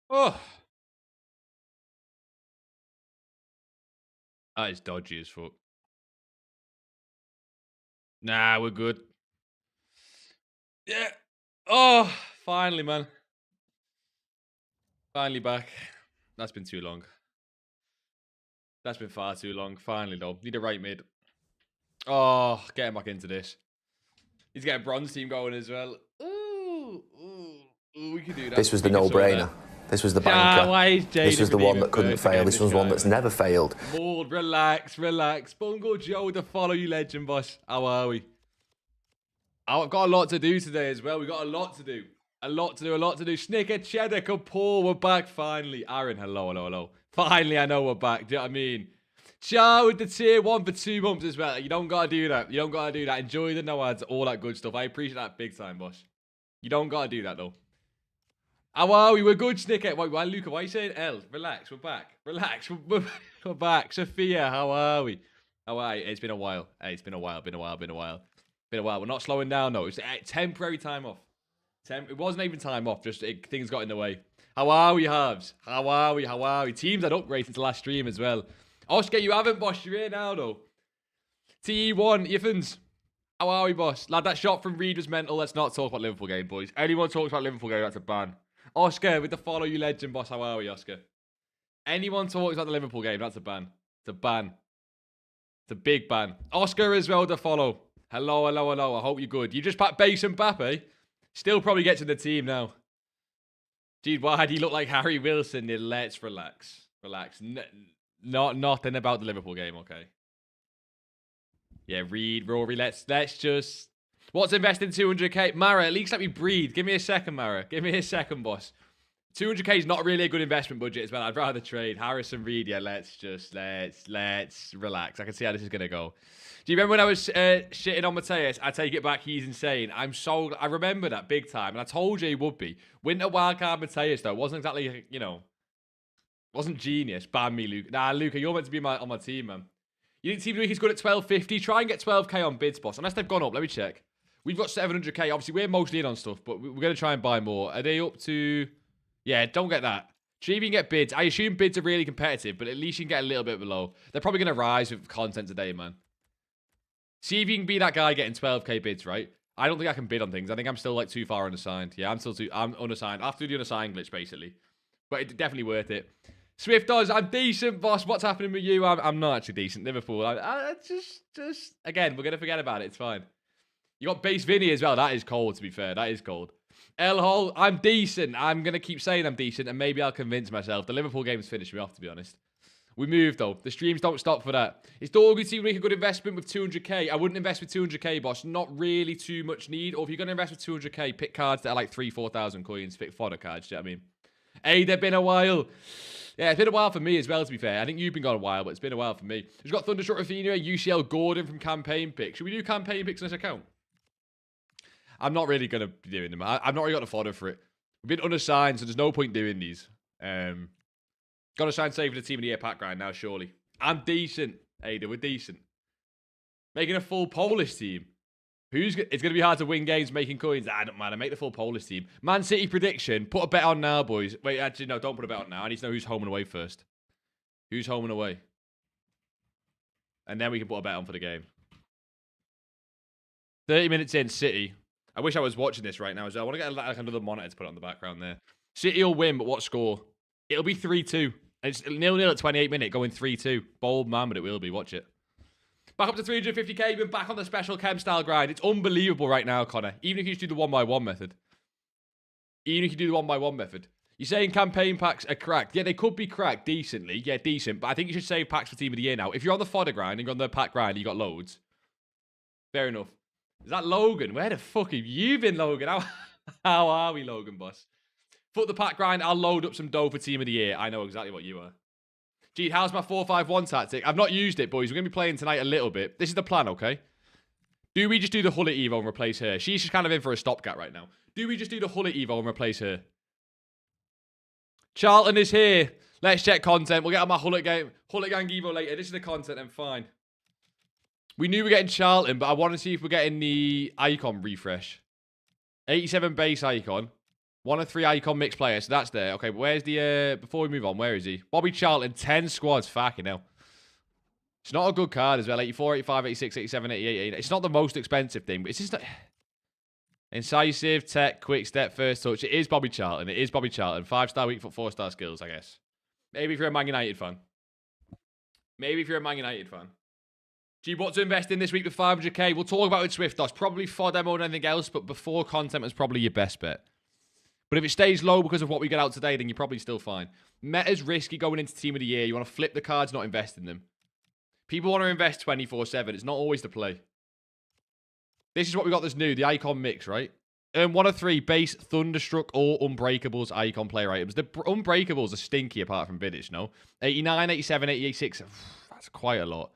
Oh, that is dodgy as fuck. Nah, we're good. Yeah. Oh, finally, man. Finally back. That's been too long. That's been far too long. Finally, though. Need a right mid. Oh, getting back into this. He's getting bronze team going as well. Ooh, we can do that. This was the We can sort no-brainer. This was the Ah, banker. why is Jade This was the one that couldn't first fail. again, This was guy, one that's man? never failed. Mauled, relax. Bungle Joe with the follow you legend, boss. How are we? I've got a lot to do today as well. We got a lot to do. A lot to do. Snicker, Cheddar, Kapoor, we're back finally. Aaron, hello. Finally, I know we're back. Do you know what I mean? Char with the tier 1 for 2 months as well. You don't gotta do that. Enjoy the no ads, all that good stuff. I appreciate that big time, boss. You don't gotta do that though. How are we? We're good, Snicker. Why, Luca? Why are you saying L? Relax, we're back. Relax, we're back. Sophia, how are we? How are you? It's been a while. Hey, it's been a while. We're not slowing down though. It's temporary time off. It wasn't even time off. Just things got in the way. How are we, Halves? How are we? Teams had upgraded since the last stream as well. Oscar, you haven't, boss. You're here now though. TE1, Iffens. How are we, boss? Lad, that shot from Reed was mental. Let's not talk about Liverpool game, boys. Anyone talks about Liverpool game, that's a ban. Oscar with the follow you legend, boss. How are we, Oscar? Anyone talks about the Liverpool game, that's a ban. It's a ban. It's a big ban. Oscar as well to follow. Hello. I hope you're good. You just packed base and Mbappe. Still probably gets in the team now. Dude, why do you look like Harry Wilson? Let's relax. Nothing about the Liverpool game, okay? Yeah, Reed, Rory, let's just... What's investing 200k? Mara, at least let me breathe. Give me a second, Mara. Give me a second, boss. 200k is not really a good investment budget as well. I'd rather trade. Harrison Reed, yeah, let's relax. I can see how this is going to go. Do you remember when I was shitting on Mateus? I take it back, he's insane. I remember that big time, and I told you he would be. Winter wildcard Mateus, though, wasn't exactly, wasn't genius. Ban me, Luke. Nah, Luca, you're meant to be on my team, man. You didn't seem to think he's good at 1250. Try and get 12k on bids, boss. Unless they've gone up. Let me check. We've got 700k. Obviously, we're mostly in on stuff, but we're going to try and buy more. Are they up to... Yeah, don't get that. See if you can get bids. I assume bids are really competitive, but at least you can get a little bit below. They're probably going to rise with content today, man. See if you can be that guy getting 12k bids, right? I don't think I can bid on things. I think I'm still like too far unassigned. Yeah, I'm unassigned. I have to do the unassigned glitch, basically. But it's definitely worth it. Swift does. I'm decent, boss. What's happening with you? I'm not actually decent. Liverpool. I just again, we're going to forget about it. It's fine. You got base Vinny as well. That is cold, to be fair. That is cold. L Hall, I'm decent. I'm going to keep saying I'm decent, and maybe I'll convince myself. The Liverpool game's finished me off, to be honest. We moved, though. The streams don't stop for that. Is Dorgu seem like a good investment with 200k? I wouldn't invest with 200k, boss. Not really too much need. Or if you're going to invest with 200k, pick cards that are like 4,000 coins. Pick fodder cards, do you know what I mean? Hey, they've been a while. Yeah, it's been a while for me as well, to be fair. I think you've been gone a while, but it's been a while for me. We've got Thunderstruck Rafinha, UCL Gordon from campaign picks. Should we do campaign picks on this account? I'm not really going to be doing them. I've not really got the fodder for it. We've been unassigned, so there's no point doing these. Got to try and save the team of the year pack grind now, surely. I'm decent, Ada. We're decent. Making a full Polish team. It's going to be hard to win games making coins. I don't matter. Make the full Polish team. Man City prediction. Put a bet on now, boys. Wait, actually, no. Don't put a bet on now. I need to know who's home and away first. Who's home and away? And then we can put a bet on for the game. 30 minutes in, City. I wish I was watching this right now as well. I want to get like another monitor to put on the background there. City will win, but what score? It'll be 3-2. It's 0-0 at 28 minutes, going 3-2. Bold man, but it will be. Watch it. Back up to 350k, been back on the special chem style grind. It's unbelievable right now, Connor. Even if you just do the 1x1 method. You're saying campaign packs are cracked. Yeah, they could be cracked decently. Yeah, decent. But I think you should save packs for team of the year now. If you're on the fodder grind and you're on the pack grind and you got loads. Fair enough. Is that Logan? Where the fuck have you been, Logan? How are we, Logan, boss? Foot the pack grind. I'll load up some dough for team of the year. I know exactly what you are. Gee, how's my 4-5-1 tactic? I've not used it, boys. We're going to be playing tonight a little bit. This is the plan, okay? Do we just do the Hullet Evo and replace her? She's just kind of in for a stopgap right now. Do we just do the Hullet Evo and replace her? Charlton is here. Let's check content. We'll get on my Hullet Gang Evo later. This is the content, and fine. We knew we were getting Charlton, but I want to see if we're getting the icon refresh. 87 base icon. 1 of 3 icon mixed players. So that's there. Okay, where's the... before we move on, where is he? Bobby Charlton, 10 squads. Fucking hell. It's not a good card as well. 84, 85, 86, 87, 88, 88. It's not the most expensive thing, but it's just... Incisive, tech, quick step, first touch. It is Bobby Charlton. It is Bobby Charlton. 5-star weak foot, 4-star skills, I guess. Maybe if you're a Man United fan. Maybe if you're a Man United fan. Gee, what to invest in this week with 500k? We'll talk about it with Swiftos. Probably fodder more than anything else, but before content was probably your best bet. But if it stays low because of what we get out today, then you're probably still fine. Meta's risky going into Team of the Year. You want to flip the cards, not invest in them. People want to invest 24/7. It's not always the play. This is what we got that's new. The icon mix, right? 1 of 3 base, Thunderstruck, or Unbreakables icon player items. The Unbreakables are stinky apart from Vidic, no? 89, 87, 86. That's quite a lot.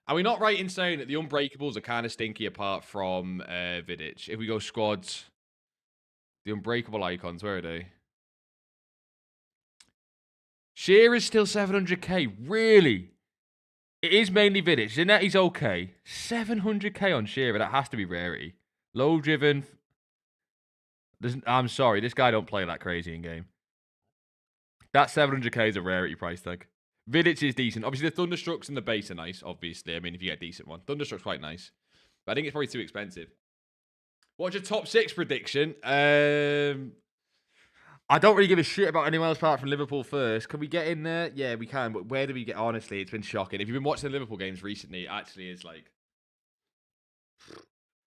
Are we not right in saying that the Unbreakables are kind of stinky apart from Vidic? If we go squads, the Unbreakable icons, where are they? Shearer's still 700k. Really? It is mainly Vidic. Zanetti's okay. 700k on Shearer. That has to be rarity. Low driven. I'm sorry. This guy don't play that crazy in game. That 700k is a rarity price tag. Vidic is decent. Obviously, the Thunderstrucks and the base are nice, obviously. I mean, if you get a decent one. Thunderstruck's quite nice. But I think it's probably too expensive. What's your top 6 prediction? I don't really give a shit about anyone else apart from Liverpool first. Can we get in there? Yeah, we can. But where do we get? Honestly, it's been shocking. If you've been watching the Liverpool games recently, it actually is like...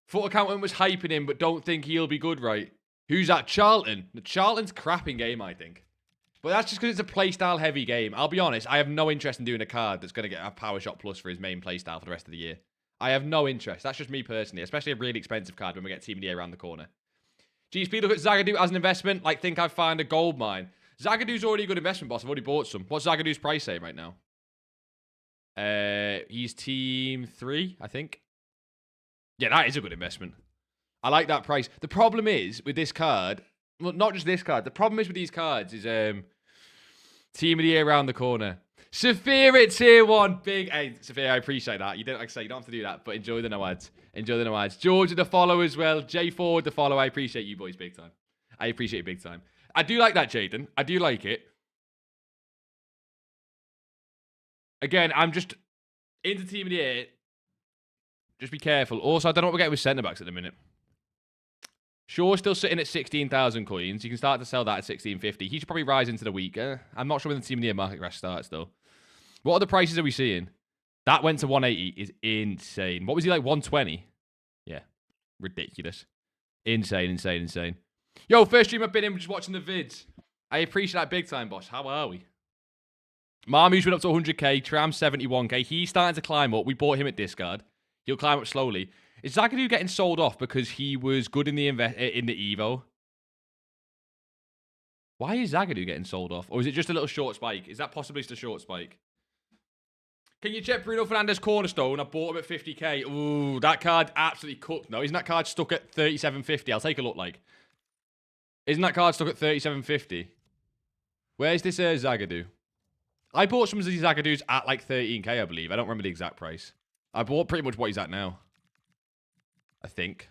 Foot accountant was hyping him, but don't think he'll be good, right? Who's that? Charlton. Charlton's crap in game, I think. But that's just because it's a playstyle heavy game. I'll be honest, I have no interest in doing a card that's going to get a power shot plus for his main playstyle for the rest of the year. I have no interest. That's just me personally, especially a really expensive card when we get Team of the Year around the corner. GSP, look at Zagadou as an investment. Like, think I've found a gold mine. Zagadou's already a good investment, boss. I've already bought some. What's Zagadou's price saying right now? He's team 3, I think. Yeah, that is a good investment. I like that price. The problem is with this card, well, not just this card. The problem is with these cards is Team of the Year around the corner. Saphir at tier 1. Big. Hey, Saphir, I appreciate that. You don't, like I say, you don't have to do that, but enjoy the no ads. Enjoy the no ads. George, the follow as well. J Ford, the follow. I appreciate you boys big time. I appreciate you big time. I do like that, Jaden. I do like it. Again, I'm just into Team of the Year. Just be careful. Also, I don't know what we're getting with centre-backs at the minute. Shaw's still sitting at 16,000 coins. You can start to sell that at 1650. He should probably rise into the week. I'm not sure when the Team of the Year market crash starts, though. What other prices are we seeing? That went to 180 is insane. What was he like, 120? Yeah, ridiculous. Insane, insane, insane. Yo, first stream I've been in, just watching the vids. I appreciate that big time, boss. How are we? Marmu's went up to 100k. Tram 71k. He's starting to climb up. We bought him at discard. He'll climb up slowly. Is Zagadou getting sold off because he was good in the EVO? Why is Zagadou getting sold off? Or is it just a little short spike? Is that possibly just a short spike? Can you check Bruno Fernandes Cornerstone? I bought him at 50k. Ooh, that card absolutely cooked. No, isn't that card stuck at 37.50? I'll take a look like. Isn't that card stuck at 37.50? Where's this Zagadou? I bought some of these Zagadous at like 13k, I believe. I don't remember the exact price. I bought pretty much what he's at now. I think.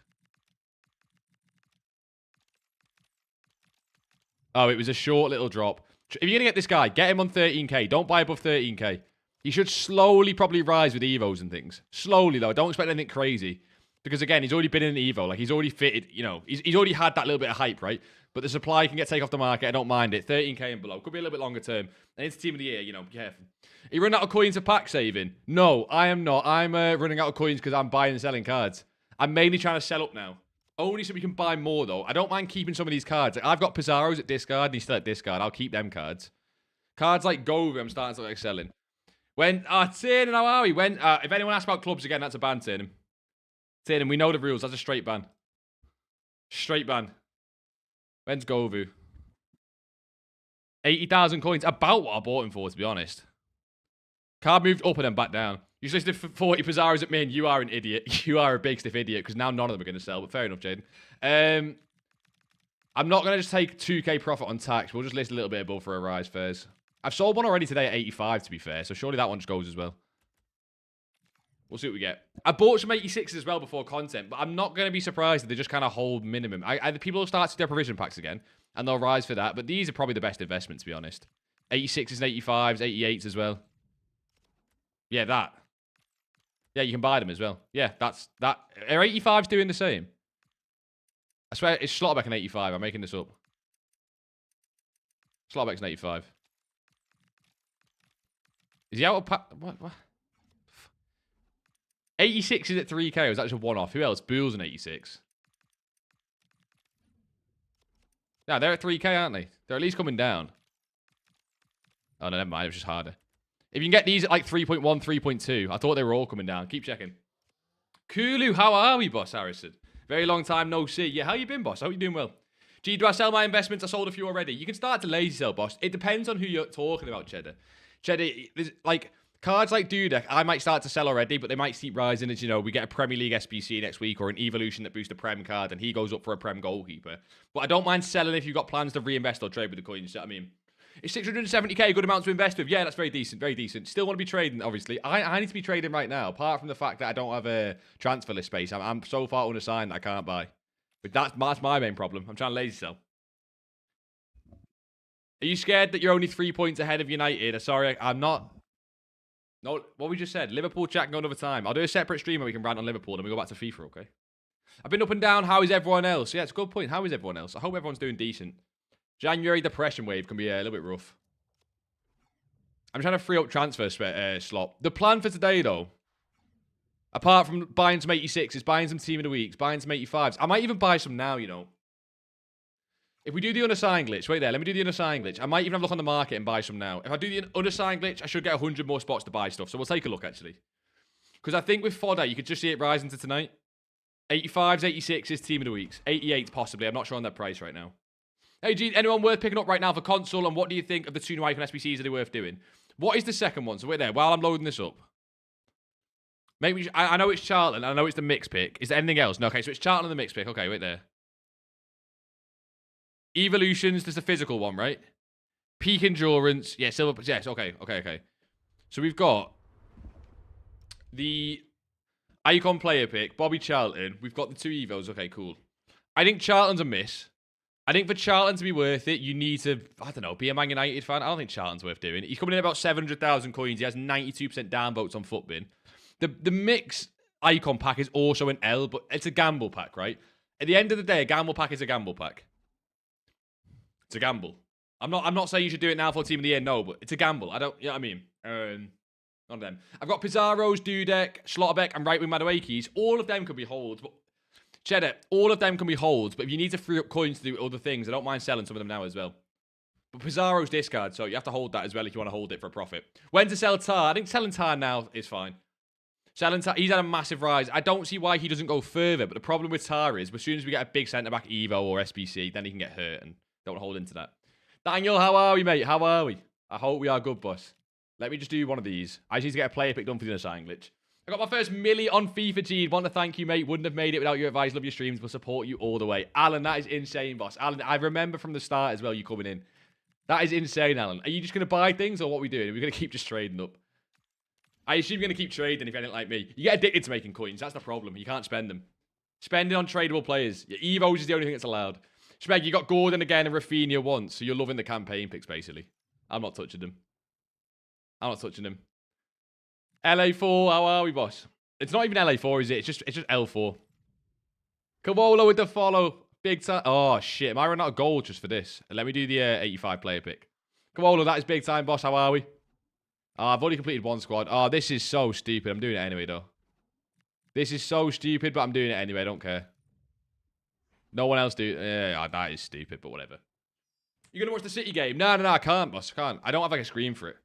Oh, it was a short little drop. If you're going to get this guy, get him on 13k. Don't buy above 13k. He should slowly probably rise with EVOs and things. Slowly, though. Don't expect anything crazy. Because, again, he's already been in an EVO. Like, he's already fitted, you know. He's already had that little bit of hype, right? But the supply can get taken off the market. I don't mind it. 13k and below. Could be a little bit longer term. And it's Team of the Year, you know. Be careful. Are you running out of coins for pack saving? No, I am not. I'm running out of coins because I'm buying and selling cards. I'm mainly trying to sell up now. Only so we can buy more, though. I don't mind keeping some of these cards. I've got Pizarro's at discard, and he's still at discard. I'll keep them cards. Cards like Gova, I'm starting to like selling. When, Tiernan, how are we? When, if anyone asks about clubs again, that's a ban, Tiernan. Tiernan, we know the rules. That's a straight ban. Straight ban. When's Govu? 80,000 coins. About what I bought him for, to be honest. Card moved up and then back down. You listed 40 Pizarros at me, and you are an idiot. You are a big stiff idiot, because now none of them are going to sell, but fair enough, Jaden. I'm not going to just take 2k profit on tax. We'll just list a little bit above for a rise first. I've sold one already today at 85, to be fair, so surely that one just goes as well. We'll see what we get. I bought some 86s as well before content, but I'm not going to be surprised if they just kind of hold minimum. People will start to do their provision packs again, and they'll rise for that. But these are probably the best investment, to be honest. 86s and 85s, 88s as well. Yeah, that. Yeah, you can buy them as well. Yeah, that's that. Are 85s doing the same? I swear, it's Schlotterbeck an 85. I'm making this up. Schlotterbeck's an 85. Is he out of pack? What? 86 is at 3k, or is that just a one-off? Who else? Boole's an 86. No, they're at 3k, aren't they? They're at least coming down. Oh, no, never mind. It was just harder. If you can get these at like 3.1, 3.2, I thought they were all coming down. Keep checking. Kulu, how are we, boss Harrison? Very long time no see. Yeah, how you been, boss? I hope you're doing well. Gee, do I sell my investments? I sold a few already. You can start to lazy sell, boss. It depends on who you're talking about, Cheddar. Cheddar, there's like... Cards like Dudek, I might start to sell already, but they might keep rising as, you know, we get a Premier League SBC next week or an Evolution that boosts a Prem card and he goes up for a Prem goalkeeper. But I don't mind selling if you've got plans to reinvest or trade with the coins. You know what I mean? Is 670k a good amount to invest with? Yeah, that's very decent, very decent. Still want to be trading, obviously. I need to be trading right now, apart from the fact that I don't have a transfer list space. I'm so far unassigned that I can't buy. But that's my main problem. I'm trying to lazy sell. Are you scared that you're only 3 points ahead of United? Sorry, I'm not... No, what we just said. Liverpool chat, go another time. I'll do a separate stream where we can rant on Liverpool and we go back to FIFA, okay? I've been up and down. How is everyone else? Yeah, it's a good point. How is everyone else? I hope everyone's doing decent. January depression wave can be a little bit rough. I'm trying to free up transfer slot. The plan for today, though, apart from buying some 86s, buying some team of the weeks, buying some 85s. I might even buy some now, you know. If we do the unassigned glitch, wait there, let me do the unassigned glitch. I might even have a look on the market and buy some now. If I do the unassigned glitch, I should get 100 more spots to buy stuff. So we'll take a look, actually. Because I think with fodder, you could just see it rising to tonight. 85s, 86s, team of the weeks. 88s, possibly. I'm not sure on that price right now. Hey, G, anyone worth picking up right now for console? And what do you think of the two new icon SBCs? Are they worth doing? What is the second one? So wait there, while I'm loading this up. Maybe I know it's Charlton. I know it's the mix pick. Is there anything else? No, okay, so it's Charlton and the mix pick. Okay, wait there. Evolutions, there's the physical one, right? Peak endurance. Yeah, silver. Yes, okay. So we've got the icon player pick, Bobby Charlton. We've got the two Evos. Okay, cool. I think Charlton's a miss. I think for Charlton to be worth it, you need to, I don't know, be a Man United fan. I don't think Charlton's worth doing. He's coming in about 700,000 coins. He has 92% downvotes on Footbin. The mix icon pack is also an L, but it's a gamble pack, right? At the end of the day, a gamble pack is a gamble pack. It's a gamble. I'm not saying you should do it now for Team of the Year, no, but it's a gamble. You know what I mean? None of them. I've got Pizarro's, Dudek, Schlotterbeck, and right with Madueke's. All of them could be holds, but Cheddar, all of them can be holds, but if you need to free up coins to do other things, I don't mind selling some of them now as well. But Pizarro's discard, so you have to hold that as well if you want to hold it for a profit. When to sell Tar? I think selling Tar now is fine. Selling Tar, he's had a massive rise. I don't see why he doesn't go further, but the problem with Tar is as soon as we get a big centre-back EVO or SBC, then he can get hurt and... Don't hold into that. Daniel, how are we, mate? How are we? I hope we are good, boss. Let me just do one of these. I just need to get a player pick done for the unassigned glitch. I got my first milli on FIFA, G. Want to thank you, mate. Wouldn't have made it without your advice. Love your streams. Will support you all the way. Alan, that is insane, boss. Alan, I remember from the start as well you coming in. That is insane, Alan. Are you just going to buy things or what are we doing? Are we going to keep just trading up? I assume you're going to keep trading if you're anything like me. You get addicted to making coins. That's the problem. You can't spend them. Spending on tradable players. Your EVOs is the only thing that's allowed. Schmeg, you got Gordon again and Rafinha once, so you're loving the campaign picks, basically. I'm not touching them. I'm not touching them. LA4, how are we, boss? It's not even LA4, is it? It's just L4. Cavolo with the follow. Big time. Oh, shit. Am I running out of gold just for this? Let me do the 85 player pick. Cavolo, that is big time, boss. How are we? Oh, I've already completed one squad. Oh, this is so stupid. I'm doing it anyway, though. This is so stupid, but I'm doing it anyway. I don't care. No one else do. Yeah, that is stupid, but whatever. You gonna watch the City game? No, I can't, boss. I can't. I don't have like a screen for it.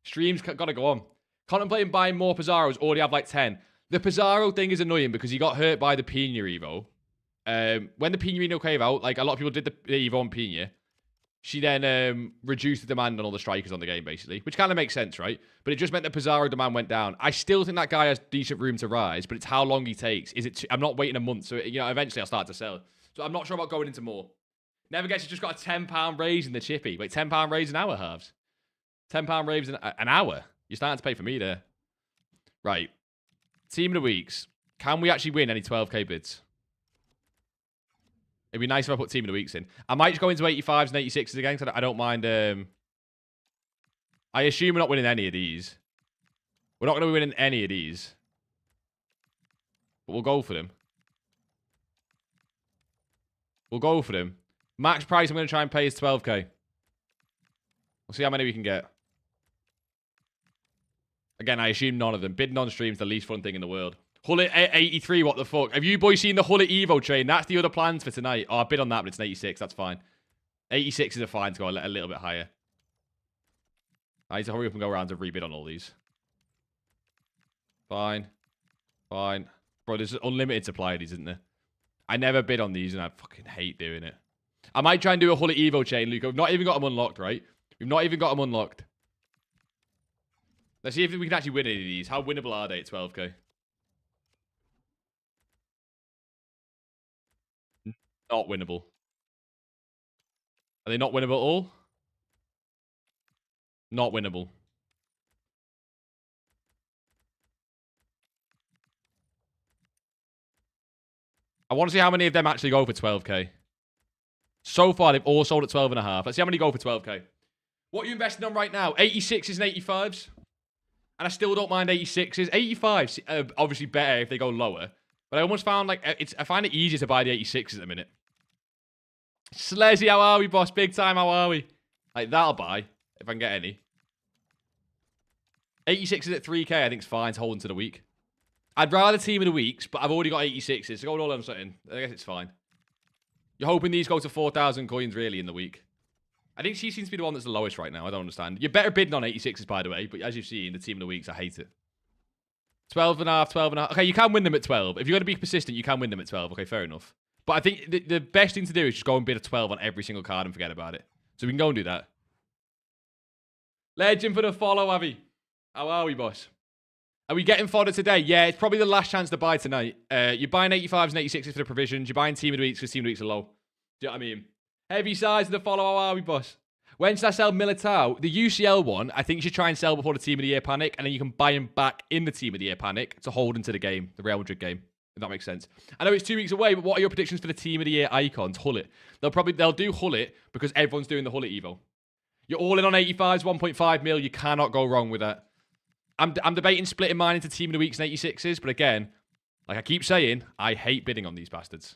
Streams gotta go on. Contemplating buying more Pizarros. Already have like 10. The Pizarro thing is annoying because he got hurt by the Pina Evo. When the Pina Evo came out, like a lot of people did the Evo on Pina. She then reduced the demand on all the strikers on the game, basically. Which kind of makes sense, right? But it just meant the Pizarro demand went down. I still think that guy has decent room to rise, but it's how long he takes. I'm not waiting a month, so you know, eventually I'll start to sell. So I'm not sure about going into more. Never gets just got a £10 raise in the chippy. Wait, £10 raise an hour, halves? £10 raise an hour? You're starting to pay for me there. Right. Team of the weeks. Can we actually win any 12k bids? It'd be nice if I put team of the weeks in. I might just go into 85s and 86s again, because I don't mind. I assume we're not winning any of these. We're not going to be winning any of these. But we'll go for them. We'll go for them. Max price I'm going to try and pay is 12k. We'll see how many we can get. Again, I assume none of them. Bidding on stream's the least fun thing in the world. Hullet 83, what the fuck? Have you boys seen the Hullet EVO train? That's the other plans for tonight. Oh, I bid on that, but it's an 86. That's fine. 86 is a fine to go a little bit higher. I need to hurry up and go around to rebid on all these. Fine. Fine. Bro, there's unlimited supply of these, isn't there? I never bid on these, and I fucking hate doing it. I might try and do a Hullet EVO chain, Luke. We've not even got them unlocked, right? We've not even got them unlocked. Let's see if we can actually win any of these. How winnable are they at 12k? Not winnable. Are they not winnable at all? Not winnable. I want to see how many of them actually go for 12k. So far, they've all sold at 12.5. Let's see how many go for 12k. What are you investing on right now? 86s and 85s. And I still don't mind 86s. 85s are obviously better if they go lower. But I almost found like I find it easier to buy the 86s at the minute. Slezzy, how are we, boss? Big time, how are we? Like, that'll buy if I can get any. 86s at 3k, I think is fine to hold into the week. I'd rather team of the weeks, but I've already got 86s. So going all on something, I guess it's fine. You're hoping these go to 4,000 coins really in the week. I think she seems to be the one that's the lowest right now. I don't understand. You're better bidding on 86s, by the way. But as you've seen, the team of the weeks, I hate it. 12.5, 12.5. Okay, you can win them at 12. If you're going to be persistent, you can win them at 12. Okay, fair enough. But I think the best thing to do is just go and bid a 12 on every single card and forget about it. So we can go and do that. Legend for the follow, Avi. How are we, boss? Are we getting fodder today? Yeah, it's probably the last chance to buy tonight. You're buying 85s and 86s for the provisions. You're buying team of the weeks because team of the weeks are low. Do you know what I mean? Heavy size of the follow. How are we, boss? When should I sell Militao? The UCL one, I think you should try and sell before the Team of the Year panic, and then you can buy him back in the Team of the Year panic to hold into the game, the Real Madrid game, if that makes sense. I know it's 2 weeks away, but what are your predictions for the Team of the Year icons? Hullet. They'll do Hullet because everyone's doing the Hullet Evo. You're all in on 85s, 1.5 mil. You cannot go wrong with that. I'm debating splitting mine into Team of the Weeks and 86s, but again, like I keep saying, I hate bidding on these bastards.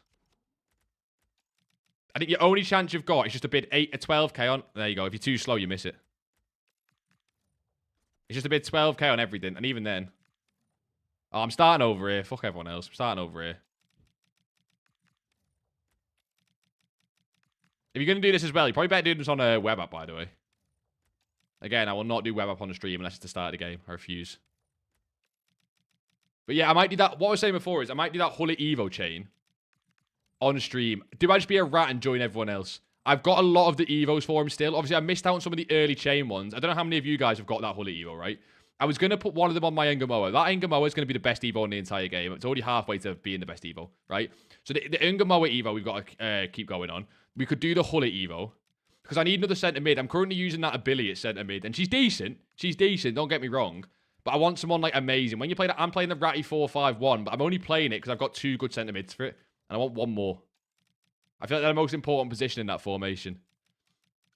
I think your only chance you've got is just to bid 12k on. There you go. If you're too slow, you miss it. It's just a bid 12k on everything, and even then. Oh, I'm starting over here. Fuck everyone else. I'm starting over here. If you're going to do this as well, you probably better do this on a web app, by the way. Again, I will not do web app on the stream unless it's the start of the game. I refuse. But yeah, I might do that. What I was saying before is I might do that Hullet Evo chain on stream. Do I just be a rat and join everyone else? I've got a lot of the Evos for him still. Obviously, I missed out on some of the early chain ones. I don't know how many of you guys have got that Hullet Evo, right? I was going to put one of them on my Engamoa. That Engamoa is going to be the best Evo in the entire game. It's already halfway to being the best Evo, right? So the Engamoa Evo we've got to keep going on. We could do the Hullet Evo. Because I need another centre mid. I'm currently using that Ability at centre mid. And she's decent. She's decent, don't get me wrong. But I want someone like amazing. When you play that, I'm playing the Ratty 4-5-1. But I'm only playing it because I've got 2 good centre mids for it. And I want one more. I feel like they're the most important position in that formation.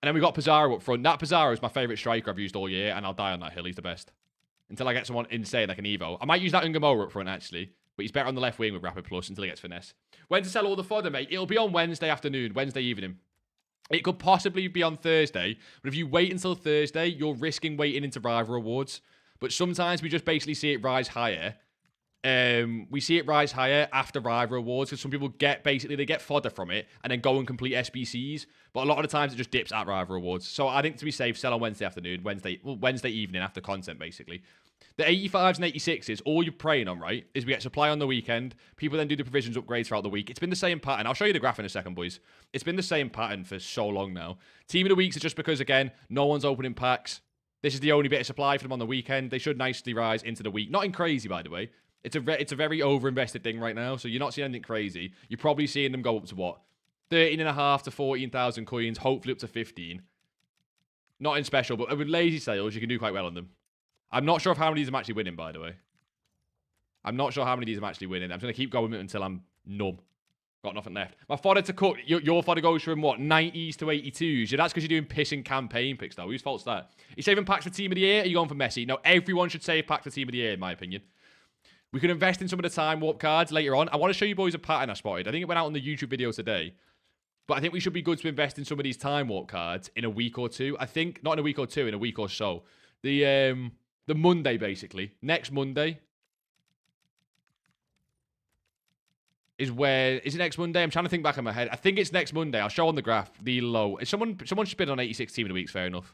And then we got Pizarro up front. That Pizarro is my favourite striker I've used all year. And I'll die on that hill. He's the best. Until I get someone insane like an Evo. I might use that Ungamoa up front, actually. But he's better on the left wing with Rapid Plus until he gets Finesse. When to sell all the fodder, mate? It'll be on Wednesday afternoon. Wednesday evening. It could possibly be on Thursday. But if you wait until Thursday, you're risking waiting into rival rewards. But sometimes we just basically see it rise higher. We see it rise higher after rival rewards because some people get they get fodder from it and then go and complete SBCs. But a lot of the times it just dips at rival rewards. So I think to be safe, sell on Wednesday afternoon, Wednesday evening after content basically. The 85s and 86s, all you're praying on, right, is we get supply on the weekend. People then do the provisions upgrades throughout the week. It's been the same pattern. I'll show you the graph in a second, boys. It's been the same pattern for so long now. Team of the weeks is just because, again, no one's opening packs. This is the only bit of supply for them on the weekend. They should nicely rise into the week. Nothing crazy, by the way. It's a very over-invested thing right now, so you're not seeing anything crazy. You're probably seeing them go up to, what, 13.5 to 14,000 coins, hopefully up to 15. Not in special, but with lazy sales, you can do quite well on them. I'm not sure of how many of these I'm actually winning, by the way. I'm not sure how many of these I'm actually winning. I'm just going to keep going with it until I'm numb. Got nothing left. My fodder to cook. Your fodder goes from what? 90s to 82s. Yeah, that's because you're doing pissing campaign picks, though. Whose fault's that? Are you saving packs for Team of the Year? Or are you going for Messi? No, everyone should save packs for Team of the Year, in my opinion. We could invest in some of the time warp cards later on. I want to show you boys a pattern I spotted. I think it went out on the YouTube video today. But I think we should be good to invest in some of these time warp cards in a week or two. I think, not in a week or two, in a week or so. The Monday, basically. Next Monday. Is it next Monday? I'm trying to think back in my head. I think it's next Monday. I'll show on the graph the low. Someone should bid on 86 Team of the Weeks. Fair enough.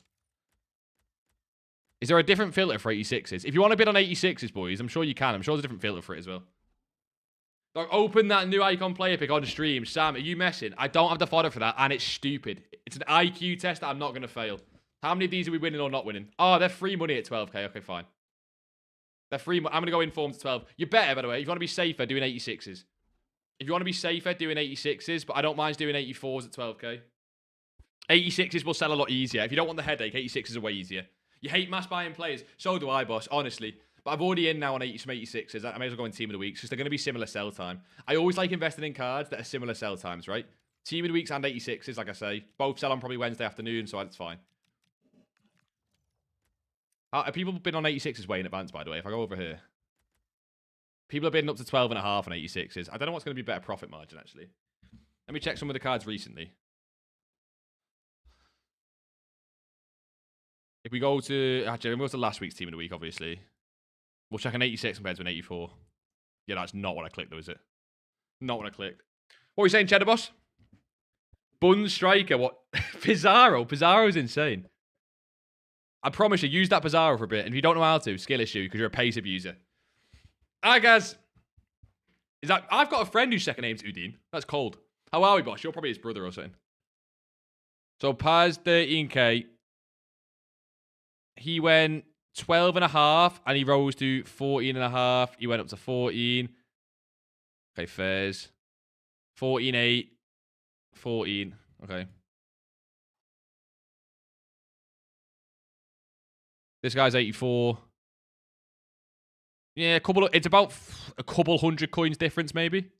Is there a different filter for 86s? If you want to bid on 86s, boys, I'm sure you can. I'm sure there's a different filter for it as well. Like, open that new icon player pick on stream. Sam, are you messing? I don't have the fodder for that, and it's stupid. It's an IQ test that I'm not going to fail. How many of these are we winning or not winning? Oh, they're free money at 12k. Okay, fine. They're free. I'm going to go informed to 12. You're better, by the way. If you want to be safer, doing 86s. If you want to be safer, doing 86s, but I don't mind doing 84s at 12k. 86s will sell a lot easier. If you don't want the headache, 86s are way easier. You hate mass buying players. So do I, boss, honestly. But I'm already in now on some 86s. I may as well go in Team of the Weeks because they're going to be similar sell time. I always like investing in cards that are similar sell times, right? Team of the Weeks and 86s, like I say. Both sell on probably Wednesday afternoon, so that's fine. Have people been on 86s way in advance, by the way? If I go over here. People are bidding up to 12.5 on 86s. I don't know what's going to be better profit margin, actually. Let me check some of the cards recently. If we go to... Actually, we'll go to last week's Team of the Week, obviously. We'll check an 86 compared to an 84. Yeah, that's not what I clicked, though, is it? Not what I clicked. What are you saying, Cheddar Boss? Bun Striker, what? Pizarro? Pizarro's insane. I promise you, use that Pizarro for a bit. And if you don't know how to, skill issue, because you're a pace abuser. Hi, guys. I've got a friend whose second name's Udine. That's cold. How are we, boss? You're probably his brother or something. So, Paz, 13k. He went 12.5, and he rose to 14.5. He went up to 14. Okay, Fairs. 14.8. 14. Okay. This guy's 84. Yeah, it's about a couple hundred coins difference, maybe.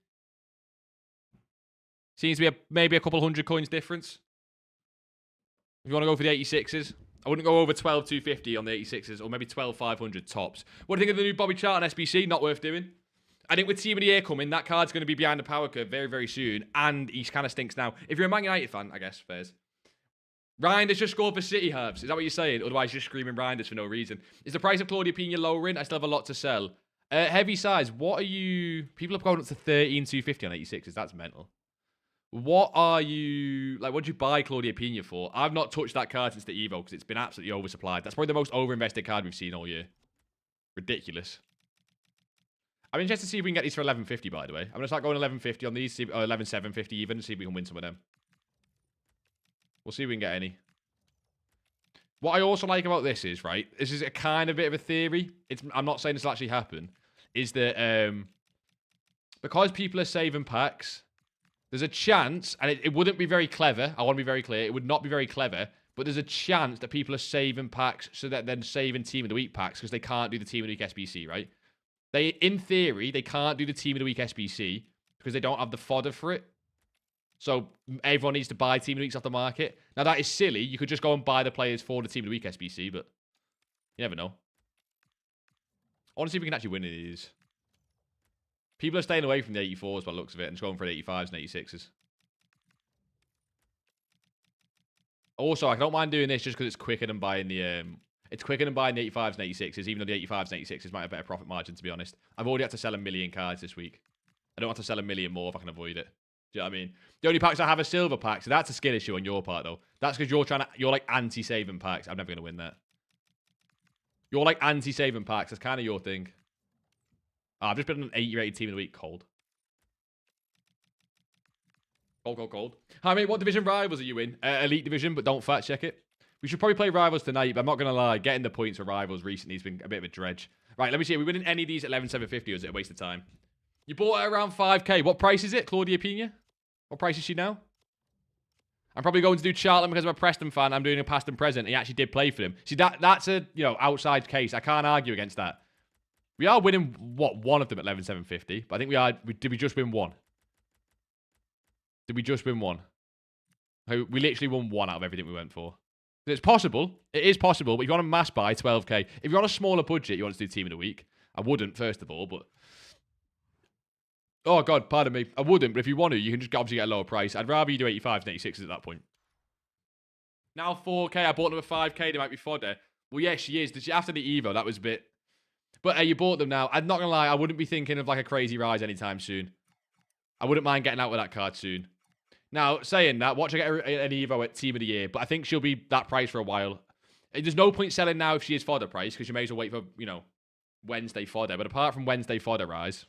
Seems to be maybe a couple hundred coins difference. If you want to go for the 86s. I wouldn't go over 12,250 on the 86s, or maybe 12,500 tops. What do you think of the new Bobby Chart on SBC? Not worth doing. I think with Team of the Year coming, that card's going to be behind the power curve very, very soon, and he kind of stinks now. If you're a Man United fan, I guess, Fairs. Reinders just scored for City, Herbs. Is that what you're saying? Otherwise, you're just screaming Reinders for no reason. Is the price of Claudia Pina lowering? I still have a lot to sell. Heavy size, what are you... People have gone up to 13,250 on 86s. That's mental. What are you... Like, what did you buy Claudia Pina for? I've not touched that card since the EVO because it's been absolutely oversupplied. That's probably the most overinvested card we've seen all year. Ridiculous. I'm interested to see if we can get these for 1150, by the way. I'm going to start going 1150 on these, or 11,750 even, see if we can win some of them. We'll see if we can get any. What I also like about this is, right, this is a kind of bit of a theory. I'm not saying this will actually happen. Is that because people are saving packs, there's a chance, and it wouldn't be very clever. I want to be very clear. It would not be very clever, but there's a chance that people are saving packs so that then saving Team of the Week packs because they can't do the Team of the Week SBC, right? In theory, they can't do the Team of the Week SBC because they don't have the fodder for it. So everyone needs to buy Team of the Weeks off the market. Now, that is silly. You could just go and buy the players for the Team of the Week SBC, but you never know. I want to see if we can actually win these. People are staying away from the 84s by the looks of it and just going for the 85s and 86s. Also, I don't mind doing this just because it's quicker than buying the... It's quicker than buying the 85s and 86s, even though the 85s and 86s might have better profit margin, to be honest. I've already had to sell 1 million cards this week. I don't have to sell 1 million more if I can avoid it. Do you know what I mean? The only packs I have are silver packs, so that's a skill issue on your part, though. That's because you're like anti-saving packs. I'm never going to win that. You're like anti-saving packs. That's kind of your thing. Oh, I've just been on an 80-rated Team of the Week. Cold. Cold. Hi, mate. What division rivals are you in? Elite division, but don't fact check it. We should probably play rivals tonight, but I'm not going to lie. Getting the points for rivals recently has been a bit of a dredge. Right, let me see. Are we winning any of these at 11,750, or is it a waste of time? You bought it around 5k. What price is it, Claudia Pina? What price is she now? I'm probably going to do Charlton because I'm a Preston fan. I'm doing a past and present. He actually did play for him. See, that's a outside case. I can't argue against that. We are winning, what, one of them at 11,750. But I think we are... Did we just win one? Did we just win one? We literally won one out of everything we went for. It's possible. It is possible. But if you want to mass buy 12k, if you're on a smaller budget, you want to do team of the week. I wouldn't, first of all, but... Oh, God, pardon me. I wouldn't, but if you want to, you can just obviously get a lower price. I'd rather you do 85s and 86s at that point. Now 4k, I bought them at 5k, they might be fodder. Well, yeah, she is. After the EVO, that was a bit... But hey, you bought them now. I'm not going to lie, I wouldn't be thinking of like a crazy rise anytime soon. I wouldn't mind getting out with that card soon. Now, saying that, watch her get an EVO at Team of the Year, but I think she'll be that price for a while. There's no point selling now if she is fodder price, because you may as well wait for, you know, Wednesday fodder. But apart from Wednesday fodder rise,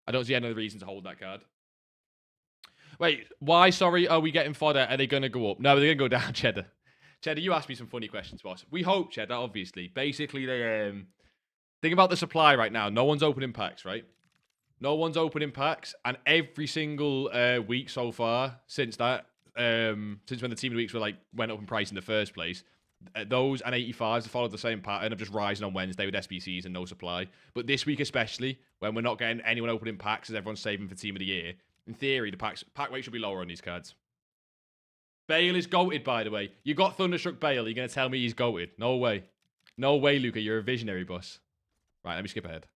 I don't see any other reason to hold that card. Wait, why, sorry, are we getting fodder? Are they going to go up? No, they're going to go down, Cheddar. Cheddar, you asked me some funny questions, boss. We hope, Cheddar, obviously. Basically, they, think about the supply right now. No one's opening packs, right? No one's opening packs, and every single week so far, since that, since when the Team of the Weeks were like went up in price in the first place, those and 85s have followed the same pattern of just rising on Wednesday with SBCs and no supply. But this week especially, when we're not getting anyone opening packs as everyone's saving for Team of the Year, in theory, the pack weight should be lower on these cards. Bale is goated, by the way. You got Thunderstruck Bale. You're going to tell me he's goated? No way. No way, Luca. You're a visionary, boss. Right, let me skip ahead.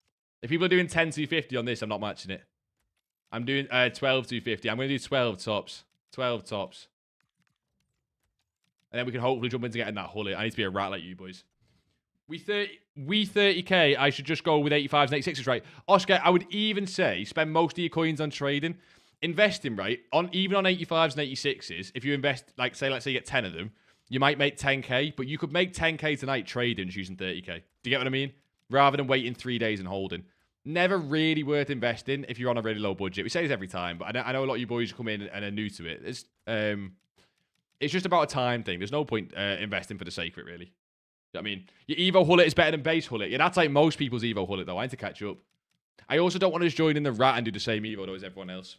If people are doing 10-250 on this, I'm not matching it. I'm doing 12-250. I'm going to do 12 tops. 12 tops. And then we can hopefully jump into getting that hullet. I need to be a rat like you, boys. We 30k, I should just go with 85s and 86s, right? Oscar, I would even say spend most of your coins on trading. Investing, right? Even on 85s and 86s, if you invest, like, say, let's say you get 10 of them, you might make 10k, but you could make 10k tonight trading just using 30k. Do you get what I mean? Rather than waiting 3 days and holding. Never really worth investing if you're on a really low budget. We say this every time, but I know a lot of you boys come in and are new to it. It's just about a time thing. There's no point investing for the sake of it, really. You know what I mean? Your Evo hullet is better than base hullet. Yeah, that's like most people's Evo hullet, though. I need to catch up. I also don't want to just join in the rat and do the same Evo, though, as everyone else.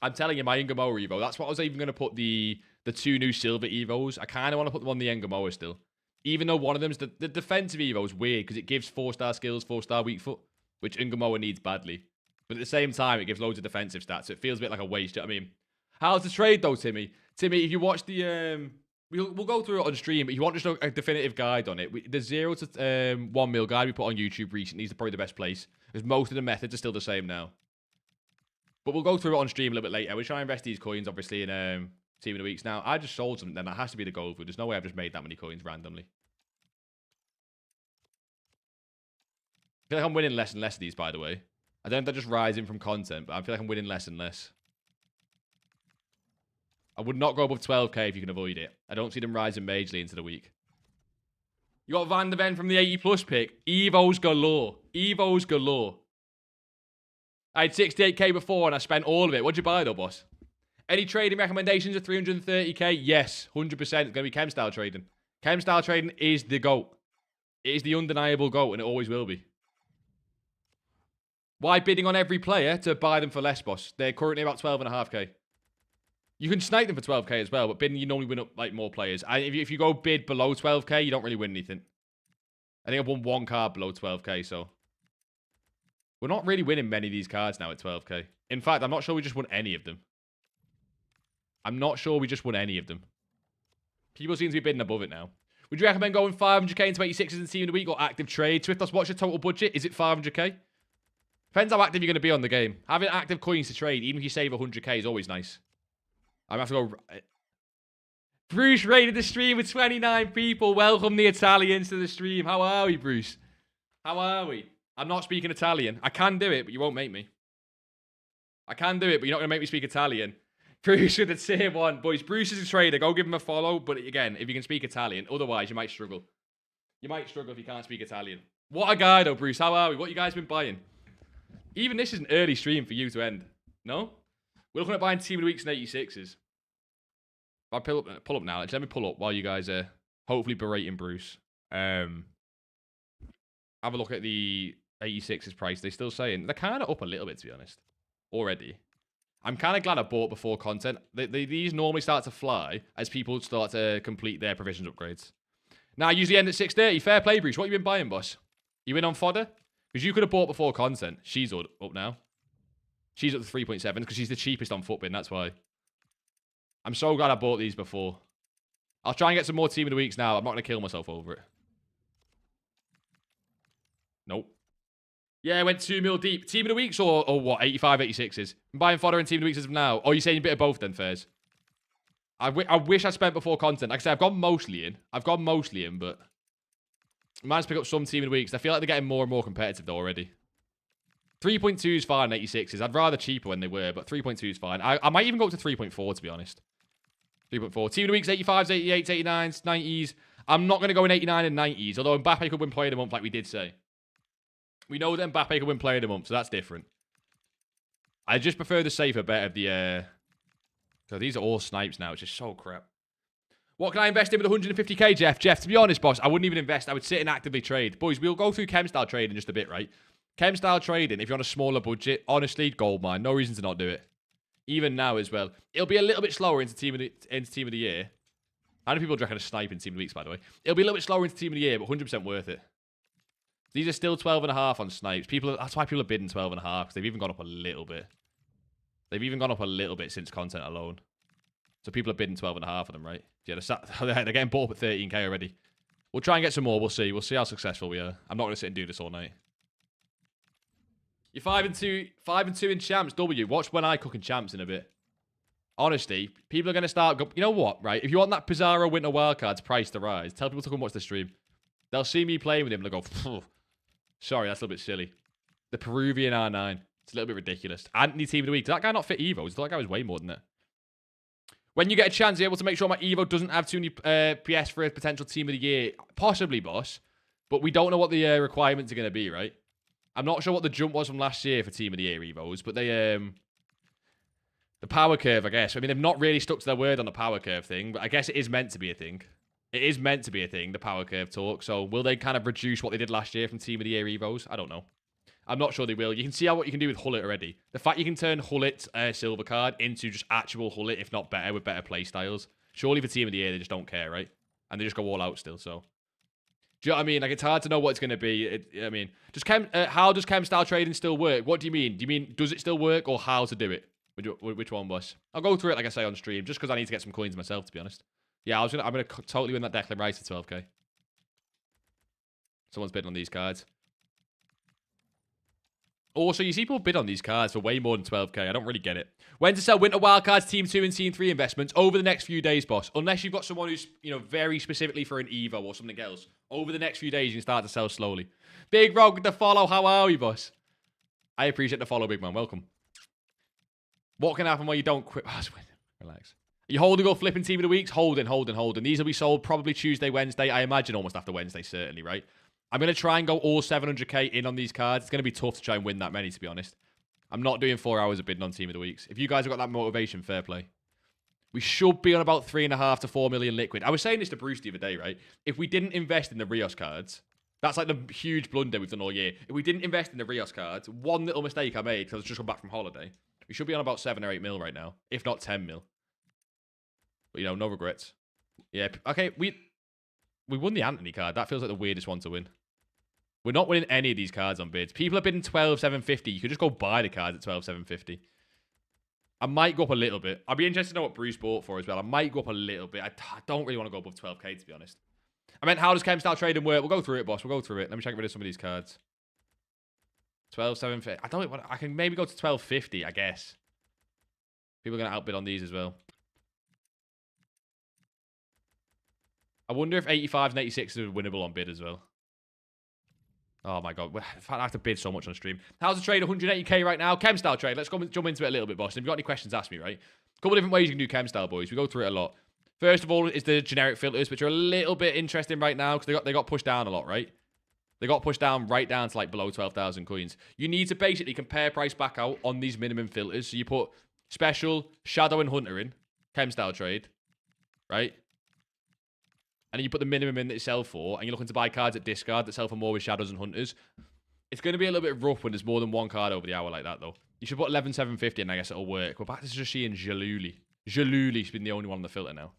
I'm telling you, my Ngamoa Evo, that's what I was even going to put the 2 new silver Evos. I kind of want to put them on the Ngamoa still. Even though one of them's... The defensive Evo is weird, because it gives 4-star skills, 4-star weak foot, which Ngamoa needs badly. But at the same time, it gives loads of defensive stats, so it feels a bit like a waste, you know what I mean? How's the trade, though, Timmy? Timmy, if you watch the... We'll go through it on stream, but if you want just a definitive guide on it, the 0 to 1 mil guide we put on YouTube recently is probably the best place, because most of the methods are still the same now. But we'll go through it on stream a little bit later. We're trying to invest these coins, obviously, in Team of the Weeks. Now, I just sold something, then that has to be the gold food. There's no way I've just made that many coins randomly. I feel like I'm winning less and less of these, by the way. I don't know if they're just rising from content, but I feel like I'm winning less and less. I would not go above 12k if you can avoid it. I don't see them rising majorly into the week. You got Van der Ven from the 80+ pick. Evos galore. Evos galore. I had 68k before and I spent all of it. What'd you buy though, boss? Any trading recommendations at 330k? Yes, 100%. It's going to be chem style trading. Chem style trading is the GOAT. It is the undeniable GOAT and it always will be. Why bidding on every player to buy them for less, boss? They're currently about 12.5k. You can snipe them for 12k as well, but bidding, you normally win up like more players. And if you go bid below 12k, you don't really win anything. I think I've won 1 card below 12k, so... We're not really winning many of these cards now at 12k. In fact, I'm not sure we just won any of them. I'm not sure we just won any of them. People seem to be bidding above it now. Would you recommend going 500k into 86s in Team of the Week or active trade? Swiftos, what's your total budget? Is it 500k? Depends how active you're going to be on the game. Having active coins to trade, even if you save 100k, is always nice. I'm going to have to go... Bruce raided the stream with 29 people. Welcome the Italians to the stream. How are we, Bruce? How are we? I'm not speaking Italian. I can do it, but you won't make me. I can do it, but you're not going to make me speak Italian. Bruce with the tier 1. Boys, Bruce is a trader. Go give him a follow. But again, if you can speak Italian, otherwise you might struggle. You might struggle if you can't speak Italian. What a guy, though, Bruce. How are we? What you guys been buying? Even this is an early stream for you to end. No? We're looking at buying Team of the Weeks and 86s. I'll pull up now. Let me pull up while you guys are hopefully berating Bruce. Have a look at the 86's price. They're still saying they're kind of up a little bit, to be honest, already. I'm kind of glad I bought before content. These normally start to fly as people start to complete their provisions upgrades. Now, I usually end at 6:30. Fair play, Bruce. What have you been buying, boss? You in on fodder? Because you could have bought before content. She's up now. She's up to 3.7 because she's the cheapest on Footbin. That's why. I'm so glad I bought these before. I'll try and get some more Team of the Weeks now. I'm not going to kill myself over it. Nope. Yeah, I went 2 mil deep. Team of the Weeks or what? 85, 86s. I'm buying fodder and Team of the Weeks as of now. Or are you saying a bit of both then, Fairs? I wish I spent before content. Like I said, I've gone mostly in. But I might just pick up some Team of the Weeks. I feel like they're getting more and more competitive though already. 3.2 is fine, 86s. I'd rather cheaper when they were, but 3.2 is fine. I might even go up to 3.4 to be honest. 3.4. Team of the Weeks, 85s, 88s, 89s, 90s. I'm not going to go in 89 and 90s, although Mbappe could win Player of the Month like we did say. We know that Mbappe could win Player of the Month, so that's different. I just prefer the safer bet of the... So these are all snipes now, which is so crap. What can I invest in with 150k, Jeff? Jeff, to be honest, boss, I wouldn't even invest. I would sit and actively trade. Boys, we'll go through chem-style trading in just a bit, right? Chem-style trading, if you're on a smaller budget, honestly, gold mine. No reason to not do it. Even now as well. It'll be a little bit slower into Team of the Year. How many people reckon a snipe in Team of the Weeks, by the way? It'll be a little bit slower into Team of the Year, but 100% worth it. These are still 12.5 on snipes. That's why people are bidding 12.5, because they've even gone up a little bit. They've even gone up a little bit since content alone. So people are bidding 12.5 of them, right? Yeah, they're getting bought up at 13k already. We'll try and get some more. We'll see. We'll see how successful we are. I'm not going to sit and do this all night. You're 5-2 in champs. W. Watch when I cook in champs in a bit. Honestly, people are going to start... You know what, right? If you want that Pizarro Winter Wildcards price to rise, tell people to come watch the stream. They'll see me playing with him and they'll go, phew. Sorry, that's a little bit silly. The Peruvian R9. It's a little bit ridiculous. Anthony Team of the Week. Does that guy not fit EVO? I thought that guy was way more than that. When you get a chance, you're able to make sure my EVO doesn't have too many PS for a potential Team of the Year. Possibly, boss. But we don't know what the requirements are going to be, right? I'm not sure what the jump was from last year for Team of the Year EVOs, but they... the power curve, I guess. I mean, they've not really stuck to their word on the power curve thing, but I guess it is meant to be a thing. It is meant to be a thing, the power curve talk. So will they kind of reduce what they did last year from Team of the Year EVOs? I don't know. I'm not sure they will. You can see what you can do with Hullet already. The fact you can turn Hullet silver card into just actual Hullet, if not better, with better play styles. Surely for Team of the Year, they just don't care, right? And they just go all out still, so... Do you know what I mean? Like, it's hard to know what it's going to be. I mean, how does chem-style trading still work? What do you mean? Do you mean, does it still work or how to do it? Which one, boss? I'll go through it, like I say, on stream, just because I need to get some coins myself, to be honest. Yeah, I'm gonna totally win that Declan Rice at 12k. Someone's bidding on these cards. Also, you see people bid on these cards for way more than 12k. I don't really get it. When to sell Winter Wildcards Team 2 and Team 3 investments over the next few days, boss. Unless you've got someone who's, you know, very specifically for an EVO or something else. Over the next few days, you can start to sell slowly. Big Rog with the follow. How are you, boss? I appreciate the follow, big man. Welcome. What can happen when you don't quit? Relax. Are you holding or flipping Team of the Weeks? Holding. These will be sold probably Tuesday, Wednesday. I imagine almost after Wednesday, certainly, right? I'm going to try and go all 700k in on these cards. It's going to be tough to try and win that many, to be honest. I'm not doing 4 hours of bidding on Team of the Weeks. If you guys have got that motivation, fair play. We should be on about 3.5 to 4 million liquid. I was saying this to Bruce the other day, right? If we didn't invest in the Rios cards, that's like the huge blunder we've done all year. If we didn't invest in the Rios cards, one little mistake I made because I was just come back from holiday, we should be on about 7 or 8 mil right now, if not 10 mil. But, you know, no regrets. Yeah, okay, we won the Anthony card. That feels like the weirdest one to win. We're not winning any of these cards on bids. People are bidding 12,750. You could just go buy the cards at 12,750. I might go up a little bit. I'd be interested to know what Bruce bought for as well. I might go up a little bit. I don't really want to go above 12k, to be honest. I meant, how does chem-style trading work? We'll go through it, boss. We'll go through it. Let me try and get rid of some of these cards. 12,750. I don't want. I can maybe go to 12,50, I guess. People are going to outbid on these as well. I wonder if 85s and 86s are winnable on bid as well. Oh my god, I have to bid so much on stream. How's the trade? 180k right now. Chem-style trade. Let's go jump into it a little bit, boss. And if you've got any questions, ask me, right? A couple of different ways you can do chem-style, boys. We go through it a lot. First of all is the generic filters, which are a little bit interesting right now because they got pushed down a lot, right? They got pushed down right down to like below 12,000 coins. You need to basically compare price back out on these minimum filters. So you put special, shadow, and hunter in. Chem-style trade, right? And you put the minimum in that you sell for, and you're looking to buy cards at discard that sell for more with shadows and hunters. It's going to be a little bit rough when there's more than one card over the hour like that, though. You should put 11,750 and I guess it'll work. We're back to just seeing Jaluli. Jaluli's been the only one on the filter now.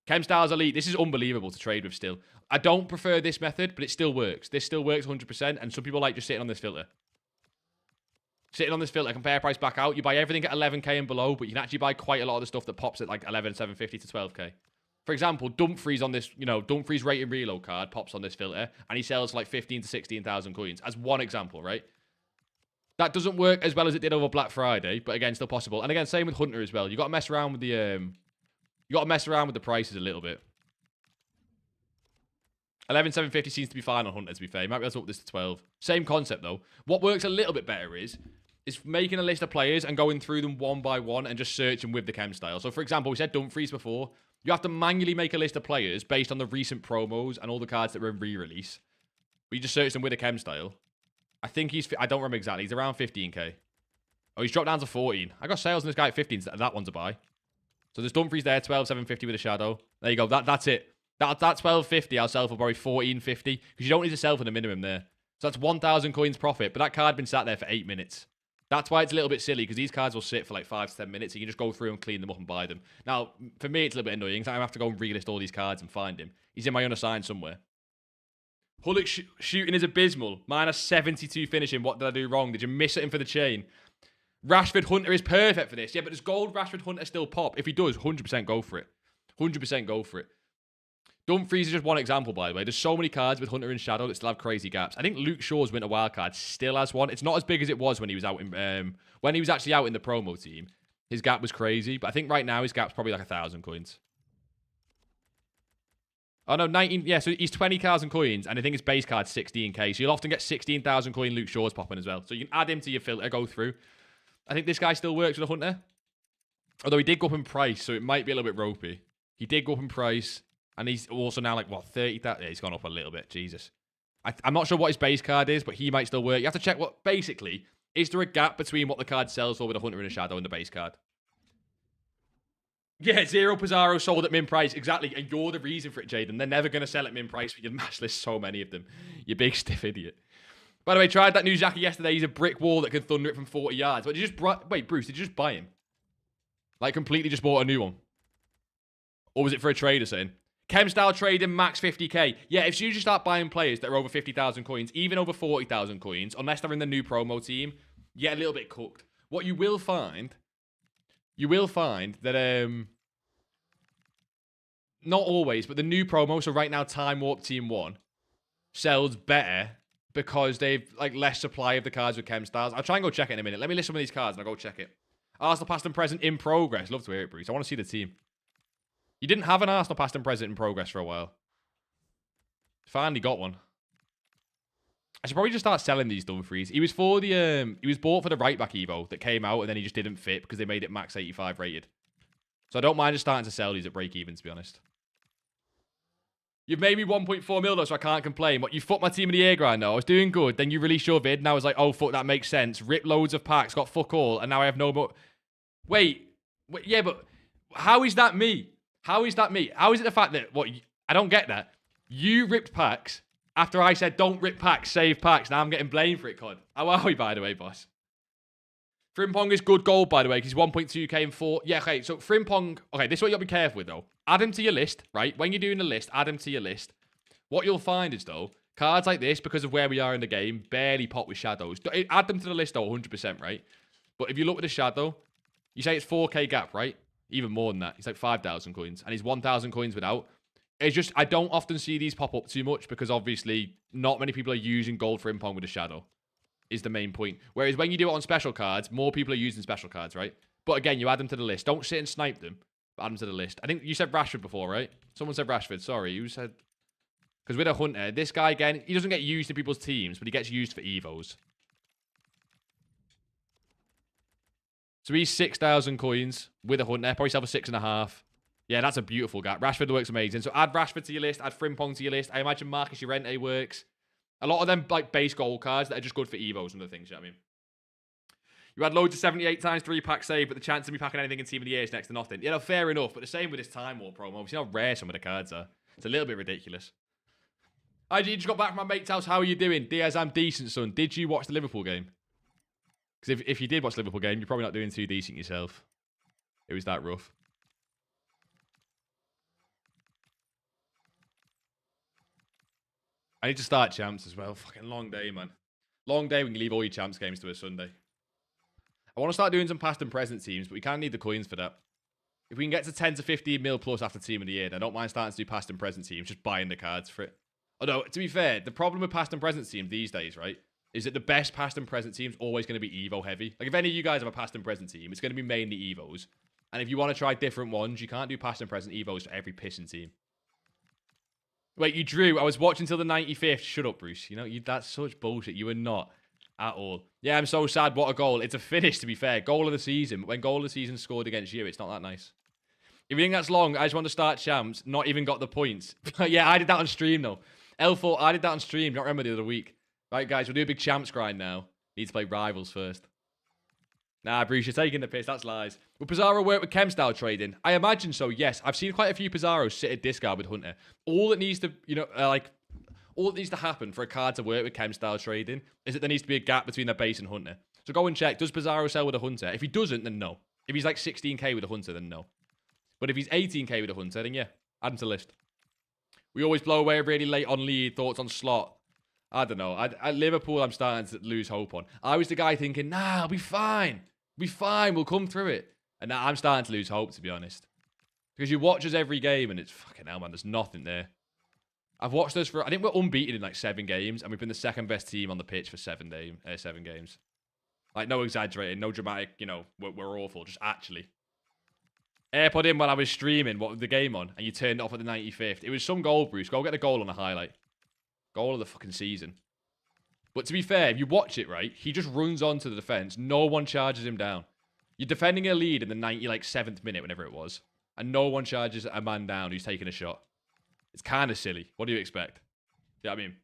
Chemstyles Elite. This is unbelievable to trade with still. I don't prefer this method, but it still works. This still works 100%, and some people like just sitting on this filter. Sitting on this filter, compare price back out. You buy everything at 11k and below, but you can actually buy quite a lot of the stuff that pops at like 11,750 to 12k. For example, Dumfries on this, Dumfries rated reload card pops on this filter, and he sells for like 15 to 16,000 coins. As one example, right? That doesn't work as well as it did over Black Friday, but again, still possible. And again, same with Hunter as well. You got to mess around with the prices a little bit. 11,750 seems to be fine on Hunter, to be fair. You might be able to up this to 12. Same concept, though. What works a little bit better is making a list of players and going through them one by one and just searching with the chem style. So, for example, we said Dumfries before. You have to manually make a list of players based on the recent promos and all the cards that were in re-release. But you just search them with a chem style. I think I don't remember exactly. He's around 15k. Oh, he's dropped down to 14. I got sales on this guy at 15. So that one's a buy. So there's Dumfries there, 12,750 with a shadow. There you go. That's it. That 1250 I'll sell for probably 1450 because you don't need to sell for the minimum there. So that's 1,000 coins profit. But that card had been sat there for 8 minutes. That's why it's a little bit silly because these cards will sit for like 5 to 10 minutes. You can just go through and clean them up and buy them. Now, for me, it's a little bit annoying because I have to go and relist all these cards and find him. He's in my unassigned somewhere. Hulk shooting is abysmal. Minus 72 finishing. What did I do wrong? Did you miss it in for the chain? Rashford Hunter is perfect for this. Yeah, but does gold Rashford Hunter still pop? If he does, 100% go for it. 100% go for it. Dumfries is just one example, by the way. There's so many cards with Hunter and Shadow that still have crazy gaps. I think Luke Shaw's Winter Wildcard still has one. It's not as big as it was when he was out in when he was actually out in the promo team. His gap was crazy, but I think right now his gap's probably like 1,000 coins. Oh no, 19. Yeah, so he's 20,000 coins, and I think his base card's 16k. So you'll often get 16,000 coin Luke Shaw's popping as well. So you can add him to your filter, go through. I think this guy still works with a Hunter. Although he did go up in price, so it might be a little bit ropey. He did go up in price, and he's also now like, what, 30,000? Yeah, he's gone up a little bit. Jesus. I'm not sure what his base card is, but he might still work. You have to check what, basically, is there a gap between what the card sells for with a Hunter and a Shadow and the base card? Yeah, Zero Pizarro sold at min price. Exactly. And you're the reason for it, Jaden. They're never going to sell at min price, but you mash list so many of them. You big stiff idiot. By the way, tried that new Xhaka yesterday. He's a brick wall that can thunder it from 40 yards. But wait, Bruce, did you just buy him? Like, completely just bought a new one? Or was it for a trader saying? Chem style trading, max 50k. Yeah, if you just start buying players that are over 50,000 coins, even over 40,000 coins, unless they're in the new promo team, you get a little bit cooked. What you will find that, not always, but the new promo, so right now Time Warp Team 1, sells better because they've, like, less supply of the cards with chem styles. I'll try and go check it in a minute. Let me list some of these cards and I'll go check it. Arsenal past and present in progress. Love to hear it, Bruce. I want to see the team. You didn't have an Arsenal past and present in progress for a while. Finally got one. I should probably just start selling these Dumfries. He was for the he was bought for the right back Evo that came out and then he just didn't fit because they made it max 85 rated. So I don't mind just starting to sell these at break even, to be honest. You've made me 1.4 mil though, so I can't complain. What, you fucked my team in the air grind though? I was doing good. Then you released your vid and I was like, oh fuck, that makes sense. Ripped loads of packs, got fuck all, and now I have no more. Wait, yeah, but how is that me? How is that me? How is it the fact that, I don't get that. You ripped packs after I said don't rip packs, save packs. Now I'm getting blamed for it, COD. How are we, by the way, boss? Frimpong is good gold, by the way, because he's 1.2k and 4. Yeah, okay, so Frimpong, okay, this is what you got to be careful with, though. Add him to your list, right? When you're doing the list, add him to your list. What you'll find is, though, cards like this, because of where we are in the game, barely pop with shadows. Add them to the list, though, 100%, right? But if you look at the shadow, you say it's 4k gap, right? Even more than that. He's like 5,000 coins. And he's 1,000 coins without. It's just, I don't often see these pop up too much because obviously not many people are using gold for Frimpong with a shadow. Is the main point. Whereas when you do it on special cards, more people are using special cards, right? But again, you add them to the list. Don't sit and snipe them, but add them to the list. I think you said Rashford before, right? Someone said Rashford. Sorry, you said... Because with a Hunter, this guy, again, he doesn't get used to people's teams, but he gets used for EVOs. So he's 6,000 coins with a Hunter. Probably sell for 6.5. Yeah, that's a beautiful gap. Rashford works amazing. So add Rashford to your list. Add Frimpong to your list. I imagine Marcus Llorente works. A lot of them, like, base gold cards that are just good for EVOs and other things, you know what I mean? You had loads of 78 times 3 pack save, but the chance of me packing anything in Team of the Year is next to nothing. You know, fair enough, but the same with this Time Warp promo. You see how rare some of the cards are. It's a little bit ridiculous. I just got back from my mate's house. How are you doing? Diaz, I'm decent, son. Did you watch the Liverpool game? Because if you did watch the Liverpool game, you're probably not doing too decent yourself. It was that rough. I need to start champs as well. Fucking long day, man. Long day. We can leave all your champs games to a Sunday. I want to start doing some past and present teams, but we kind of need the coins for that. If we can get to 10 to 15 mil plus after team of the year, then I don't mind starting to do past and present teams, just buying the cards for it. Although, to be fair, the problem with past and present teams these days, right, is that the best past and present team is always going to be EVO heavy. Like, if any of you guys have a past and present team, it's going to be mainly EVOs. And if you want to try different ones, you can't do past and present EVOs for every pissing team. Wait, you drew. I was watching till the 95th. Shut up, Bruce. You know, that's such bullshit. You were not at all. Yeah, I'm so sad. What a goal. It's a finish, to be fair. Goal of the season. But when goal of the season scored against you, it's not that nice. If you think that's long, I just want to start champs. Not even got the points. Yeah, I did that on stream, though. L4, I did that on stream. Don't remember the other week. Right, guys, we'll do a big champs grind now. Need to play rivals first. Nah, Bruce, you're taking the piss. That's lies. Will Pizarro work with chem style trading? I imagine so, yes. I've seen quite a few Pizarros sit at discard with Hunter. All that needs to, all that needs to happen for a card to work with chem style trading is that there needs to be a gap between their base and Hunter. So go and check. Does Pizarro sell with a Hunter? If he doesn't, then no. If he's like 16k with a Hunter, then no. But if he's 18k with a Hunter, then yeah, add him to list. We always blow away really late on lead. Thoughts on slot? I don't know. At Liverpool, I'm starting to lose hope on. I was the guy thinking, nah, I'll be fine. We'll be fine. We'll come through it. And now I'm starting to lose hope, to be honest. Because you watch us every game, and it's fucking hell, man. There's nothing there. I've watched us for... I think we're unbeaten in like 7 games, and we've been the second best team on the pitch for 7 games. Like, no exaggerating, no dramatic, you know, we're awful. Just actually. AirPod in while I was streaming, what was the game on? And you turned it off at the 95th. It was some goal, Bruce. Go get a goal on a highlight. Goal of the fucking season. But to be fair, if you watch it, right, he just runs onto the defense. No one charges him down. You're defending a lead in the 97th minute, whenever it was. And no one charges a man down who's taking a shot. It's kind of silly. What do you expect? Yeah, I mean...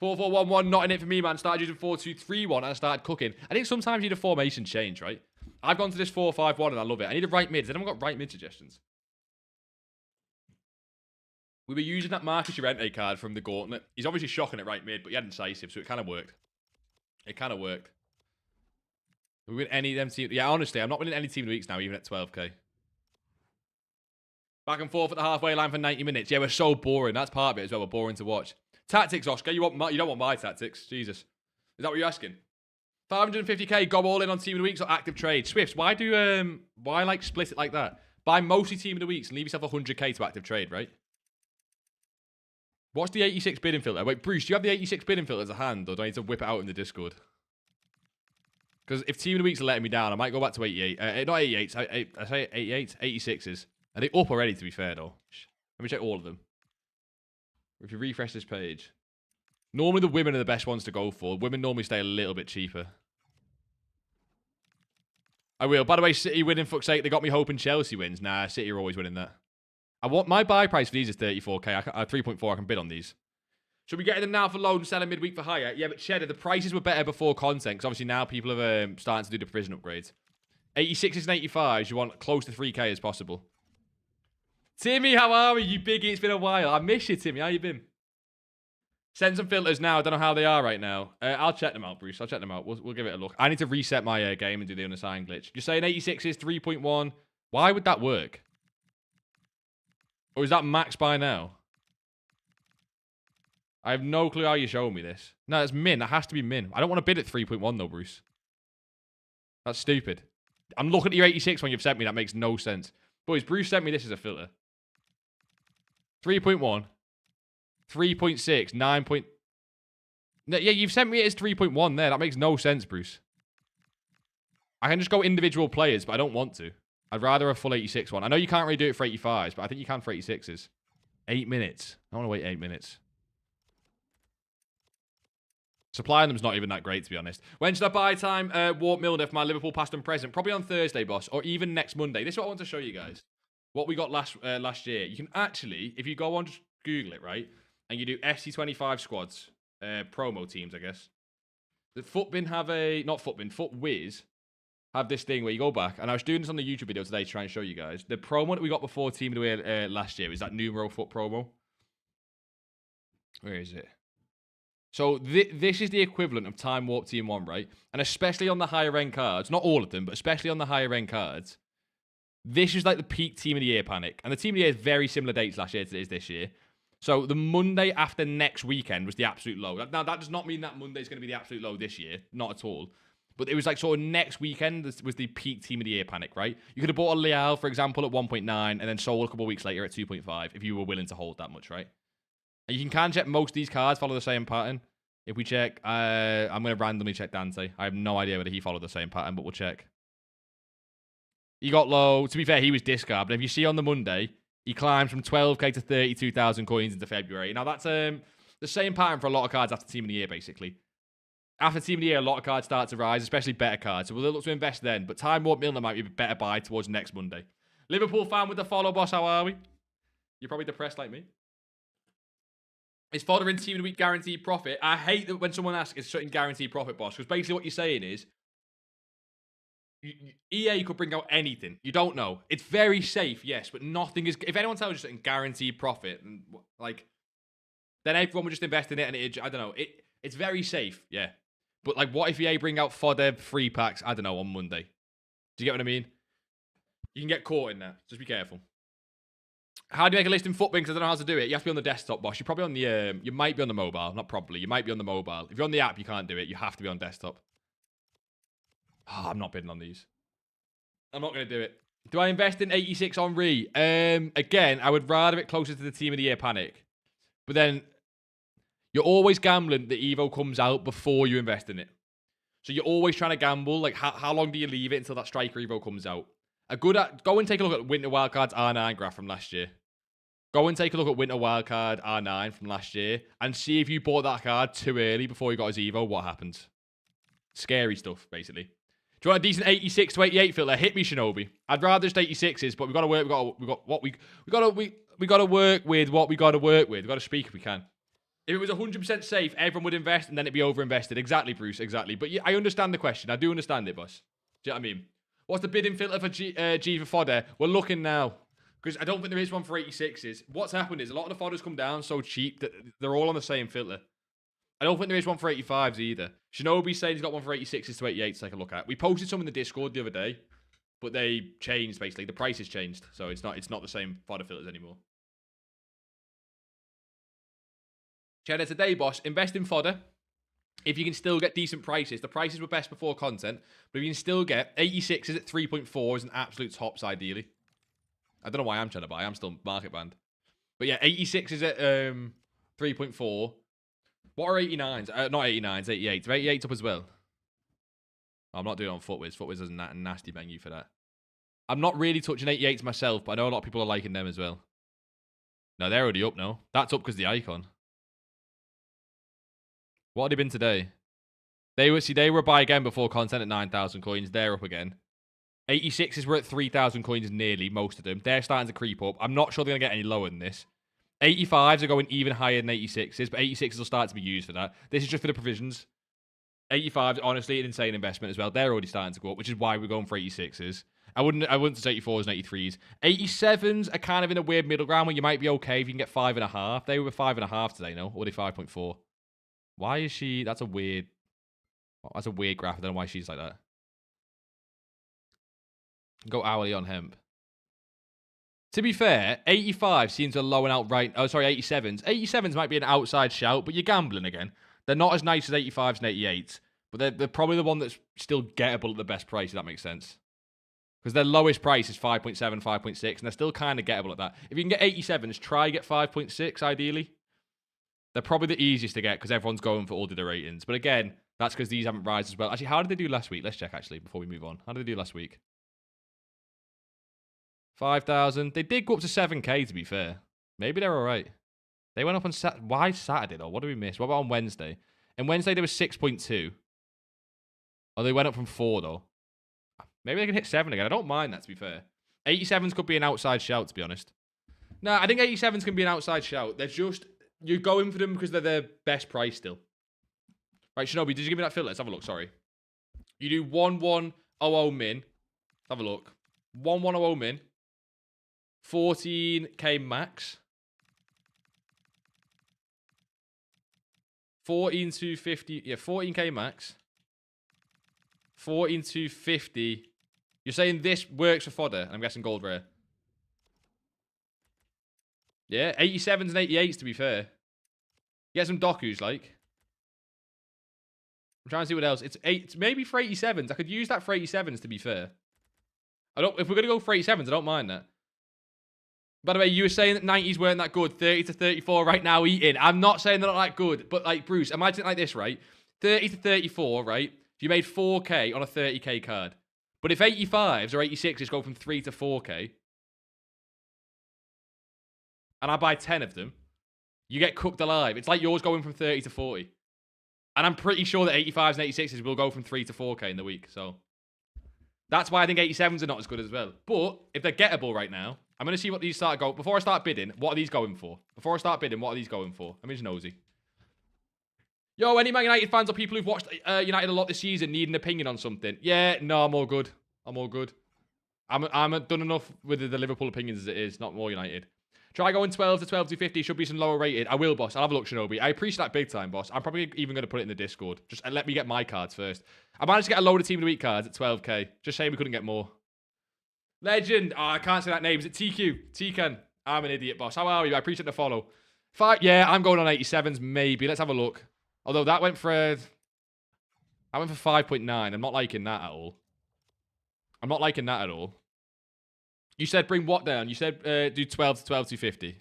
4-4-1-1, not in it for me, man. Started using 4-2-3-1 and I started cooking. I think sometimes you need a formation change, right? I've gone to this 4-5-1 and I love it. I need a right mid. Has anyone got right mid suggestions? We were using that Marcus Llorente card from the Gauntlet. He's obviously shocking at right mid, but he had incisive, so it kind of worked. It kind of worked. We win any of them teams. Yeah, honestly, I'm not winning any team of the weeks now, even at 12k. Back and forth at the halfway line for 90 minutes. Yeah, we're so boring. That's part of it as well. We're boring to watch. Tactics, Oscar. You don't want my tactics. Jesus. Is that what you're asking? 550k, go all in on team of the weeks or active trade. Swifts, why like split it like that? Buy mostly team of the weeks and leave yourself 100k to active trade, right? What's the 86 bidding filter? Wait, Bruce, do you have the 86 bidding filter as a hand or do I need to whip it out in the Discord? Because if team of the weeks are letting me down, I might go back to 88. Not 88, I say 88, 86s. Are they up already, to be fair, though? Let me check all of them. If you refresh this page. Normally the women are the best ones to go for. Women normally stay a little bit cheaper. I will. By the way, City winning, fuck's sake. They got me hoping Chelsea wins. Nah, City are always winning that. My buy price for these is 34k. 3.4, I can bid on these. Should we get them now for loan and sell them midweek for higher? Yeah, but Cheddar, the prices were better before content. Because obviously now people are starting to do the provision upgrades. 86s and 85s, you want close to 3k as possible. Timmy, how are we? You biggie, it's been a while. I miss you, Timmy. How you been? Send some filters now. I don't know how they are right now. I'll check them out, Bruce. I'll check them out. We'll give it a look. I need to reset my game and do the unassigned glitch. You're saying 86 is 3.1. Why would that work? Or is that max by now? I have no clue how you're showing me this. No, it's min. That has to be min. I don't want to bid at 3.1 though, Bruce. That's stupid. I'm looking at your 86 when you've sent me. That makes no sense. Boys, Bruce sent me this as a filter. 3.1. 3.6, 9. Yeah, you've sent me it as 3.1 there. That makes no sense, Bruce. I can just go individual players, but I don't want to. I'd rather a full 86 one. I know you can't really do it for 85s, but I think you can for 86s. 8 minutes. I want to wait 8 minutes. Supplying them's not even that great, to be honest. When should I buy time? Wart Milner for my Liverpool past and present. Probably on Thursday, boss, or even next Monday. This is what I want to show you guys. What we got last year. You can actually, if you go on, just Google it, right? And you do FC25 squads, promo teams, I guess. The Footbin have a, not Footbin, Footwiz have this thing where you go back, and I was doing this on the YouTube video today to try and show you guys. The promo that we got before Team of the Year last year is that numero foot promo. Where is it? So this is the equivalent of Time Warp Team 1, right? And especially on the higher end cards, not all of them, but especially on the higher end cards, this is like the peak Team of the Year panic. And the Team of the Year is very similar dates last year to it is this year. So the Monday after next weekend was the absolute low. Now, that does not mean that Monday's going to be the absolute low this year. Not at all. But it was like sort of next weekend was the peak team of the year panic, right? You could have bought a Leal, for example, at 1.9 and then sold a couple of weeks later at 2.5 if you were willing to hold that much, right? And you can check most of these cards follow the same pattern. If we check, I'm going to randomly check Dante. I have no idea whether he followed the same pattern, but we'll check. He got low. To be fair, he was discard. But if you see on the Monday, he climbed from 12k to 32,000 coins into February. Now, that's the same pattern for a lot of cards after Team of the Year, basically. After Team of the Year, a lot of cards start to rise, especially better cards. So we'll look to invest then. But Time Warp Milner might be a better buy towards next Monday. Liverpool fan with the follow, boss. How are we? You're probably depressed like me. Is fodder in Team of the Week guaranteed profit? I hate that when someone asks, is certain guaranteed profit, boss? Because basically what you're saying is, EA could bring out anything. You don't know. It's very safe, yes, but nothing is... If anyone tells you something guaranteed profit, like, then everyone would just invest in it, and I don't know. It's very safe, yeah. But, like, what if EA bring out fodder free packs, I don't know, on Monday? Do you get what I mean? You can get caught in that. Just be careful. How do you make a list in Footbin? Because I don't know how to do it. You have to be on the desktop, boss. You're probably on the... you might be on the mobile. Not probably. You might be on the mobile. If you're on the app, you can't do it. You have to be on desktop. Oh, I'm not bidding on these. I'm not going to do it. Do I invest in 86 on Re? Again, I would rather it closer to the Team of the Year panic. But then, you're always gambling that EVO comes out before you invest in it. So you're always trying to gamble. Like, how long do you leave it until that Striker EVO comes out? Go and take a look at Winter Wildcard's R9 graph from last year. Go and take a look at Winter Wildcard R9 from last year and see if you bought that card too early before you got his EVO, what happens. Scary stuff, basically. Do you want a decent 86 to 88 filter? Hit me, Shinobi. I'd rather just 86s, but we got to work. We got to work with what we got to work with. We got to speak if we can. If it was 100% safe, everyone would invest, and then it'd be over-invested. Exactly, Bruce. Exactly. But yeah, I understand the question. I do understand it, boss. Do you know what I mean? What's the bidding filter for G for fodder? We're looking now. Because I don't think there is one for 86s. What's happened is a lot of the fodders come down so cheap that they're all on the same filter. I don't think there is one for 85s either. Shinobi's saying he's got one for 86s to 88s to take a look at. We posted some in the Discord the other day, but they changed, basically. The price has changed, so it's not the same fodder filters anymore. Cheddar today, boss. Invest in fodder. If you can still get decent prices. The prices were best before content, but if you can still get 86s at 3.4 is an absolute tops, ideally. I don't know why I'm trying to buy. I'm still market banned. But yeah, 86s at 3.4. What are 89s? Not 89s, 88s. Are 88s up as well? I'm not doing it on Footwiz. Footwiz has a nasty menu for that. I'm not really touching 88s myself, but I know a lot of people are liking them as well. No, they're already up now. That's up because the icon. What had they been today? They were a buy again before content at 9,000 coins. They're up again. 86s were at 3,000 coins nearly, most of them. They're starting to creep up. I'm not sure they're going to get any lower than this. 85s are going even higher than 86s, but 86s will start to be used for that. This is just for the provisions. 85s, honestly, an insane investment as well. They're already starting to go up, which is why we're going for 86s. I wouldn't say 84s and 83s. 87s are kind of in a weird middle ground where you might be okay if you can get 5.5. They were 5.5 today, no? Or are they 5.4? Why is she... That's a weird graph. I don't know why she's like that. Go hourly on hemp. To be fair, 85 seems a low and outright... Oh, sorry, 87s. 87s might be an outside shout, but you're gambling again. They're not as nice as 85s and 88s, but they're probably the one that's still gettable at the best price, if that makes sense. Because their lowest price is 5.7, 5.6, and they're still kind of gettable at that. If you can get 87s, try get 5.6, ideally. They're probably the easiest to get because everyone's going for all the ratings. But again, that's because these haven't risen as well. Actually, how did they do last week? Let's check, actually, before we move on. How did they do last week? 5,000. They did go up to 7k, to be fair. Maybe they're all right. They went up on why Saturday, though? What did we miss? What about on Wednesday? And Wednesday, there was 6.2. Oh, they went up from 4, though. Maybe they can hit 7 again. I don't mind that, to be fair. 87s could be an outside shout, to be honest. No, I think 87s can be an outside shout. They're just... You're going for them because they're their best price still. Right, Shinobi, did you give me that filter? Let's have a look, sorry. You do 1100 min. Let's have a look. 1100 min. 14k max. 14,250. Yeah, 14k max. 14,250. You're saying this works for fodder, and I'm guessing gold rare. Yeah, 87s and 88s, to be fair. Get some Dokus, like. I'm trying to see what else. It's maybe for 87s. I could use that for 87s, to be fair. If we're going to go for 87s, I don't mind that. By the way, you were saying that 90s weren't that good. 30 to 34 right now eating. I'm not saying they're not that good. But, like, Bruce, imagine it like this, right? 30 to 34, right? You made 4K on a 30K card. But if 85s or 86s go from 3 to 4K, and I buy 10 of them, you get cooked alive. It's like yours going from 30 to 40. And I'm pretty sure that 85s and 86s will go from 3 to 4K in the week. So that's why I think 87s are not as good as well. But if they're gettable right now, I'm going to see what these start going. Before I start bidding, what are these going for? Before I start bidding, what are these going for? I'm just nosy. Yo, any Man United fans or people who've watched United a lot this season need an opinion on something? Yeah, no, I'm all good. I'm all good. I'm done enough with the Liverpool opinions as it is, not more United. Try going 12 to 12 to 50. Should be some lower rated. I will, boss. I'll have a look, Shinobi. I appreciate that big time, boss. I'm probably even going to put it in the Discord. Just let me get my cards first. I managed to get a load of Team of the Week cards at 12k. Just saying we couldn't get more. Legend. Oh, I can't say that name. Is it TQ? Tikan. I'm an idiot, boss. How are you? I appreciate the follow. Yeah, I'm going on 87s, maybe. Let's have a look. Although that went for... I went for 5.9. I'm not liking that at all. I'm not liking that at all. You said bring what down? You said do 12 to 12 to 50.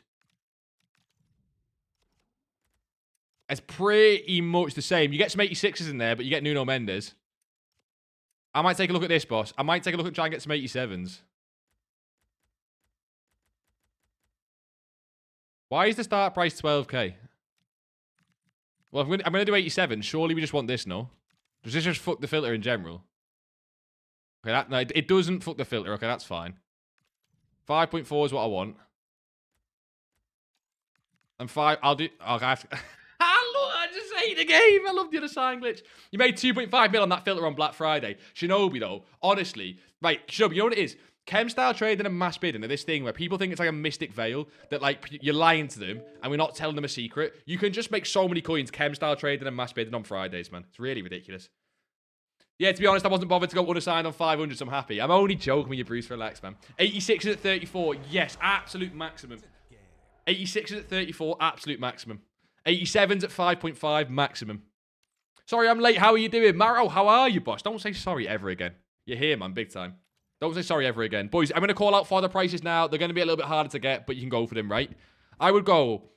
It's pretty much the same. You get some 86s in there, but you get Nuno Mendes. I might take a look at this, boss. I might take a look at trying to get some 87s. Why is the start price 12k? Well, I'm going to do 87. Surely we just want this, no? Does this just fuck the filter in general? Okay, no, it doesn't fuck the filter. Okay, that's fine. 5.4 is what I want. And 5, I'll do... Okay, I have to... I just hate the game. I love the other sign glitch. You made 2.5 mil on that filter on Black Friday. Shinobi, though, honestly, right, Shinobi, you know what it is? Chem style trading and mass bidding are this thing where people think it's like a mystic veil that, like, you're lying to them and we're not telling them a secret. You can just make so many coins chem style trading and mass bidding on Fridays, man. It's really ridiculous. Yeah, to be honest, I wasn't bothered to go unassigned on 500, so I'm happy. I'm only joking with you, Bruce. Relax, man. 86 is at 34. Yes, absolute maximum. 86 is at 34. Absolute maximum. 87's at 5.5 maximum. Sorry, I'm late. How are you doing? Maro, how are you, boss? Don't say sorry ever again. You're here, man. Big time. Don't say sorry ever again. Boys, I'm going to call out for the prices now. They're going to be a little bit harder to get, but you can go for them, right? I would go...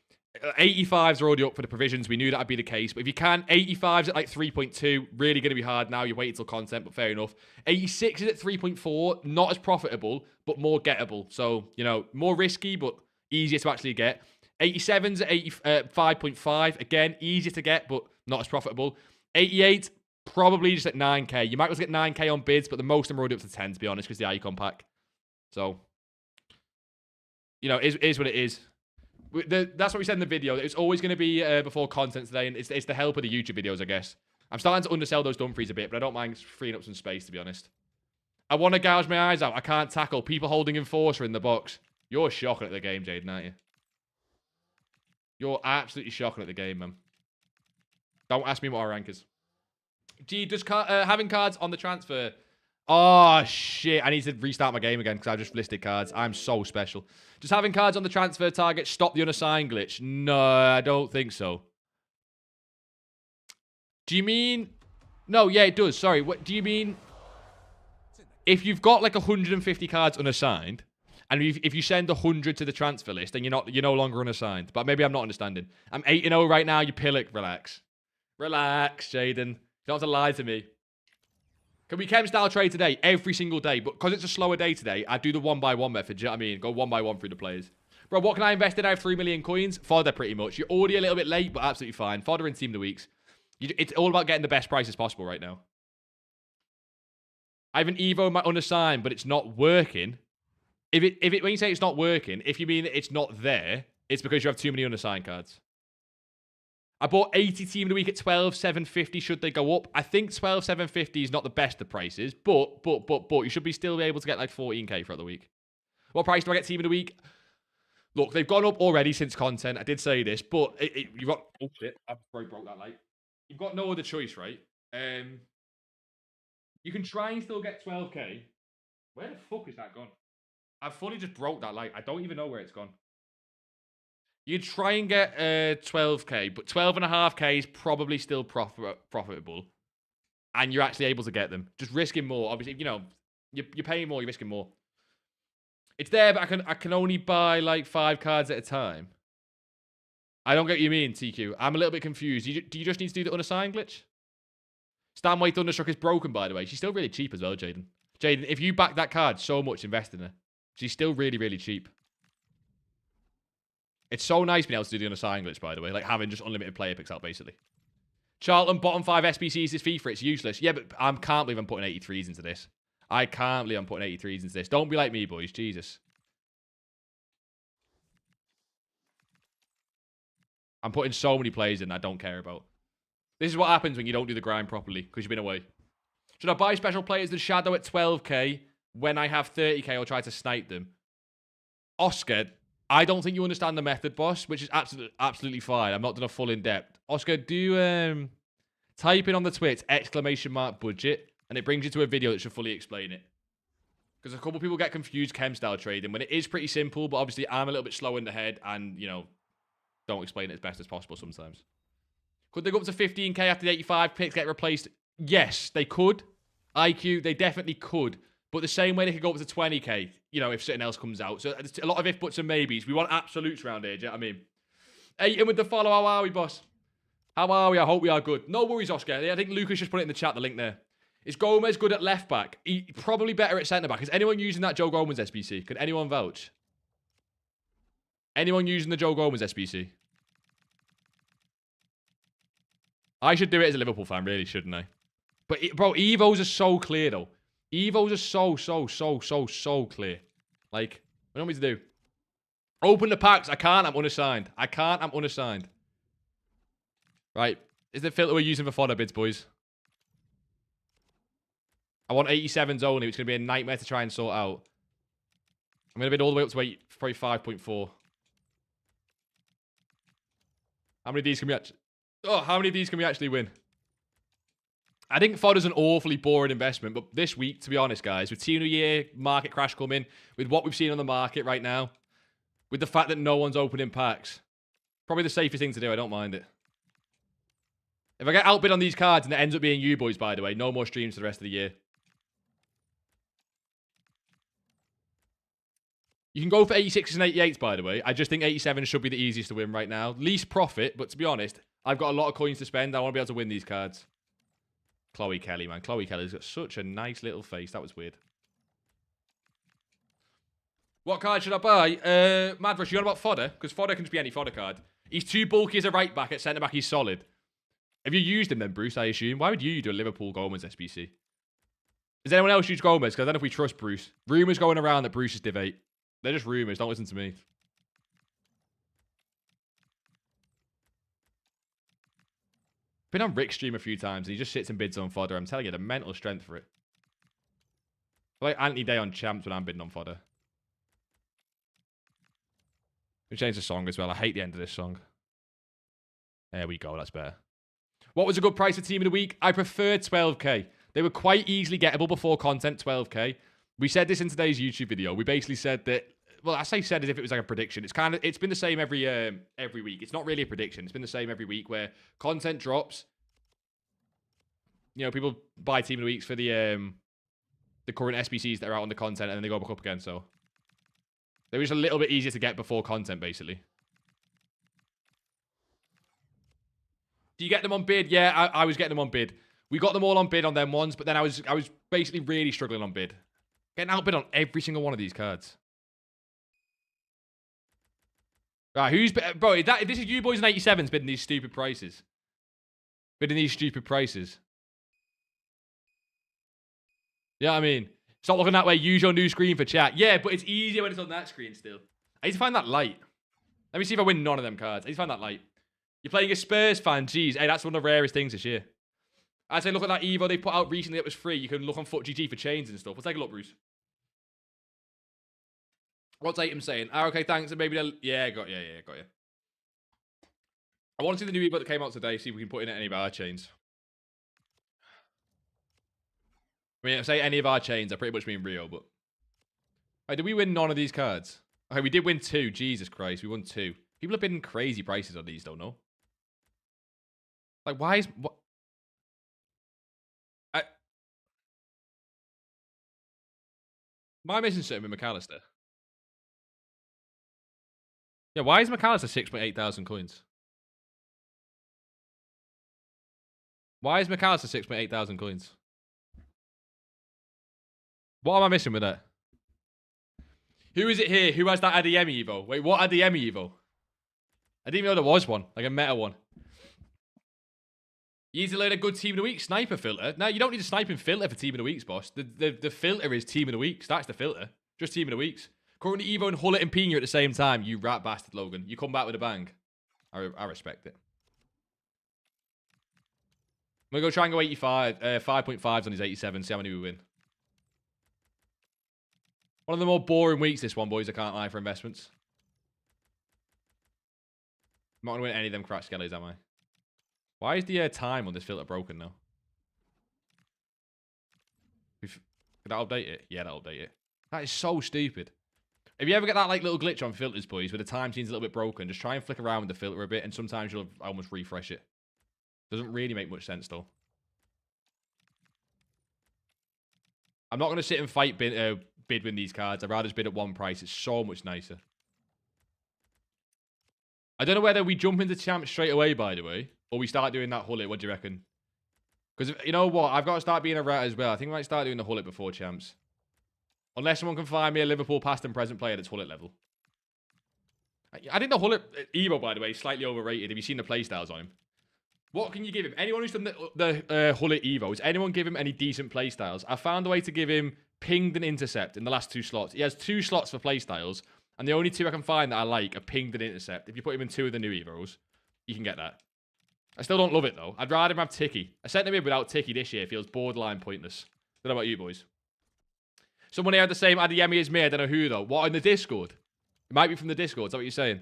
85s are already up for the provisions. We knew that'd be the case. But if you can, 85s at like 3.2. Really going to be hard now. You wait until content, but fair enough. 86 is at 3.4. Not as profitable, but more gettable. So, you know, more risky, but easier to actually get. 87s at 5.5. Again, easier to get, but not as profitable. 88, probably just at 9k. You might as well get 9k on bids, but the most of them are already up to 10, to be honest, because the icon pack. So, you know, it is what it is. That's what we said in the video. It's always going to be before content today, and it's the help of the YouTube videos, I guess. I'm starting to undersell those Dumfries a bit, but I don't mind freeing up some space, to be honest. I want to gouge my eyes out. I can't tackle. People holding Enforcer in the box. You're shocking at the game, Jaden, aren't you? You're absolutely shocking at the game, man. Don't ask me what our rank is. Gee, does having cards on the transfer... Oh, shit. I need to restart my game again because I just listed cards. I'm so special. Just having cards on the transfer target stop the unassigned glitch? No, I don't think so. Do you mean... No, yeah, it does. Sorry. What do you mean? If you've got like 150 cards unassigned, and if you send 100 to the transfer list, then you're no longer unassigned. But maybe I'm not understanding. I'm 8-0 right now. You pillock. Relax. Relax, Jaden. You don't have to lie to me. Can we chem style trade today? Every single day. But because it's a slower day today, I do the 1x1 method. Do you know what I mean? Go 1x1 through the players. Bro, what can I invest in? I have 3 million coins. Fodder, pretty much. You're already a little bit late, but absolutely fine. Fodder and Team of the Weeks. It's all about getting the best prices possible right now. I have an EVO in my unassigned, but it's not working. When you say it's not working, if you mean it's not there, it's because you have too many unassigned cards. I bought 80 Team of the Week at 12,750. Should they go up? I think 12,750 is not the best of prices, but you should be still be able to get like 14k throughout the week. What price do I get Team of the Week? Look, they've gone up already since content. I did say this, but you've got... Oh, shit. I probably broke that light. You've got no other choice, right? You can try and still get 12k. Where the fuck is that gone? I've fully just broke that light. I don't even know where it's gone. You try and get 12k, but 12.5k is probably still profitable. And you're actually able to get them. Just risking more. Obviously, you know, you're paying more, you're risking more. It's there, but I can only buy like 5 cards at a time. I don't get what you mean, TQ. I'm a little bit confused. Do you just need to do the unassigned glitch? Stanway Thunderstruck is broken, by the way. She's still really cheap as well, Jaden. Jaden, if you back that card so much, invest in her. She's still really, really cheap. It's so nice being able to do the unassigned glitch, by the way. Like having just unlimited player picks out, basically. Charlton, bottom 5 SBCs is FIFA. It's useless. Yeah, but I can't believe I'm putting 83s into this. I can't believe I'm putting 83s into this. Don't be like me, boys. Jesus. I'm putting so many plays in I don't care about. This is what happens when you don't do the grind properly because you've been away. Should I buy special players the Shadow at 12k when I have 30k or try to snipe them? Oscar, I don't think you understand the method, boss, which is absolutely fine. I'm not doing a full in-depth. Oscar, do type in on the Twitch !budget and it brings you to a video that should fully explain it. Because a couple people get confused chem style trading when it is pretty simple, but obviously I'm a little bit slow in the head and, you know, don't explain it as best as possible sometimes. Could they go up to 15k after the 85 picks get replaced? Yes, they could. IQ, they definitely could. But the same way they could go up to 20k, you know, if something else comes out. So a lot of if, buts, and maybes. We want absolutes around here, do you know what I mean? Hey, in with the follow, how are we, boss? How are we? I hope we are good. No worries, Oscar. I think Lucas just put it in the chat, the link there. Is Gomez good at left back? Probably better at centre back. Is anyone using that Joe Gomez SBC? Can anyone vouch? Anyone using the Joe Gomez SBC? I should do it as a Liverpool fan, really, shouldn't I? But, bro, EVOs are so clear, though. EVOs are so clear. Like, what do you want me to do? Open the packs. I can't. I'm unassigned. I can't. I'm unassigned. Right. Is the filter we're using for fodder bids, boys? I want 87s only, which is going to be a nightmare to try and sort out. I'm going to bid all the way up to probably 5.4. How many of these can we actually... Oh, how many of these can we actually win? I think fodder's an awfully boring investment, but this week, to be honest, guys, with Team of the Year market crash coming, with what we've seen on the market right now, with the fact that no one's opening packs, probably the safest thing to do. I don't mind it. If I get outbid on these cards and it ends up being you boys, by the way, no more streams for the rest of the year. You can go for 86s and 88s, by the way. I just think 87 should be the easiest to win right now. Least profit, but to be honest, I've got a lot of coins to spend. I want to be able to win these cards. Chloe Kelly, man. Chloe Kelly's got such a nice little face. That was weird. What card should I buy? Madrush, you on about fodder? Because fodder can just be any fodder card. He's too bulky as a right back. At centre back, he's solid. Have you used him then, Bruce, I assume? Why would you do a Liverpool Gomez SBC? Does anyone else use Gomez? Because I don't know if we trust Bruce. Rumours going around that Bruce is Div 8. They're just rumours. Don't listen to me. Been on Rick's stream a few times and he just sits and bids on fodder. I'm telling you, the mental strength for it. I like Anthony Day on champs when I'm bidding on fodder. We changed the song as well. I hate the end of this song. There we go. That's better. What was a good price for Team of the Week? I preferred 12k. They were quite easily gettable before content, 12k. We said this in today's YouTube video. We basically said that, well, I say said as if it was like a prediction. It's been the same every week. It's not really a prediction. It's been the same every week where content drops. You know, people buy Team of the Weeks for the current SBCs that are out on the content and then they go back up again. So they were just a little bit easier to get before content, basically. Do you get them on bid? Yeah, I was getting them on bid. We got them all on bid on them ones, but then I was basically really struggling on bid. Getting outbid on every single one of these cards. Right, who's... Bro, if this is you boys in 87s bidding these stupid prices. Bidding these stupid prices. Yeah, I mean... Stop looking that way. Use your new screen for chat. Yeah, but it's easier when it's on that screen still. I need to find that light. Let me see if I win none of them cards. I need to find that light. You're playing a Spurs fan. Jeez. Hey, that's one of the rarest things this year. I'd say look at that EVO they put out recently that was free. You can look on FootGG for chains and stuff. We'll take a look, Bruce. What's Aitem saying? Ah, okay, thanks. And maybe they'll... Yeah, got you. I want to see the new EVO that came out today. See if we can put in any of our chains. I mean, I say any of our chains. I pretty much mean Rio, but... Hey, did we win none of these cards? Okay, we did win 2. Jesus Christ, we won 2. People are bidding crazy prices on these, don't know. Like, why is... What? Am I missing something with McAllister? Yeah, why is McAllister 6.8 thousand coins? Why is McAllister 6.8 thousand coins? What am I missing with that? Who is it here? Who has that Adeyemi Evo? Wait, what Adeyemi Evo? I didn't even know there was one. Like a meta one. You need to learn a good Team of the Week sniper filter. No, you don't need a sniping filter for Team of the Weeks, boss. The filter is Team of the Weeks. That's the filter. Just Team of the Weeks. Currently Evo and Hullet and Pina at the same time. You rat bastard, Logan. You come back with a bang. I respect it. I'm going to go try and go 85. 5.5s on his 87. See how many we win. One of the more boring weeks, this one, boys. I can't lie, for investments. I'm not going to win any of them crack skellies, am I? Why is the time on this filter broken now? Did that update it? Yeah, that'll update it. That is so stupid. If you ever get that like little glitch on filters, boys, where the time seems a little bit broken, just try and flick around with the filter a bit, and sometimes you'll almost refresh it. Doesn't really make much sense, though. I'm not going to sit and fight bid win these cards. I'd rather just bid at one price. It's so much nicer. I don't know whether we jump into champs straight away, by the way, or we start doing that Hullet. What do you reckon? Because, you know what? I've got to start being a rat as well. I think I might start doing the Hullet before champs. Unless someone can find me a Liverpool past and present player that's Hullet level. I think the Hullet Evo, by the way, is slightly overrated. Have you seen the playstyles on him? What can you give him? Anyone who's done the Hullet Evo, has anyone give him any decent playstyles? I found a way to give him pinged and intercept in the last 2 slots. He has 2 slots for playstyles, and the only 2 I can find that I like are pinged and intercept. If you put him in 2 of the new Evos, you can get that. I still don't love it, though. I'd rather him have Tiki. I sent him in without Tiki this year. It feels borderline pointless. Don't know about you, boys. Someone here had the same Adeyemi as me. I don't know who, though. What, in the Discord? It might be from the Discord. Is that what you're saying?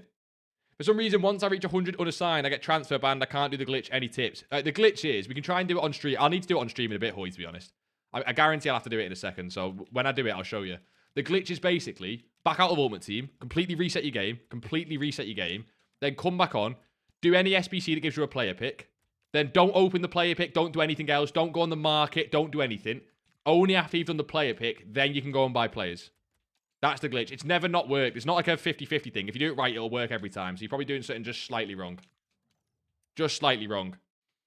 For some reason, once I reach 100 unassigned, I get transfer banned. I can't do the glitch. Any tips? The glitch is, we can try and do it on stream. I'll need to do it on stream in a bit, Hoy, to be honest. I guarantee I'll have to do it in a second. So when I do it, I'll show you. The glitch is basically back out of Ultimate Team, completely reset your game, then come back on, do any SBC that gives you a player pick, then don't open the player pick, don't do anything else, don't go on the market, don't do anything. Only after you've done the player pick, then you can go and buy players. That's the glitch. It's never not worked. It's not like a 50-50 thing. If you do it right, it'll work every time. So you're probably doing something just slightly wrong. Just slightly wrong.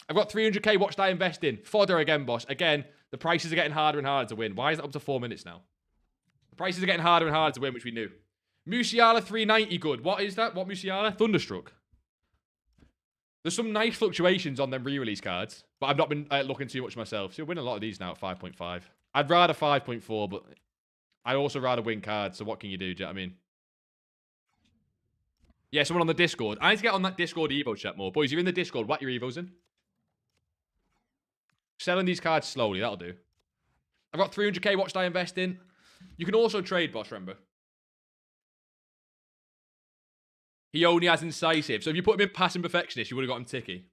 I've got 300k. What should I invest in? Fodder again, boss. Again, the prices are getting harder and harder to win. Why is it up to 4 minutes now? The prices are getting harder and harder to win, which we knew. Musiala 390 good. What is that? What Musiala? Thunderstruck. There's some nice fluctuations on them re-release cards, but I've not been looking too much myself. So you'll win a lot of these now at 5.5. I'd rather 5.4, but I'd also rather win cards, so what can you do? Do you know what I mean? Yeah, someone on the Discord. I need to get on that Discord Evo chat more. Boys, you're in the Discord. What your Evos in? Selling these cards slowly, that'll do. I've got 300k. What should I invest in? You can also trade, boss, remember. He only has incisive. So if you put him in passing perfectionist, you would have got him Tiki.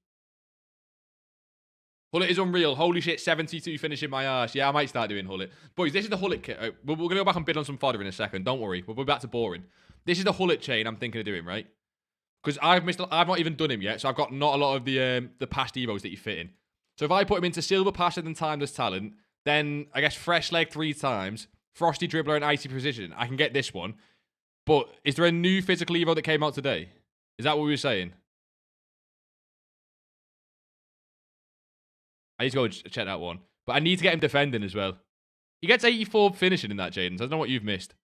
Hullet is unreal. Holy shit, 72 finishing my arse. Yeah, I might start doing Hullet. Boys, this is the Hullet kit. We're going to go back and bid on some fodder in a second. Don't worry. We'll be back to boring. This is the Hullet chain I'm thinking of doing, right? Because I've not even done him yet, so I've got not a lot of the past Evos that you fit in. So if I put him into Silver Passion and Timeless Talent, then I guess Fresh Leg 3 times, Frosty Dribbler and Icy Precision, I can get this one. But is there a new physical Evo that came out today? Is that what we were saying? I need to go check that one. But I need to get him defending as well. He gets 84 finishing in that, Jaden. So I don't know what you've missed.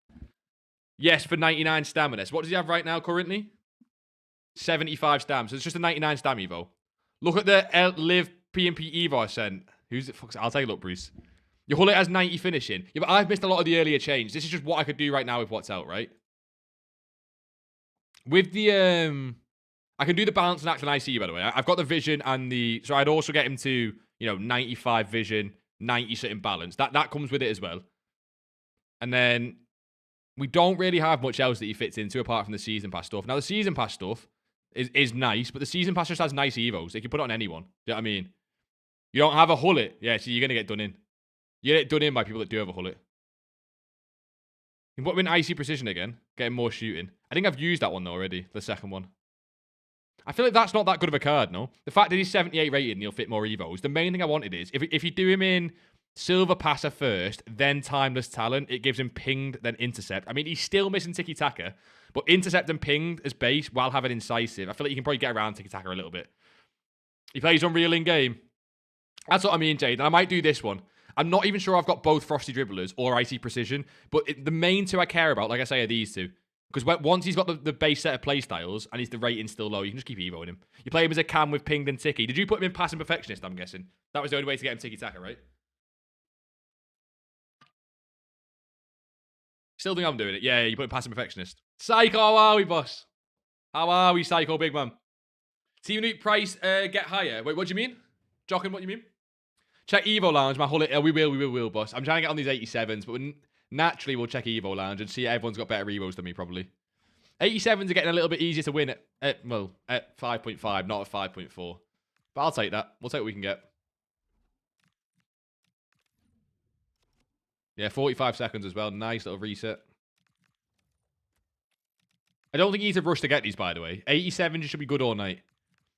Yes, for 99 stamina. So what does he have right now currently? 75 stam. So it's just a 99 stam Evo. Look at the Live PMP Evo I sent. Who's it? I'll take a look, Bruce. Your Hullet has 90 finishing. Yeah, but I've missed a lot of the earlier change. This is just what I could do right now with what's out, right? With the, I can do the balance and act and IC, by the way. I've got the vision and the, so I'd also get him to, you know, 95 vision, 90 certain balance. That comes with it as well. And then we don't really have much else that he fits into apart from the season pass stuff. Now, the season pass stuff is nice, but the season pass just has nice Evos. They can put it on anyone. Do you know what I mean? You don't have a Hullet. Yeah, so you're going to get done in. You get done in by people that do have a Hullet. You can put him in Icy Precision again. Get him more shooting. I think I've used that one, though, already. The second one. I feel like that's not that good of a card, no? The fact that he's 78 rated and he'll fit more Evos, the main thing I wanted is, if you do him in Silver Passer first, then Timeless Talent, it gives him Pinged, then Intercept. I mean, he's still missing Tiki Taka, but Intercept and Pinged as base while having Incisive. I feel like you can probably get around Tiki Taka a little bit. He plays Unreal in game. That's what I mean, Jade. And I might do this one. I'm not even sure I've got both Frosty Dribblers or Icy Precision, but the main two I care about, like I say, are these two. Because once he's got the base set of playstyles and the rating still low, you can just keep evoing him. You play him as a cam with Pinged and Tiki. Did you put him in Passing Perfectionist, I'm guessing? That was the only way to get him Tiki Taka, right? Still think I'm doing it. Yeah, you put him Passing Perfectionist. Psycho, how are we, boss? How are we, Psycho, big man? Team Nuke price get higher. Wait, what do you mean? Jockin, what do you mean? Check Evo Lounge, my whole... we will, boss. I'm trying to get on these 87s, but naturally we'll check Evo Lounge and see everyone's got better Evos than me, probably. 87s are getting a little bit easier to win at 5.5, not at 5.4. But I'll take that. We'll take what we can get. Yeah, 45 seconds as well. Nice little reset. I don't think you need to rush to get these, by the way. 87s should be good all night.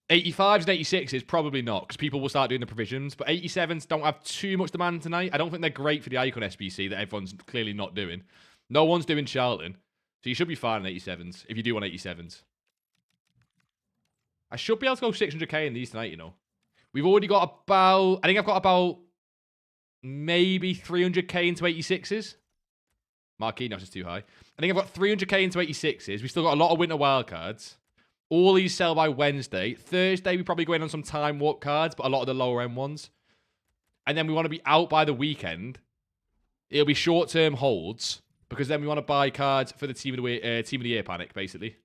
85s and 86s, probably not, because people will start doing the provisions. But 87s don't have too much demand tonight. I don't think they're great for the Icon SBC that everyone's clearly not doing. No one's doing Charlton. So you should be fine on 87s, if you do want 87s. I should be able to go 600k in these tonight, you know. We've already got about... I think I've got about... maybe 300k into 86s. Marquinhos is too high. I think I've got 300k into 86s. We've still got a lot of winter wildcards. All these sell by Wednesday. Thursday, we probably go in on some time warp cards, but a lot of the lower end ones. And then we want to be out by the weekend. It'll be short-term holds, because then we want to buy cards for the Team of the Year panic, basically.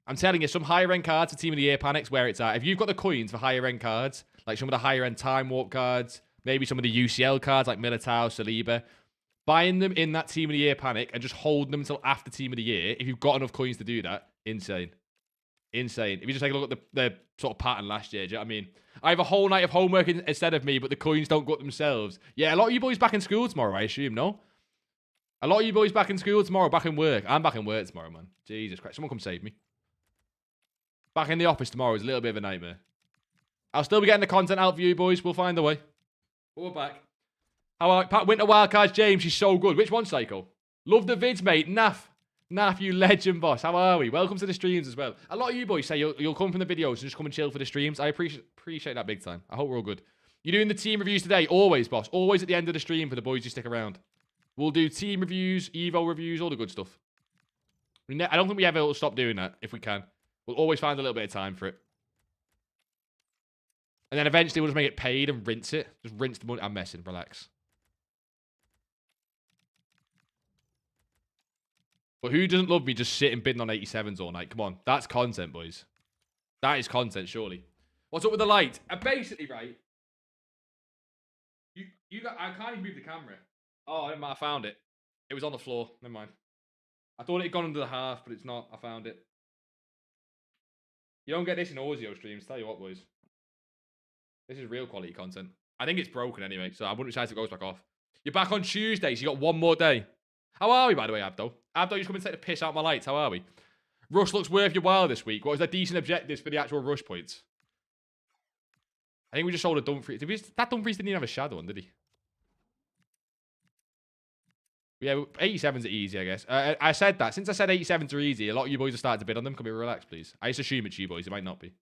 I'm telling you, some higher-end cards for Team of the Year panics, where it's at. If you've got the coins for higher-end cards, like some of the higher-end time warp cards, maybe some of the UCL cards, like Militao, Saliba, buying them in that Team of the Year panic and just holding them until after Team of the Year, if you've got enough coins to do that, insane. Insane. If you just take a look at the sort of pattern last year, do you know what I mean? I have a whole night of homework instead of me, but the coins don't go up themselves. Yeah, a lot of you boys back in school tomorrow, I assume, no? A lot of you boys back in school tomorrow, back in work. I'm back in work tomorrow, man. Jesus Christ. Someone come save me. Back in the office tomorrow is a little bit of a nightmare. I'll still be getting the content out for you boys. We'll find a way. But we're back. How are Pat Winter Wildcards James? She's so good. Which one, Psycho? Love the vids, mate. Naff, you legend, boss. How are we? Welcome to the streams as well. A lot of you boys say you'll come from the videos and just come and chill for the streams. I appreciate that big time. I hope we're all good. You're doing the team reviews today? Always, boss. Always at the end of the stream for the boys who stick around. We'll do team reviews, Evo reviews, all the good stuff. I don't think we ever will stop doing that if we can. We'll always find a little bit of time for it. And then eventually we'll just make it paid and rinse it. Just rinse the money. I'm messing. Relax. But who doesn't love me just sitting bidding on 87s all night? Come on. That's content, boys. That is content, surely. What's up with the light? Basically, right. I can't even move the camera. Oh, I found it. It was on the floor. Never mind. I thought it had gone under the half, but it's not. I found it. You don't get this in Audio streams. Tell you what, boys. This is real quality content. I think it's broken anyway, so I wouldn't be surprised if it goes back off. You're back on Tuesday, so you got one more day. How are we, by the way, Abdo? Abdo, you just come and take the piss out of my lights. How are we? Rush looks worth your while this week. What was their decent objectives for the actual rush points? I think we just sold a Dumfries. That Dumfries didn't even have a shadow on, did he? Yeah, 87s are easy, I guess. I said that. Since I said 87s are easy, a lot of you boys have started to bid on them. Can we relax, please? I just assume it's you boys. It might not be.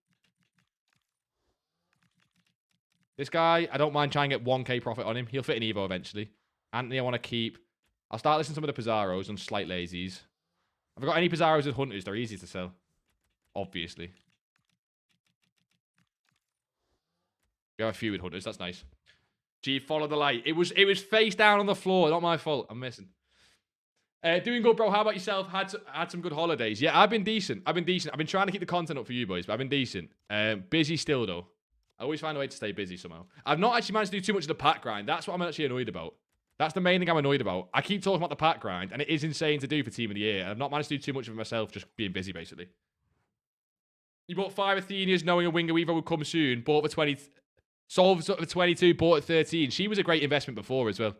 This guy, I don't mind trying to get 1k profit on him. He'll fit an Evo eventually. Anthony, I want to keep. I'll start listening to some of the Pizarros and slight lazies. Have I got any Pizarros and Hunters? They're easy to sell. Obviously. We have a few with Hunters. That's nice. Gee, follow the light. It was face down on the floor. Not my fault. I'm missing. Doing good, bro. How about yourself? Had some good holidays. Yeah, I've been decent. I've been trying to keep the content up for you boys, but I've been decent. Busy still, though. I always find a way to stay busy somehow. I've not actually managed to do too much of the pack grind. That's what I'm actually annoyed about. That's the main thing I'm annoyed about. I keep talking about the pack grind, and it is insane to do for Team of the Year. I've not managed to do too much of it myself, just being busy, basically. You bought 5 Athenias knowing a Winger Weaver would come soon. Bought for 20... Sold for 22, bought at 13. She was a great investment before as well.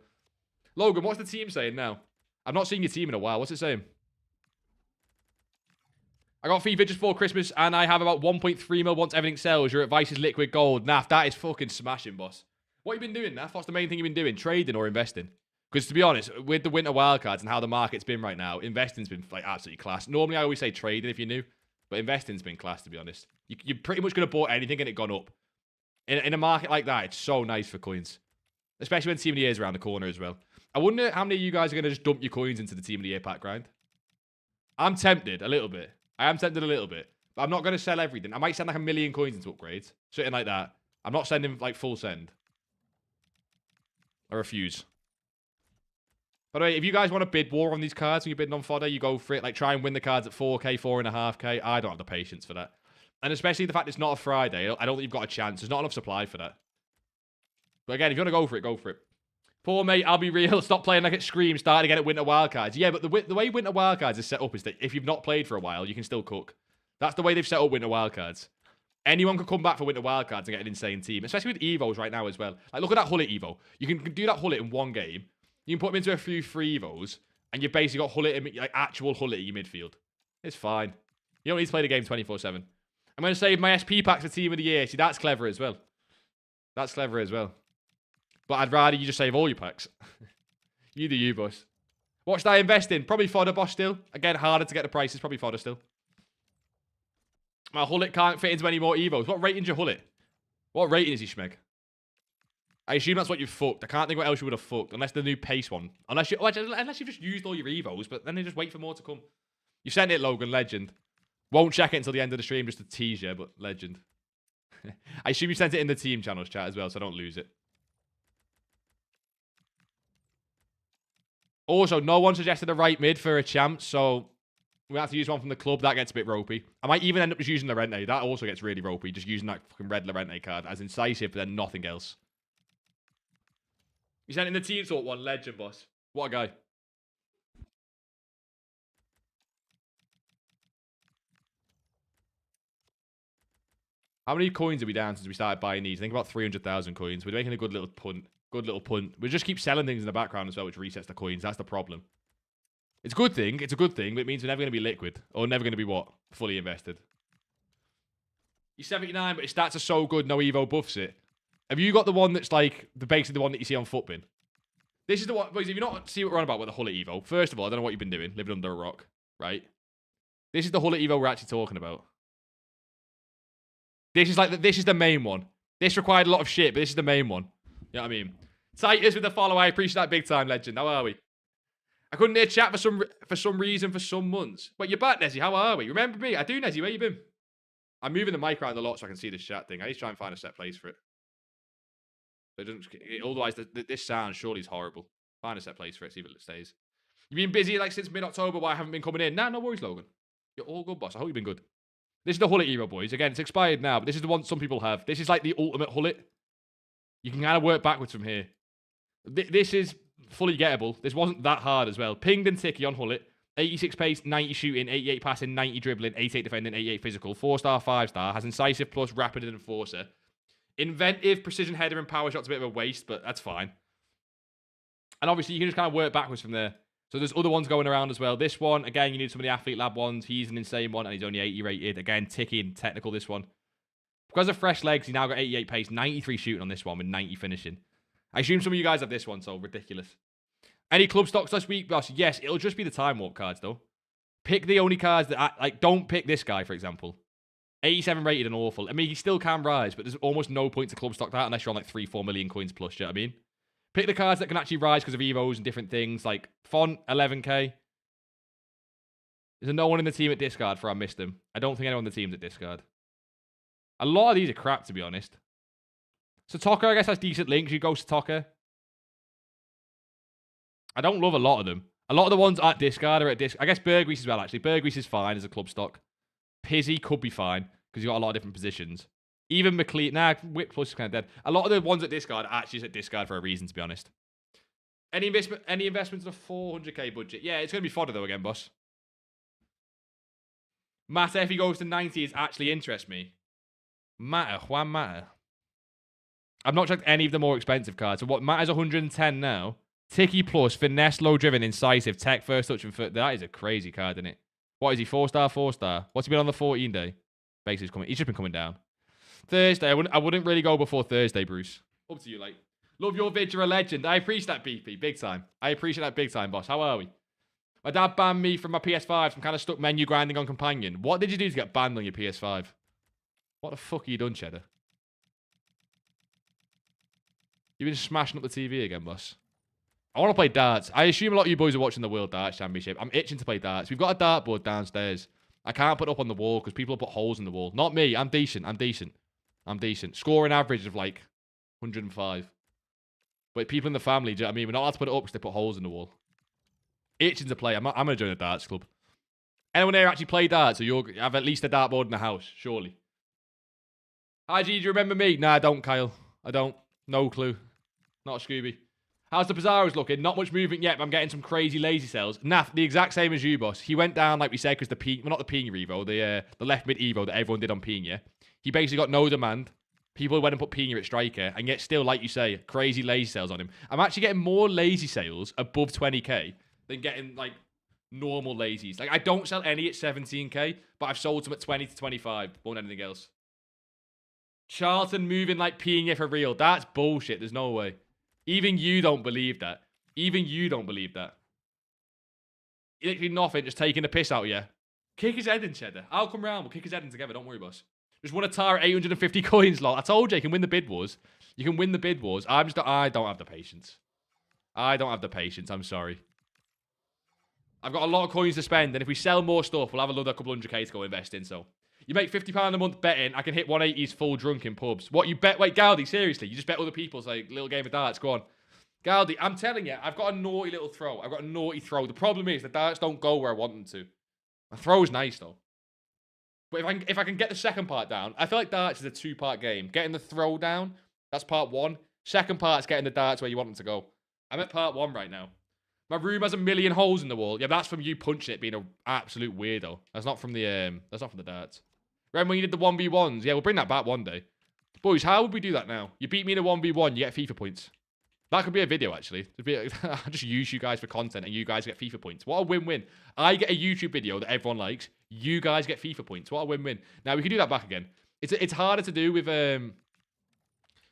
Logan, what's the team saying now? I've not seen your team in a while. What's it saying? I got FIFA just before Christmas, and I have about 1.3 mil once everything sells. You're at Vice's Liquid Gold. Naf, that is fucking smashing, boss. What have you been doing, Naf? What's the main thing you've been doing? Trading or investing? Because to be honest, with the winter wildcards and how the market's been right now, investing's been like absolutely class. Normally, I always say trading if you're new, but investing's been class, to be honest. You're pretty much going to bought anything and it gone up. In a market like that, it's so nice for coins. Especially when Team of the Year is around the corner as well. I wonder how many of you guys are going to just dump your coins into the Team of the Year pack grind. I'm tempted a little bit. I am tempted a little bit. But I'm not going to sell everything. I might send like 1 million coins into upgrades. Something like that. I'm not sending like full send. I refuse. By the way, if you guys want to bid war on these cards when you're bidding on fodder, you go for it. Like, try and win the cards at 4k, 4.5k. I don't have the patience for that. And especially the fact it's not a Friday. I don't think you've got a chance. There's not enough supply for that. But again, if you want to go for it, go for it. Poor mate, I'll be real. Stop playing like it Scream. Start again at Winter Wildcards. Yeah, but the way Winter Wildcards is set up is that if you've not played for a while, you can still cook. That's the way they've set up Winter Wildcards. Anyone can come back for Winter Wildcards and get an insane team. Especially with EVOs right now as well. Like, look at that Hullet EVO. You can do that Hullet in one game. You can put them into a few free EVOs. And you've basically got Hullet, like actual Hullet in your midfield. It's fine. You don't need to play the game 24/7. I'm going to save my SP packs for Team of the Year. See, that's clever as well. That's clever as well. But I'd rather you just save all your packs. You do you, boss. What should I invest in? Probably fodder, boss, still. Again, harder to get the prices. Probably fodder still. My Hullet can't fit into any more EVOs. What rating's your Hullet? What rating is he, Schmeg? I assume that's what you've fucked. I can't think what else you would have fucked. Unless the new pace one. Unless you've just used all your EVOs, but then they just wait for more to come. You sent it, Logan. Legend. Won't check it until the end of the stream just to tease you, but legend. I assume you sent it in the team channels chat as well, so I don't lose it. Also, no one suggested a right mid for a champ, so we have to use one from the club. That gets a bit ropey. I might even end up just using Lorente. That also gets really ropey, just using that fucking red Lorente card as incisive, but then nothing else. You sent in the team sort one. Legend, boss. What a guy. How many coins are we down since we started buying these? I think about 300,000 coins. We're making a good little punt. Good little punt. We just keep selling things in the background as well, which resets the coins. That's the problem. It's a good thing. It's a good thing, but it means we're never going to be liquid. Or never going to be what? Fully invested. You're 79, but his stats are so good, no Evo buffs it. Have you got the one that's like, basically the one that you see on Footbin? This is the one, boys, if you not see what we're on about with the Hullet Evo, first of all, I don't know what you've been doing, living under a rock, right? This is the Hullet Evo we're actually talking about. This is the main one. This required a lot of shit, but this is the main one. You know what I mean? Titus with the follow. I appreciate that big time, legend. How are we? I couldn't hear chat for some reason for some months. Wait, you're back, Nezzy. How are we? Remember me? I do, Nezzy. Where you been? I'm moving the mic around a lot so I can see this chat thing. I need to try and find a set place for it. So it doesn't, otherwise, this sound surely is horrible. Find a set place for it. See if it stays. You've been busy like since mid-October. Why I haven't been coming in? Nah, no worries, Logan. You're all good, boss. I hope you've been good. This is the Hullet Evo, boys. Again, it's expired now, but this is the one some people have. This is like the ultimate Hullet. You can kind of work backwards from here. This is fully gettable. This wasn't that hard as well. Pinged and ticky on Hullet. 86 pace, 90 shooting, 88 passing, 90 dribbling, 88 defending, 88 physical. 4-star, 5-star. Has incisive plus rapid and enforcer. Inventive, precision header and power shot's a bit of a waste, but that's fine. And obviously, you can just kind of work backwards from there. So there's other ones going around as well. This one, again, you need some of the Athlete Lab ones. He's an insane one, and he's only 80 rated. Again, ticky and technical, this one. Because of fresh legs, he now got 88 pace, 93 shooting on this one with 90 finishing. I assume some of you guys have this one, so ridiculous. Any club stocks this week, boss? Yes, it'll just be the Time Warp cards, though. Pick the only cards that, don't pick this guy, for example. 87 rated and awful. I mean, he still can rise, but there's almost no point to club stock that unless you're on like 3-4 million coins plus, you know what I mean? Pick the cards that can actually rise because of EVOs and different things, like Font, 11k. Is there no one in the team at discard for I missed him? I don't think anyone in the team's at discard. A lot of these are crap, to be honest. Satoka, I guess, has decent links. You go Satoka. I don't love a lot of them. A lot of the ones at discard are at discard. I guess Bergrease as well, actually. Bergrease is fine as a club stock. Pizzy could be fine because you've got a lot of different positions. Even McLean. Nah, Whip Plus is kind of dead. A lot of the ones at discard are actually at discard for a reason, to be honest. Any investments in a 400k budget? Yeah, it's going to be fodder, though, again, boss. Matter, if he goes to 90, is actually interest me. Juan Matter. I've not checked any of the more expensive cards. So what Matter's 110 now. Ticky Plus, Finesse, Low Driven, Incisive, Tech, First Touch, and that is a crazy card, isn't it? What is he? 4-star, 4-star. What's he been on the 14 day? Basically, he's just been coming down. Thursday, I wouldn't really go before Thursday, Bruce. Up to you, like. Love your vid, you're a legend. I appreciate that, BP, big time. I appreciate that big time, boss. How are we? My dad banned me from my PS5, so I'm kind of stuck menu grinding on Companion. What did you do to get banned on your PS5? What the fuck have you done, Cheddar? You've been smashing up the TV again, boss. I want to play darts. I assume a lot of you boys are watching the World Darts Championship. I'm itching to play darts. We've got a dartboard downstairs. I can't put it up on the wall because people have put holes in the wall. Not me. I'm decent. I'm decent. I'm decent. Scoring average of like 105. But people in the family, do you know what I mean? We're not allowed to put it up because they put holes in the wall. Itching to play. I'm going to join a darts club. Anyone here actually play darts? Or you have at least a dartboard in the house, surely. IG, do you remember me? Nah, I don't, Kyle. I don't. No clue. Not a Scooby. How's the Pizarro's looking? Not much movement yet, but I'm getting some crazy lazy cells. Nath, the exact same as you, boss. He went down, like we said, because well, not the Pina Evo, the left mid Evo that everyone did on Pina. He basically got no demand. People went and put Pina at striker, and yet still, like you say, crazy lazy sales on him. I'm actually getting more lazy sales above 20k than getting, like, normal lazies. Like, I don't sell any at 17k, but I've sold some at 20 to 25 more than anything else. Charlton moving like Pina for real. That's bullshit. There's no way. Even you don't believe that. Even you don't believe that. Literally nothing, just taking the piss out of you. Kick his head in, Cheddar. I'll come round. We'll kick his head in together. Don't worry, boss. Just won a tire at 850 coins, lol. I told you, you can win the bid wars. You can win the bid wars. I don't have the patience. I don't have the patience. I'm sorry. I've got a lot of coins to spend, and if we sell more stuff, we'll have another couple 100k to go invest in, so. You make £50 a month betting, I can hit 180s full drunk in pubs. What, you bet? Wait, Galdi, seriously? You just bet other people's, like, little game of darts. Go on. Galdi, I'm telling you, I've got a naughty little throw. I've got a naughty throw. The problem is the darts don't go where I want them to. My throw's nice, though. But if I can get the second part down, I feel like darts is a 2-part game. Getting the throw down, that's part 1. Second part's getting the darts where you want them to go. I'm at part 1 right now. My room has 1,000,000 holes in the wall. Yeah, that's from you punching it, being an absolute weirdo. That's not from the darts. Remember when you did the 1v1s? Yeah, we'll bring that back one day. Boys, how would we do that now? You beat me in a 1v1, you get FIFA points. That could be a video, actually. I'll just use you guys for content and you guys get FIFA points. What a win-win. I get a YouTube video that everyone likes. You guys get FIFA points. What a win-win. Now, we can do that back again. It's harder to do with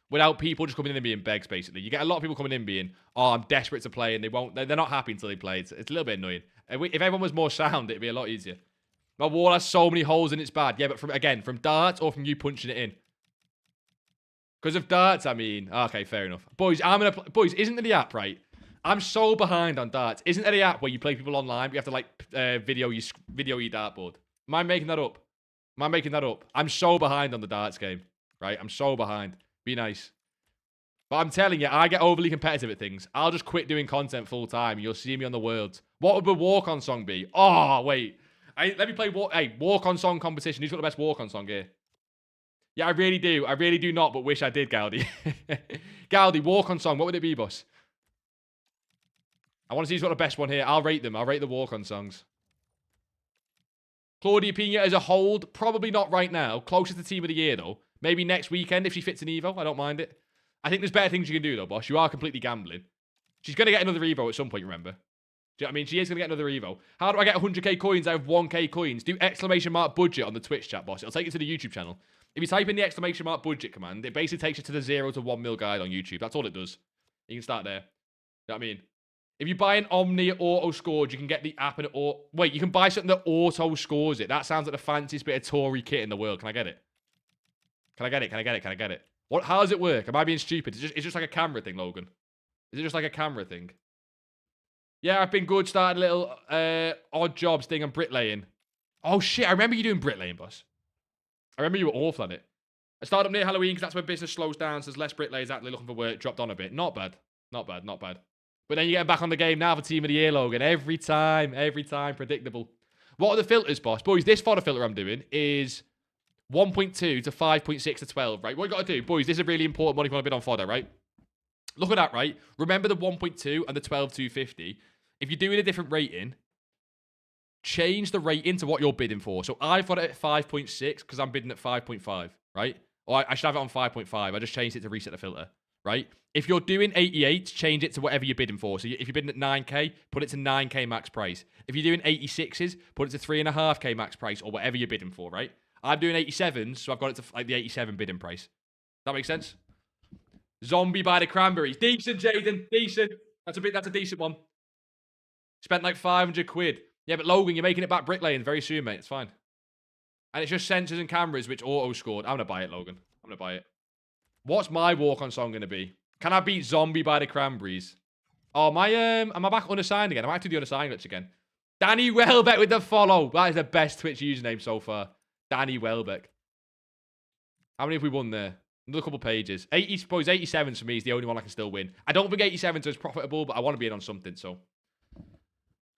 without people just coming in and being begs, basically. You get a lot of people coming in being, oh, I'm desperate to play, and they're not happy until they play. It's a little bit annoying. If everyone was more sound, it'd be a lot easier. My wall has so many holes and it's bad. Yeah, but from darts or from you punching it in? Because of darts, I mean. Okay, fair enough. Boys, boys, isn't there the app, right? I'm so behind on darts. Isn't there the app where you play people online, but you have to, like, video your dartboard? Am I making that up? Am I making that up? I'm so behind on the darts game, right? I'm so behind. Be nice. But I'm telling you, I get overly competitive at things. I'll just quit doing content full time. You'll see me on the Worlds. What would the walk-on song be? Oh, wait. Let me play walk-on song competition. Who's got the best walk-on song here? Yeah, I really do. I really do not, but wish I did, Galdi. Galdi, walk-on song. What would it be, boss? I want to see who's got the best one here. I'll rate them. I'll rate the walk-on songs. Claudia Pina as a hold. Probably not right now. Closest to team of the year, though. Maybe next weekend if she fits an EVO. I don't mind it. I think there's better things you can do, though, boss. You are completely gambling. She's going to get another EVO at some point, remember? Do you know what I mean? She is going to get another EVO. How do I get 100k coins out of 1k coins? Do exclamation mark budget on the Twitch chat, boss. It'll take you to the YouTube channel. If you type in the exclamation mark budget command, it basically takes you to the 0 to 1 mil guide on YouTube. That's all it does. You can start there. You know what I mean? If you buy an Omni auto scored, you can get the app and wait, you can buy something that auto scores it. That sounds like the fanciest bit of Tory kit in the world. Can I get it? Can I get it? Can I get it? Can I get it? What? How does it work? Am I being stupid? It's just like a camera thing, Logan. Is it just like a camera thing? Yeah, I've been good. Started a little odd jobs thing on bricklaying. Oh, shit. I remember you doing bricklaying, boss. I remember you were awful at it. I started up near Halloween because that's when business slows down, so there's less bricklayers actually looking for work. Dropped on a bit. Not bad. Not bad. Not bad. But then you get back on the game now for Team of the Year, Logan. Every time. Every time. Predictable. What are the filters, boss? Boys, this fodder filter I'm doing is 1.2 to 5.6 to 12, right? What you got to do, boys, this is really important money if you want to bid on fodder, right? Look at that, right? Remember the 1.2 and the 12,250. If you're doing a different rating, change the rating to what you're bidding for. So I've got it at 5.6 because I'm bidding at 5.5, right? Or I should have it on 5.5. I just changed it to reset the filter. right? If you're doing 88, change it to whatever you're bidding for. So if you're bidding at 9k, put it to 9k max price. If you're doing 86s, put it to 3.5k max price or whatever you're bidding for, right? I'm doing 87s, so I've got it to like the 87 bidding price. That makes sense? Zombie by the Cranberries. Decent, Jaden. Decent. That's a decent one. Spent like 500 quid. Yeah, but Logan, you're making it back bricklaying very soon, mate. It's fine. And it's just sensors and cameras which auto-scored. I'm going to buy it, Logan. I'm going to buy it. What's my walk-on song going to be? Can I beat Zombie by the Cranberries? Oh, am I back unassigned again? I might have to do unassigned glitch again. Danny Welbeck with the follow. That is the best Twitch username so far. Danny Welbeck. How many have we won there? Another couple pages. 87 for me is the only one I can still win. I don't think 87 is profitable, but I want to be in on something, so.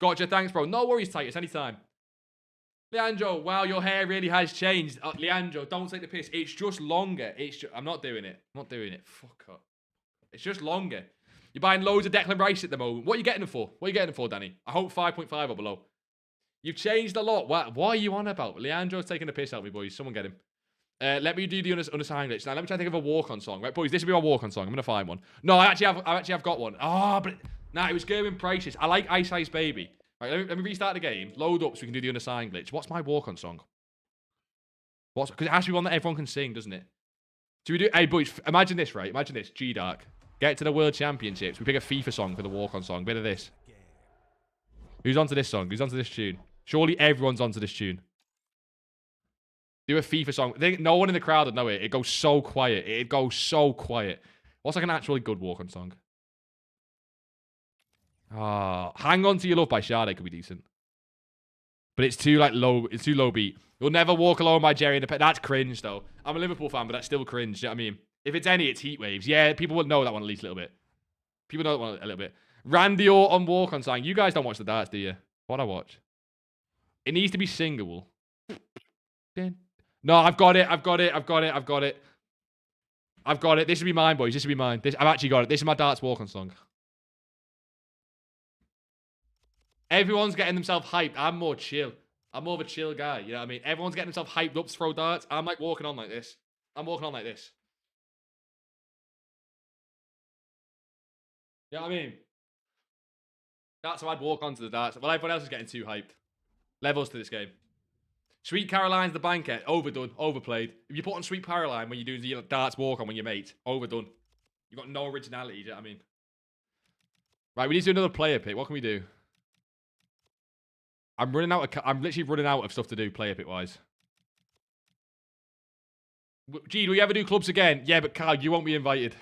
Gotcha, thanks, bro. No worries, Titus, anytime. Leandro, wow, your hair really has changed. Leandro, don't take the piss. It's just longer. I'm not doing it. I'm not doing it. Fuck up. It's just longer. You're buying loads of Declan Rice at the moment. What are you getting them for? What are you getting them for, Danny? I hope 5.5 or below. You've changed a lot. What are you on about? Leandro's taking a piss out of me, boys. Someone get him. Let me do the unassigned glitch. Now, let me try to think of a walk-on song. Right, boys, this will be our walk-on song. I'm going to find one. No, I actually have got one. Oh, but... Nah, it was Gerwin Prices. I like Ice Ice Baby. Right, let me restart the game. Load up so we can do the unassigned glitch. What's my walk-on song? Because it has to be one that everyone can sing, doesn't it? So we do... Hey, boys, imagine this, right? Imagine this. G-Dark. Get to the World Championships. We pick a FIFA song for the walk-on song. Bit of this. Who's onto this song? Who's onto this tune? Surely everyone's onto this tune. Do a FIFA song. No one in the crowd would know it. It goes so quiet. It goes so quiet. What's like an actually good walk-on song? Ah, Hang On To Your Love by Sade could be decent. But it's too like low. It's too low beat. You'll Never Walk Alone by Jerry and the Pet. That's cringe though. I'm a Liverpool fan, but that's still cringe. You know what I mean? If it's any, it's Heat Waves. Yeah, people will know that one at least a little bit. People know that one a little bit. Randy Orton walk-on song. You guys don't watch the darts, do you? What I watch? It needs to be singable. No, I've got it. I've got it. I've got it. I've got it. I've got it. This should be mine, boys. This should be mine. I've actually got it. This is my darts walk-on song. Everyone's getting themselves hyped. I'm more chill. I'm more of a chill guy. You know what I mean? Everyone's getting themselves hyped up to throw darts. I'm like walking on like this. I'm walking on like this. You know what I mean? That's how I'd walk onto the darts. Well, everyone else is getting too hyped. Levels to this game. Sweet Caroline's the banquet. Overdone. Overplayed. If you put on Sweet Caroline when you do the darts walk on when you're mate, overdone. You've got no originality, you know what I mean? Right, we need to do another player pick. What can we do? I'm literally running out of stuff to do player pick wise. Gee, do we ever do clubs again? Yeah, but Kyle, you won't be invited.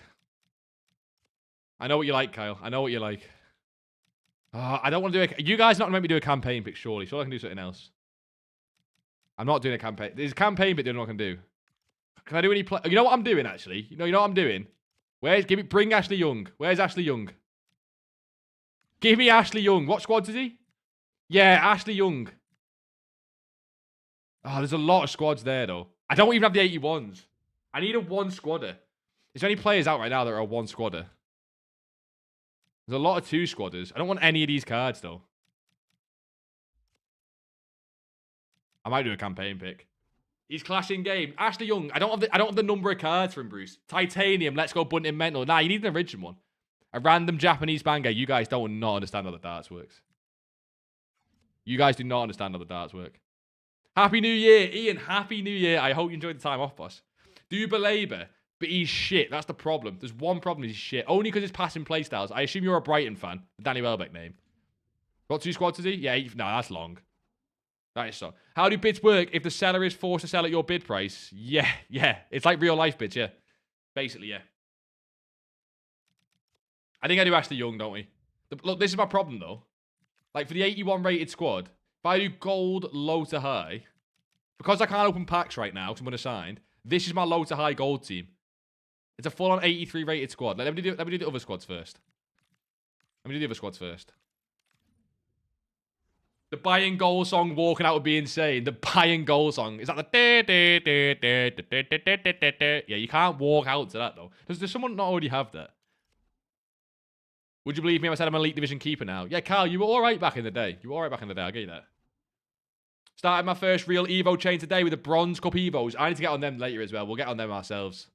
I know what you like, Kyle. I know what you like. I don't want to do you guys not make me do a campaign pick, surely. So I can do something else. I'm not doing a campaign. There's a campaign bit doing what I can do. Can I do any play? You know what I'm doing, actually? You know what I'm doing? Bring Ashley Young. Where's Ashley Young? Give me Ashley Young. What squad is he? Yeah, Ashley Young. Oh, there's a lot of squads there, though. I don't even have the 81s. I need a one squadder. Is there any players out right now that are a one squadder? There's a lot of two squadders. I don't want any of these cards, though. I might do a campaign pick. He's clashing game. Ashley Young. I don't have the number of cards from Bruce. Titanium. Let's go Bunting Mental. Nah, you need an original one. A random Japanese banger. You guys don't not understand how the darts works. You guys do not understand how the darts work. Happy New Year, Ian. Happy New Year. I hope you enjoyed the time off, boss. Do belabor, but he's shit. That's the problem. There's one problem. He's shit. Only because it's passing playstyles. I assume you're a Brighton fan. The Danny Welbeck name. Got two squads, is he? Yeah. No, that's long. That is so. How do bids work if the seller is forced to sell at your bid price? Yeah. It's like real life bids, yeah. Basically, yeah. I think I do Ashley Young, don't we? Look, this is my problem, though. Like, for the 81 rated squad, if I do gold, low to high, because I can't open packs right now because I'm unassigned, this is my low to high gold team. It's a full-on 83 rated squad. Let me do the other squads first. The buying goal song walking out would be insane. The buying goal song. Is that the... Yeah, you can't walk out to that, though. Does someone not already have that? Would you believe me if I said I'm an Elite Division keeper now? Yeah, Carl, you were all right back in the day. I'll get you that. Started my first real EVO chain today with the Bronze Cup EVOs. I need to get on them later as well. We'll get on them ourselves.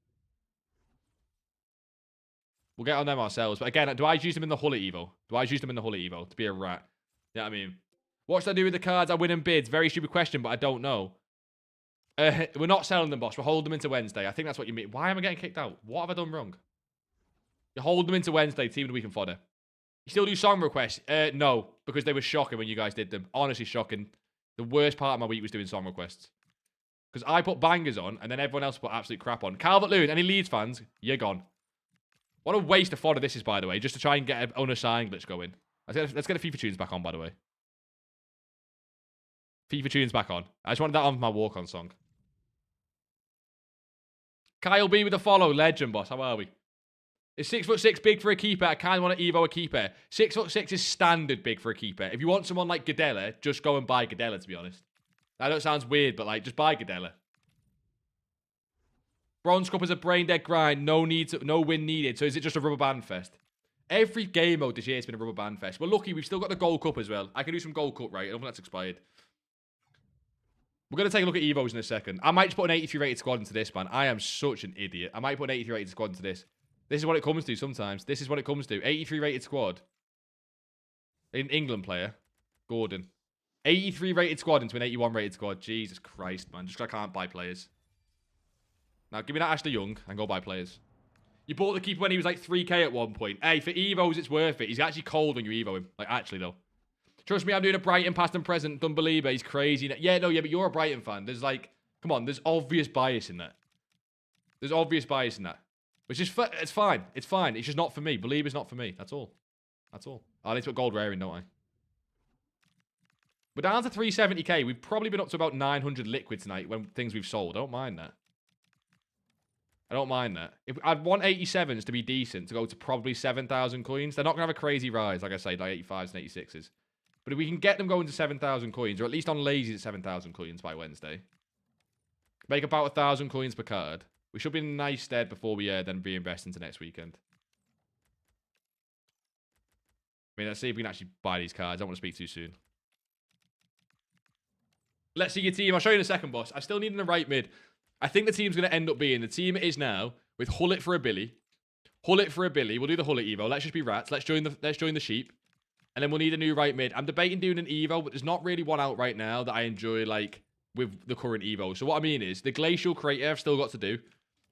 We'll get on them ourselves. But again, do I use them in the Hull at EVO? Do I use them in the Hull at EVO to be a rat? You know what I mean? What should I do with the cards I win in bids? Very stupid question, but I don't know. We're not selling them, boss. We'll hold them into Wednesday. I think that's what you mean. Why am I getting kicked out? What have I done wrong? You hold them into Wednesday, team of the week and fodder. You still do song requests? No, because they were shocking when you guys did them. Honestly, shocking. The worst part of my week was doing song requests. Because I put bangers on, and then everyone else put absolute crap on. Calvert-Lewin, any Leeds fans? You're gone. What a waste of fodder this is, by the way, just to try and get an unassigned glitch going. Let's get the FIFA tunes back on, by the way. FIFA tunes back on. I just wanted that on my walk-on song. Kyle B with a follow. Legend, boss. How are we? Is 6'6" big for a keeper? I kind of want to EVO a keeper. 6'6" is standard big for a keeper. If you want someone like Gadella, just go and buy Gadella, to be honest. I know it sounds weird, but like, just buy Gadella. Bronze Cup is a brain dead grind. No win needed. So is it just a rubber band fest? Every game mode this year has been a rubber band fest. We're lucky we've still got the Gold Cup as well. I can do some Gold Cup, right? I don't think that's expired. We're going to take a look at EVOs in a second. I might just put an 83 rated squad into this, man. I am such an idiot. I might put an 83 rated squad into this. This is what it comes to sometimes. This is what it comes to. 83 rated squad. An England player. Gordon. 83 rated squad into an 81 rated squad. Jesus Christ, man. Just 'cause I can't buy players. Now, give me that Ashley Young and go buy players. You bought the keeper when he was like 3k at one point. Hey, for EVOs, it's worth it. He's actually cold when you EVO him. Like, actually, though. Trust me, I'm doing a Brighton past and present. Don't believe it. He's crazy. Yeah, no, yeah, but you're a Brighton fan. There's like, come on, there's obvious bias in that. There's obvious bias in that. Which is, it's fine. It's fine. It's just not for me. Believe it's not for me. That's all. That's all. I need to put gold rare in, don't I? We're down to 370k. We've probably been up to about 900 liquid tonight when things we've sold. I don't mind that. I don't mind that. If I'd want 87s to be decent, to go to probably 7,000 coins. They're not going to have a crazy rise, like I say, like 85s and 86s. But if we can get them going to 7,000 coins, or at least on lazy at 7,000 coins by Wednesday, make about 1,000 coins per card, we should be in a nice stead before we then reinvest into next weekend. I mean, let's see if we can actually buy these cards. I don't want to speak too soon. Let's see your team. I'll show you in a second, boss. I still need in the right mid. I think the team's going to end up being the team it is now with Hullet for a Billy. Hullet for a Billy. We'll do the Hullet Evo. Let's just be rats. Let's join the sheep. And then we'll need a new right mid. I'm debating doing an Evo, but there's not really one out right now that I enjoy, like, with the current Evo. So what I mean is, the Glacial Crater I've still got to do.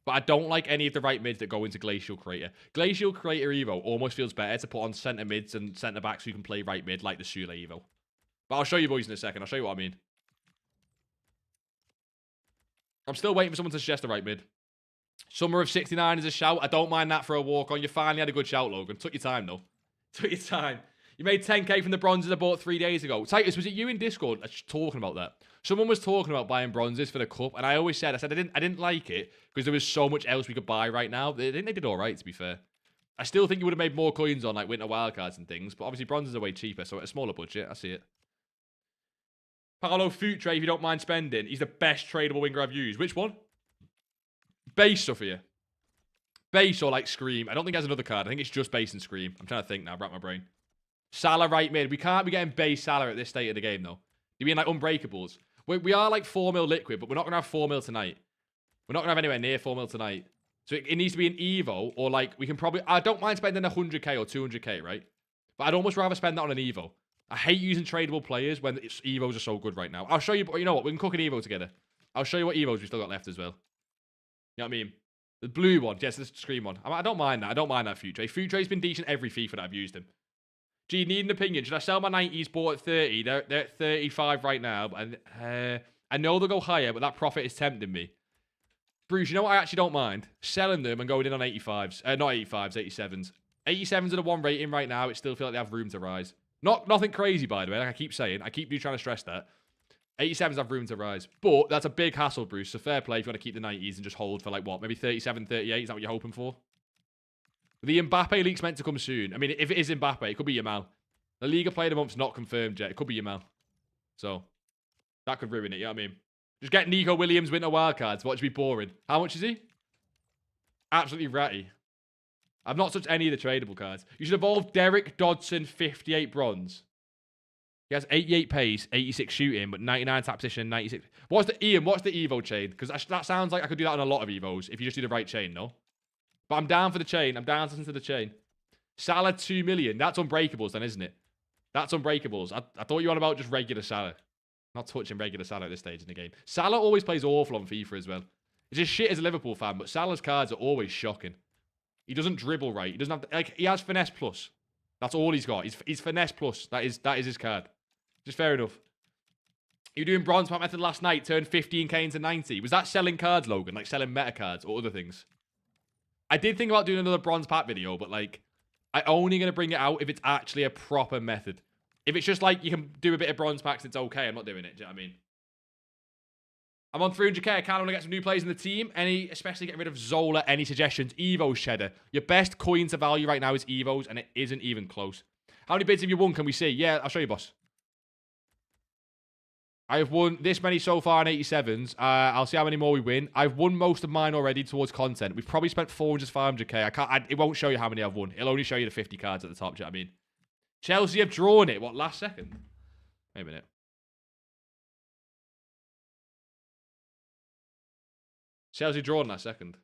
But I don't like any of the right mids that go into Glacial Crater. Glacial Crater Evo almost feels better to put on centre mids and centre backs who can play right mid, like the Sule Evo. But I'll show you boys in a second. I'll show you what I mean. I'm still waiting for someone to suggest the right mid. Summer of 69 is a shout. I don't mind that for a walk-on. You finally had a good shout, Logan. Took your time, though. Took your time. You made 10k from the bronzes I bought 3 days ago. Titus, was it you in Discord talking about that? Someone was talking about buying bronzes for the cup, and I always said, I didn't like it because there was so much else we could buy right now. I think they did all right, to be fair. I still think you would have made more coins on like winter wildcards and things, but obviously bronzes are way cheaper, so at a smaller budget, I see it. Paolo Futre, if you don't mind spending, he's the best tradable winger I've used. Which one? Base, Sophia. Base or like Scream. I don't think he has another card. I think it's just Base and Scream. I'm trying to think now, wrap my brain. Salah right mid. We can't be getting Base Salah at this state of the game, though. You mean like Unbreakables? We are like 4 mil liquid, but we're not going to have 4 mil tonight. We're not going to have anywhere near 4 mil tonight. So it needs to be an Evo, or like we can probably... I don't mind spending 100k or 200k, right? But I'd almost rather spend that on an Evo. I hate using tradable players when Evos are so good right now. I'll show you... You know what? We can cook an Evo together. I'll show you what Evos we've still got left as well. You know what I mean? The blue one. Yes, the Scream one. I don't mind that. I don't mind that Futre. Futre's been decent every FIFA that I've used him. Gee, need an opinion. Should I sell my 90s bought at 30? They're at 35 right now. But I know they'll go higher, but that profit is tempting me. Bruce, you know what I actually don't mind? Selling them and going in on 85s. Not 85s, 87s. 87s are the one rating right now. It still feels like they have room to rise. Nothing crazy, by the way. Like I keep saying. I keep trying to stress that. 87s have room to rise. But that's a big hassle, Bruce. So fair play if you want to keep the 90s and just hold for like what? Maybe 37, 38? Is that what you're hoping for? The Mbappe leak's meant to come soon. I mean, if it is Mbappe, it could be Yamal. The Liga Player of the Month's not confirmed yet. It could be Yamal. So, that could ruin it, you know what I mean? Just get Nico Williams winter wildcards. Watch me boring. How much is he? Absolutely ratty. I've not touched any of the tradable cards. You should evolve Derek Dodson 58 bronze. He has 88 pace, 86 shooting, but 99 tap position, 96. What's the Evo chain? Because that sounds like I could do that on a lot of Evos if you just do the right chain, no? But I'm down for the chain. I'm down to listen to the chain. Salah 2 million. That's unbreakables then, isn't it? That's unbreakables. I thought you were on about just regular Salah. Not touching regular Salah at this stage in the game. Salah always plays awful on FIFA as well. It's just shit as a Liverpool fan, but Salah's cards are always shocking. He doesn't dribble right. He doesn't have... Like, he has finesse plus. That's all he's got. He's finesse plus. That is his card. Just fair enough. You were doing bronze pack method last night, turned 15k into 90. Was that selling cards, Logan? Like selling meta cards or other things? I did think about doing another bronze pack video, but like, I'm only going to bring it out if it's actually a proper method. If it's just like, you can do a bit of bronze packs, it's okay. I'm not doing it. Do you know what I mean? I'm on 300k. I kind of want to get some new players in the team. Especially getting rid of Zola. Any suggestions? Evo Cheddar. Your best coin to value right now is Evos, and it isn't even close. How many bids have you won? Can we see? Yeah, I'll show you, boss. I've won this many so far in 87s. I'll see how many more we win. I've won most of mine already towards content. We've probably spent 400 to 500k. It won't show you how many I've won. It'll only show you the 50 cards at the top. Do you know what I mean? Chelsea have drawn it. What, last second? Wait a minute. Chelsea drawn last second.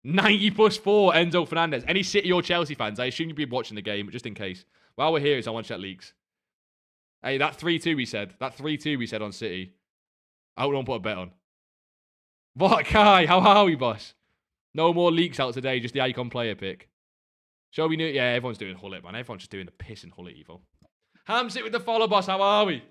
90 plus 4, Enzo Fernandez. Any City or Chelsea fans? I assume you'd be watching the game, but just in case. While we're here, I want to check leaks. Hey, that 3-2 we said. That 3-2 we said on City. I hope no one put a bet on. What, Kai? How are we, boss? No more leaks out today, just the icon player pick. Shall we new? Yeah, everyone's doing Hullet, man. Everyone's just doing the piss in Hullet Evo. Hamsit with the follow, boss. How are we?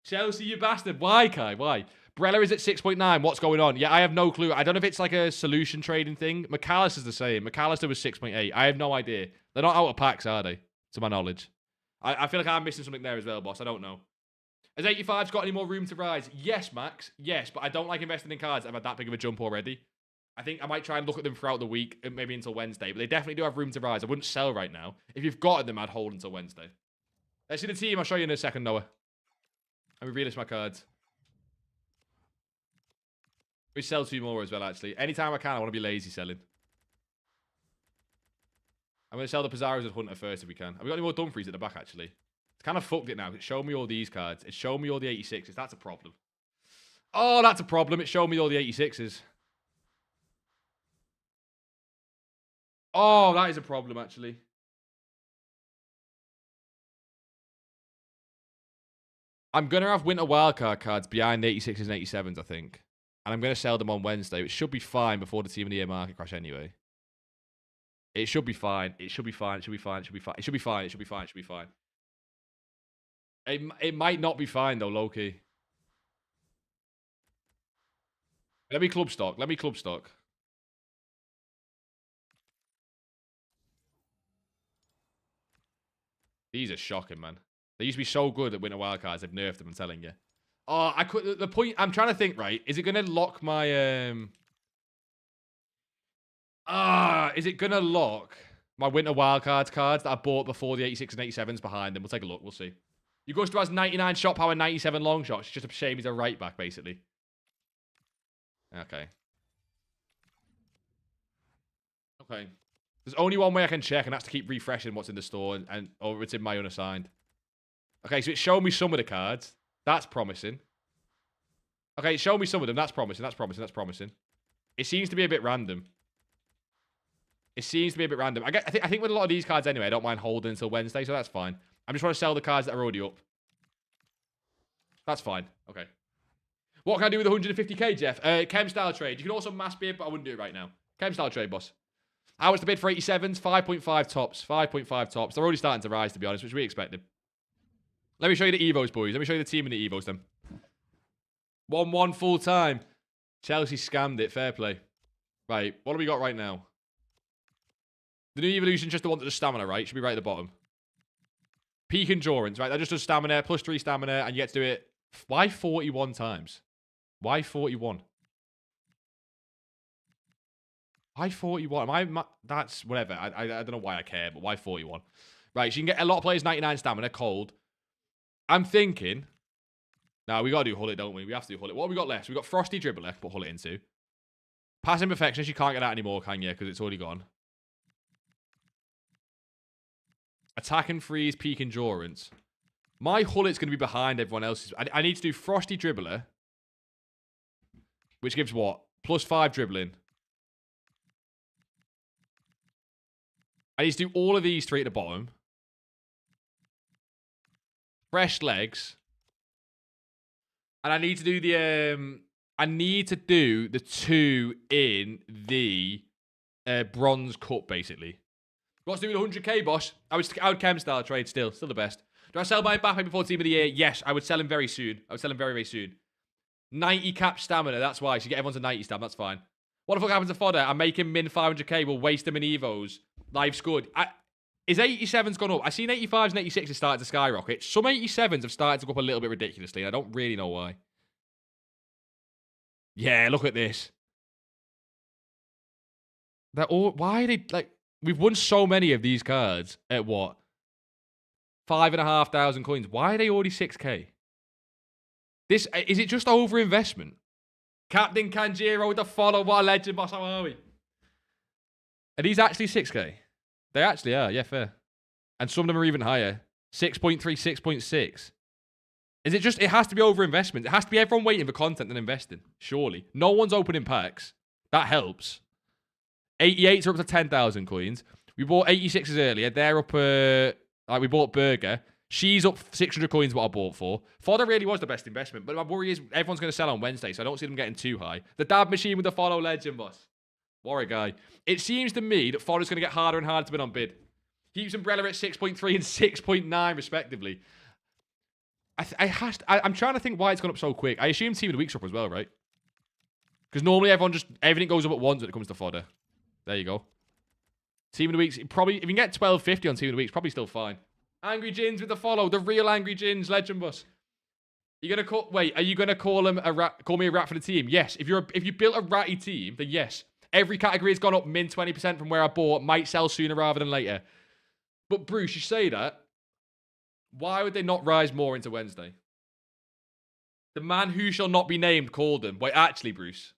Chelsea, you bastard. Why, Kai? Why? Brella is at 6.9. What's going on? Yeah, I have no clue. I don't know if it's like a solution trading thing. McAllister's the same. McAllister was 6.8. I have no idea. They're not out of packs, are they? To my knowledge. I feel like I'm missing something there as well, boss. I don't know. Has 85's got any more room to rise? Yes, Max. Yes, but I don't like investing in cards that have had that big of a jump already. I think I might try and look at them throughout the week, maybe until Wednesday. But they definitely do have room to rise. I wouldn't sell right now. If you've got them, I'd hold until Wednesday. Let's see the team. I'll show you in a second, Noah. Let me relist my cards. We sell 2 more as well, actually. Anytime I can, I want to be lazy selling. I'm going to sell the Pizarros and Hunter first if we can. Have we got any more Dumfries at the back, actually? It's kind of fucked it now. It's showing me all these cards. It's showing me all the 86s. That's a problem. Oh, that's a problem. It's showing me all the 86s. Oh, that is a problem, actually. I'm going to have winter wildcard cards behind the 86s and 87s, I think. And I'm going to sell them on Wednesday. It should be fine before the Team of the Year market crash anyway. It should be fine. It should be fine. It should be fine. It should be fine. It should be fine. It should be fine. It should be fine. It might not be fine, though, low-key. Let me club stock. Let me club stock. These are shocking, man. They used to be so good at winter wildcards. They've nerfed them, I'm telling you. Oh, I could. The point I'm trying to think, right? Is it going to lock my is it going to lock my winter wildcards cards that I bought before the 86 and 87s behind them? We'll take a look. We'll see. Augusto has 99 shot power, 97 long shots. It's just a shame he's a right back, basically. Okay. Okay. There's only one way I can check, and that's to keep refreshing what's in the store, or it's in my unassigned. Okay, so it's showing me some of the cards. That's promising. Okay, it's showing me some of them. That's promising. That's promising. That's promising. It seems to be a bit random. It seems to be a bit random. I think with a lot of these cards anyway, I don't mind holding until Wednesday, so that's fine. I'm just trying to sell the cards that are already up. That's fine. Okay. What can I do with 150k, Jeff? Chem style trade. You can also mass bid, but I wouldn't do it right now. Chem style trade, boss. How much to bid for 87s? 5.5 tops. 5.5 tops. They're already starting to rise, to be honest, which we expected. Let me show you the Evos, boys. Let me show you the team in the Evos, then. 1-1 full time. Chelsea scammed it. Fair play. Right. What do we got right now? The new evolution, just the one that does stamina, right? Should be right at the bottom. Peak endurance, right? That just does stamina, plus 3 stamina, and you get to do it. Why 41 times? Why 41? Why 41? That's whatever. I don't know why I care, but why 41? Right, so you can get a lot of players 99 stamina, cold. I'm thinking. Now, we got to do Hullet, don't we? We have to do Hullet. What have we got left? We've got Frosty Dribbler, put Hullet into. Passing Perfectionist, you can't get that anymore, can you? Because it's already gone. Attack and Freeze, Peak Endurance. My Hullet's going to be behind everyone else's. I need to do Frosty Dribbler. Which gives what? Plus 5 dribbling. I need to do all of these 3 at the bottom. Fresh legs. And I need to do the the 2 in the bronze cup, basically. What's doing 100k, boss? I would chem style trade still the best. Do I sell my Mbappe before team of the year? Yes, I would sell him very soon. I would sell him very, very soon. 90 cap stamina, that's why. So get everyone to 90 stam, that's fine. What the fuck happens to fodder? I make him min 500k, we'll waste him in EVOs. Life's good. His 87's gone up. I've seen 85s and 86s started to skyrocket. Some 87s have started to go up a little bit ridiculously. I don't really know why. Yeah, look at this. They're all... Why are they... Like, we've won so many of these cards at what? 5,500 coins. Why are they already 6k? Is it just over investment? Captain Kanjiro with the follow. What a legend, boss. How are we? Are these actually 6k? They actually are. Yeah, fair. And some of them are even higher. 6.3, 6.6. Is it just... It has to be over investment. It has to be everyone waiting for content and investing. Surely. No one's opening packs. That helps. 88s are up to 10,000 coins. We bought 86s earlier. They're up... we bought Burger. She's up 600 coins what I bought for. Fodder really was the best investment. But my worry is everyone's going to sell on Wednesday, so I don't see them getting too high. The dab machine with the follow legend, boss. What a guy. It seems to me that Fodder's going to get harder and harder to win on bid. Keeps Umbrella at 6.3 and 6.9, respectively. I'm trying to think why it's gone up so quick. I assume Team of the Week's up as well, right? Because normally everything goes up at once when it comes to Fodder. There you go. Team of the Week's probably... If you can get 1250 on Team of the Week's, probably still fine. Angry Jins with the follow. The real Angry Jins. Legend bus. You're gonna call... Wait, are you gonna call him a rat? Call me a rat for the team? Yes. If you built a ratty team, then yes. Every category has gone up min 20% from where I bought. Might sell sooner rather than later. But Bruce, you say that. Why would they not rise more into Wednesday? The man who shall not be named called them. Wait, actually, Bruce.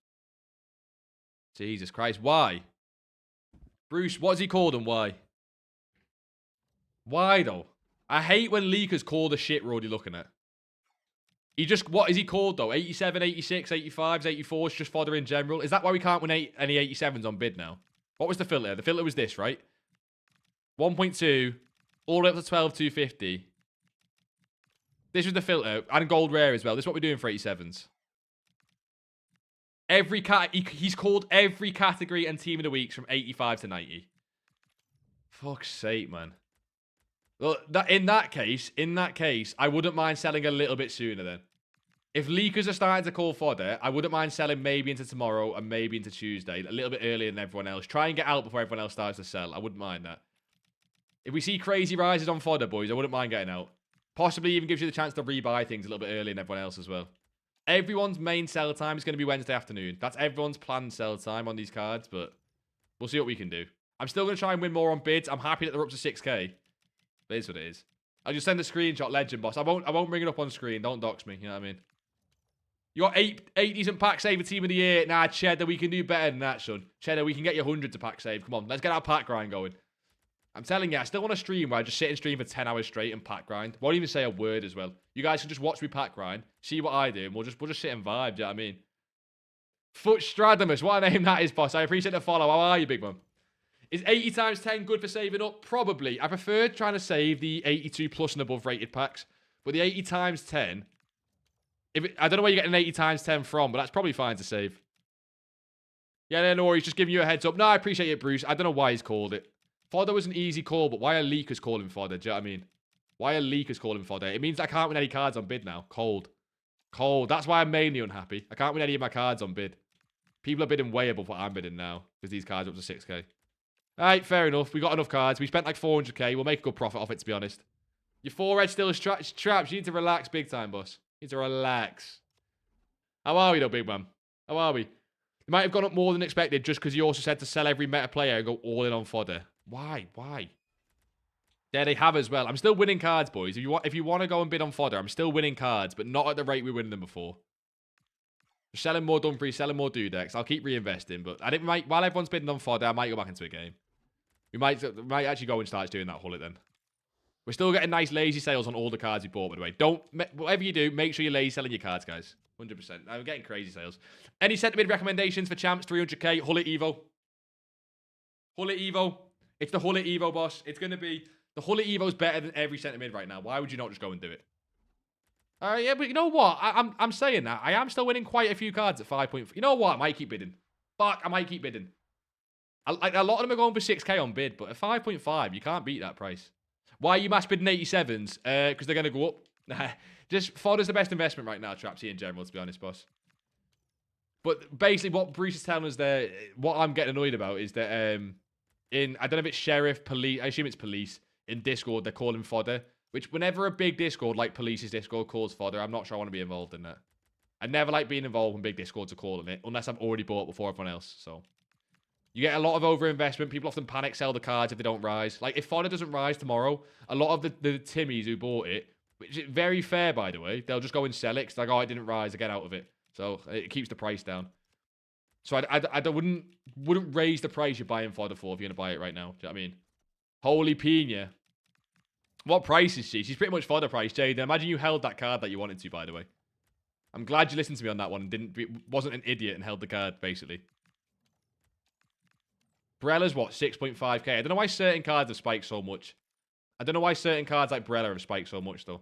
Jesus Christ. Why? Bruce, what has he called them? Why? Why, though? I hate when leakers call the shit we're already looking at. What is he called, though? 87, 86, 85s, 84s, just fodder in general? Is that why we can't win any 87s on bid now? What was the filter? The filter was this, right? 1.2, all the way up to 12,250. This was the filter, and gold rare as well. This is what we're doing for 87s. He's called every category and team of the weeks from 85 to 90. Fuck's sake, man. Well, in that case, I wouldn't mind selling a little bit sooner then. If leakers are starting to call fodder, I wouldn't mind selling maybe into tomorrow and maybe into Tuesday. A little bit earlier than everyone else. Try and get out before everyone else starts to sell. I wouldn't mind that. If we see crazy rises on fodder, boys, I wouldn't mind getting out. Possibly even gives you the chance to rebuy things a little bit earlier than everyone else as well. Everyone's main sell time is going to be Wednesday afternoon. That's everyone's planned sell time on these cards, but we'll see what we can do. I'm still going to try and win more on bids. I'm happy that they're up to 6k. It is what it is. I'll just send a screenshot, legend boss. I won't bring it up on screen. Don't dox me. You know what I mean? You got 8 decent pack save a team of the year. Nah, Cheddar, we can do better than that, son. Cheddar, we can get you hundreds of pack save. Come on, let's get our pack grind going. I'm telling you, I still want to stream where I just sit and stream for 10 hours straight and pack grind. Won't even say a word as well. You guys can just watch me pack grind, see what I do, and we'll just sit and vibe. Do you know what I mean? Foot Stradamus, what a name that is, boss. I appreciate the follow. How are you, big man? Is 80 times 10 good for saving up? Probably. I prefer trying to save the 82 plus and above rated packs. But the 80 times 10... I don't know where you get an 80 times 10 from, but that's probably fine to save. Yeah, no, he's just giving you a heads up. No, I appreciate it, Bruce. I don't know why he's called it. Fodder was an easy call, but why are leakers calling fodder? Do you know what I mean? Why are leakers calling fodder? It means I can't win any cards on bid now. Cold. Cold. That's why I'm mainly unhappy. I can't win any of my cards on bid. People are bidding way above what I'm bidding now, because these cards are up to 6k. Alright, fair enough. We got enough cards. We spent like 400k. We'll make a good profit off it, to be honest. Your forehead still is traps. You need to relax big time, boss. You need to relax. How are we, though, big man? How are we? They might have gone up more than expected just because you also said to sell every meta player and go all in on fodder. Why? Why? Yeah, they have as well. I'm still winning cards, boys. If you want to go and bid on fodder, I'm still winning cards, but not at the rate we were winning them before. Selling more Dumfries, selling more Dudex. I'll keep reinvesting, but while everyone's bidding on fodder, I might go back into a game. We might actually go and start doing that hullet then. We're still getting nice lazy sales on all the cards we bought, by the way. Whatever you do, make sure you're lazy selling your cards, guys. 100%. I'm getting crazy sales. Any sentiment recommendations for champs 300k? Hullet Evo. Hullet Evo. It's the Hullet Evo, boss. It's going to be... The Hullet Evo's better than every centre mid right now. Why would you not just go and do it? Yeah, but you know what? I'm saying that. I am still winning quite a few cards at 5.5. You know what? I might keep bidding. Fuck, I might keep bidding. A lot of them are going for 6k on bid, but at 5.5, you can't beat that price. Why are you mass bidding 87s? Because they're going to go up. Just fodder's the best investment right now, Trapsy, in general, to be honest, boss. But basically, what Bruce is telling us there, what I'm getting annoyed about is that I don't know if it's sheriff, police, I assume it's police, in Discord, they're calling fodder. Which, whenever a big Discord, like Police's Discord, calls fodder, I'm not sure I want to be involved in that. I never like being involved when big Discords are calling it, unless I've already bought before everyone else, so... You get a lot of overinvestment. People often panic sell the cards if they don't rise. Like, if fodder doesn't rise tomorrow, a lot of the Timmies who bought it, which is very fair, by the way, they'll just go and sell it, because like, oh, it didn't rise, I get out of it. So, it keeps the price down. So, I wouldn't raise the price you're buying fodder for if you're going to buy it right now. Do you know what I mean? Holy Pina. What price is she? She's pretty much fodder price, Jade. Imagine you held that card that you wanted to, by the way. I'm glad you listened to me on that one and wasn't an idiot and held the card, basically. Brella's what? 6.5k. I don't know why certain cards have spiked so much. I don't know why certain cards like Brella have spiked so much, though.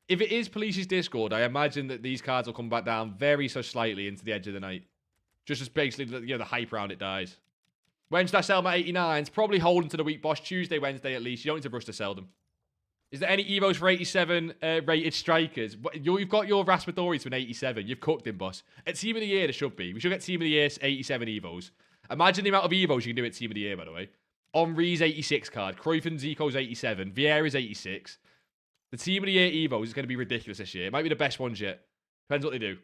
If it is Police's Discord, I imagine that these cards will come back down very so slightly into the edge of the night. Just as basically, you know, the hype around it dies. When should I sell my 89s? Probably holding to the week, boss. Tuesday, Wednesday at least. You don't need to rush to sell them. Is there any Evos for 87 rated strikers? You've got your Raspadori to an 87. You've cooked him, boss. At Team of the Year, there should be. We should get Team of the Year 87 Evos. Imagine the amount of Evos you can do at Team of the Year, by the way. Henri's 86 card. Cruyff and Zico's 87. Vieira's 86. The Team of the Year Evos is going to be ridiculous this year. It might be the best ones yet. Depends what they do.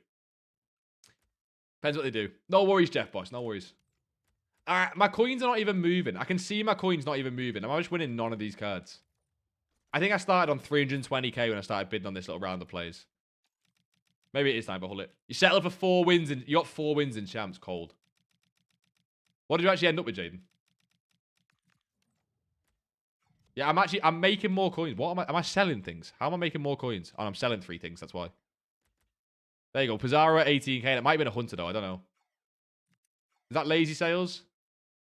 Depends what they do. No worries, Jeff, boss. No worries. Alright, my coins are not even moving. I can see my coins not even moving. I'm just winning none of these cards. I think I started on 320k when I started bidding on this little round of plays. Maybe it is time to hold it. You settled for 4 wins and you got 4 wins in champs. Cold. What did you actually end up with, Jaden? Yeah, I'm making more coins. What am I selling things? How am I making more coins? Oh, I'm selling 3 things, that's why. There you go. Pizarro at 18k. That might have been a hunter, though. I don't know. Is that lazy sales?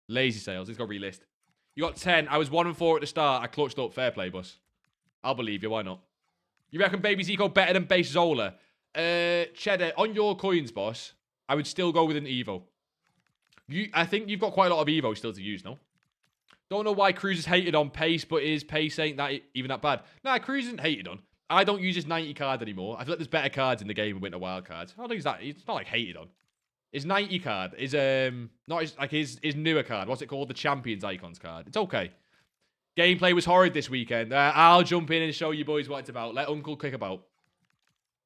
Lazy sales. It's got relist. You got 10. I was 1 and 4 at the start. I clutched up. Fair play, boss. I'll believe you. Why not? You reckon Baby Zico better than base Zola? Cheddar, on your coins, boss, I would still go with an Evo. I think you've got quite a lot of Evo still to use, no? Don't know why Cruz is hated on pace, but his pace ain't that even that bad. Nah, Cruz isn't hated on. I don't use his 90 card anymore. I feel like there's better cards in the game in Winter Wild cards. I don't think it's that. It's not like hated on. His 90 card is not his, like his newer card. What's it called? The Champions Icons card. It's okay. Gameplay was horrid this weekend. I'll jump in and show you boys what it's about. Let Uncle click about.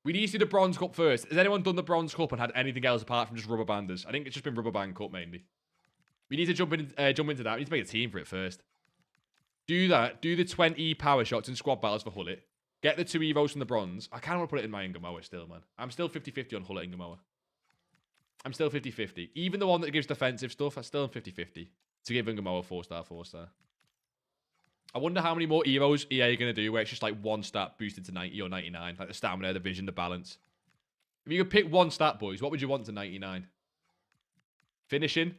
We need to do the Bronze Cup first. Has anyone done the Bronze Cup and had anything else apart from just Rubber Banders? I think it's just been Rubber Band Cup mainly. We need to jump into that. We need to make a team for it first. Do that. Do the 20 power shots and squad battles for Hullet. Get the 2 Evos from the Bronze. I kind of want to put it in my Ingamoa still, man. I'm still 50-50 on Hullet Ingamoa. I'm still 50-50. Even the one that gives defensive stuff, I'm still 50-50. To give Ingamoa 4-star, 4-star. I wonder how many more Evos EA are going to do where it's just like 1 stat boosted to 90 or 99. Like the stamina, the vision, the balance. If you could pick 1 stat, boys, what would you want to 99? Finishing. I'm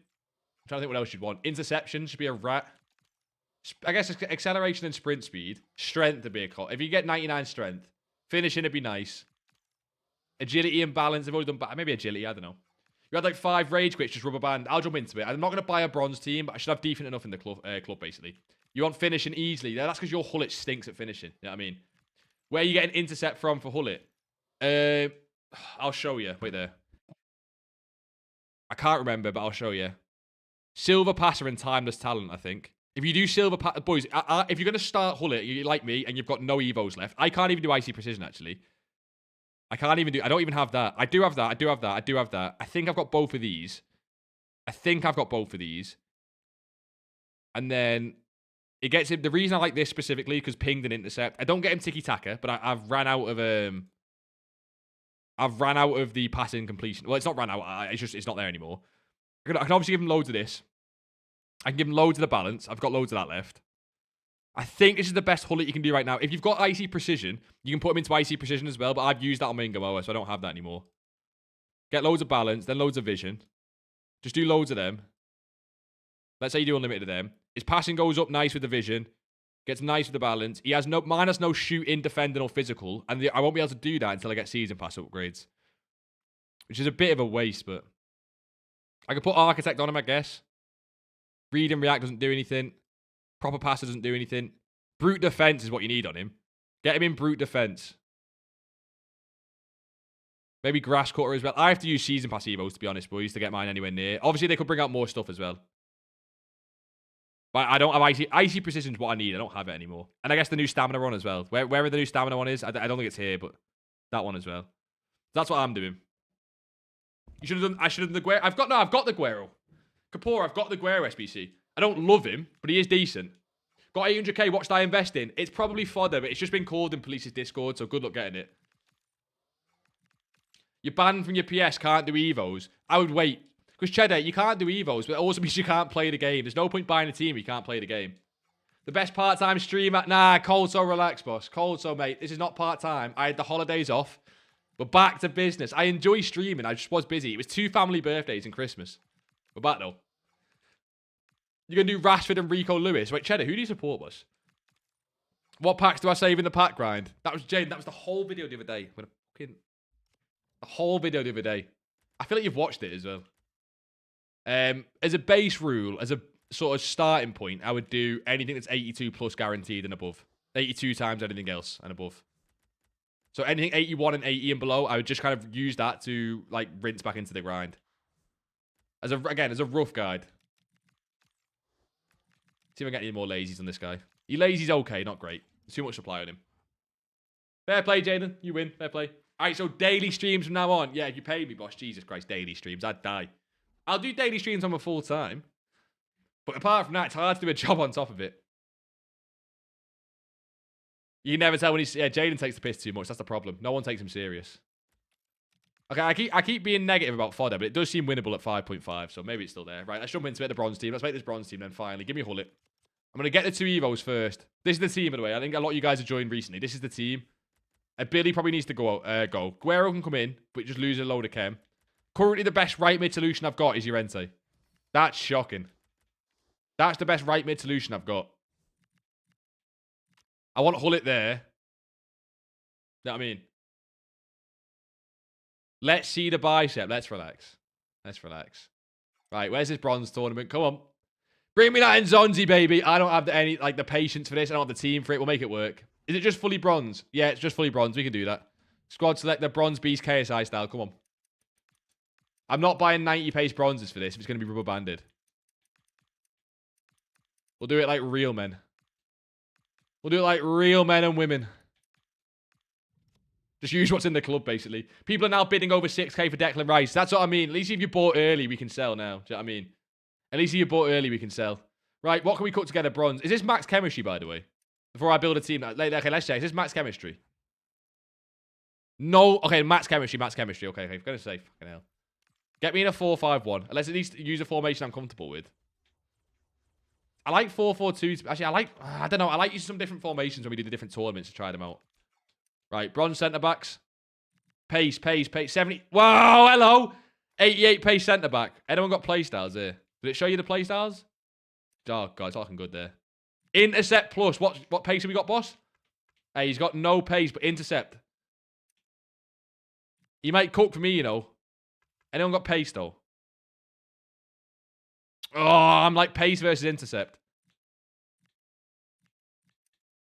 trying to think what else you'd want. Interception should be a rat. I guess acceleration and sprint speed. Strength would be a call. If you get 99 strength, finishing would be nice. Agility and balance. I've always done maybe agility. I don't know. You had like 5 rage quits, just Rubber Band. I'll jump into it. I'm not going to buy a bronze team, but I should have decent enough in the club basically. You want finishing easily. That's because your Hullet stinks at finishing. You know what I mean? Where you get an intercept from for Hullet? I'll show you. Wait there. I can't remember, but I'll show you. Silver Passer and Timeless Talent, I think. If you do Silver Passer... Boys, if you're going to start Hullet, you like me, and you've got no Evos left. I can't even do Icy Precision, actually. I can't even do... I don't even have that. I do have that. I do have that. I do have that. I think I've got both of these. And then... It gets him... The reason I like this specifically, because pinged and intercept. I don't get him tiki-taka, but I've ran out of... I've ran out of the passing completion. Well, it's not ran out. It's not there anymore. I can obviously give him loads of this. I can give him loads of the balance. I've got loads of that left. I think this is the best Hullet you can do right now. If you've got Icy Precision, you can put him into Icy Precision as well, but I've used that on my Ingamoa, so I don't have that anymore. Get loads of balance, then loads of vision. Just do loads of them. Let's say you do unlimited of them. His passing goes up nice with the vision. Gets nice with the balance. He has no shooting, defending, or physical. And I won't be able to do that until I get season pass upgrades. Which is a bit of a waste, but... I could put Architect on him, I guess. Read and react doesn't do anything. Proper passer doesn't do anything. Brute defense is what you need on him. Get him in brute defense. Maybe grass cutter as well. I have to use season pass evos, to be honest, boys, to get mine anywhere near. Obviously, they could bring out more stuff as well. But I don't have icy. Icy precision is what I need. I don't have it anymore. And I guess the new stamina one as well. Wherever the new stamina one is, I don't think it's here, but that one as well. That's what I'm doing. You should have done. I should have done the Guerrero. I've got the Guerrero. Kapoor, I've got the Guerrero SBC. I don't love him, but he is decent. Got 800k. What should I invest in? It's probably fodder, but it's just been called in Police's Discord, so good luck getting it. You're banned from your PS, can't do EVOs. I would wait. Because Cheddar, you can't do EVOs, but it also means you can't play the game. There's no point buying a team if you can't play the game. The best part-time streamer? Nah, cold so relax, boss. Cold so, mate. This is not part-time. I had the holidays off. We're back to business. I enjoy streaming. I just was busy. It was 2 family birthdays and Christmas. We're back, though. You're going to do Rashford and Rico Lewis. Wait, Cheddar, who do you support, boss? What packs do I save in the pack grind? That was Jane. That was the whole video the other day. The whole video the other day. I feel like you've watched it as well. As a base rule, as a sort of starting point, I would do anything that's 82 plus guaranteed and above. 82 times anything else and above. So anything 81 and 80 and below, I would just kind of use that to like rinse back into the grind. As a rough guide. See if I get any more lazies on this guy. He lazy's okay, not great. There's too much supply on him. Fair play, Jaden. You win. Fair play. Alright, so daily streams from now on. Yeah, if you pay me, boss. Jesus Christ, daily streams. I'd die. I'll do daily streams on my full time. But apart from that, it's hard to do a job on top of it. You can never tell when he's... Yeah, Jaden takes the piss too much. That's the problem. No one takes him serious. Okay, I keep being negative about fodder, but it does seem winnable at 5.5, so maybe it's still there. Right, let's jump into it, the bronze team. Let's make this bronze team then, finally. Give me a hullet. I'm going to get the 2 EVOs first. This is the team, by the way. I think a lot of you guys have joined recently. This is the team. Billy probably needs to go. Guerrero can come in, but just lose a load of chem. Currently, the best right mid solution I've got is Llorente. That's shocking. That's the best right mid solution I've got. I want Hullet there. You know what I mean? Let's see the bicep. Let's relax. Let's relax. Right, where's this bronze tournament? Come on. Bring me that in Zonzi, baby. I don't have the patience for this. I don't have the team for it. We'll make it work. Is it just fully bronze? Yeah, it's just fully bronze. We can do that. Squad select the bronze beast KSI style. Come on. I'm not buying 90 pace bronzes for this. If it's going to be rubber banded. We'll do it like real men. We'll do it like real men and women. Just use what's in the club, basically. People are now bidding over 6k for Declan Rice. That's what I mean. At least if you bought early, we can sell now. Do you know what I mean? At least if you bought early, we can sell. Right, what can we cut together? Bronze. Is this max chemistry, by the way? Before I build a team. Okay, let's check. Is this max chemistry? No. Okay, max chemistry. Okay, I'm going to say. Fucking hell. Get me in a 4-5-1. Let's at least use a formation I'm comfortable with. I like 4-4-2. Actually, I don't know. I like using some different formations when we do the different tournaments to try them out. Right, bronze centre-backs. Pace. 70. Wow, hello. 88 pace centre-back. Anyone got playstyles here? Did it show you the playstyles? Oh, God, it's looking good there. Intercept plus. What pace have we got, boss? Hey, he's got no pace, but intercept. He might cook for me, you know. Anyone got pace, though? Oh, I'm like pace versus intercept.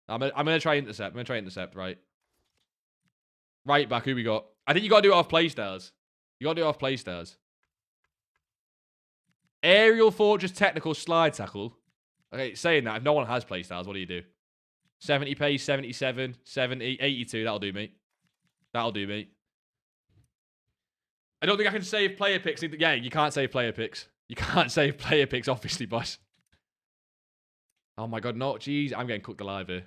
I'm gonna try intercept. Right. Right back, who we got? I think you gotta do it off playstyles. Aerial fortress technical slide tackle. Okay, saying that, if no one has playstyles, what do you do? 70 pace, 77, 70, 82. That'll do me. I don't think I can save player picks. Yeah, you can't save player picks. Obviously, boss. Oh my God, no. Jeez, I'm getting cooked alive here.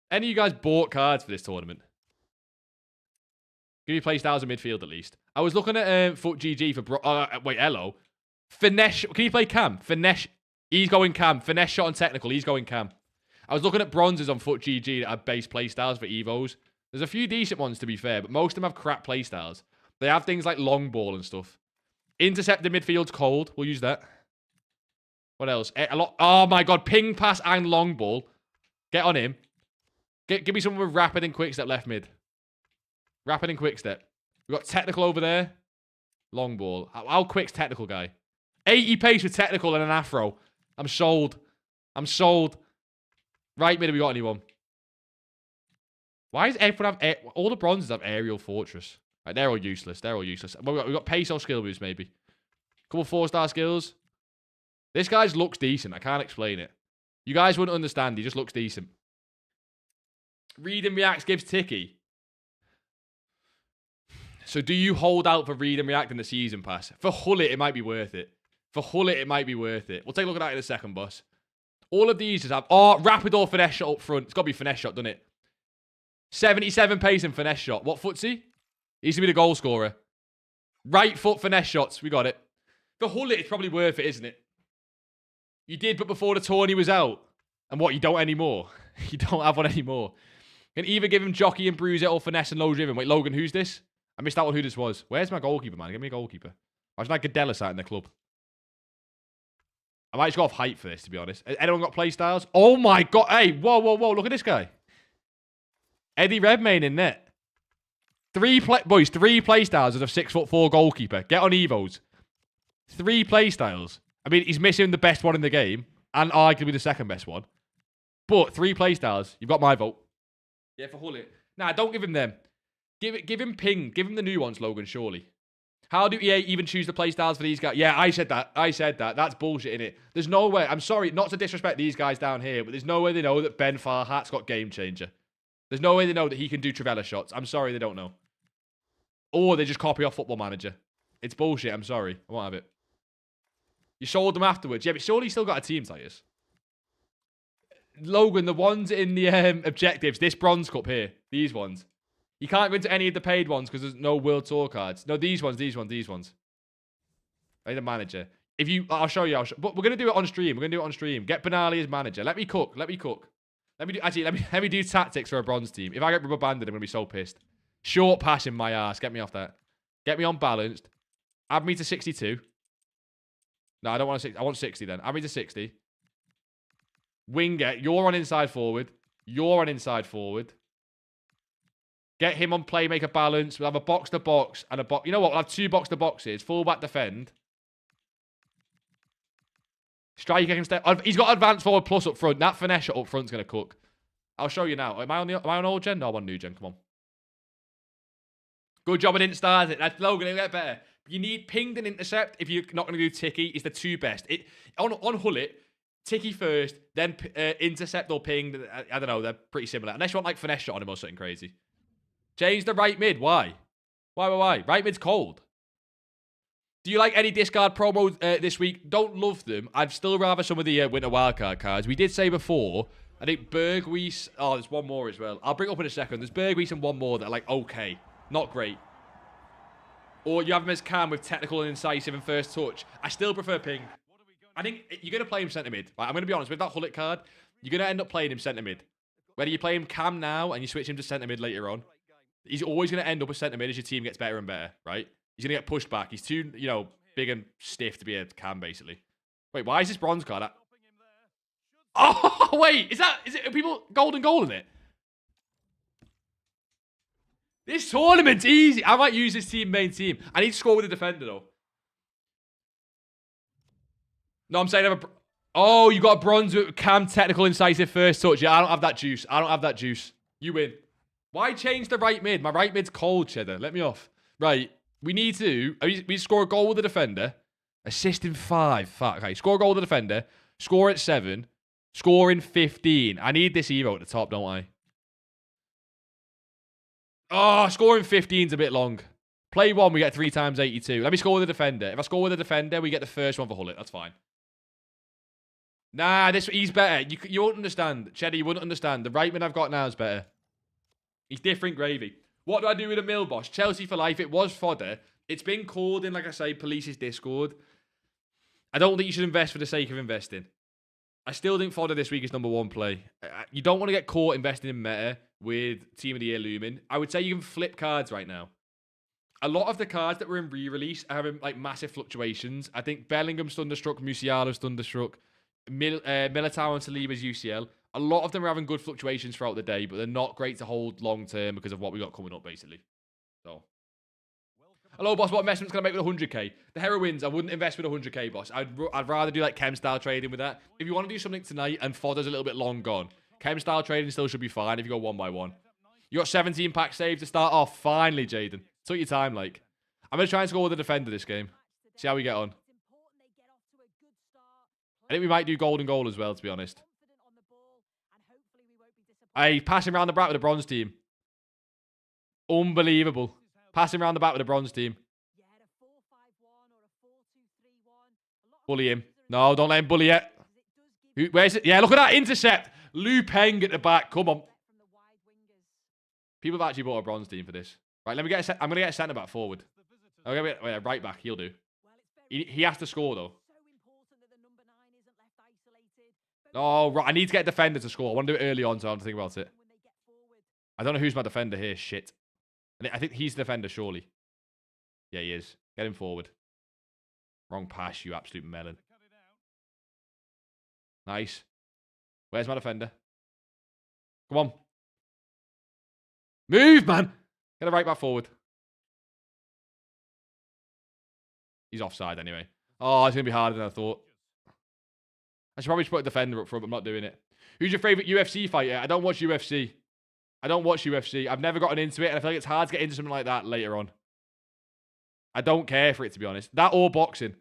Any of you guys bought cards for this tournament? Give me playstyles in midfield at least. I was looking at Foot GG for... wait, hello. Finesse... Can you play Cam? Finesse... He's going Cam. Finesse shot and technical. He's going Cam. I was looking at bronzes on Foot GG that have base playstyles for EVOs. There's a few decent ones, to be fair, but most of them have crap playstyles. They have things like long ball and stuff. Intercept the midfield's cold. We'll use that. What else? A lot. Oh my god, ping, pass, and long ball. Get on him. Give me someone with rapid and quick step left mid. Rapid and quick step. We've got technical over there. Long ball. How quick's technical guy? 80 pace with technical and an afro. I'm sold. I'm sold. Right mid, have we got anyone? Why does everyone have... all the bronzes have aerial fortress. Right, they're all useless. They're all useless. We've got pace or skill boost, maybe. Couple 4-star skills. This guy's looks decent. I can't explain it. You guys wouldn't understand. He just looks decent. Read and reacts gives ticky. So do you hold out for read and react in the season pass? For Hullet, it might be worth it. For Hullet, it might be worth it. We'll take a look at that in a second, boss. All of these just have... oh, rapid or finesse shot up front. It's got to be finesse shot, doesn't it? 77 pace and finesse shot. What foot's he? He's to be the goal scorer. Right foot finesse shots. We got it. For Hullet, it's probably worth it, isn't it? You did, but before the tourney was out. And what, you don't anymore? You don't have one anymore. Can either give him jockey and bruise it or finesse and low driven. Wait, Logan, who's this? I missed out on who this was. Where's my goalkeeper, man? Give me a goalkeeper. Imagine like Gadella sat in the club. I might just go off height for this, to be honest. Anyone got play styles? Oh my god. Hey, whoa, whoa, whoa. Look at this guy. Eddie Redmayne in net. Boys, 3 play styles as a 6'4" goalkeeper. Get on EVOs. 3 play styles. I mean, he's missing the best one in the game. And arguably the second best one. But 3 play styles. You've got my vote. Yeah, for Hullet. Nah, don't give him them. Give him ping. Give him the new ones, Logan, surely. How do EA even choose the play styles for these guys? Yeah, I said that. I said that. That's bullshit, innit? There's no way. I'm sorry, not to disrespect these guys down here, but there's no way they know that Ben Farhat's got game changer. There's no way they know that he can do Trivella shots. I'm sorry they don't know. Or they just copy off Football Manager. It's bullshit. I'm sorry. I won't have it. You sold them afterwards. Yeah, but surely you still got a team, Titus. Logan, the ones in the objectives, this bronze cup here, these ones. You can't go into any of the paid ones because there's no World Tour cards. No, these ones. I need a manager. I'll show you. But we're going to do it on stream. Get Benali as manager. Let me cook. Let me do tactics for a bronze team. If I get rubber banded, I'm going to be so pissed. Short pass in my ass. Get me off that. Get me unbalanced. Add me to 62. No, I don't want to 60. I want 60 then. Add me to 60. Winger. You're on inside forward. Get him on playmaker balance. We'll have a box-to-box and a box. You know what? We'll have 2 box-to-boxes. Full-back defend. Striker can stay. He's got advanced forward plus up front. That finesse shot up front's going to cook. I'll show you now. Am I on old gen? No, I'm on new gen. Come on. Good job I didn't start it. That's Logan. It'll get better. You need pinged and intercept if you're not going to do Ticky. It's the 2 best. On Hullet, Ticky first, then intercept or pinged. I don't know. They're pretty similar. Unless you want like finesse shot on him or something crazy. Change the right mid. Why? Why? Right mid's cold. Do you like any discard promos this week? Don't love them. I'd still rather some of the winter wildcard cards. We did say before, I think Berghuis... oh, there's one more as well. I'll bring it up in a second. There's Berghuis and one more that are like, okay. Not great. Or you have him as Cam with technical and incisive and first touch. I still prefer ping. I think you're going to play him centre mid. Right, I'm going to be honest. With that Hullet card, you're going to end up playing him centre mid. Whether you play him Cam now and you switch him to centre mid later on, he's always going to end up as centre mid as your team gets better and better, right? He's going to get pushed back. He's too, big and stiff to be a Cam, basically. Wait, why is this bronze card at... oh, wait. Is it people golden goal in it? This tournament's easy. I might use this main team. I need to score with a defender, though. No, I'm saying... oh, you got a bronze with Cam, technical, incisive, first touch. Yeah, I don't have that juice. You win. Why change the right mid? My right mid's cold, Cheddar. Let me off. Right. We need to... we score a goal with the defender. Assist in 5. Fuck. Okay. Score a goal with the defender. Score at 7. Score in 15. I need this EVO at the top, don't I? Oh, scoring 15's a bit long. Play 1, we get 3 times 82. Let me score with the defender. If I score with the defender, we get the first one for Hullet. That's fine. Nah, he's better. You won't understand. Cheddar, you wouldn't understand. The right mid I've got now is better. He's different gravy. What do I do with a mill boss? Chelsea for life. It was fodder. It's been called in, like I say, Police's Discord. I don't think you should invest for the sake of investing. I still think fodder this week is number 1 play. You don't want to get caught investing in meta with Team of the Year looming. I would say you can flip cards right now. A lot of the cards that were in re-release are having like massive fluctuations. I think Bellingham's Thunderstruck, Musiala's Thunderstruck. Militao and Saliba's UCL. A lot of them are having good fluctuations throughout the day, but they're not great to hold long term because of what we got coming up, basically. So, hello, boss. What investments can I make with 100k? The heroines, I wouldn't invest with 100k, boss. I'd rather do like chem style trading with that. If you want to do something tonight and fodder's a little bit long gone, chem style trading still should be fine if you go one by one. You got 17 pack saves to start off. Finally, Jaden. Took your time, like. I'm going to try and score with the defender this game. See how we get on. I think we might do golden goal as well, to be honest. Hey, passing around the back with the bronze team. Unbelievable. Passing around the back with the bronze team. Bully him. No, don't let him bully it. Where's it? Yeah, look at that intercept. Lu Peng at the back. Come on. People have actually bought a bronze team for this. Right, let me get I'm going to get a centre-back forward. Okay, wait, right back. He'll do. He has to score, though. Oh, right. I need to get a defender to score. I want to do it early on, so I don't have to think about it. I don't know who's my defender here. Shit. I think he's the defender, surely. Yeah, he is. Get him forward. Wrong pass, you absolute melon. Nice. Where's my defender? Come on. Move, man. Get a right back forward. He's offside anyway. Oh, it's going to be harder than I thought. I should probably put a defender up front, but I'm not doing it. Who's your favourite UFC fighter? I don't watch UFC. I don't watch UFC. I've never gotten into it, and I feel like it's hard to get into something like that later on. I don't care for it, to be honest. That or boxing.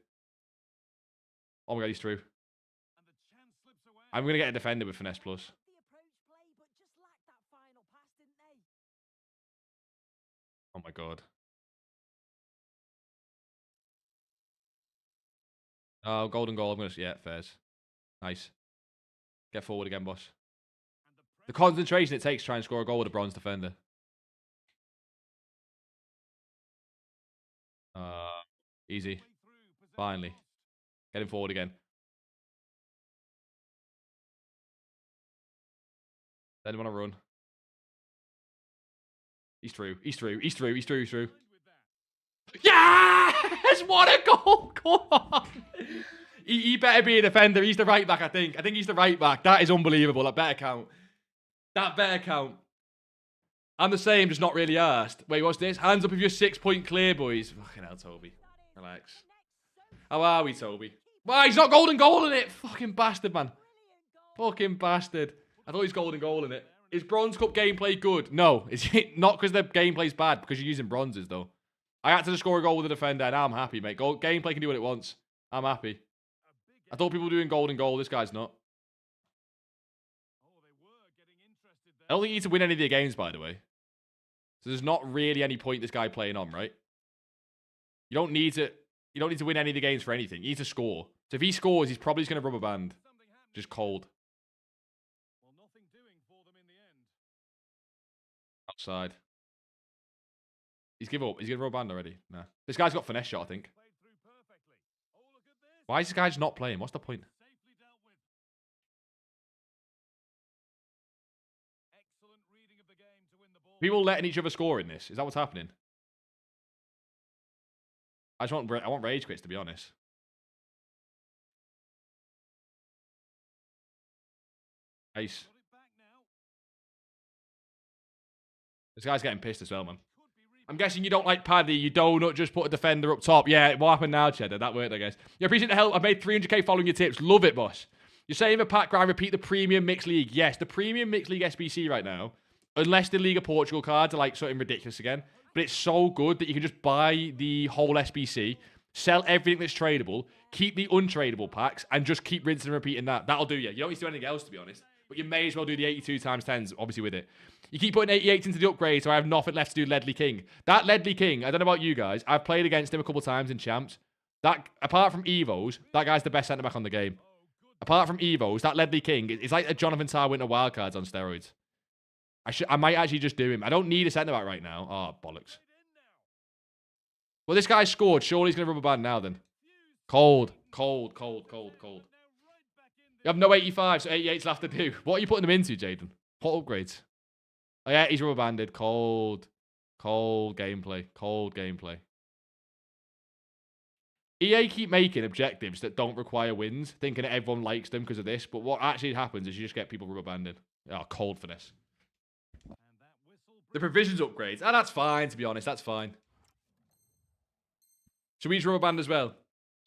Oh my god, he's through. I'm going to get a defender with Finesse Plus. Oh my god. Oh, golden goal. I'm going to... Yeah, fairs. Nice. Get forward again, boss. The concentration it takes to try and score a goal with a bronze defender. Easy. Finally. Get him forward again. Then want to run. He's through. He's through. He's through. He's through. He's through. Yes! What a goal! Come on! He better be a defender. He's the right back, I think. I think he's the right back. That is unbelievable. That better count. That better count. I'm the same, just not really asked. Wait, what's this? Hands up if you're 6-point clear, boys. Fucking hell, Toby. Relax. How are we, Toby? Why, he's not golden goal in it. Fucking bastard, man. Fucking bastard. I thought he's golden goal in it. Is Bronze Cup gameplay good? No. Is it not because the gameplay's bad, because you're using bronzes, though. I had to score a goal with a defender, and I'm happy, mate. Gameplay can do what it wants. I'm happy. I thought people were doing golden goal. This guy's not. I don't think you need to win any of the games, by the way. So there's not really any point this guy playing on, right? You don't need to win any of the games for anything. You need to score. So if he scores, he's probably just going to rubber band. Just cold. Outside. He's give up. He's going to rubber band already. Nah. This guy's got finesse shot, I think. Why is this guy just not playing? What's the point? People letting each other score in this. Is that what's happening? I want rage quits, to be honest. Ace. This guy's getting pissed as well, man. I'm guessing you don't like Paddy. You don't just put a defender up top. Yeah, what happened now, Cheddar? That worked, I guess. You appreciate the help. I've made 300k following your tips. Love it, boss. You're saying the pack grind, repeat the Premium Mixed League. Yes, the Premium Mixed League SBC right now, unless the League of Portugal cards are like something ridiculous again. But it's so good that you can just buy the whole SBC, sell everything that's tradable, keep the untradeable packs, and just keep rinsing and repeating that. That'll do you. You don't need to do anything else, to be honest. But you may as well do the 82 times 10s, obviously, with it. You keep putting 88s into the upgrade, so I have nothing left to do Ledley King. That Ledley King, I don't know about you guys, I've played against him a couple of times in champs. That, apart from EVOs, that guy's the best centre-back on the game. Apart from EVOs, that Ledley King, it's like a Jonathan Tah Winter wildcards on steroids. I might actually just do him. I don't need a centre-back right now. Oh, bollocks. Well, this guy scored. Surely he's going to rubber band now, then. Cold. Cold, cold, cold, cold. You have no 85, so 88's left to do. What are you putting them into, Jaden? What upgrades? Oh, yeah, he's rubber banded. Cold. Cold gameplay. Cold gameplay. EA keep making objectives that don't require wins, thinking that everyone likes them because of this. But what actually happens is you just get people rubber banding. Oh, cold for this. The provisions upgrades. Ah, that's fine, to be honest. That's fine. Should we use rubber band as well?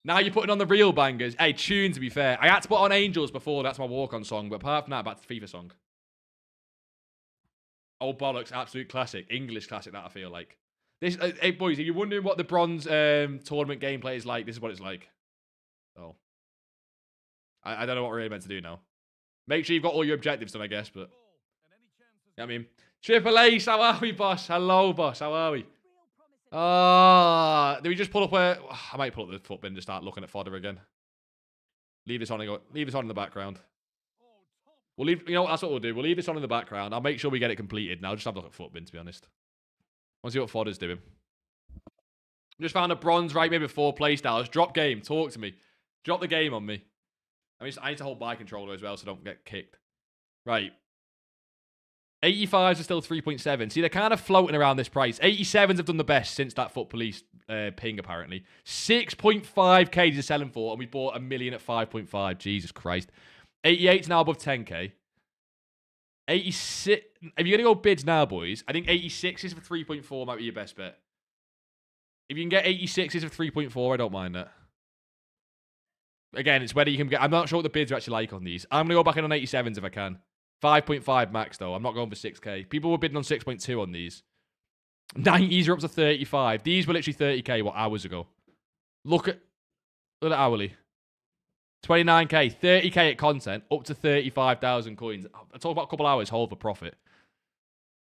Now you're putting on the real bangers. Hey, tune, to be fair. I had to put on Angels before. That's my walk-on song. But apart from that, back to FIFA song. Oh, bollocks. Absolute classic. English classic, that I feel like. This, hey, boys, if you're wondering what the bronze tournament gameplay is like, this is what it's like. Oh. I don't know what we're really meant to do now. Make sure you've got all your objectives done, I guess, but... I mean... Triple Ace, how are we, boss? Hello, boss. How are we? Do we just pull up where... I might pull up the foot bin to start looking at fodder again. Leave this on and go... Leave this on in the background. We'll leave... You know what? That's what we'll do. We'll leave this on in the background. I'll make sure we get it completed. Now just have a look at foot bin, to be honest. Let's see what fodder's doing. Just found a bronze right maybe 4 playstyles. Drop game. Talk to me. Drop the game on me. I mean, I need to hold my controller as well so I don't get kicked. Right. 85s are still 3.7. See, they're kind of floating around this price. 87s have done the best since that foot police ping, apparently. 6.5k to selling for, and we bought 1 million at 5.5. Jesus Christ. 88's now above 10k. 86... If you're going to go bids now, boys, I think 86s for 3.4 might be your best bet. If you can get 86s for 3.4, I don't mind that. Again, it's whether you can get... I'm not sure what the bids are actually like on these. I'm going to go back in on 87s if I can. 5.5 max, though. I'm not going for 6k. People were bidding on 6.2 on these. 90s are up to 35. These were literally 30k, what, hours ago. Look at hourly. 29k, 30k at content, up to 35,000 coins. I talk about a couple hours, hold for profit.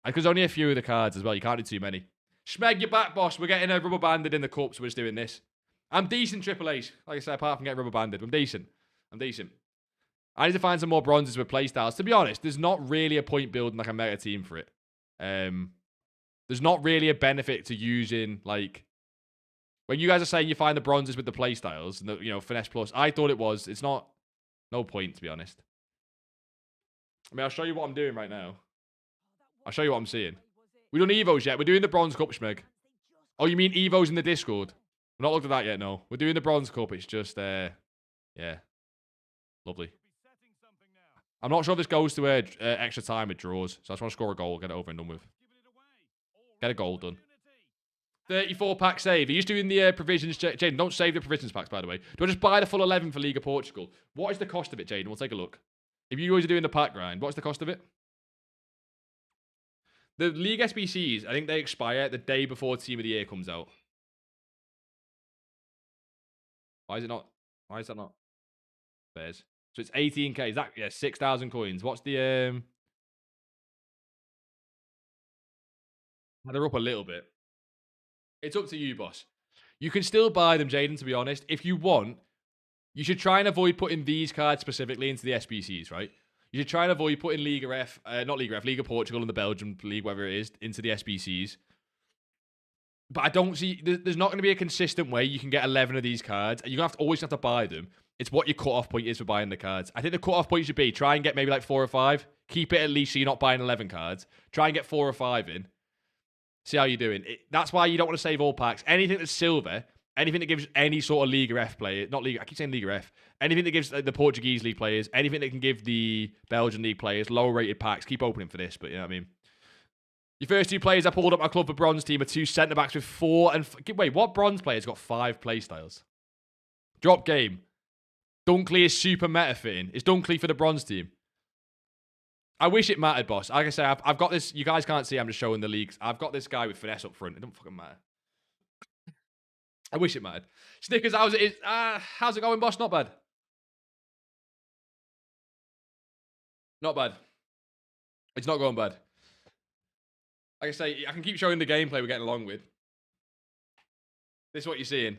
Because only a few of the cards as well. You can't do too many. Schmeg, you're back, boss. We're getting a rubber banded in the cups. We're just doing this. I'm decent, Triple H. Like I said, apart from getting rubber banded. I'm decent. I need to find some more bronzes with playstyles. To be honest, there's not really a point building like a meta team for it. There's not really a benefit to using, like... When you guys are saying you find the bronzes with the playstyles, and the, you know, Finesse Plus, I thought it was. It's not... No point, to be honest. I mean, I'll show you what I'm doing right now. I'll show you what I'm seeing. We done EVOs yet. We're doing the Bronze Cup, Schmeg. Oh, you mean EVOs in the Discord? We've not looked at that yet, no. We're doing the Bronze Cup. It's just, yeah. Lovely. I'm not sure if this goes to extra time with draws. So I just want to score a goal, get it over and done with. Get a goal done. 34 pack save. Are you just doing the provisions? Jaden, don't save the provisions packs, by the way. Do I just buy the full 11 for League of Portugal? What is the cost of it, Jaden? We'll take a look. If you guys are doing the pack grind, what's the cost of it? The League SBCs, I think they expire the day before Team of the Year comes out. Why is it not? Why is that not? Bears. So it's 18k. Is that, yeah, 6,000 coins. What's the, they're up a little bit. It's up to you, boss. You can still buy them, Jaden, to be honest. If you want, you should try and avoid putting these cards specifically into the SBCs, right? You should try and avoid putting League of Portugal and the Belgian League, whatever it is, into the SBCs. But I don't see... There's not going to be a consistent way you can get 11 of these cards. And you're going to always have to buy them. It's what your cut-off point is for buying the cards. I think the cut-off point should be try and get maybe like 4 or 5. Keep it at least so you're not buying 11 cards. Try and get 4 or 5 in. See how you're doing. That's why you don't want to save all packs. Anything that's silver, anything that gives any sort of Liga F player... Not Liga... I keep saying Liga F. Anything that gives the Portuguese league players, anything that can give the Belgian league players lower-rated packs, keep opening for this, but you know what I mean? Your first 2 players I pulled up my club for bronze team are 2 centre-backs with 4 and... Wait, what bronze player's got 5 playstyles? Drop game. Dunkley is super meta-fitting. Is Dunkley for the bronze team? I wish it mattered, boss. Like I say, I've got this... You guys can't see, I'm just showing the leagues. I've got this guy with finesse up front. It don't fucking matter. I wish it mattered. Snickers, how's it going, boss? Not bad. Not bad. It's not going bad. Like I say, I can keep showing the gameplay we're getting along with. This is what you're seeing.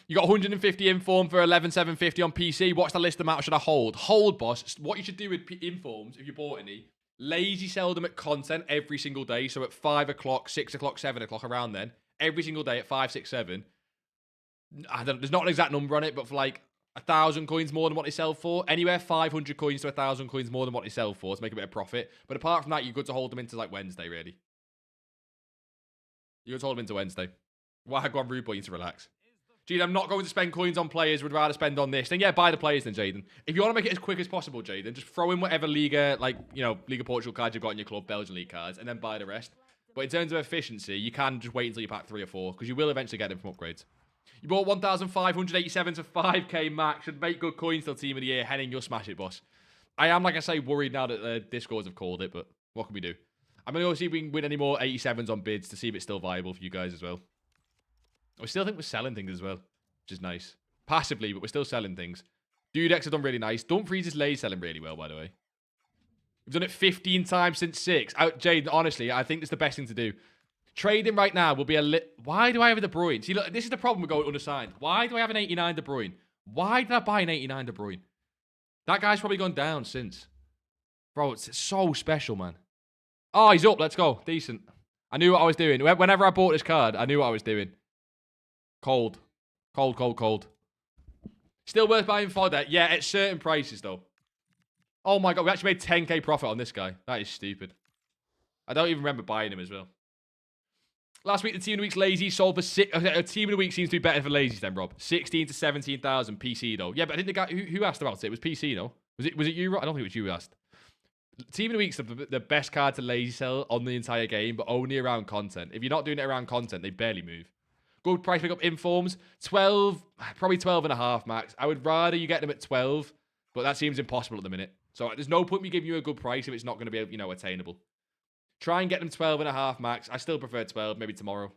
You got 150 inform for 11,750 on PC. What's the list amount should I hold? Hold, boss. What you should do with informs, if you bought any, lazy sell them at content every single day. So at 5 o'clock, 6 o'clock, 7 o'clock, around then. Every single day at 5, 6, 7. There's not an exact number on it, but for like 1,000 coins more than what they sell for. Anywhere 500 coins to 1,000 coins more than what they sell for to make a bit of profit. But apart from that, you're good to hold them into like Wednesday, really. You're good to hold them into Wednesday. Why go on rude boy? You need to relax. Jaden, I'm not going to spend coins on players. Would rather spend on this. Then yeah, buy the players then, Jaden. If you want to make it as quick as possible, Jaden, just throw in whatever Liga, like, you know, Liga Portugal cards you've got in your club, Belgian League cards, and then buy the rest. But in terms of efficiency, you can just wait until you pack 3 or 4, because you will eventually get them from upgrades. You bought 1,587 to 5k max. Should make good coins till team of the year. Henning, you'll smash it, boss. I am, like I say, worried now that the Discords have called it, but what can we do? I'm going to go see if we can win any more 87s on bids to see if it's still viable for you guys as well. We still think we're selling things as well, which is nice. Passively, but we're still selling things. Dudex have done really nice. Dumfries is lay selling really well, by the way. We've done it 15 times since 6. Jade, honestly, I think it's the best thing to do. Trading right now will be a lit. Why do I have a De Bruyne? See, look, this is the problem with going undersigned. Why do I have an 89 De Bruyne? Why did I buy an 89 De Bruyne? That guy's probably gone down since. Bro, it's so special, man. Oh, he's up. Let's go. Decent. I knew what I was doing. Whenever I bought this card, I knew what I was doing. Cold. Cold, cold, cold. Still worth buying fodder. Yeah, at certain prices, though. Oh, my God. We actually made 10k profit on this guy. That is stupid. I don't even remember buying him as well. Last week, the Team of the Week's lazy sold for 6. A Team of the Week seems to be better for lazies then, Rob. 16 to 17,000 PC, though. Yeah, but I think the guy who asked about it was PC, no? Was it you, Rob? I don't think it was you who asked. Team of the Week's the best card to lazy sell on the entire game, but only around content. If you're not doing it around content, they barely move. Good price pick up informs. 12, probably 12.5 max. I would rather you get them at 12, but that seems impossible at the minute. So there's no point me giving you a good price if it's not going to be, you know, attainable. Try and get them 12.5 max. I still prefer 12, maybe tomorrow.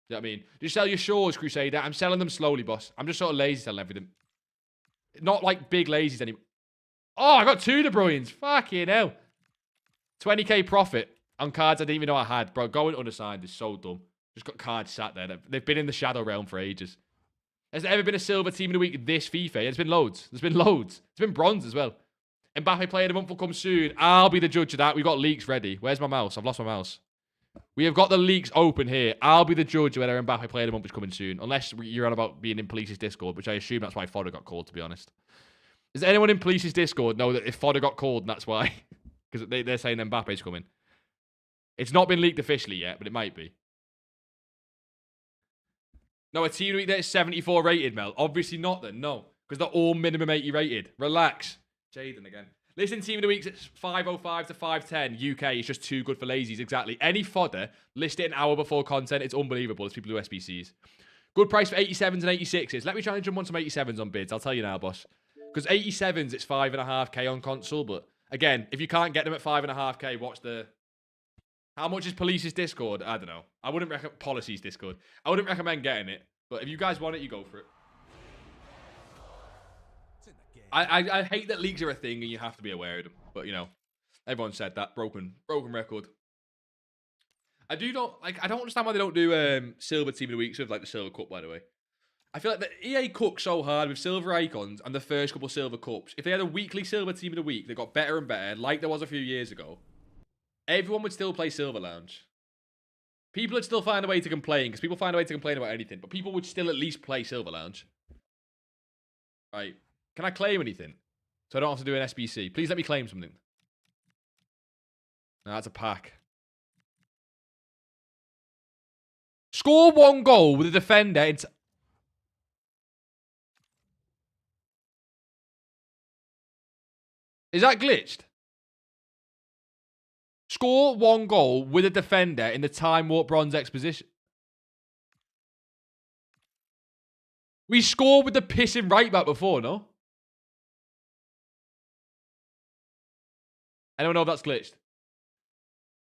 You know what I mean? Just sell your Shores, Crusader. I'm selling them slowly, boss. I'm just sort of lazy selling everything. Not like big lazies anymore. Oh, I got 2 De Bruynes. Fucking hell. 20k profit on cards I didn't even know I had. Bro, going undersigned is so dumb. Just got cards sat there. They've been in the Shadow Realm for ages. Has there ever been a silver team of the week this FIFA? There's been loads. There's been loads. There's been bronze as well. Mbappe player of the month will come soon. I'll be the judge of that. We've got leaks ready. Where's my mouse? I've lost my mouse. We have got the leaks open here. I'll be the judge of whether Mbappe player of the month is coming soon. Unless you're on about being in Police's Discord, which I assume that's why Fodder got called, to be honest. Does anyone in Police's Discord know that if Fodder got called, and that's why? Because they're saying Mbappe's coming. It's not been leaked officially yet, but it might be. No, a team week that is 74 rated, Mel. Obviously not then, no. Because they're all minimum 80 rated. Relax. Jaden again. Listen, team of the week's it's 505 to 510 UK. It's just too good for lazies, exactly. Any fodder, list it an hour before content. It's unbelievable. It's people who SBCs. Good price for 87s and 86s. Let me try and jump on some 87s on bids. I'll tell you now, boss. Because 87s, it's 5.5k on console. But again, if you can't get them at 5.5k, what's the... How much is Police's Discord? I don't know. I wouldn't recommend... Policy's Discord. I wouldn't recommend getting it. But if you guys want it, you go for it. I hate that leaks are a thing and you have to be aware of them. But, you know, everyone said that. Broken record. I don't understand why they don't do Silver Team of the Week, sort of like the Silver Cup, by the way. I feel like the EA cooked so hard with Silver Icons and the first couple Silver Cups. If they had a weekly Silver Team of the Week that got better and better, like there was a few years ago, everyone would still play Silver Lounge. People would still find a way to complain, because people find a way to complain about anything, but people would still at least play Silver Lounge. Right. Can I claim anything? So I don't have to do an SBC. Please let me claim something. No, that's a pack. Score 1 goal with a defender. Is that glitched? Score 1 goal with a defender in the Time Warp Bronze Exposition. We scored with the pissing right back before, no? Anyone know if that's glitched?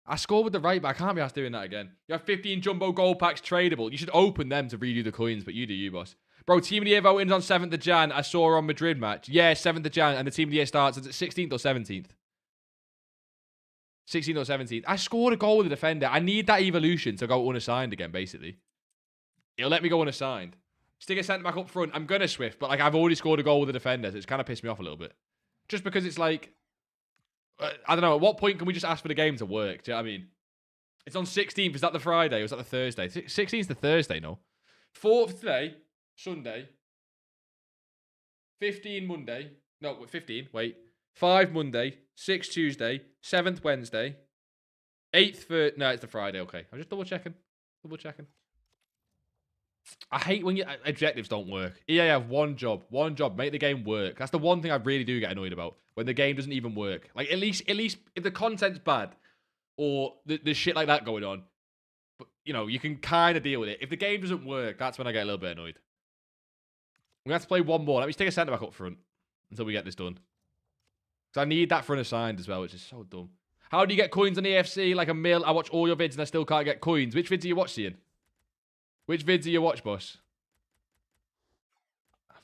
I scored with the right back. I can't be asked doing that again. You have 15 jumbo gold packs tradable. You should open them to redo the coins, but you do you, boss. Bro, Team of the Year voting on 7th of Jan. I saw on Madrid match. Yeah, 7th of Jan, and the Team of the Year starts at 16th or 17th. 16th or 17th. I scored a goal with a defender. I need that evolution to go unassigned again, basically. It'll let me go unassigned. Stick a centre back up front. I'm going to Swift, but like I've already scored a goal with a defender, so it's kind of pissed me off a little bit. Just because it's like... I don't know. At what point can we just ask for the game to work? Do you know what I mean? It's on 16th. Is that the Friday or is that the Thursday? 16th is the Thursday, no? 4th today. Sunday. 15 Monday. No, 15. Wait. 5 Monday. 6 Tuesday. 7th Wednesday. 8th for... No, it's the Friday. Okay. I'm just double checking. I hate when objectives don't work. EA have one job, make the game work. That's the one thing I really do get annoyed about, when the game doesn't even work. Like, at least if the content's bad or there's shit like that going on, but, you know, you can kind of deal with it. If the game doesn't work, that's when I get a little bit annoyed. We're going to have to play one more. Let me stick a centre-back up front until we get this done. Because I need that for unassigned as well, which is so dumb. How do you get coins on EFC? Like a mil? I watch all your vids and I still can't get coins. Which vids do you watch, Ian? Which vids do you watch, boss?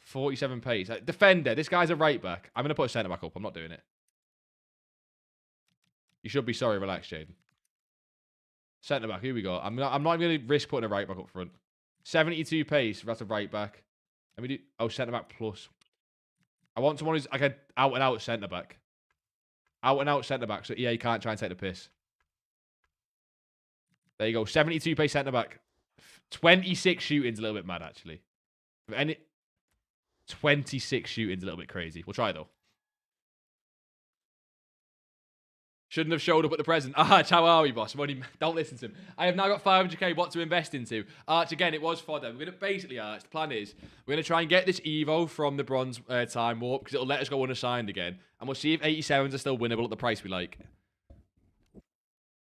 47 pace. Defender. This guy's a right back. I'm going to put a centre-back up. I'm not doing it. You should be sorry. Relax, Jaden. Centre-back. Here we go. I'm not even going to risk putting a right back up front. 72 pace. That's a right back. Let me do... Oh, centre-back plus. I want someone who's like an out-and-out centre-back. Out-and-out centre-back, so EA can't try and take the piss. There you go. 72 pace centre-back. 26 shooting's a little bit mad, actually. Any 26 shooting's a little bit crazy. We'll try, though. Shouldn't have showed up at the present. Arch, how are we, boss? Don't listen to him. I have now got 500k what to invest into. Arch, again, it was fodder. We're going to basically, Arch, the plan is we're going to try and get this EVO from the bronze time warp because it'll let us go unassigned again. And we'll see if 87s are still winnable at the price we like.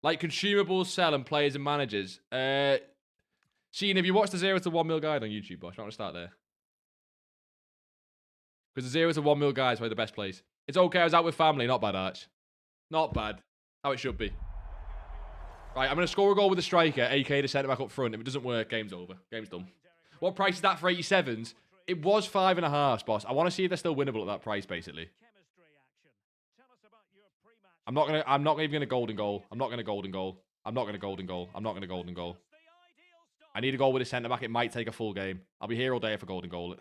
Like consumables, sell, and players and managers. Sheen, have you watched the 0 to 1 mil guide on YouTube, boss? I want to start there. Because the 0 to 1 mil guide is probably the best place. It's okay, I was out with family. Not bad, Arch. Not bad. How it should be. Right, I'm going to score a goal with a striker, aka the centre-back up front. If it doesn't work, game's over. Game's done. What price is that for 87s? It was 5.5, boss. I want to see if they're still winnable at that price, basically. I'm not even going to golden goal. I'm not going to golden goal. I'm not going to golden goal. I'm not going to golden goal. I need a goal with a centre-back. It might take a full game. I'll be here all day for golden goal it.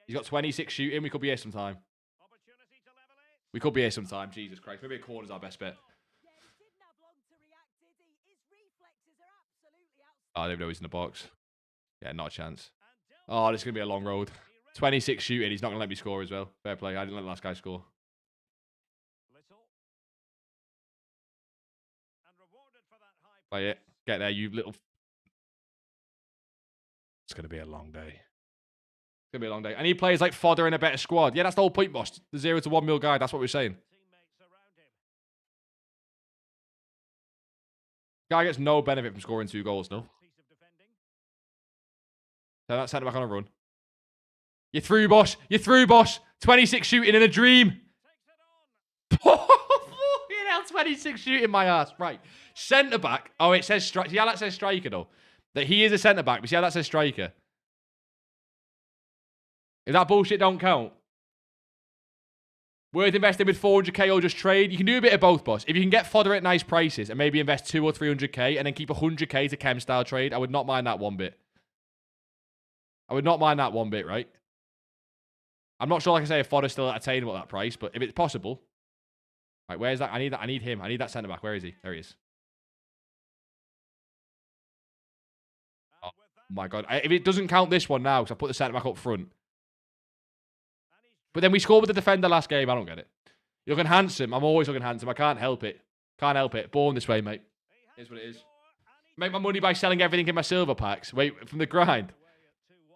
He's got 26 shooting. We could be here sometime. We could be here sometime. Jesus Christ. Maybe a corner's our best bet. Oh, I don't know he's in the box. Yeah, not a chance. Oh, this is going to be a long road. 26 shooting. He's not going to let me score as well. Fair play. I didn't let the last guy score. Play it. Get there, you little... It's going to be a long day. It's going to be a long day. I need players like fodder in a better squad. Yeah, that's the whole point, boss. The 0 to 1 mil guide. That's what we're saying. Guy gets no benefit from scoring 2 goals, no? Turn that centre back on a run. You're through, boss. You're through, boss. 26 shooting in a dream. Fucking hell, 26 shooting my ass. Right. Centre back. Oh, it says striker. See how that says striker, though? That he is a centre back. But see how that says striker? If that bullshit don't count. Worth investing with 400k or just trade. You can do a bit of both, boss. If you can get fodder at nice prices and maybe invest 200 or 300k and then keep 100k to chem style trade, I would not mind that one bit. I would not mind that one bit, right? I'm not sure, like I say, if fodder's still attainable at that price, but if it's possible. Right, where's that? I need that. I need him. I need that centre back. Where is he? There he is. Oh my God. If it doesn't count this one now, because I put the centre back up front. But then we scored with the defender last game. I don't get it. You're looking handsome. I'm always looking handsome. I can't help it. Can't help it. Born this way, mate. Here's what it is. Make my money by selling everything in my silver packs. Wait, from the grind.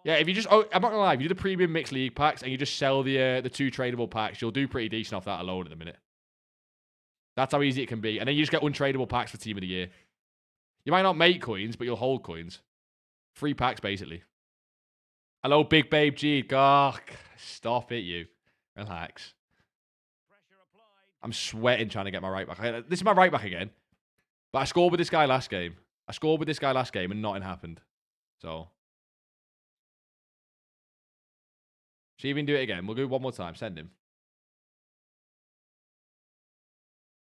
Yeah, if you just... Oh, I'm not going to lie. If you do the premium mixed league packs and you just sell the 2 tradable packs, you'll do pretty decent off that alone at the minute. That's how easy it can be. And then you just get untradable packs for Team of the Year. You might not make coins, but you'll hold coins. 3 packs, basically. Hello, Big Babe G. Oh, stop it, you. Relax. I'm sweating trying to get my right back. This is my right back again. But I scored with this guy last game. I scored with this guy last game and nothing happened. So. See if we can do it again. We'll do it one more time. Send him.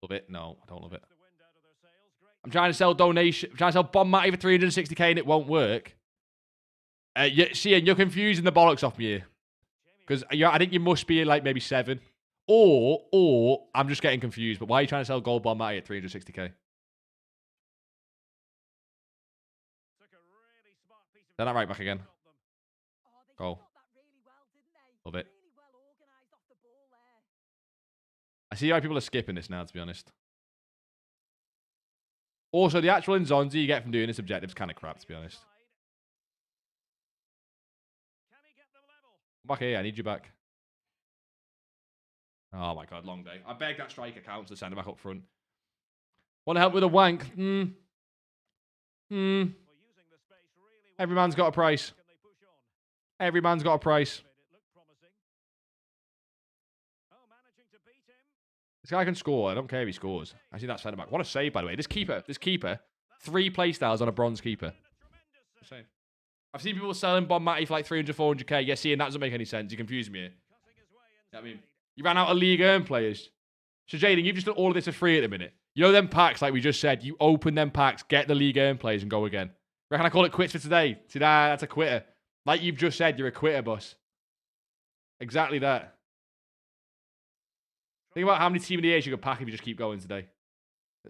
Love it? No, I don't love it. I'm trying to sell donation. I'm trying to sell Bon Matty for 360k and it won't work. Sheehan, you're confusing the bollocks off me here. Because I think you must be like maybe 7. Or I'm just getting confused. But why are you trying to sell gold Bon Matty at 360k? Send that right back again. Go. Love it. I see why people are skipping this now, to be honest. Also, the actual Nzonzi you get from doing this objective is kind of crap, to be honest. Back here, I need you back. Oh my god, long day. I beg that striker counts to send him back up front. Want to help with a wank? Every man's got a price. Every man's got a price. This guy can score. I don't care if he scores. I see that centre back. What a save, by the way. This keeper. 3 playstyles on a bronze keeper. I've seen people selling Bon Matty for like 300, 400k. Yeah, seeing that doesn't make any sense. You confuse me here. You know what I mean? You ran out of League Earn players. So, Jaden, you've just done all of this for free at the minute. You know them packs, like we just said. You open them packs, get the League Earn players, and go again. Reckon I call it quits for today? See, that's a quitter. Like you've just said, you're a quitter, boss. Exactly that. Think about how many Team of the Years you could pack if you just keep going today.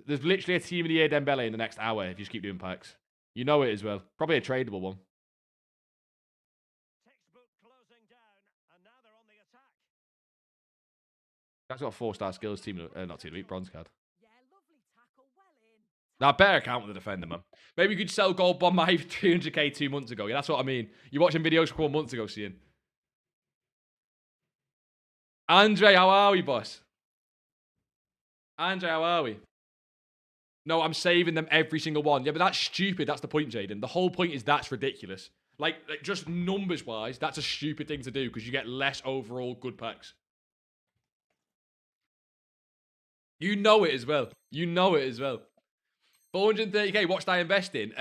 There's literally a Team of the Year Dembele in the next hour if you just keep doing packs. You know it as well. Probably a tradable one. That's got 4-star skills, not Team Elite, bronze card. Now, better account with the defender, man. Maybe you could sell gold Bon Matty for 300k 2 months ago. Yeah, that's what I mean. You're watching videos from 4 months ago, seeing. Andre, how are we, boss? Andre, how are we? No, I'm saving them every single one. Yeah, but that's stupid. That's the point, Jaden. The whole point is that's ridiculous. Like just numbers-wise, that's a stupid thing to do because you get less overall good packs. You know it as well. You know it as well. 430k, what should I invest in?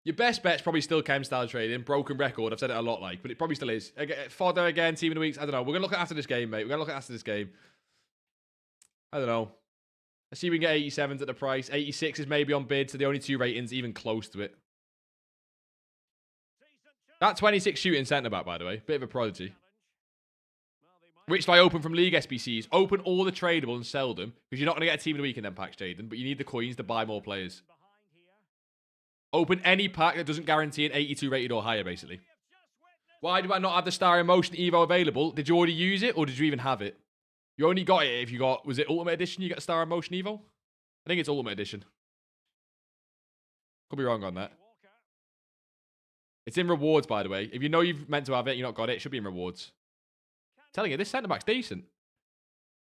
Your best bet's probably still chem style trading. Broken record. I've said it a lot, like, but it probably still is. Fodder again, team of the weeks. I don't know. We're going to look at after this game, mate. We're going to look at after this game. I don't know. I see we can get 87s at the price. 86 is maybe on bid, so the only 2 ratings even close to it. That 26 shooting centre-back, by the way. Bit of a prodigy. Which do I open from League SBCs? Open all the tradable and sell them. Because you're not going to get a team of the week in them packs, Jaden. But you need the coins to buy more players. Open any pack that doesn't guarantee an 82 rated or higher, basically. Why do I not have the Star Emotion EVO available? Did you already use it? Or did you even have it? You only got it if you got... Was it Ultimate Edition you got Star Emotion EVO? I think it's Ultimate Edition. Could be wrong on that. It's in rewards, by the way. If you know you've meant to have it, you not got it, it should be in rewards. I'm telling you, this centre-back's decent.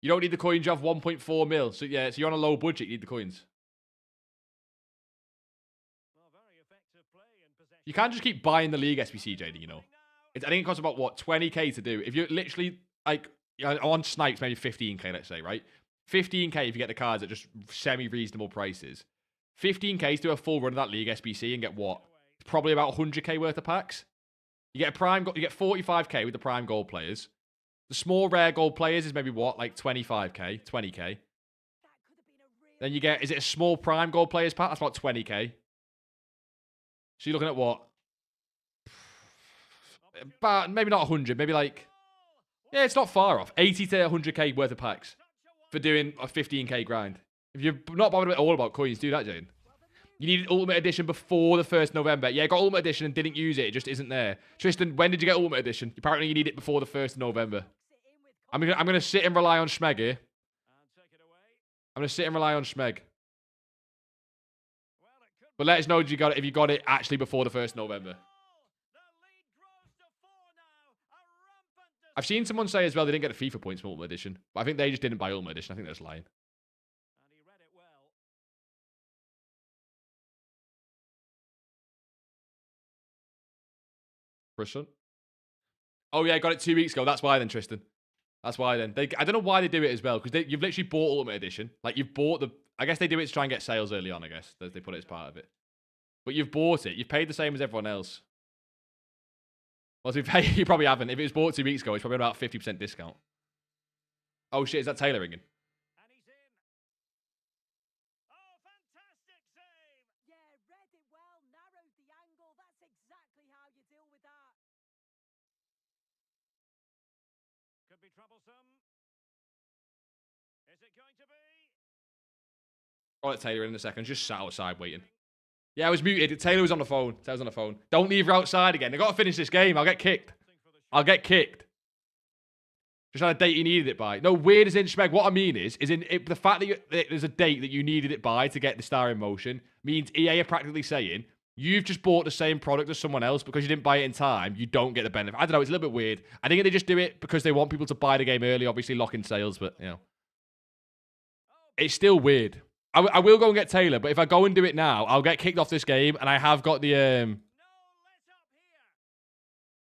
You don't need the coins, you have 1.4 mil. So yeah, so you're on a low budget, you need the coins. You can't just keep buying the League SBC, JD, you know. I think it costs about, what, 20k to do. If you're literally, like, on snipes, maybe 15k, let's say, right? 15k if you get the cards at just semi-reasonable prices. 15k to do a full run of that League SBC and get what? Probably about 100k worth of packs. You get a prime, you get 45k with the prime gold players. The small rare gold players is maybe what? Like 25k, 20k. Then you get, is it a small prime gold players pack? That's about 20k. So you're looking at what? About, maybe not 100, maybe like... Yeah, it's not far off. 80 to 100k worth of packs for doing a 15k grind. If you're not bothered at all about coins, do that, Jane. You needed Ultimate Edition before the 1st November. Yeah, I got Ultimate Edition and didn't use it. It just isn't there. Tristan, when did you get Ultimate Edition? Apparently you need it before the 1st November. I'm gonna sit and rely on Schmeg here. I'm gonna sit and rely on Schmeg. But let us know if you got it actually before the 1st November. I've seen someone say as well they didn't get the FIFA points from Ultimate Edition. But I think they just didn't buy Ultimate Edition. I think they're just lying. Tristan? Oh yeah, I got it 2 weeks ago. That's why then, Tristan. That's why then. I don't know why they do it as well. Because you've literally bought Ultimate Edition. Like you've bought the... I guess they do it to try and get sales early on, I guess. They put it as part of it. But you've bought it. You've paid the same as everyone else. Well, to be fair, you probably haven't. If it was bought 2 weeks ago, it's probably about 50% discount. Oh shit, is that Taylor ringing? And he's in. Oh, fantastic save! Yeah, read it well, narrowed the angle. That's exactly how you deal with that. Could be troublesome. Is it going to be? I'll let Taylor in a second. Just sat outside waiting. Yeah, I was muted. Taylor was on the phone. Taylor was on the phone. Don't leave her outside again. I've got to finish this game. I'll get kicked. I'll get kicked. Just on a date you needed it by. No, weird as in Schmeg. What I mean is the fact that there's a date that you needed it by to get the star in motion means EA are practically saying you've just bought the same product as someone else because you didn't buy it in time. You don't get the benefit. I don't know. It's a little bit weird. I think they just do it because they want people to buy the game early, obviously lock in sales, but, you know. It's still weird. I will go and get Taylor, but if I go and do it now, I'll get kicked off this game, and I have got the, No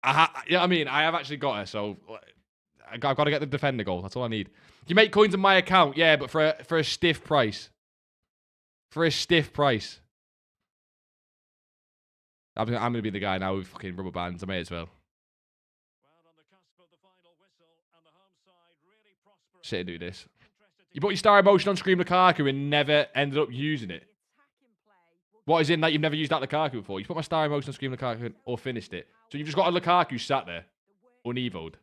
let up here. you know what I mean? I have actually got her, so I've got to get the defender goal. That's all I need. You make coins in my account, yeah, but for a stiff price. For a stiff price. I'm going to be the guy now with fucking rubber bands. I may as well. Well, on the cusp of the final whistle, and the home side really prospering. Sit and do this. Interested You put your star emotion on Scream Lukaku and never ended up using it. What is in that you've never used that Lukaku before? You put my star emotion on Scream Lukaku or finished it. So you've just got a Lukaku sat there, unevoed.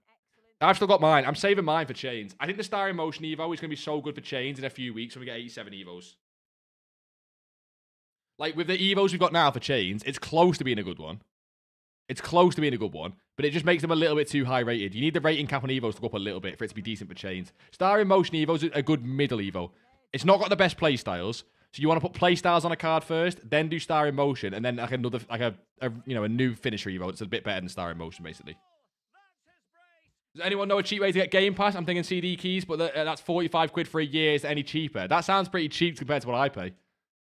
I've still got mine. I'm saving mine for chains. I think the star emotion Evo is going to be so good for chains in a few weeks when we get 87 Evos. Like with the Evos we've got now for chains, it's close to being a good one. It's close to being a good one, but it just makes them a little bit too high rated. You need the rating cap on Evos to go up a little bit for it to be decent for chains. Star emotion Evo's a good middle Evo. It's not got the best play styles. So you want to put play styles on a card first, then do star emotion, and then like another a new finisher Evo that's a bit better than star emotion, basically. Does anyone know a cheap way to get Game Pass? I'm thinking CD keys, but that's 45 quid for a year. Is there any cheaper? That sounds pretty cheap compared to what I pay.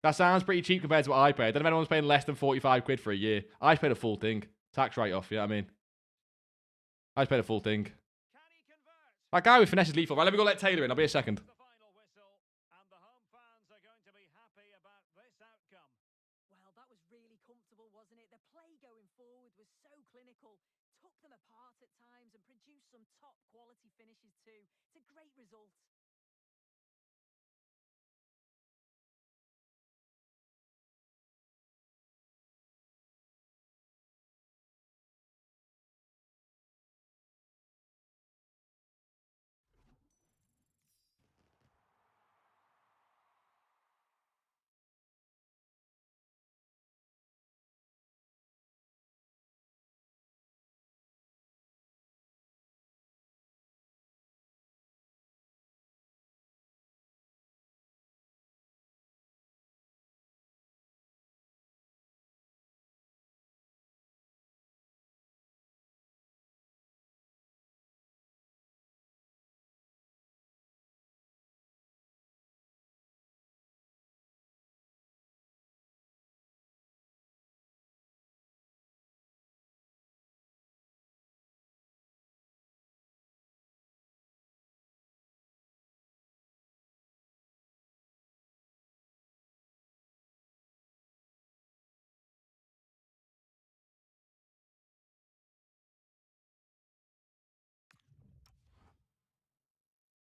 That sounds pretty cheap compared to what I pay. I don't know if anyone's paying less than 45 quid for a year. I paid a full thing. Tax write-off, you know what I mean? I just paid a full thing. Can he convert? That guy with finesse is lethal. Right, let me go let Taylor in. I'll be a second. The final whistle, and the home fans are going to be happy about this outcome. Well, that was really comfortable, wasn't it? The play going forward was so clinical. Took them apart at times and produced some top quality finishes too. It's a great result.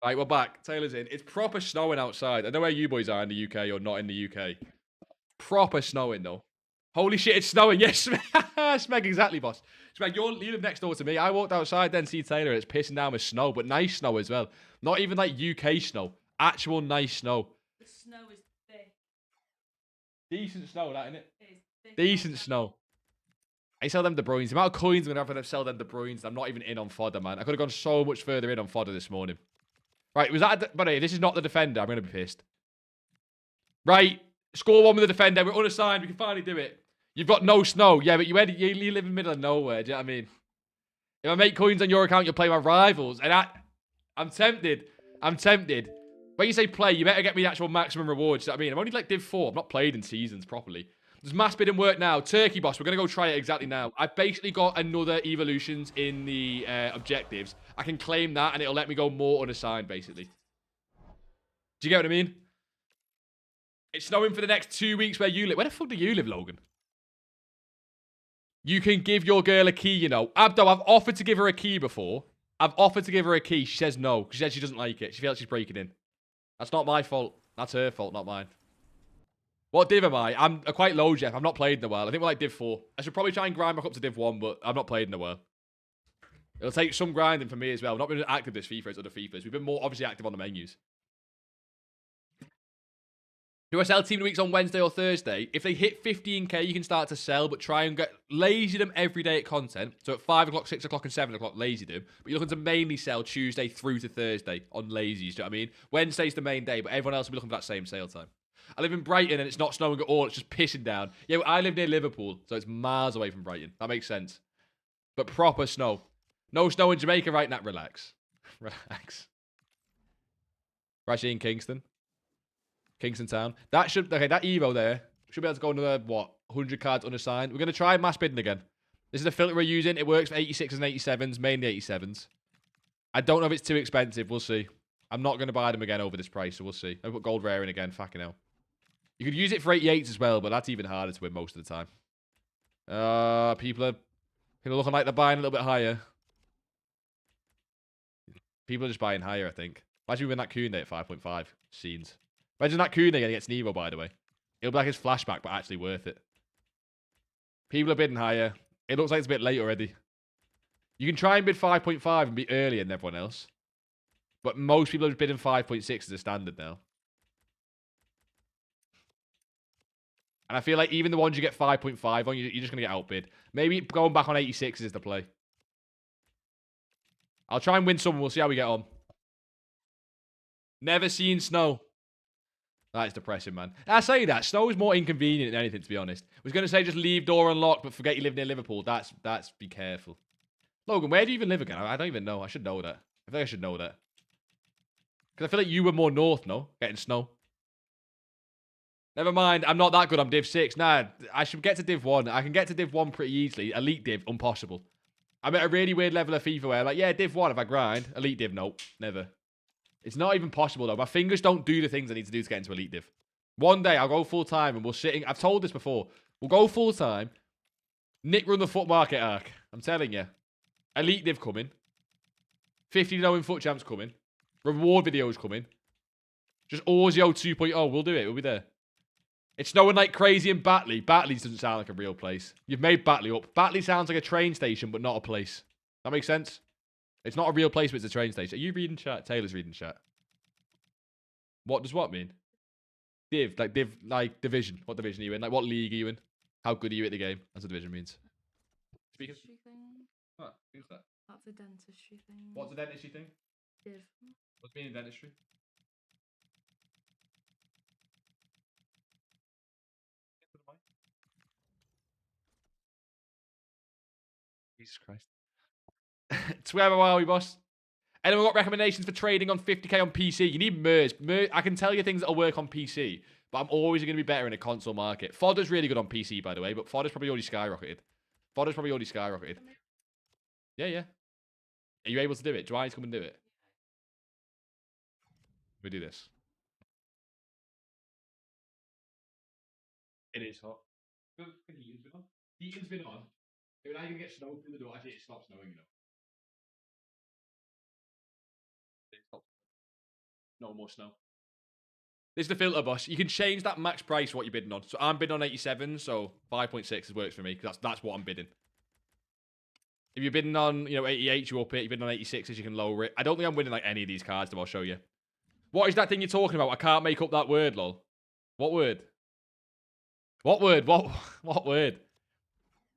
Right, we're back. Taylor's in. It's proper snowing outside. I know where you boys are in the UK or not in the UK. Proper snowing, though. Holy shit, it's snowing. Yes, Smeg, exactly, boss. Smeg, you live next door to me. I walked outside, then see Taylor, and it's pissing down with snow, but nice snow as well. Not even like UK snow. Actual nice snow. The snow is thick. Decent snow, that, innit? It is thick. Decent snow. I sell them De Bruynes. The amount of coins I'm going to have for them sell them De Bruynes. I'm not even in on fodder, man. I could have gone so much further in on fodder this morning. Right, was that... But hey, this is not the defender. I'm going to be pissed. Right, score one with the defender. We're unassigned. We can finally do it. You've got no snow. Yeah, but you live in the middle of nowhere. Do you know what I mean? If I make coins on your account, you'll play my rivals. And I'm tempted. I'm tempted. When you say play, you better get me the actual maximum rewards. Do you know what I mean? I'm only like Div 4. I've not played in seasons properly. Does mass bidding work now? Turkey boss, we're going to go try it exactly now. I've basically got another evolutions in the objectives. I can claim that and it'll let me go more unassigned, basically. Do you get what I mean? It's snowing for the next 2 weeks where you live. Where the fuck do you live, Logan? You can give your girl a key, you know. Abdo, I've offered to give her a key before. I've offered to give her a key. She says no. She says she doesn't like it. She feels like she's breaking in. That's not my fault. That's her fault, not mine. What div am I? I'm quite low, Jeff. I've not played in a while. I think we're like Div 4. I should probably try and grind back up to Div 1, but I've not played in a while. It'll take some grinding for me as well. I've not been active this FIFA as other FIFAs. We've been more obviously active on the menus. Do I sell team of the weeks on Wednesday or Thursday? If they hit 15k, you can start to sell, but try and get lazy them every day at content. So at 5 o'clock, 6 o'clock, and 7 o'clock, lazy them. But you're looking to mainly sell Tuesday through to Thursday on lazies. Do you know what I mean? Wednesday's the main day, but everyone else will be looking for that same sale time. I live in Brighton and it's not snowing at all. It's just pissing down. Yeah, I live near Liverpool, so it's miles away from Brighton. That makes sense. But proper snow. No snow in Jamaica right now. Relax. Relax. We're actually in Kingston. Kingston Town. That EVO there should be able to go another, 100 cards unassigned. We're going to try mass bidding again. This is the filter we're using. It works for 86s and 87s, mainly 87s. I don't know if it's too expensive. We'll see. I'm not going to buy them again over this price, so we'll see. I'll put gold rare in again. Fucking hell. You could use it for 88s as well, but that's even harder to win most of the time. People are looking like they're buying a little bit higher. People are just buying higher, I think. Imagine we win that Koundé at 5.5. Scenes. Imagine that Koundé getting against an EVO, by the way. It'll be like his flashback, but actually worth it. People are bidding higher. It looks like it's a bit late already. You can try and bid 5.5 and be earlier than everyone else. But most people are bidding 5.6 as a standard now. And I feel like even the ones you get 5.5 on, you're just going to get outbid. Maybe going back on 86 is the play. I'll try and win some. We'll see how we get on. Never seen snow. That is depressing, man. I say that. Snow is more inconvenient than anything, to be honest. I was going to say just leave door unlocked, but forget you live near Liverpool. That's be careful. Logan, where do you even live again? I don't even know. I should know that. I think I should know that. Because I feel like you were more north, no? Getting snow. Never mind. I'm not that good. I'm Div 6. Nah, I should get to Div 1. I can get to Div 1 pretty easily. Elite Div, impossible. I'm at a really weird level of FIFA where, like, yeah, Div 1 if I grind. Elite Div, no. Never. It's not even possible, though. My fingers don't do the things I need to do to get into Elite Div. One day, I'll go full-time and we'll sit... I've told this before. We'll go full-time. Nick run the foot market arc. I'm telling you. Elite Div coming. 50-0 in foot champs coming. Reward videos coming. Just Orzio 2.0. We'll do it. We'll be there. It's snowing like crazy in Batley. Batley doesn't sound like a real place. You've made Batley up. Batley sounds like a train station, but not a place. That makes sense? It's not a real place, but it's a train station. Are you reading chat? Taylor's reading chat. What does what mean? Div, like division. What division are you in? Like, what league are you in? How good are you at the game? That's what division means. Speaking. Dentistry thing. What? Who's that? That's a dentistry thing. What's a dentistry thing? Div. What's meaning dentistry? Jesus Christ. Where are we, boss? Anyone got recommendations for trading on 50k on PC? You need MERS. I can tell you things that'll work on PC, but I'm always going to be better in a console market. Fodder's really good on PC, by the way, but Fodder's probably already skyrocketed. Yeah, yeah. Are you able to do it? Do I need to come and do it? We do this. It is hot. The heating's been on. Heating's been on. When I can get snow through the door, actually it stops snowing, you know. No more snow. This is the filter, boss. You can change that max price for what you're bidding on. So I'm bidding on 87, so 5.6 works for me because that's what I'm bidding. If you're bidding on 88, you up it. If you're bidding on 86s, you can lower it. I don't think I'm winning like any of these cards, though. I'll show you. What is that thing you're talking about? I can't make up that word, lol. What word? What word? What word?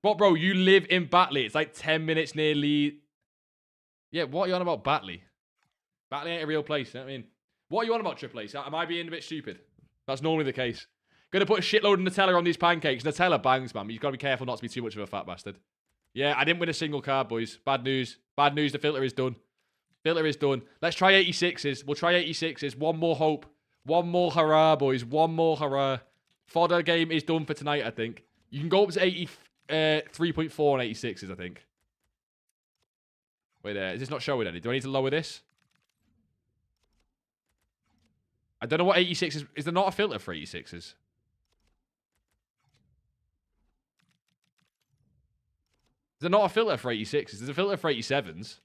What, bro? You live in Batley. It's like 10 minutes near Leeds. Yeah, what are you on about Batley? Batley ain't a real place. You know what I mean? What are you on about, Triple H? Am I being a bit stupid? That's normally the case. Gonna put a shitload of Nutella on these pancakes. Nutella bangs, man. You've got to be careful not to be too much of a fat bastard. Yeah, I didn't win a single card, boys. Bad news. Bad news. The filter is done. Filter is done. Let's try 86s. We'll try 86s. One more hope. One more hurrah, boys. One more hurrah. Fodder game is done for tonight, I think. You can go up to 83.4 on 86s, I think. Wait there. Is this not showing any? Do I need to lower this? I don't know what 86 is. Is there not a filter for 86s? Is there not a filter for 86s? There's a filter for 87s.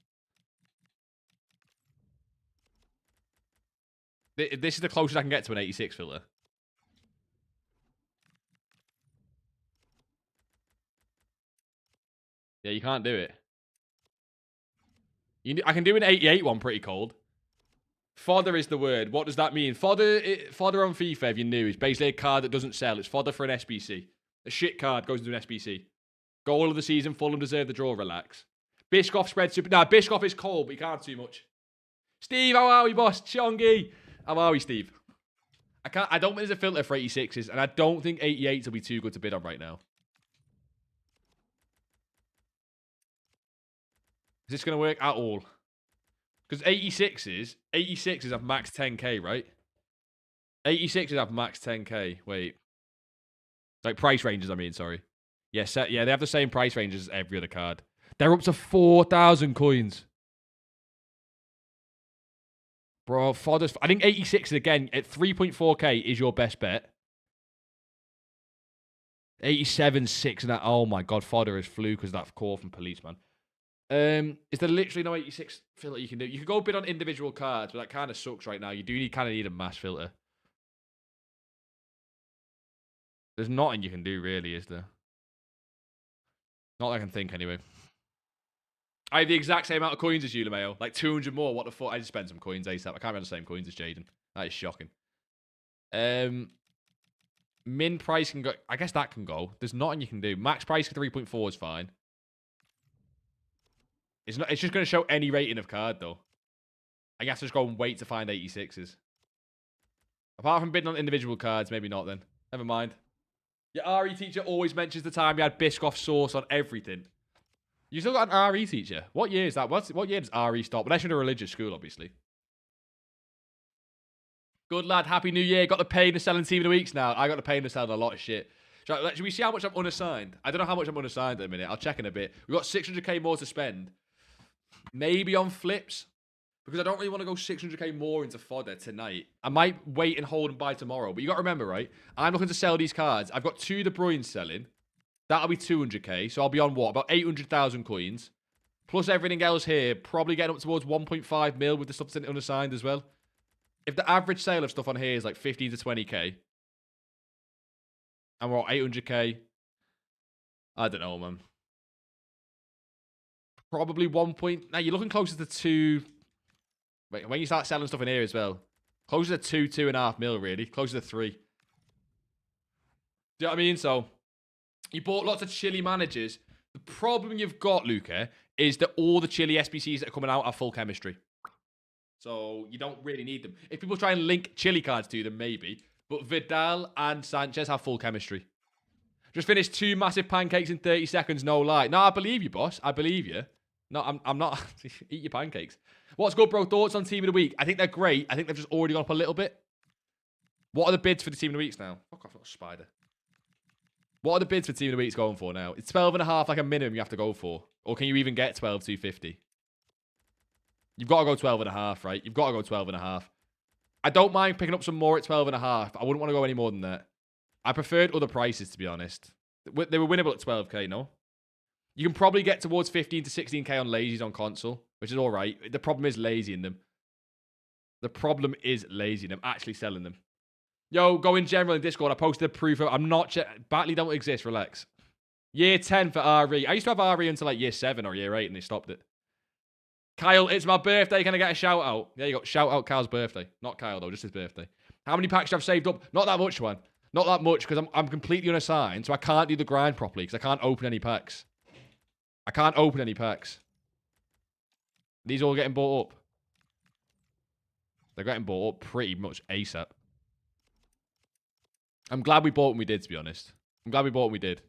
This is the closest I can get to an 86 filter. Yeah, you can't do it. I can do an 88 one pretty cold. Fodder is the word. What does that mean? Fodder on FIFA, if you're new, is basically a card that doesn't sell. It's fodder for an SBC. A shit card goes into an SBC. Goal of the season, Fulham deserve the draw, relax. Biscoff spread super... Nah, Biscoff is cold, but you can't too much. Steve, how are we, boss? Chongi. How are we, Steve? I don't think there's a filter for 86s, and I don't think 88s will be too good to bid on right now. Is this going to work at all? Because 86s have max 10k, right? 86s have max 10k. Wait. Like price ranges, I mean, sorry. Yes, yeah, they have the same price ranges as every other card. They're up to 4,000 coins. Bro, Fodder's... I think 86s, again, at 3.4k is your best bet. 87, 6, and that. Oh my god, Fodder is flew because that call from policeman. Is there literally no 86 filter you can do? You can go bid on individual cards, but that kind of sucks right now. You do kind of need a mass filter. There's nothing you can do, really, is there? Not that I can think, anyway. I have the exact same amount of coins as you, LeMayo. Like 200 more. What the fuck? I just spent some coins ASAP. I can't remember the same coins as Jaden. That is shocking. Min price can go. I guess that can go. There's nothing you can do. Max price for 3.4 is fine. It's just going to show any rating of card, though. I guess just go and wait to find 86s. Apart from bidding on individual cards, maybe not then. Never mind. Your RE teacher always mentions the time you had Biscoff sauce on everything. You still got an RE teacher? What year is that? What year does RE stop? Unless you're in a religious school, obviously. Good lad, happy new year. Got the pain of selling team of the weeks now. I got the pain of selling a lot of shit. Should we see how much I'm unassigned? I don't know how much I'm unassigned at the minute. I'll check in a bit. We've got 600k more to spend. Maybe on flips. Because I don't really want to go 600k more into fodder tonight. I might wait and hold and buy tomorrow. But you got to remember, right? I'm looking to sell these cards. I've got 2 De Bruyne selling. That'll be 200k. So I'll be on what? About 800,000 coins. Plus everything else here. Probably getting up towards 1.5 mil with the stuff that's unassigned as well. If the average sale of stuff on here is like 15 to 20k. And we're at 800k. I don't know, man. Probably 1 point... Now, you're looking closer to 2... Wait, when you start selling stuff in here as well. Closer to 2.5 mil, really. Closer to 3. Do you know what I mean? So, you bought lots of chilly managers. The problem you've got, Luca, is that all the chilly SBCs that are coming out are full chemistry. So, you don't really need them. If people try and link chilly cards to them, maybe. But Vidal and Sanchez have full chemistry. Just finished 2 massive pancakes in 30 seconds, no lie. No, I believe you, boss. I believe you. No, I'm not. Eat your pancakes. What's good, bro? Thoughts on Team of the Week? I think they're great. I think they've just already gone up a little bit. What are the bids for the Team of the Weeks now? Fuck off, little spider. What are the bids for Team of the Weeks going for now? It's 12.5 like a minimum you have to go for. Or can you even get 12,250? You've got to go 12.5, right? You've got to go 12.5. I don't mind picking up some more at 12.5. I wouldn't want to go any more than that. I preferred other prices, to be honest. They were winnable at 12k, no? You can probably get towards 15 to 16k on lazies on console, which is all right. The problem is lazy in them. The problem is lazy in them, actually selling them. Yo, go in general in Discord. I posted a proof of... I'm not... Batley don't exist, relax. Year 10 for RE. I used to have RE until like year 7 or year 8 and they stopped it. Kyle, it's my birthday. Can I get a shout out? There you go. Shout out Kyle's birthday. Not Kyle, though. Just his birthday. How many packs do I've saved up? Not that much, man. Not that much because I'm completely unassigned, so I can't do the grind properly because I can't open any packs. I can't open any packs. These all getting bought up. They're getting bought up pretty much ASAP. I'm glad we bought when we did, to be honest. I'm glad we bought when we did.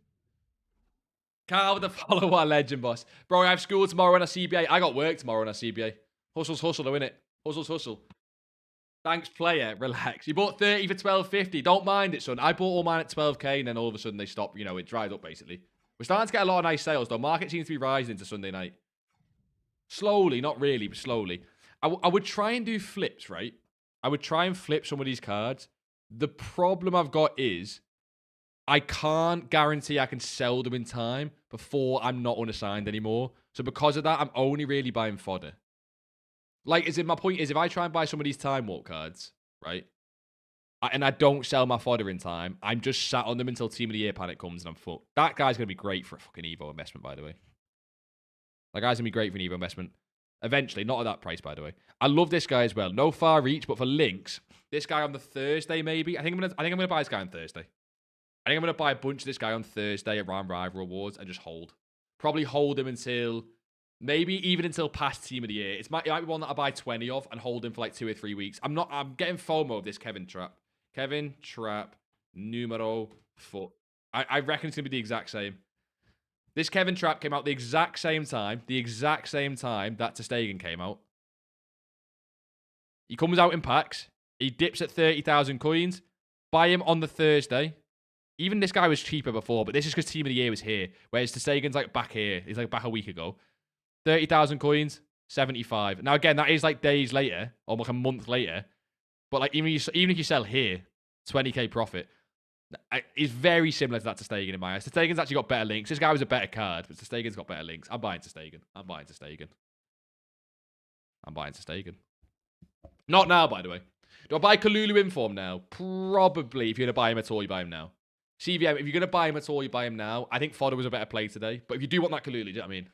Carl with the follow our legend, boss. Bro, I have school tomorrow on a CBA. I got work tomorrow on a CBA. Hustle's hustle, though, innit? Hustle's hustle. Thanks, player. Relax. You bought 30 for 12.50. Don't mind it, son. I bought all mine at 12k, and then all of a sudden they stopped. You know, it dried up, basically. We're starting to get a lot of nice sales, though. Market seems to be rising into Sunday night. Slowly. Not really, but slowly. I would try and do flips, right? I would try and flip some of these cards. The problem I've got is I can't guarantee I can sell them in time before I'm not unassigned anymore. So because of that, I'm only really buying fodder. Like, my point is, if I try and buy some of these Time Warp cards, right, and I don't sell my fodder in time, I'm just sat on them until Team of the Year panic comes and I'm fucked. That guy's going to be great for a fucking EVO investment, by the way. That guy's going to be great for an EVO investment. Eventually, not at that price, by the way. I love this guy as well. No far reach, but for links, this guy on the Thursday, maybe. I think I'm gonna buy this guy on Thursday. I think I'm gonna buy a bunch of this guy on Thursday at Round Rival Awards and just hold. Probably hold him until maybe even until past Team of the Year. It might be one that I buy 20 of and hold him for like 2 or 3 weeks. I'm getting FOMO of this Kevin Trapp. Kevin Trapp numero 4. I reckon it's gonna be the exact same. This Kevin Trapp came out the exact same time that Ter Stegen came out. He comes out in packs. He dips at 30,000 coins. Buy him on the Thursday. Even this guy was cheaper before, but this is because Team of the Year was here. Whereas Ter Stegen's like back here. He's like back a week ago. 30,000 coins, 75. Now again, that is like days later, or like a month later. But like even if you sell here, 20k profit. It's very similar to that Ter Stegen in my eyes. Ter Stegen's actually got better links. This guy was a better card, but Ter Stegen's got better links. I'm buying Ter Stegen. I'm buying Ter Stegen. Not now, by the way. Do I buy Kalulu in form now? Probably. If you're going to buy him at all, you buy him now. CVM, if you're going to buy him at all, you buy him now. I think Fodder was a better play today. But if you do want that Kalulu, do you know what I mean?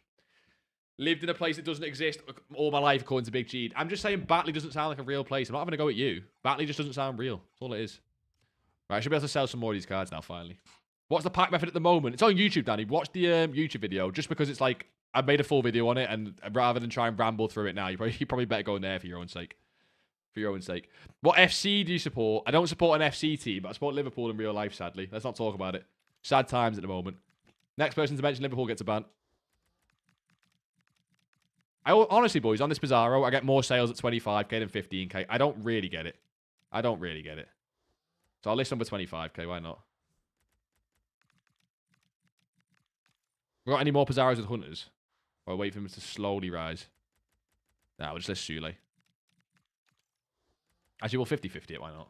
Lived in a place that doesn't exist all my life, according to Big G. I'm just saying Batley doesn't sound like a real place. I'm not having a go at you. Batley just doesn't sound real. That's all it is. Right, I should be able to sell some more of these cards now, finally. What's the pack method at the moment? It's on YouTube, Danny. Watch the YouTube video, just because it's like, I've made a full video on it, and rather than try and ramble through it now, you probably better go in there for your own sake. What FC do you support? I don't support an FC team, but I support Liverpool in real life, sadly. Let's not talk about it. Sad times at the moment. Next person to mention Liverpool gets a ban. Honestly, boys, on this Pizarro, I get more sales at 25k than 15k. I don't really get it. So I'll list them for 25k, why not? We got any more Pizarros with Hunters? Or wait for him to slowly rise? Nah, we'll just list Sule. Actually, we'll 50-50 it, why not?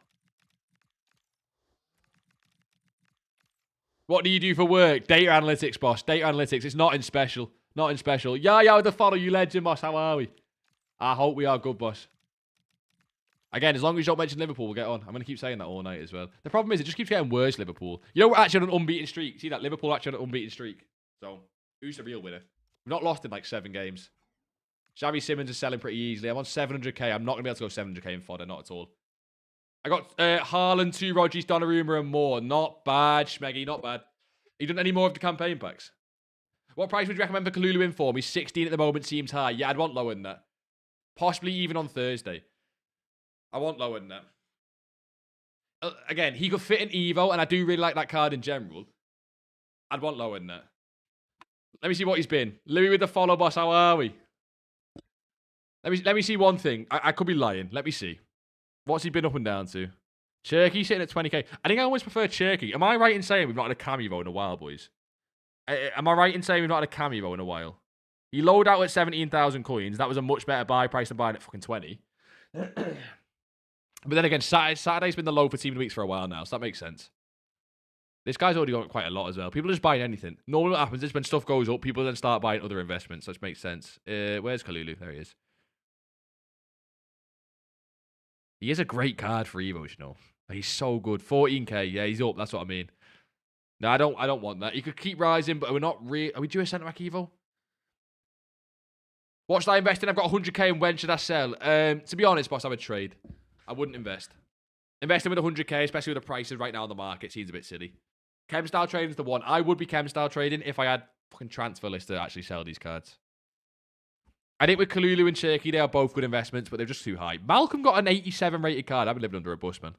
What do you do for work? Data analytics, boss. Data analytics. It's not in special. Yeah, with the follow, you legend, boss. How are we? I hope we are good, boss. Again, as long as you don't mention Liverpool, we'll get on. I'm going to keep saying that all night as well. The problem is, it just keeps getting worse, Liverpool. You know, we're actually on an unbeaten streak. See that? Liverpool actually on an unbeaten streak. So, who's the real winner? We've not lost in like 7 games. Xavi Simons is selling pretty easily. I'm on 700k. I'm not going to be able to go 700k in fodder, not at all. I got Haaland, 2 Rodgers, Donnarumma, and more. Not bad, Schmeggy, not bad. You done any more of the campaign packs? What price would you recommend for Kalulu in form? He's 16 at the moment, seems high. Yeah, I'd want lower than that. Possibly even on Thursday. I want lower than that. Again, he could fit in EVO, and I do really like that card in general. I'd want lower than that. Let me see what he's been. Louis with the follow, boss. How are we? Let me see one thing. I could be lying. Let me see. What's he been up and down to? Cherky sitting at 20k. I think I always prefer Cherky. Am I right in saying we've not had a cameo in a while, boys? Am I right in saying we've not had a cameo in a while? He lowered out at 17,000 coins. That was a much better buy price than buying at fucking 20. But then again, Saturday's been the low for Team of the Weeks for a while now, so that makes sense. This guy's already got quite a lot as well. People are just buying anything. Normally what happens is when stuff goes up, people then start buying other investments, which makes sense. Where's Kalulu? There he is. He is a great card for Evo, you know. He's so good. 14k. Yeah, he's up. That's what I mean. No, I don't want that. He could keep rising, but we're not really... Are we due a centre-back Evo? What should I invest in? I've got 100k, and when should I sell? To be honest, boss, I would trade. I wouldn't invest. Investing with 100k, especially with the prices right now on the market, seems a bit silly. Chem style trading is the one. I would be chem style trading if I had fucking transfer list to actually sell these cards. I think with Kalulu and Cherky, they are both good investments, but they're just too high. Malcolm got an 87 rated card. I've been living under a bus, man.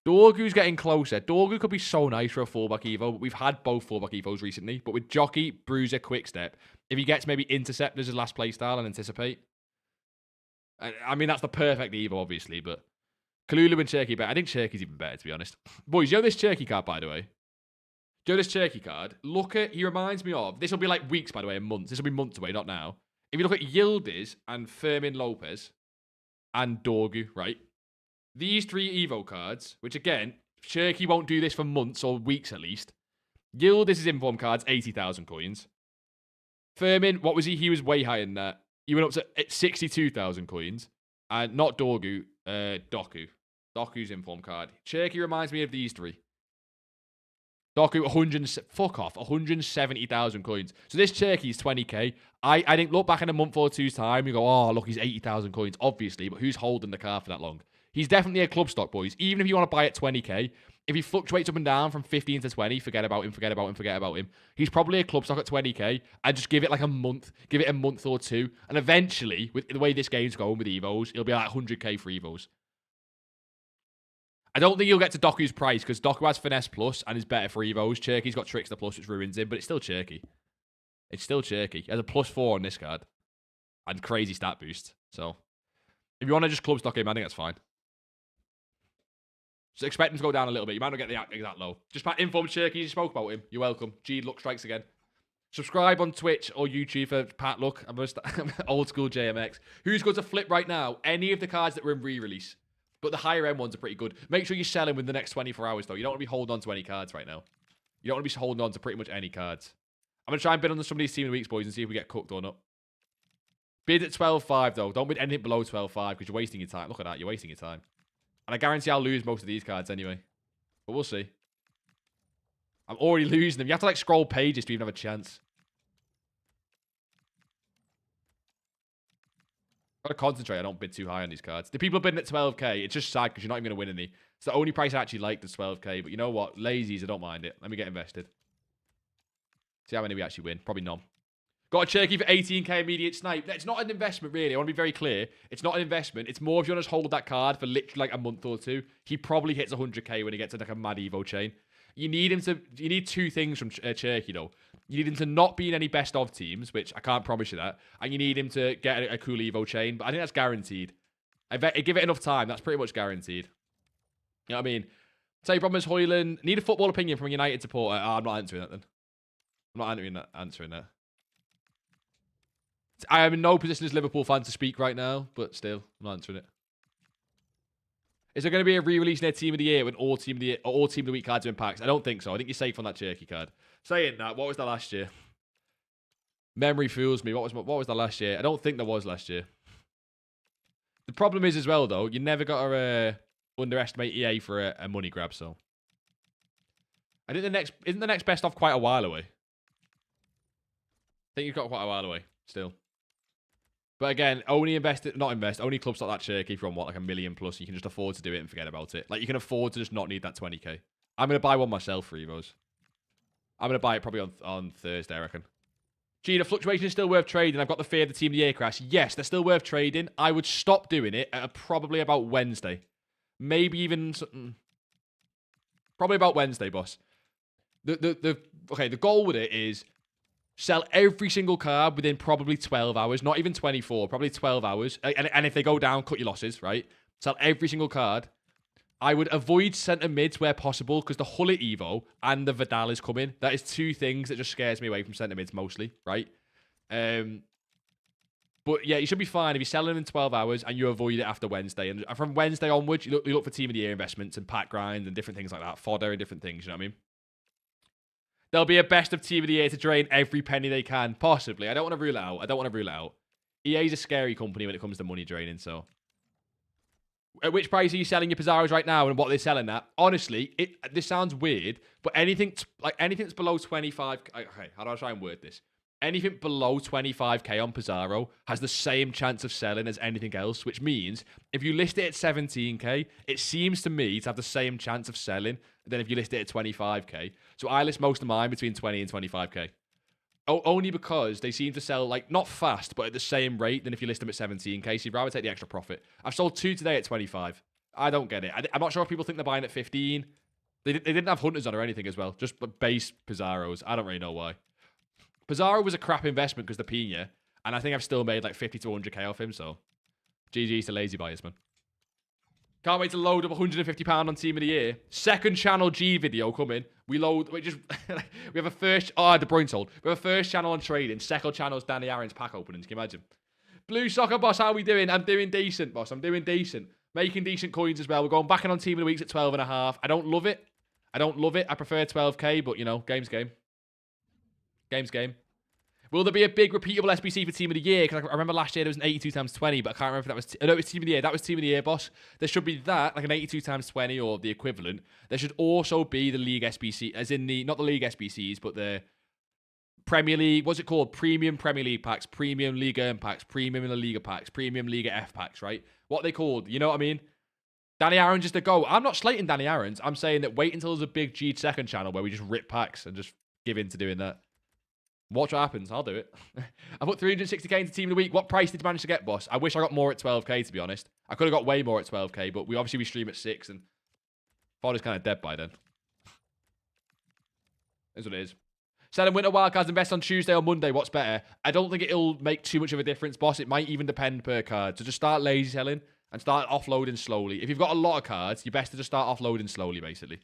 Dorgu's getting closer. Dorgu could be so nice for a fullback Evo, but we've had both fullback Evos recently. But with Jockey, Bruiser, Quickstep, if he gets maybe Intercept as his last playstyle and Anticipate, I mean, that's the perfect Evo, obviously, but Kalulu and Cherky better. I think Cherky's even better, to be honest. Boys, you know this Cherky card, by the way? Do you know this Cherky card? Look at, he reminds me of, this will be like weeks, by the way, and months. This will be months away, not now. If you look at Yildiz and Fermin Lopez and Dorgu, right? These 3 Evo cards, which again, Cherky won't do this for months or weeks at least. Yildiz's inform cards, 80,000 coins. Fermin, what was he? He was way higher than that. He went up to 62,000 coins. And not Dorgu, Doku. Doku's inform card. Cherky reminds me of these 3. Doku, fuck off, 170,000 coins. So this turkey is 20k. I think look back in a month or two's time, you go, oh, look, he's 80,000 coins, obviously, but who's holding the car for that long? He's definitely a club stock, boys. Even if you want to buy at 20k, if he fluctuates up and down from 15 to 20, forget about him. He's probably a club stock at 20k. And just give it like a month. Give it a month or two. And eventually, with the way this game's going with EVOs, it'll be like 100k for EVOs. I don't think you'll get to Doku's price because Doku has Finesse Plus and is better for EVOs. Cherky's got Trickster Plus, which ruins him, but it's still Cherky. It's still Cherky. He has a +4 on this card. And crazy stat boost. So, if you want to just club stock him, I think that's fine. So expect him to go down a little bit. You might not get the exact low. Just info from Cherky, you spoke about him. You're welcome. G Luck strikes again. Subscribe on Twitch or YouTube for Pat Luck. I'm old school JMX. Who's going to flip right now? Any of the cards that were in re-release. But the higher end ones are pretty good. Make sure you sell them within the next 24 hours, though. You don't want to be holding on to any cards right now. You don't want to be holding on to pretty much any cards. I'm going to try and bid on some of these Team of the Weeks, boys, and see if we get cooked or not. Bid at 12.5, though. Don't bid anything below 12.5 because you're wasting your time. Look at that. You're wasting your time. And I guarantee I'll lose most of these cards anyway. But we'll see. I'm already losing them. You have to, like, scroll pages to even have a chance. Got to concentrate. I don't bid too high on these cards. The people bidding at 12k, it's just sad because you're not even going to win any. It's the only price I actually like, the 12k. But you know what? Lazies, I don't mind it. Let me get invested. See how many we actually win. Probably none. Got a Cherky for 18k immediate snipe. It's not an investment, really. I want to be very clear. It's not an investment. It's more if you want to hold that card for literally like a month or two. He probably hits 100k when he gets to like a mad Evo chain. You need him to. You need two things from Cherky, though. You need him to not be in any best of teams, which I can't promise you that. And you need him to get a cool Evo chain. But I think that's guaranteed. I give it enough time. That's pretty much guaranteed. You know what I mean? Say Promise Hoyland. Need a football opinion from a United supporter. Oh, I'm not answering that then. I'm not answering that. I am in no position as a Liverpool fan to speak right now, but still, I'm not answering it. Is there going to be a re-release in their Team of the Year when all Team of the Week cards are in packs? I don't think so. I think you're safe on that Cherky card. Saying that, what was that last year? Memory fools me. What was that last year? I don't think there was last year. The problem is as well, though, you never got to underestimate EA for a money grab, so. I think isn't the next best off quite a while away? I think you've got quite a while away, still. But again, only only clubs like that Cherky from what, like $1 million plus. You can just afford to do it and forget about it. Like, you can afford to just not need that 20k. I'm going to buy one myself for EVOs. I'm going to buy it probably on Thursday, I reckon. Gee, the fluctuation is still worth trading. I've got the fear of the Team of the Year crash. Yes, they're still worth trading. I would stop doing it at probably about Wednesday. Maybe even something. Probably about Wednesday, boss. The goal with it is sell every single card within probably 12 hours. Not even 24, probably 12 hours. And if they go down, cut your losses, right? Sell every single card. I would avoid centre mids where possible because the Hullet Evo and the Vidal is coming. That is two things that just scares me away from centre mids mostly, right? But yeah, you should be fine if you're selling in 12 hours and you avoid it after Wednesday. And from Wednesday onwards, you look for Team of the Year investments and pack grind and different things like that. Fodder and different things, you know what I mean? There'll be a best of Team of the Year to drain every penny they can, possibly. I don't want to rule it out. EA's a scary company when it comes to money draining, so. At which price are you selling your Pizarros right now and what they're selling at? Honestly, this sounds weird, but anything that's below 25... Okay, how do I try and word this? Anything below 25k on Pizarro has the same chance of selling as anything else, which means if you list it at 17k, it seems to me to have the same chance of selling than if you list it at 25k. So I list most of mine between 20 and 25k. Only because they seem to sell, like, not fast, but at the same rate than if you list them at 17k. So you'd rather take the extra profit. I've sold 2 today at 25. I don't get it. I'm not sure if people think they're buying at 15. They didn't have hunters on or anything as well. Just base Pizarros. I don't really know why. Pizarro was a crap investment because the Pina, and I think I've still made like 50 to 100k off him, so GG's to lazy buyers, man. Can't wait to load up £150 on Team of the Year. Second channel G video coming. We have a first... Oh, De Bruyne sold. We have a first channel on trading. Second channel's Danny Aaron's pack openings. Can you imagine? Blue Soccer Boss, how are we doing? I'm doing decent, boss. I'm doing decent. Making decent coins as well. We're going back in on Team of the Weeks at 12.5. I don't love it. I prefer 12k, but, you know, game's game. Game's game. Will there be a big repeatable SBC for Team of the Year? Because I remember last year there was an 82 times 20, but I can't remember if that was... no, it was Team of the Year. That was Team of the Year, boss. There should be that, like an 82 times 20 or the equivalent. There should also be the League SBC, as in the... not the League SBCs, but the Premier League... what's it called? Premium Premier League packs, Premium Liga M packs, Premium La Liga packs, Premium Liga F packs, right? What are they called? You know what I mean? Danny Aaron's just a go. I'm not slating Danny Aaron's. I'm saying that wait until there's a big G2 channel where we just rip packs and just give in to doing that. Watch what happens. I'll do it. I put 360k into Team of the Week. What price did you manage to get, boss? I wish I got more at 12k, to be honest. I could have got way more at 12k, but we stream at 6, and thought it was kind of dead by then. Is what it is. Selling winter wildcards, invest on Tuesday or Monday. What's better? I don't think it'll make too much of a difference, boss. It might even depend per card. So just start lazy selling and start offloading slowly. If you've got a lot of cards, you're best to just start offloading slowly, basically.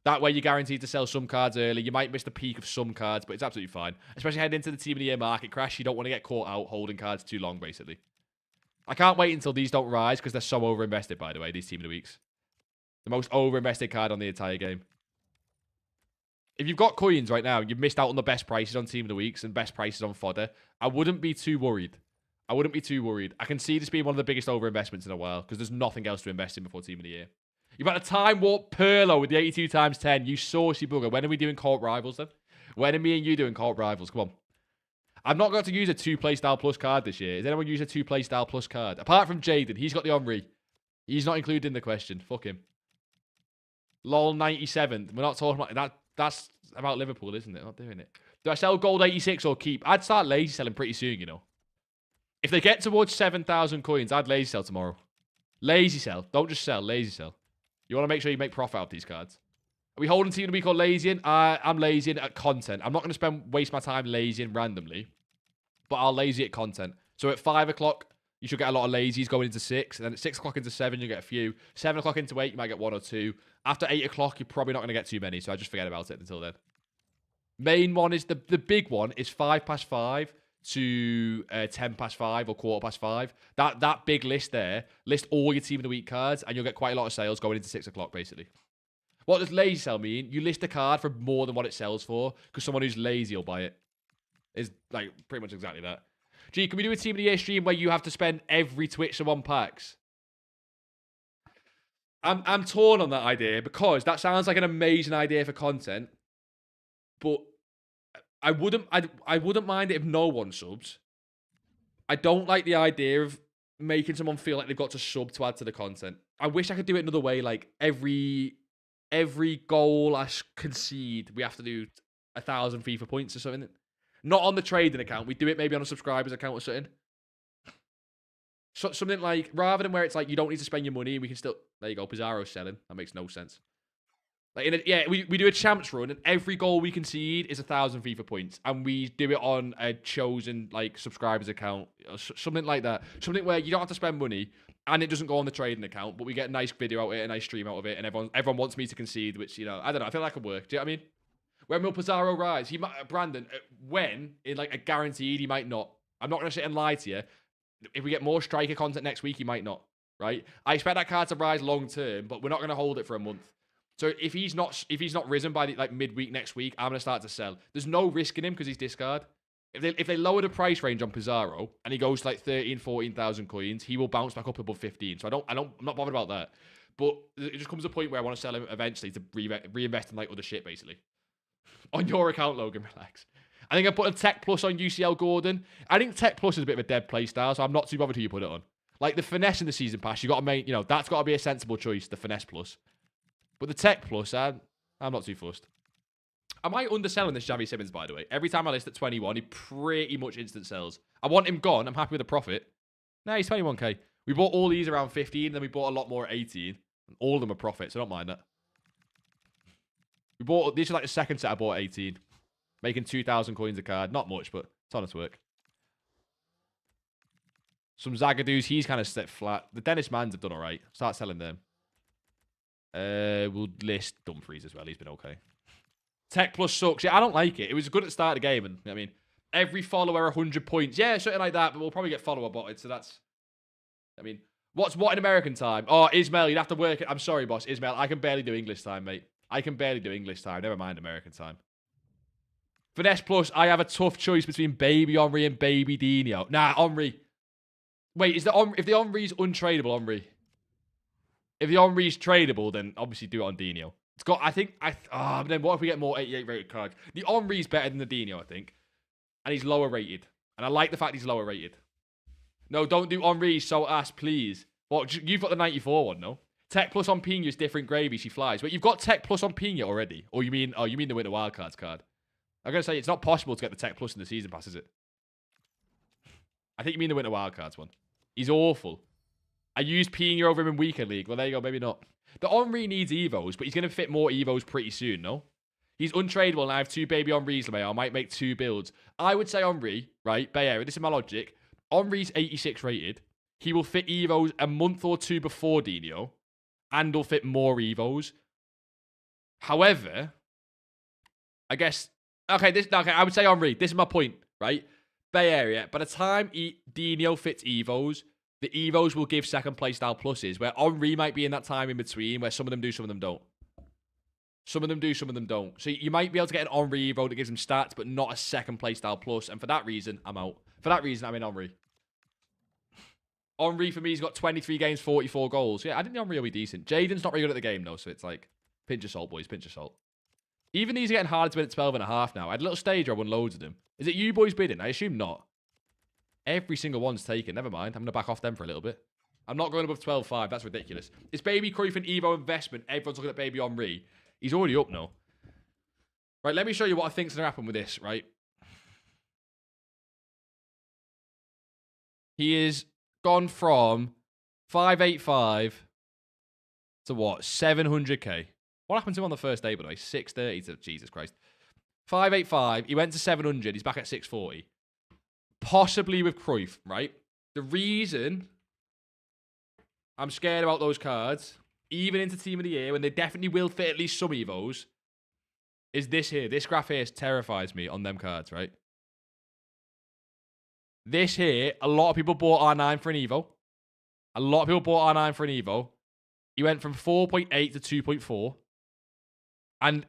That way, you're guaranteed to sell some cards early. You might miss the peak of some cards, but it's absolutely fine. Especially heading into the Team of the Year market crash. You don't want to get caught out holding cards too long, basically. I can't wait until these don't rise because they're so overinvested, by the way, these Team of the Weeks. The most overinvested card on the entire game. If you've got coins right now, you've missed out on the best prices on Team of the Weeks and best prices on fodder. I wouldn't be too worried. I can see this being one of the biggest overinvestments in a while because there's nothing else to invest in before Team of the Year. You've had a Time Warp Perlo with the 82 times 10. You saucy bugger. When are we doing Cult Rivals then? When are me and you doing Cult Rivals? Come on. I've not got to use a 2-play style plus card this year. Has anyone used a 2-play style plus card? Apart from Jaden. He's got the Henri. He's not included in the question. Fuck him. LOL 97. We're not talking about that. That's about Liverpool, isn't it? I'm not doing it. Do I sell gold 86 or keep? I'd start lazy selling pretty soon, you know. If they get towards 7,000 coins, I'd lazy sell tomorrow. Lazy sell. Don't just sell. Lazy sell. You want to make sure you make profit out of these cards. Are we holding Team of the Week or lazying? I'm lazying at content. I'm not going to waste my time lazying randomly, but I'll lazy at content. So at 5 o'clock, you should get a lot of lazies going into 6. And then at 6 o'clock into 7, you get a few. 7 o'clock into 8, you might get 1 or 2. After 8 o'clock, you're probably not going to get too many. So I just forget about it until then. Main one is the big one is 5 past 5 to 10 past 5 or quarter past 5. That big list there, list all your Team of the Week cards, and you'll get quite a lot of sales going into 6 o'clock, basically. What does lazy sell mean? You list a card for more than what it sells for, because someone who's lazy will buy it. It's like pretty much exactly that. Gee, can we do a Team of the Year stream where you have to spend every Twitch to 1 packs? I'm torn on that idea, because that sounds like an amazing idea for content, but I wouldn't mind it if no one subs. I don't like the idea of making someone feel like they've got to sub to add to the content. I wish I could do it another way, like every goal I concede, we have to do 1,000 FIFA points or something. Not on the trading account. We do it maybe on a subscribers account or something. So, something like, rather than where it's like you don't need to spend your money and we can still... There you go, Pizarro's selling. That makes no sense. Like we do a champs run, and every goal we concede is 1,000 FIFA points, and we do it on a chosen like subscribers account, something like that. Something where you don't have to spend money, and it doesn't go on the trading account, but we get a nice video out of it, a nice stream out of it, and everyone wants me to concede, which, you know, I don't know. I feel like it could work. Do you know what I mean? When will Pizarro rise? He might, Brandon. When in like a guaranteed, he might not. I'm not gonna sit and lie to you. If we get more striker content next week, he might not. Right? I expect that card to rise long term, but we're not gonna hold it for a month. So if he's not risen by the, like midweek next week, I'm gonna start to sell. There's no risk in him because he's discard. If they lower the price range on Pizarro and he goes to like 13, 14,000 coins, he will bounce back up above 15. So I'm not bothered about that. But it just comes to a point where I want to sell him eventually to reinvest in like other shit, basically. On your account, Logan, relax. I think I put a Tech Plus on UCL Gordon. I think Tech Plus is a bit of a dead play style, so I'm not too bothered who you put it on. Like the Finesse in the Season Pass, you got to make, you know, that's got to be a sensible choice, the Finesse Plus. But the Tech Plus, I'm not too fussed. Am I underselling this Xavi Simons, by the way? Every time I list at 21, he pretty much instant sells. I want him gone. I'm happy with the profit. No, he's 21k. We bought all these around 15, then we bought a lot more at 18. And all of them are profit, so I don't mind that. These are like the second set I bought at 18. Making 2,000 coins a card. Not much, but it's honest work. Some Zagadoos, he's kind of set flat. The Dennis Mans have done alright. Start selling them. We'll list Dumfries as well. He's been okay. Tech Plus sucks. Yeah, I don't like it. It was good at the start of the game, and I mean, every follower 100 points. Yeah, something like that. But we'll probably get follower botted. So that's. I mean, what's what in American time? Oh, Ismail, you'd have to work it. I'm sorry, boss. Ismail, I can barely do English time, mate. I can barely do English time. Never mind American time. Finesse Plus, I have a tough choice between Baby Henry and Baby Dino. Nah, Henry. Wait, if the Henry's untradeable, Henry. If the Henry's tradable, then obviously do it on Dino. It's got, but then what if we get more 88 rated cards? The Henry's better than the Dino, I think. And he's lower rated. And I like the fact he's lower rated. No, don't do Henry so ass, please. What, you've got the 94 one, no? Tech Plus on Pina is different gravy, she flies. But you've got Tech Plus on Pina already. Or you mean the Winter Wildcards card. I'm going to say it's not possible to get the Tech Plus in the Season Pass, is it? I think you mean the Winter Wildcards one. He's awful. I used Pina over him in Weekend League. Well, there you go, maybe not. The Henry needs Evos, but he's going to fit more Evos pretty soon, no? He's untradeable, and I have 2 Baby Henrys, I might make 2 builds. I would say Henry, right? Bay Area, this is my logic. Henry's 86 rated. He will fit Evos a month or 2 before Dino, and will fit more Evos. However, I guess... Okay, I would say Henry. This is my point, right? Bay Area, by the time Dino fits Evos, the Evos will give second playstyle pluses, where Henry might be in that time in between, where some of them do, some of them don't. Some of them do, some of them don't. So you might be able to get an Henry Evo that gives him stats, but not a second playstyle plus, and for that reason, I'm out. For that reason, I'm in Henry. Henry, for me, has got 23 games, 44 goals. Yeah, I think the Henry will be decent. Jaden's not very good at the game, though, so it's like, pinch of salt, boys, pinch of salt. Even these are getting harder to win at 12.5 now. I had a little stage where I won loads of them. Is it you boys bidding? I assume not. Every single one's taken. Never mind. I'm going to back off them for a little bit. I'm not going above 12.5. That's ridiculous. It's Baby Cruyff and Evo investment. Everyone's looking at Baby Henry. He's already up now. Right, let me show you what I think's going to happen with this, right? He is gone from 585 to what? 700k. What happened to him on the first day, by the way? 630 to Jesus Christ. 585. He went to 700. He's back at 640. Possibly with Cruyff, right? The reason I'm scared about those cards, even into Team of the Year, when they definitely will fit at least some Evos, is this here. This graph here terrifies me on them cards, right? This here, a lot of people bought R9 for an Evo. A lot of people bought R9 for an Evo. He went from 4.8 to 2.4. And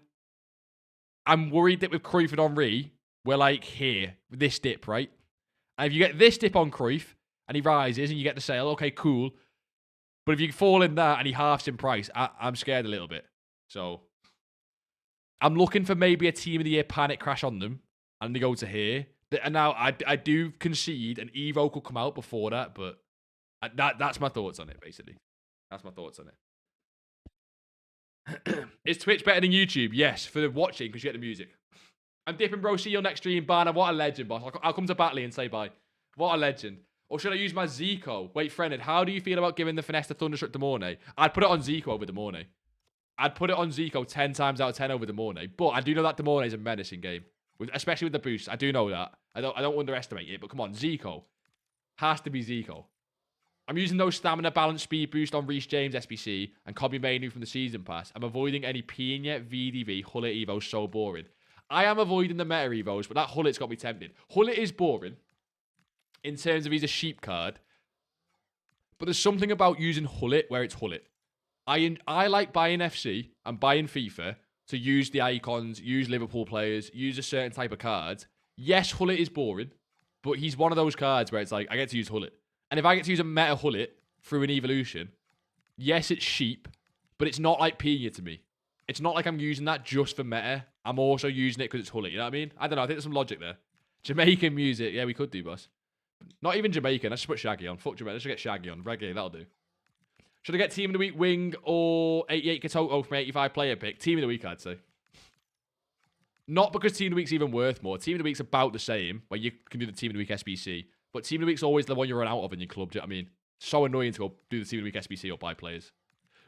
I'm worried that with Cruyff and Henry, we're like here, this dip, right? And if you get this dip on Cruyff, and he rises, and you get the sale, okay, cool. But if you fall in that, and he halves in price, I'm scared a little bit. So, I'm looking for maybe a Team of the Year panic crash on them, and they go to here. And now, I do concede an Evo could come out before that, but that's my thoughts on it, basically. That's my thoughts on it. Is Twitch better than YouTube? Yes, for the watching, because you get the music. I'm dipping, bro. See you next stream, Banner. What a legend, boss. I'll come to Batley and say bye. What a legend. Or should I use my Zico? Wait, Frened, how do you feel about giving the finesse to Thunderstruck Demorne? I'd put it on Zico over Demorne. I'd put it on Zico 10 times out of 10 over Demorne. But I do know that Demorne is a menacing game, especially with the boost. I do know that. I don't underestimate it. But come on, Zico has to be Zico. I'm using those stamina, balance, speed boost on Reece James SBC and Kobe Mainu from the Season Pass. I'm avoiding any Pina, VDV, Hullet Evo, so boring. I am avoiding the meta Evos, but that Hullet's got me tempted. Hullet is boring in terms of he's a sheep card. But there's something about using Hullet where it's Hullet. I like buying FC and buying FIFA to use the icons, use Liverpool players, use a certain type of cards. Yes, Hullet is boring, but he's one of those cards where it's like, I get to use Hullet. And if I get to use a meta Hullet through an evolution, yes, it's sheep, but it's not like Pina to me. It's not like I'm using that just for meta. I'm also using it because it's Hullet, you know what I mean? I don't know, I think there's some logic there. Jamaican music, yeah, we could do, boss. Not even Jamaican, let's just put Shaggy on. Fuck Jamaican, let's just get Shaggy on. Reggae, that'll do. Should I get Team of the Week Wing or 88 Katoto from 85 player pick? Team of the Week, I'd say. Not because Team of the Week's even worth more. Team of the Week's about the same, where you can do the Team of the Week SBC. But Team of the Week's always the one you run out of in your club, do you know what I mean? So annoying to go do the Team of the Week SBC or buy players.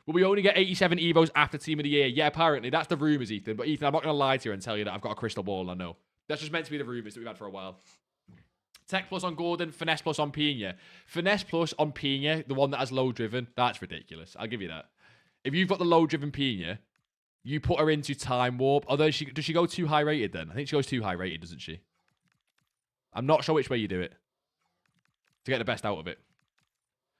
Will we only get 87 Evos after Team of the Year? Yeah, apparently. That's the rumours, Ethan. But Ethan, I'm not going to lie to you and tell you that I've got a crystal ball, I know. That's just meant to be the rumours that we've had for a while. Tech Plus on Gordon, Finesse Plus on Pina. Finesse Plus on Pina, the one that has low driven, that's ridiculous. I'll give you that. If you've got the low driven Pina, you put her into Time Warp. Although, does she go too high rated then? I think she goes too high rated, doesn't she? I'm not sure which way you do it to get the best out of it.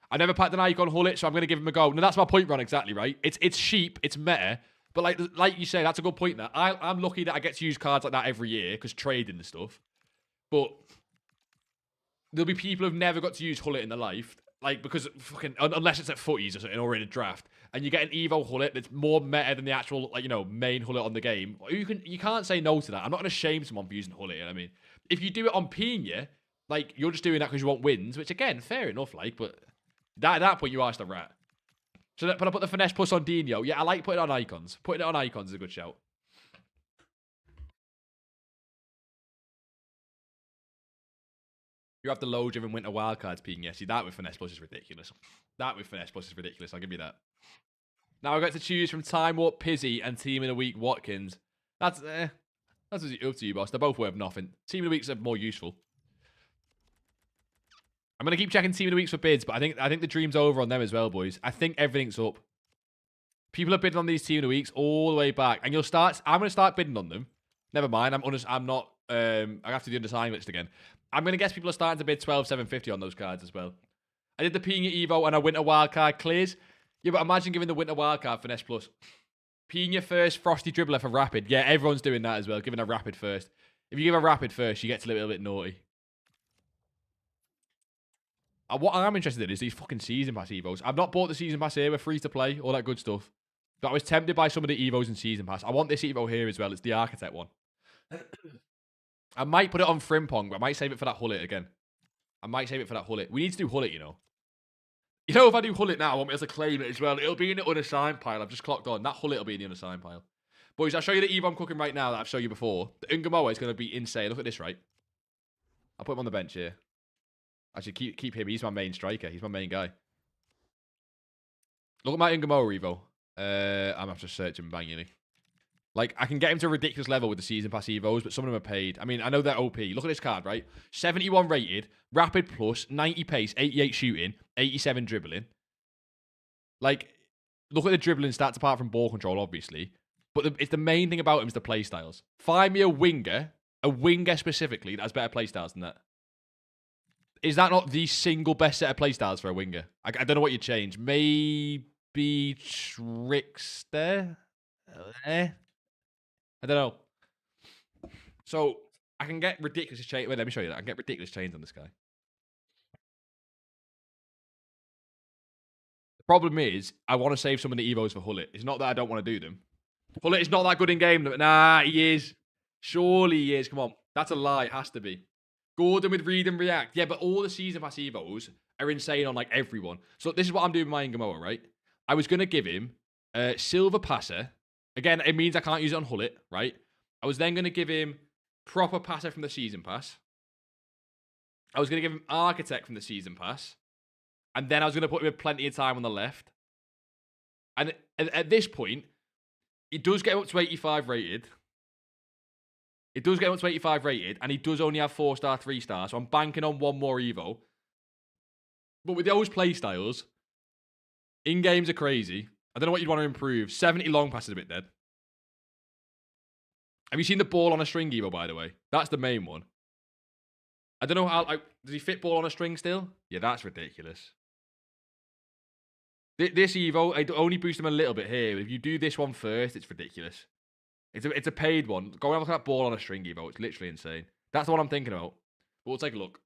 I never packed an icon Hullet, so I'm going to give him a go. No, that's my point, Ron, exactly, right? It's sheep, it's meta, But like you say, that's a good point there. I'm lucky that I get to use cards like that every year because trading and stuff. But there'll be people who've never got to use Hullet in their life. Like, because fucking, unless it's at footies or something, or in a draft, and you get an Evo Hullet that's more meta than the actual, like, you know, main Hullet on the game. You can't say no to that. I'm not gonna shame someone for using Hullet. You know what I mean, if you do it on Pina, like, you're just doing that because you want wins, which again, fair enough. Like, but at that point, you are just a rat. So but I put the finesse plus on Dino. Yeah, I like putting it on icons. Putting it on icons is a good shout. You have the low driven winter wildcards peeking. Yeah, see, that with finesse plus is ridiculous. That with finesse plus is ridiculous. I'll give you that. Now I got to choose from Time Warp Pizzy and Team of the Week Watkins. That's up to you, boss. They're both worth nothing. Team of the Weeks are more useful. I'm gonna keep checking Team of the Weeks for bids, but I think the dream's over on them as well, boys. I think everything's up. People are bidding on these Team of the Weeks all the way back, and I'm gonna start bidding on them. Never mind. I'm not. I have to do the undecided list again. I'm going to guess people are starting to bid 12,750 on those cards as well. I did the Pina Evo and a Winter Wildcard clears. Yeah, but imagine giving the Winter Wildcard Finesse Plus. Pina first, Frosty Dribbler for Rapid. Yeah, everyone's doing that as well, giving a Rapid first. If you give a Rapid first, you get a little bit naughty. What I'm interested in is these fucking Season Pass Evos. I've not bought the Season Pass here. We're free to play, all that good stuff. But I was tempted by some of the Evos in Season Pass. I want this Evo here as well. It's the Architect one. I might put it on Frimpong, but I might save it for that Hullet again. I might save it for that Hullet. We need to do Hullet, you know. You know, if I do Hullet now, I want me to claim it as well. It'll be in the unassigned pile. I've just clocked on. That Hullet will be in the unassigned pile. Boys, I'll show you the Evo I'm cooking right now that I've shown you before. The Ungamoa is going to be insane. Look at this, right? I'll put him on the bench here. Actually, keep him. He's my main striker. He's my main guy. Look at my Ungamoa Evo. I'm going to have to search him manually. Like, I can get him to a ridiculous level with the Season Pass Evos, but some of them are paid. I mean, I know they're OP. Look at this card, right? 71 rated, Rapid Plus, 90 pace, 88 shooting, 87 dribbling. Like, look at the dribbling stats apart from ball control, obviously. But it's the main thing about him is the playstyles. Find me a winger specifically, that has better playstyles than that. Is that not the single best set of playstyles for a winger? I don't know what you'd change. Maybe Trickster? I don't know. So, I can get ridiculous chains. Wait, let me show you that. I can get ridiculous chains on this guy. The problem is, I want to save some of the Evos for Hullet. It's not that I don't want to do them. Hullet is not that good in game. Nah, he is. Surely he is. Come on. That's a lie. It has to be. Gordon with Read and React. Yeah, but all the Season Pass Evos are insane on, like, everyone. So, this is what I'm doing with my Ingamoa, right? I was going to give him Silver Passer. Again, it means I can't use it on Hullet, right? I was then going to give him Proper Passer from the Season Pass. I was going to give him Architect from the Season Pass. And then I was going to put him with Plenty of Time on the left. And at this point, it does get him up to 85 rated. It does get him up to 85 rated. And he does only have 4-star, 3-star. So I'm banking on one more Evo. But with those playstyles, in-games are crazy. I don't know what you'd want to improve. 70 long pass is a bit dead. Have you seen the ball on a string Evo, by the way? That's the main one. I don't know how... does he fit ball on a string still? Yeah, that's ridiculous. This Evo, I only boost him a little bit here. If you do this one first, it's ridiculous. It's a paid one. Go and look at that ball on a string Evo. It's literally insane. That's the one I'm thinking about. But we'll take a look.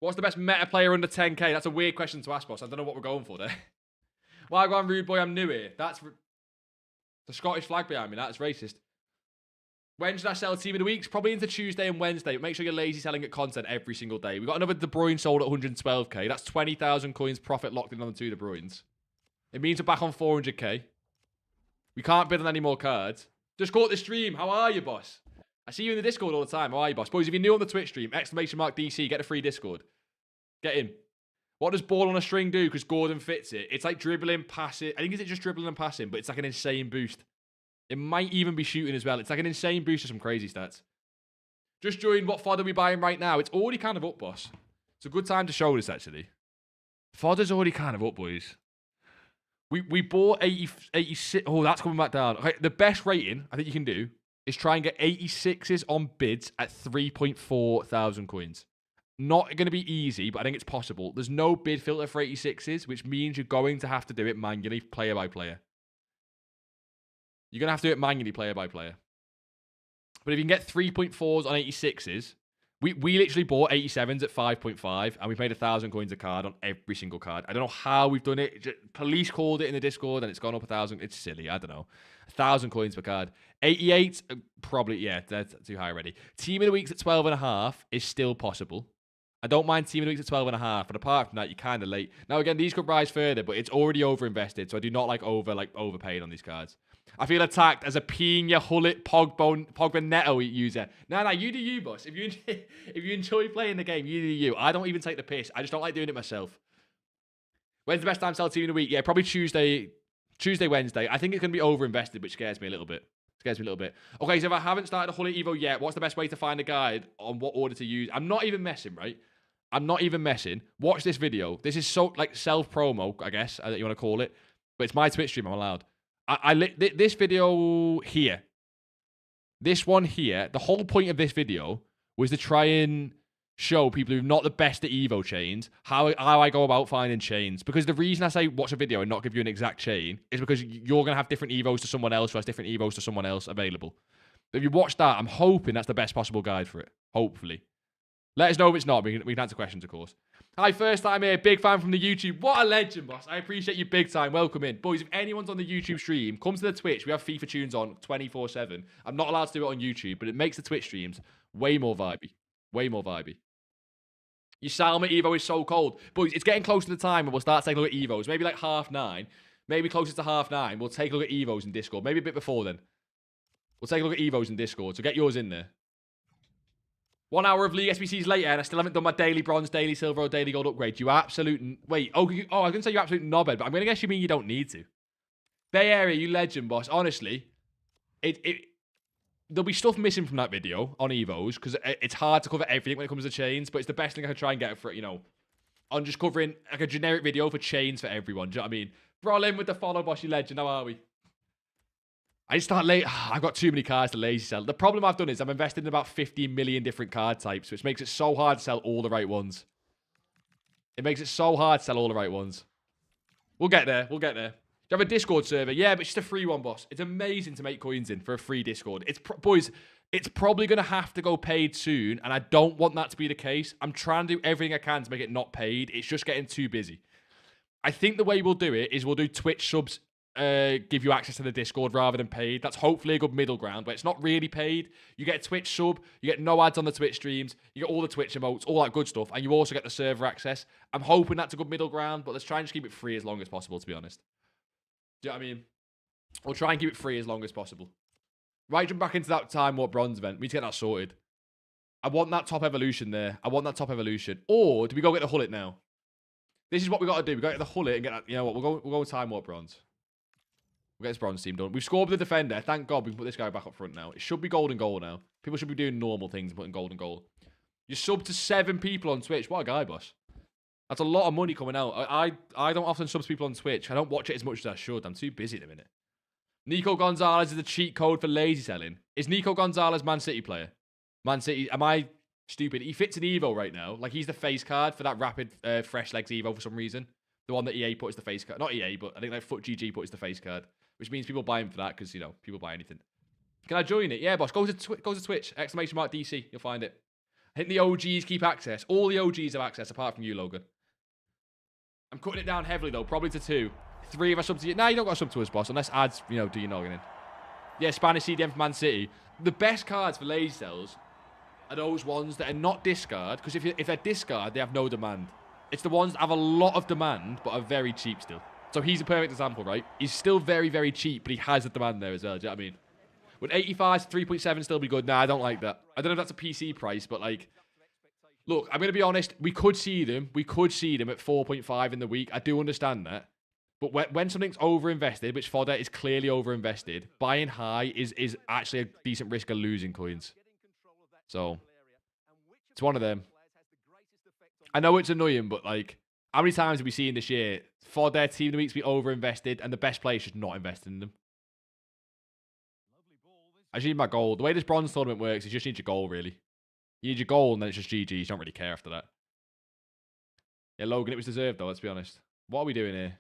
What's the best meta player under 10k? That's a weird question to ask, boss. I don't know what we're going for there. Why go on, rude boy? I'm new here. That's the Scottish flag behind me. That's racist. When should I sell Team of the Weeks? Probably into Tuesday and Wednesday. But make sure you're lazy selling at content every single day. We got another De Bruyne sold at 112k. That's 20,000 coins profit locked in on the 2 De Bruynes. It means we're back on 400k. We can't bid on any more cards. Just caught the stream. How are you, boss? I see you in the Discord all the time. How are you, boss? Boys, if you're new on the Twitch stream, ! DC, get a free Discord. Get in. What does ball on a string do? Because Gordon fits it. It's like dribbling, passing. I think it's just dribbling and passing, but it's like an insane boost. It might even be shooting as well. It's like an insane boost of some crazy stats. Just join. What FOD are we buying right now? It's already kind of up, boss. It's a good time to show this, actually. FOD's already kind of up, boys. We bought 86. Oh, that's coming back down. Okay, the best rating I think you can do is try and get 86s on bids at 3.4 thousand coins. Not going to be easy, but I think it's possible. There's no bid filter for 86s, which means you're going to have to do it manually, player by player. You're going to have to do it manually player by player. But if you can get 3.4s on 86s, we literally bought 87s at 5.5, and we've made 1,000 coins a card on every single card. I don't know how we've done it. Police called it in the Discord, and it's gone up 1,000. It's silly. I don't know. 1,000 coins per card. 88, probably, yeah, that's too high already. Team of the Weeks at 12.5 is still possible. I don't mind Team of the Weeks at 12.5, but apart from that, you're kind of late. Now, again, these could rise further, but it's already over-invested, so I do not like overpaying on these cards. I feel attacked as a Pina, Hullet, Pogba Neto user. Nah, you do you, boss. If you enjoy playing the game, you do you. I don't even take the piss. I just don't like doing it myself. When's the best time to sell Team of the Week? Yeah, probably Tuesday, Wednesday. I think it's going to be over-invested, which scares me a little bit. Okay, so if I haven't started a Hullet Evo yet, what's the best way to find a guide on what order to use? I'm not even messing, right? I'm not even messing. Watch this video. This is so, like, self-promo, I guess, that you want to call it. But it's my Twitch stream. I'm allowed. This video here, this one here, the whole point of this video was to try and show people who are not the best at Evo chains how I go about finding chains. Because the reason I say watch a video and not give you an exact chain is because you're going to have different Evos to someone else who has different Evos to someone else available. But if you watch that, I'm hoping that's the best possible guide for it. Hopefully. Let us know if it's not. We can answer questions, of course. Hi, first time here. Big fan from the YouTube. What a legend, boss. I appreciate you big time. Welcome in. Boys, if anyone's on the YouTube stream, come to the Twitch. We have FIFA tunes on 24/7. I'm not allowed to do it on YouTube, but it makes the Twitch streams way more vibey. Way more vibey. Your Salma Evo is so cold. Boys, it's getting close to the time when we'll start taking a look at Evos. Maybe like 9:30. Maybe closer to 9:30. We'll take a look at Evos in Discord. Maybe a bit before then. We'll take a look at Evos in Discord. So get yours in there. 1 hour of League SBCs later, and I still haven't done my daily bronze, daily silver, or daily gold upgrade. You absolute... Wait, I was going to say you absolute knobhead, but I'm going to guess you mean you don't need to. Bay Area, you legend, boss. Honestly, there'll be stuff missing from that video on Evos, because it's hard to cover everything when it comes to chains, but it's the best thing I can try and get for it, you know. I'm just covering like a generic video for chains for everyone. Do you know what I mean? Brolin with the follow, boss, you legend. How are we? I start late. I've got too many cards to lazy sell. The problem I've done is I'm invested in about 15 million different card types, which makes it so hard to sell all the right ones. It makes it so hard to sell all the right ones. We'll get there. We'll get there. Do you have a Discord server? Yeah, but it's just a free one, boss. It's amazing to make coins in for a free Discord. Boys, it's probably going to have to go paid soon, and I don't want that to be the case. I'm trying to do everything I can to make it not paid. It's just getting too busy. I think the way we'll do it is we'll do Twitch subs, give you access to the Discord rather than paid. That's hopefully a good middle ground, but it's not really paid. You get a Twitch sub, you get no ads on the Twitch streams, you get all the Twitch emotes, all that good stuff, and you also get the server access. I'm hoping that's a good middle ground, but let's try and just keep it free as long as possible, to be honest. Do you know what I mean? We'll try and keep it free as long as possible. Right, jump back into that Time Warp Bronze event. We need to get that sorted. I want that top evolution there. I want that top evolution. Or do we go get the Hullet now? This is what we got to do. We got to get the Hullet and get that. You know what? We'll go with Time Warp Bronze. We'll get this bronze team done. We've scored with the defender. Thank God we can put this guy back up front now. It should be gold and goal now. People should be doing normal things and putting gold and goal. You sub to 7 people on Twitch. What a guy, boss. That's a lot of money coming out. I don't often sub to people on Twitch. I don't watch it as much as I should. I'm too busy at the minute. Nico Gonzalez is the cheat code for lazy selling. Is Nico Gonzalez Man City player? Man City. Am I stupid? He fits an Evo right now. Like, he's the face card for that rapid fresh legs Evo for some reason. The one that EA put as the face card. Not EA, but I think like FootGG put as the face card. Which means people buy him for that because, you know, people buy anything. Can I join it? Yeah, boss. Go to Twitch. Exclamation mark DC. You'll find it. I think the OGs keep access. All the OGs have access apart from you, Logan. I'm cutting it down heavily, though. Probably to 2. 3 of us sub to you. Nah, you don't got to sub to us, boss. Unless ads, you know, do your noggin in. Yeah, Spanish CDM for Man City. The best cards for lazy sells are those ones that are not discard. Because if they're discard, they have no demand. It's the ones that have a lot of demand, but are very cheap still. So he's a perfect example, right? He's still very, very cheap, but he has the demand there as well. Do you know what I mean? Would 85 to 3.7 still be good? Nah, I don't like that. I don't know if that's a PC price, but like... Look, I'm going to be honest. We could see them. We could see them at 4.5 in the week. I do understand that. But when something's over-invested, which fodder is clearly over-invested, buying high is actually a decent risk of losing coins. So, it's one of them. I know it's annoying, but like... How many times have we seen this year for their team of the weeks be over-invested and the best players just not invested in them? I just need my goal. The way this bronze tournament works is you just need your goal, really. You need your goal and then it's just GG. You don't really care after that. Yeah, Logan, it was deserved though, let's be honest. What are we doing here?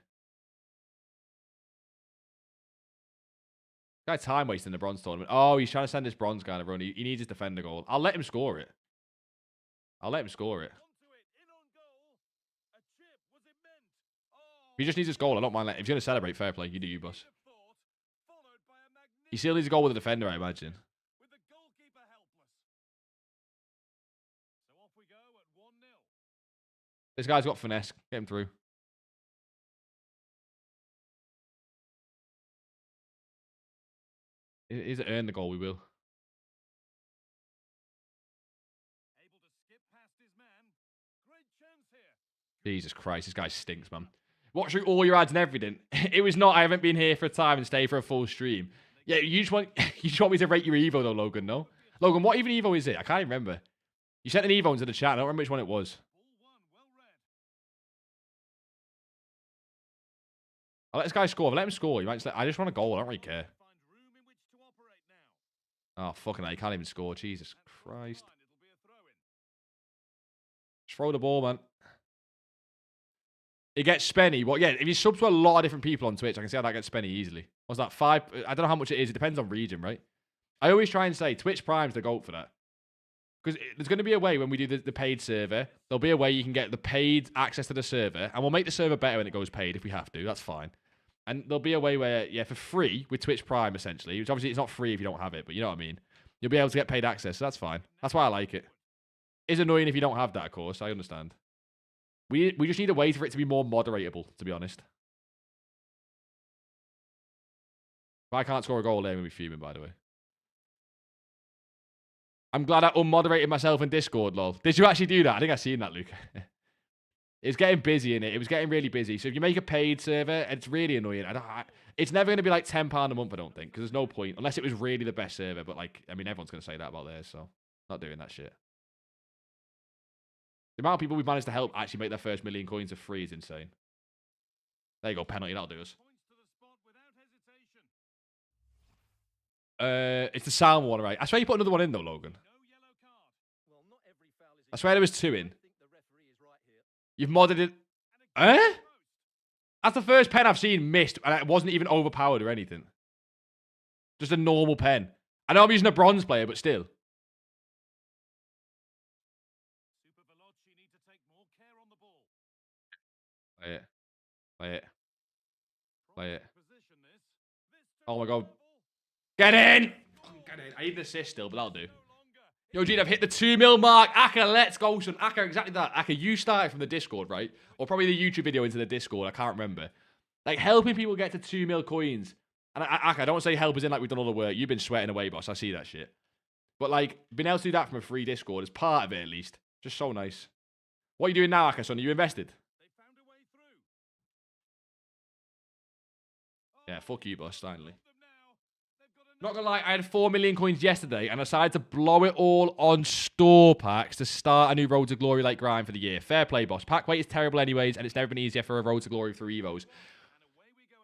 Guy time wasting the bronze tournament. Oh, he's trying to send this bronze guy to run. He needs his defender goal. I'll let him score it. I'll let him score it. He just needs his goal. I don't mind letting. If you're going to celebrate, fair play. You do you, boss. He still needs a goal with a defender, I imagine. This guy's got finesse. Get him through. He's earned the goal. We will. Jesus Christ, this guy stinks, man. Watch through all your ads and everything. It was not, I haven't been here for a time and stay for a full stream. Yeah, you just want me to rate your EVO though, Logan, no? Logan, what even EVO is it? I can't even remember. You sent an EVO into the chat. I don't remember which one it was. I'll let this guy score. I'll let him score. I just want a goal. I don't really care. Oh, fucking hell. You can't even score. Jesus Christ. Just throw the ball, man. It gets spenny. Well, yeah, if you sub to a lot of different people on Twitch, I can see how that gets spenny easily. What's that? 5? I don't know how much it is. It depends on region, right? I always try and say Twitch Prime's the GOAT for that. Because there's going to be a way when we do the paid server, there'll be a way you can get the paid access to the server, and we'll make the server better when it goes paid if we have to. That's fine. And there'll be a way where, yeah, for free with Twitch Prime, essentially, which obviously it's not free if you don't have it, but you know what I mean. You'll be able to get paid access, so that's fine. That's why I like it. It's annoying if you don't have that, of course. I understand. We just need a way for it to be more moderatable, to be honest. If I can't score a goal, they're going to be fuming, by the way. I'm glad I unmoderated myself in Discord, lol. Did you actually do that? I think I've seen that, Luke. It's getting busy in it. It was getting really busy. So if you make a paid server, it's really annoying. It's never going to be like £10 a month, I don't think, because there's no point. Unless it was really the best server. But, like, I mean, everyone's going to say that about theirs, so not doing that shit. The amount of people we've managed to help actually make their first million coins for free is insane. There you go, penalty. That'll do us. It's the sound one, right? I swear you put another one in, though, Logan. I swear there was 2 in. You've modded it. Eh? That's the first pen I've seen missed, and it wasn't even overpowered or anything. Just a normal pen. I know I'm using a bronze player, but still. Play it. Play it. Play it. Oh my god. Get in! Get in. I need an assist still, but that'll do. Yo, Gene, I've hit the 2 mil mark. Aka, let's go, son. Aka, exactly that. Aka, you started from the Discord, right? Or probably the YouTube video into the Discord. I can't remember. Like, helping people get to 2 mil coins. And Aka, I don't say help as in like we've done all the work. You've been sweating away, boss. I see that shit. But, like, being able to do that from a free Discord is part of it, at least. Just so nice. What are you doing now, Aka, son? Are you invested? Yeah, fuck you, boss, finally. Not gonna lie, I had 4 million coins yesterday and I decided to blow it all on store packs to start a new Road to Glory like grind for the year. Fair play, boss. Pack weight is terrible anyways, and it's never been easier for a Road to Glory through EVOs.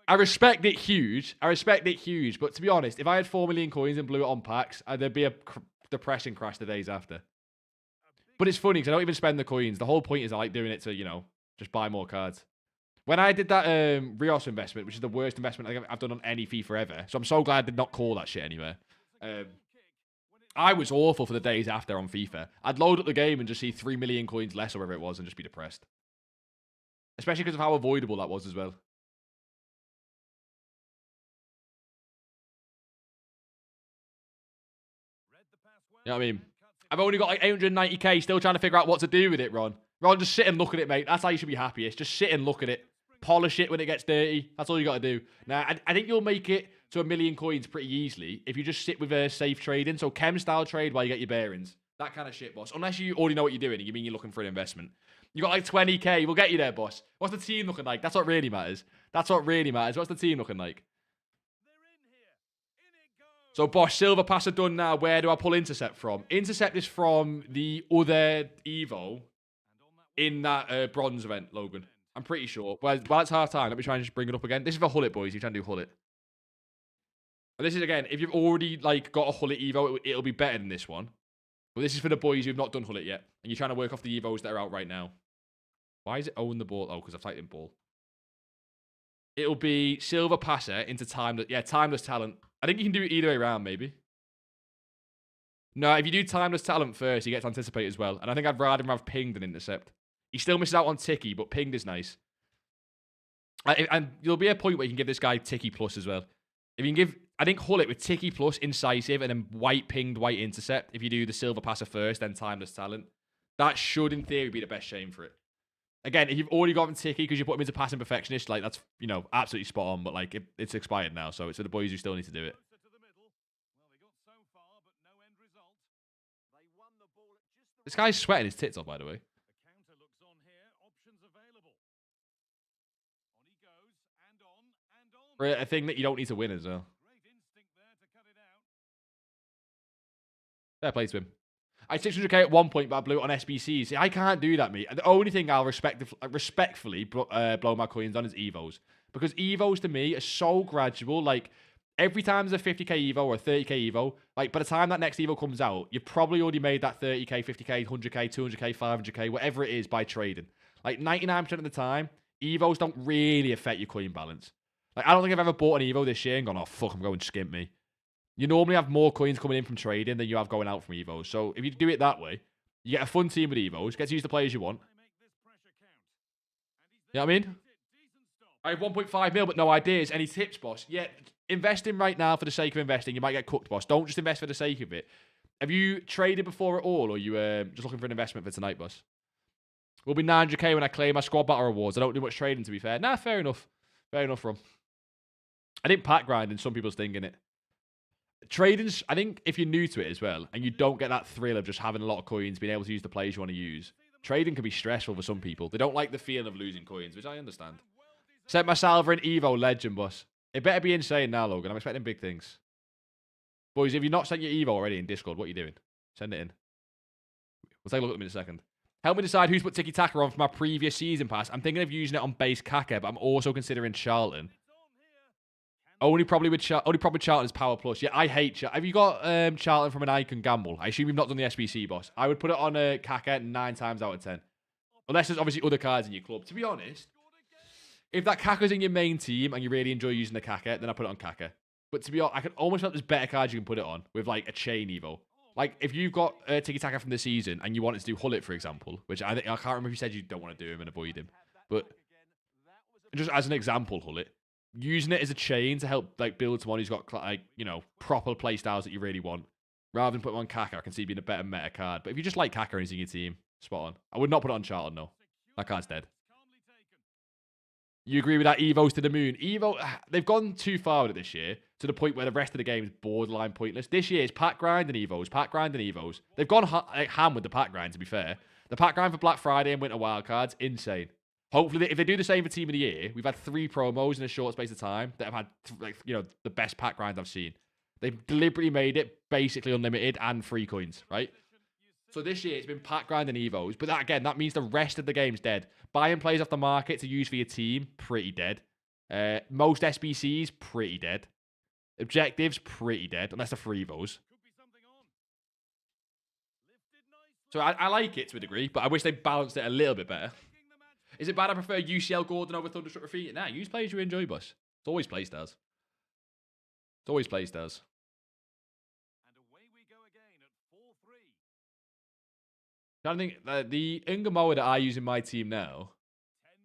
I respect it huge. But to be honest, if I had 4 million coins and blew it on packs, there'd be a depression crash the days after. But it's funny because I don't even spend the coins. The whole point is I like doing it to, you know, just buy more cards. When I did that Rios investment, which is the worst investment I think I've done on any fee forever, so I'm so glad I did not call that shit anywhere. I was awful for the days after on FIFA. I'd load up the game and just see 3 million coins less or whatever it was and just be depressed. Especially because of how avoidable that was as well. You know what I mean? I've only got like 890k, still trying to figure out what to do with it, Ron. Ron, just sit and look at it, mate. That's how you should be happiest. Just sit and look at it. Polish it when it gets dirty. That's all you got to do. Now, I think you'll make it to 1 million coins pretty easily if you just sit with a safe trading. So chem-style trade while you get your bearings. That kind of shit, boss. Unless you already know what you're doing and you mean you're looking for an investment. You got like 20k. We'll get you there, boss. What's the team looking like? That's what really matters. That's what really matters. What's the team looking like? So, boss, silver pass are done now. Where do I pull intercept from? Intercept is from the other EVO in that bronze event, Logan. I'm pretty sure. Well, it's half time. Let me try and just bring it up again. This is for Hullet, boys. You're trying to do Hullet. And this is, again, if you've already like got a Hullet Evo, it'll be better than this one. But this is for the boys who've not done Hullet yet. And you're trying to work off the Evos that are out right now. Why is it own the ball? Oh, because I've typed in ball. It'll be silver passer into timeless. Yeah, timeless talent. I think you can do it either way around, maybe. No, if you do timeless talent first, you get to anticipate as well. And I think I'd rather him have pinged than intercept. He still misses out on ticky, but pinged is nice. And there'll be a point where you can give this guy ticky plus as well. If you can give, I think Hull it with ticky plus, incisive, and then white pinged, white intercept. If you do the silver passer first, then timeless talent. That should, in theory, be the best chain for it. Again, if you've already got him ticky because you put him into passing perfectionist, like that's, you know, absolutely spot on. But like it's expired now, so it's for the boys who still need to do it. This guy's sweating his tits off, by the way. For a thing that you don't need to win as well. Fair play to him. I 600k at one point, but I blew it on SBCs. See, I can't do that, mate. The only thing I'll respectfully blow my coins on is EVOs. Because EVOs, to me, are so gradual. Like, every time there's a 50k EVO or a 30k EVO, like, by the time that next EVO comes out, you've probably already made that 30k, 50k, 100k, 200k, 500k, whatever it is, by trading. Like, 99% of the time, EVOs don't really affect your coin balance. Like, I don't think I've ever bought an EVO this year and gone, oh, fuck, I'm going skimp me. You normally have more coins coming in from trading than you have going out from EVOs. So if you do it that way, you get a fun team with EVOs, get to use the players you want. You know what I mean? I have 1.5 mil, but no ideas. Any tips, boss? Yeah, investing right now for the sake of investing, you might get cooked, boss. Don't just invest for the sake of it. Have you traded before at all, or are you just looking for an investment for tonight, boss? We'll be 900k when I claim my squad battle rewards. I don't do much trading, to be fair. Nah, fair enough. Fair enough, Rom. I didn't pack grinding, some people's thinking it. Trading's, I think if you're new to it as well, and you don't get that thrill of just having a lot of coins, being able to use the players you want to use, trading can be stressful for some people. They don't like the feeling of losing coins, which I understand. Set my salver in EVO legend, boss. It better be insane now, Logan. I'm expecting big things. Boys, if you've not sent your EVO already in Discord, what are you doing? Send it in. We'll take a look at them in a second. Help me decide who's put Tiki Taka on for my previous season pass. I'm thinking of using it on base Kaka, but I'm also considering Charlton. Only probably with Charlton's Power Plus. Yeah, I hate Charlton. Have you got Charlton from an Icon Gamble? I assume you've not done the SBC, boss. I would put it on Kaka 9 times out of 10. Unless there's obviously other cards in your club. To be honest, if that Kaka's in your main team and you really enjoy using the Kaka, then I put it on Kaka. But to be honest, I can almost feel like there's better cards you can put it on with like a chain Evo. Like if you've got Tiki Taka from the season and you wanted to do Hullet, for example, which I can't remember if you said you don't want to do him and avoid him, but just as an example, Hullet. Using it as a chain to help like build someone who's got like, you know, proper play styles that you really want, rather than put him on Kaka, I can see being a better meta card. But if you just like Kaka and he's in your team, spot on. I would not put it on Charlton, no. That card's dead. You agree with that? Evo's to the moon. Evo, they've gone too far with it this year to the point where the rest of the game is borderline pointless. This year it's pack grind and Evos, pack grind and Evos. They've gone ham with the pack grind, to be fair. The pack grind for Black Friday and Winter Wildcards, insane. Hopefully, if they do the same for Team of the Year, we've had 3 promos in a short space of time that have had, like, you know, the best pack grinds I've seen. They've deliberately made it basically unlimited and free coins, right? So this year, it's been pack grind and Evos. But that, again, that means the rest of the game's dead. Buying players off the market to use for your team, pretty dead. Most SBCs, pretty dead. Objectives, pretty dead, unless they're free Evos. So I like it to a degree, but I wish they balanced it a little bit better. Is it bad I prefer UCL Gordon over Thunderstruck Graffiti? Nah, use players you enjoy, boss. It's always playstyles. It's always playstyles. And away we go again at 4-3. I think the Ingamoa that I use in my team now,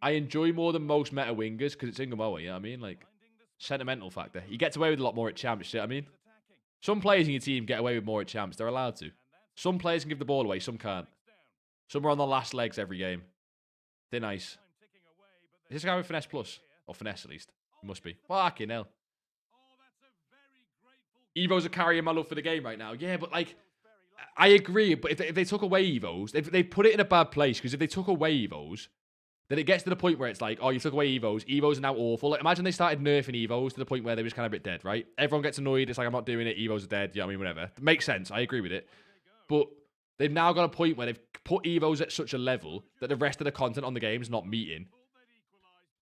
I enjoy more than most meta wingers because it's Ingamoa, you know what I mean? Like, sentimental factor. He gets away with a lot more at champs, you know what I mean? Some players in your team get away with more at champs. They're allowed to. Some players can give the ball away, some can't. Some are on the last legs every game. They're nice. Is this guy with Finesse Plus? Or Finesse, at least. It must be. Fucking hell. Evos are carrying my love for the game right now. Yeah, but, like, I agree. But if they took away Evos, they put it in a bad place. Because if they took away Evos, then it gets to the point where it's like, oh, you took away Evos. Evos are now awful. Like, imagine they started nerfing Evos to the point where they were just kind of a bit dead, right? Everyone gets annoyed. It's like, I'm not doing it. Evos are dead. Yeah, I mean, whatever. It makes sense. I agree with it. But they've now got a point where they've put Evos at such a level that the rest of the content on the game is not meeting.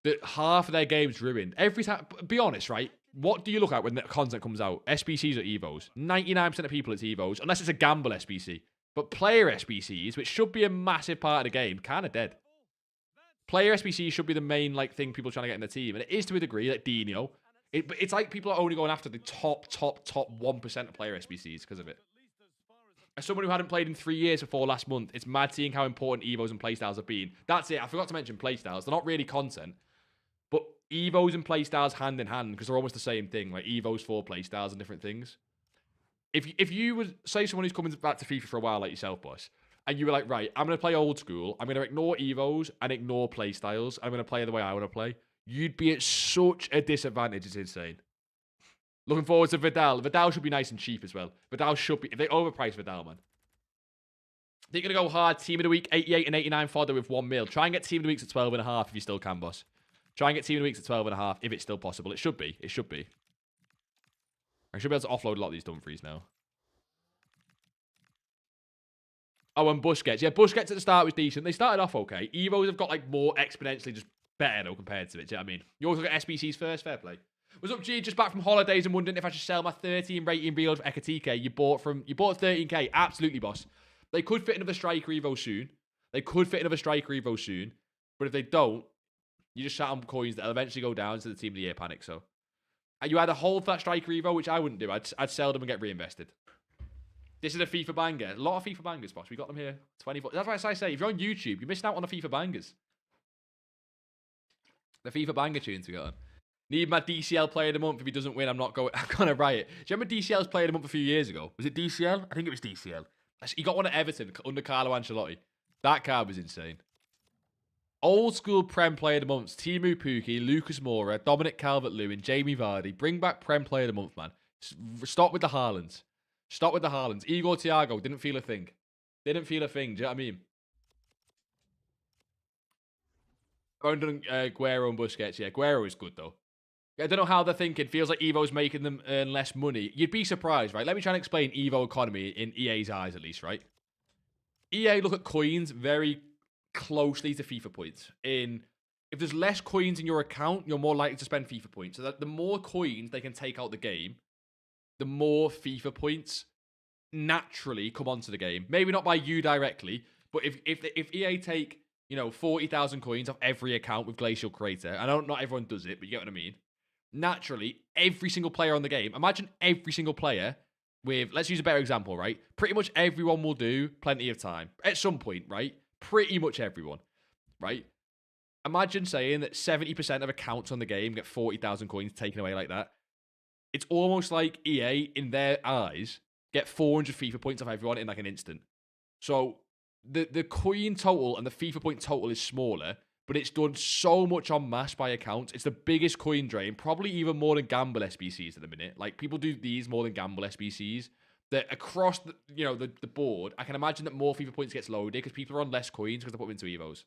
That half of their game's ruined. Every time, be honest, right? What do you look at when the content comes out? SBCs or Evos? 99% of people it's Evos, unless it's a gamble SBC. But player SBCs, which should be a massive part of the game, kind of dead. Player SBC should be the main like thing people are trying to get in the team, and it is to a degree, like Dino. But it's like people are only going after the top 1% of player SBCs because of it. As someone who hadn't played in 3 years before last month, it's mad seeing how important EVOs and playstyles have been. That's it. I forgot to mention playstyles. They're not really content, but EVOs and playstyles hand in hand because they're almost the same thing. Like EVOs for playstyles and different things. If you would say someone who's coming back to FIFA for a while like yourself, boss, and you were like, right, I'm going to play old school. I'm going to ignore EVOs and ignore playstyles. I'm going to play the way I want to play. You'd be at such a disadvantage. It's insane. Looking forward to Vidal. Vidal should be nice and cheap as well. Vidal should be... If they overprice Vidal, man. They're going to go hard. Team of the week, 88 and 89 fodder with 1 mil. Try and get team of the weeks at 12.5 if you still can, boss. Try and get team of the weeks at 12.5 if it's still possible. It should be. It should be. I should be able to offload a lot of these Dumfries now. Oh, and Busquets. Yeah, Busquets at the start was decent. They started off okay. Evos have got like more exponentially just better though compared to it. Do you know what I mean? You always look at SBCs first. Fair play. What's up, G? Just back from holidays and wondering if I should sell my 13 rating reel of Ekatike you bought 13k. Absolutely, boss. They could fit another striker Evo soon. But if they don't, you just sat on coins that'll eventually go down to the team of the year panic. So, and you either hold that striker Evo, which I wouldn't do. I'd sell them and get reinvested. This is a FIFA banger. A lot of FIFA bangers, boss. We got them here. 24. That's why I say, if you're on YouTube, you're missing out on the FIFA bangers. The FIFA banger tunes we got on. Need my DCL player of the month. If he doesn't win, I'm gonna riot. Do you remember DCL's player of the month a few years ago? Was it DCL? I think it was DCL. He got one at Everton under Carlo Ancelotti. That card was insane. Old school Prem player of the month. Timu Pukki, Lucas Moura, Dominic Calvert-Lewin, Jamie Vardy. Bring back Prem player of the month, man. Stop with the Haalands. Igor Thiago didn't feel a thing. Do you know what I mean? Going Guerrero and Busquets. Yeah, Guerrero is good, though. I don't know how they're thinking. Feels like Evo's making them earn less money. You'd be surprised, right? Let me try and explain Evo economy in EA's eyes, at least, right? EA look at coins very closely to FIFA points. If there's less coins in your account, you're more likely to spend FIFA points. So that the more coins they can take out the game, the more FIFA points naturally come onto the game. Maybe not by you directly, but if EA take 40,000 coins off every account with Glacial Crater, I know not everyone does it, but you get what I mean. Naturally, every single player on the game, imagine every single player with, let's use a better example, right? Pretty much everyone will do plenty of time at some point, right? Pretty much everyone, right? Imagine saying that 70% of accounts on the game get 40,000 coins taken away like that. It's almost like EA, in their eyes, get 400 FIFA points off everyone in like an instant. So the coin total and the FIFA point total is smaller, but it's done so much en masse by accounts. It's the biggest coin drain, probably even more than Gamble SBCs at the minute. Like, people do these more than Gamble SBCs. That across the board, I can imagine that more FIFA points gets loaded because people are on less coins because they put them into Evos.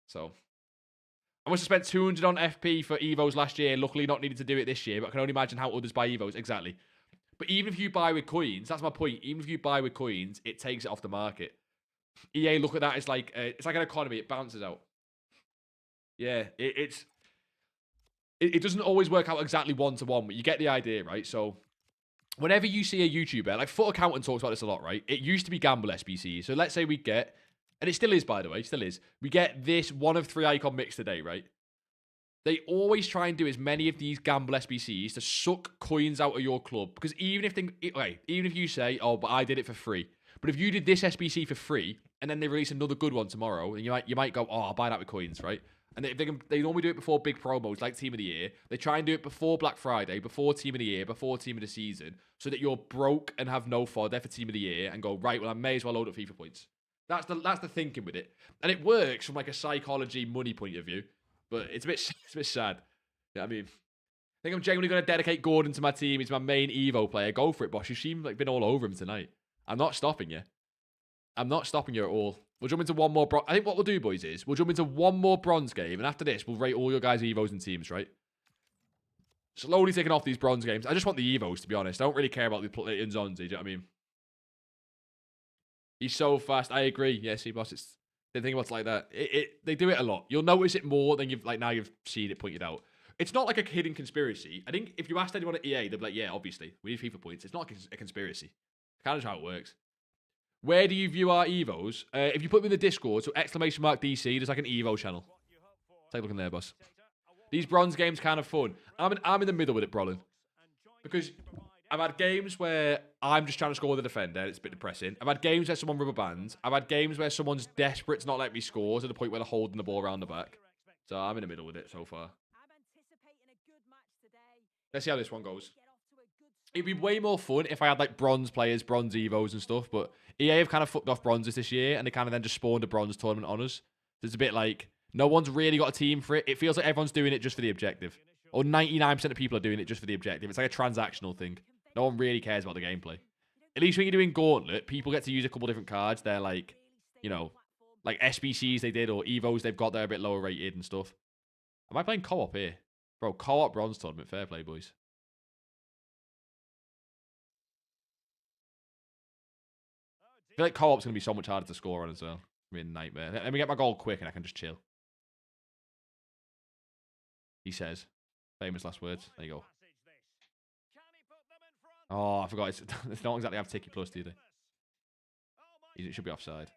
So, I must have spent 200 on FP for Evos last year. Luckily, not needed to do it this year, but I can only imagine how others buy Evos. Exactly. But even if you buy with coins, that's my point. Even if you buy with coins, it takes it off the market. EA look at that as like it's like an economy. It balances out. Yeah, it doesn't always work out exactly 1-to-1, but you get the idea, right? So whenever you see a YouTuber, like Foot Accountant talks about this a lot, right? It used to be Gamble SBC. So let's say we get, and it still is, by the way, we get this 1 of 3 icon mix today, right? They always try and do as many of these Gamble SBCs to suck coins out of your club. Because even if you say, oh, but I did it for free. But if you did this SBC for free, and then they release another good one tomorrow, and you might go, oh, I'll buy that with coins, right? And they normally do it before big promos, like Team of the Year. They try and do it before Black Friday, before Team of the Year, before Team of the Season, so that you're broke and have no fodder for Team of the Year, and go, right, well, I may as well load up FIFA points. That's the thinking with it. And it works from like a psychology, money point of view, but it's a bit sad. Yeah, I mean, I think I'm genuinely going to dedicate Gordon to my team. He's my main Evo player. Go for it, boss. You seem like been all over him tonight. I'm not stopping you. I'm not stopping you at all. We'll jump into one more I think what we'll do, boys, is we'll jump into one more bronze game, and after this, we'll rate all your guys' Evos and teams, right? Slowly taking off these bronze games. I just want the Evos, to be honest. I don't really care about the Platinum Zonzi, do you know what I mean? He's so fast. I agree. Yeah, see, boss, it's... Didn't think about it like that. They do it a lot. You'll notice it more than now you've seen it pointed out. It's not like a hidden conspiracy. I think if you asked anyone at EA, they'd be like, yeah, obviously, we need FIFA points. It's not a conspiracy. Kind of how it works. Where do you view our Evos? If you put them in the Discord, so !DC, there's like an Evo channel. Take a look in there, boss. These bronze games kind of fun. I'm in the middle with it, Brolin. Because I've had games where I'm just trying to score with a defender. It's a bit depressing. I've had games where someone rubber bands. I've had games where someone's desperate to not let me score to the point where they're holding the ball around the back. So I'm in the middle with it so far. Let's see how this one goes. It'd be way more fun if I had like bronze players, bronze EVOs and stuff. But EA have kind of fucked off bronzes this year. And they kind of then just spawned a bronze tournament on us. So it's a bit like no one's really got a team for it. It feels like everyone's doing it just for the objective. Or 99% of people are doing it just for the objective. It's like a transactional thing. No one really cares about the gameplay. At least when you're doing Gauntlet, people get to use a couple different cards. They're like, you know, like SBCs they did or EVOs they've got. They're a bit lower rated and stuff. Am I playing co-op here? Bro, co-op bronze tournament. Fair play, boys. I feel like co-op's going to be so much harder to score on as well. I mean, nightmare. Let me get my goal quick and I can just chill. He says. Famous last words. There you go. Oh, I forgot. It's not exactly have Tiki Plus, do they? It should be offside.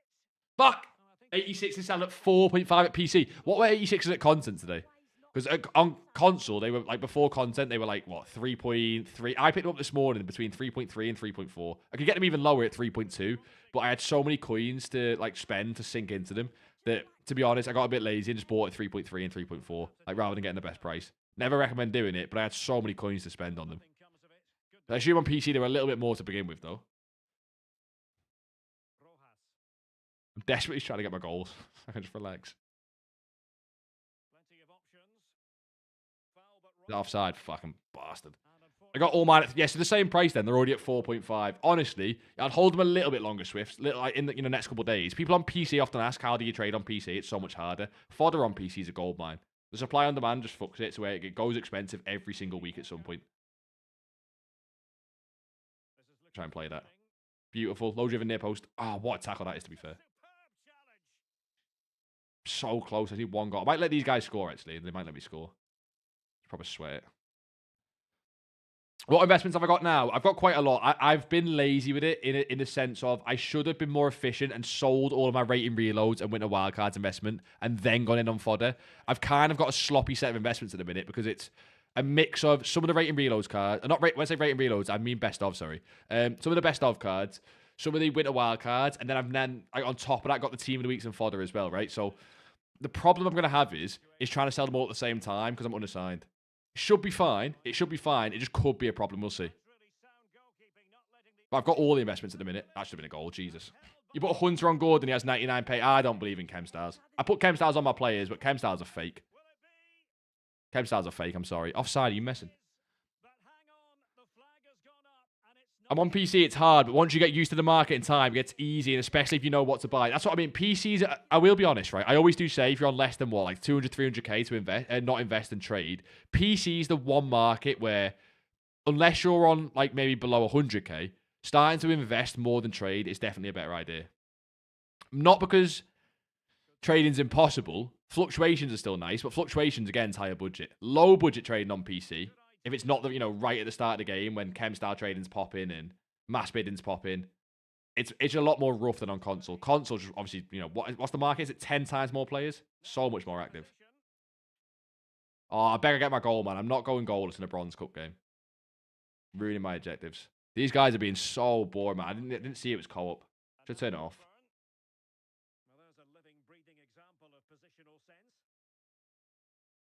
Fuck! 86 is selling at 4.5 at PC. What were 86s at content today? Because on console, they were like before content, they were like, what, 3.3? I picked them up this morning between 3.3 and 3.4. I could get them even lower at 3.2, but I had so many coins to like spend to sink into them that, to be honest, I got a bit lazy and just bought at 3.3 and 3.4, like rather than getting the best price. Never recommend doing it, but I had so many coins to spend on them. I assume on PC they were a little bit more to begin with, though. I'm desperately trying to get my goals. I can just relax. Offside, fucking bastard. I got all mine at, yeah, so the same price then. They're already at 4.5. Honestly, I'd hold them a little bit longer, Swifts. Like in the next couple of days. People on PC often ask, how do you trade on PC? It's so much harder. Fodder on PC is a gold mine. The supply on demand just fucks it to where it goes expensive every single week at some point. Try and play that. Beautiful. Low driven near post. Oh, what a tackle that is, to be fair. So close. I need one goal. I might let these guys score, actually. They might let me score. Probably swear it. What investments have I got now? I've got quite a lot. I've been lazy with it in the sense of I should have been more efficient and sold all of my rating reloads and winter wildcards investment and then gone in on fodder. I've kind of got a sloppy set of investments at the minute because it's a mix of some of the rating reloads cards. When I say rating reloads, I mean best of, sorry. Some of the best of cards, some of the winter wildcards, and then I've on top of that got the team of the weeks and fodder as well, right? So the problem I'm going to have is trying to sell them all at the same time because I'm undersigned. It should be fine. It should be fine. It just could be a problem. We'll see. But I've got all the investments at the minute. That should have been a goal. Jesus. You put a Hunter on Gordon, he has 99 pay. I don't believe in Chem Stars. I put Chem Stars on my players, but Chem Stars are fake. Chem Stars are fake, I'm sorry. Offside, are you messing? I'm on PC, it's hard, but once you get used to the market in time, it gets easy, and especially if you know what to buy. That's what I mean. PCs, I will be honest, right? I always do say if you're on less than what, like 200, 300k to invest, and not invest and trade, PC's the one market where, unless you're on like maybe below 100k, starting to invest more than trade is definitely a better idea. Not because trading's impossible. Fluctuations are still nice, but fluctuations, again, is higher budget. Low budget trading on PC, if it's not, right at the start of the game when chem style trading's pop in and mass bidding's pop in, it's a lot more rough than on console. Console's obviously, what's the market? Is it 10 times more players? So much more active. Oh, I better get my goal, man. I'm not going goalless in a Bronze Cup game. Ruining my objectives. These guys are being so bored, man. I didn't see it was co-op. Should turn it off.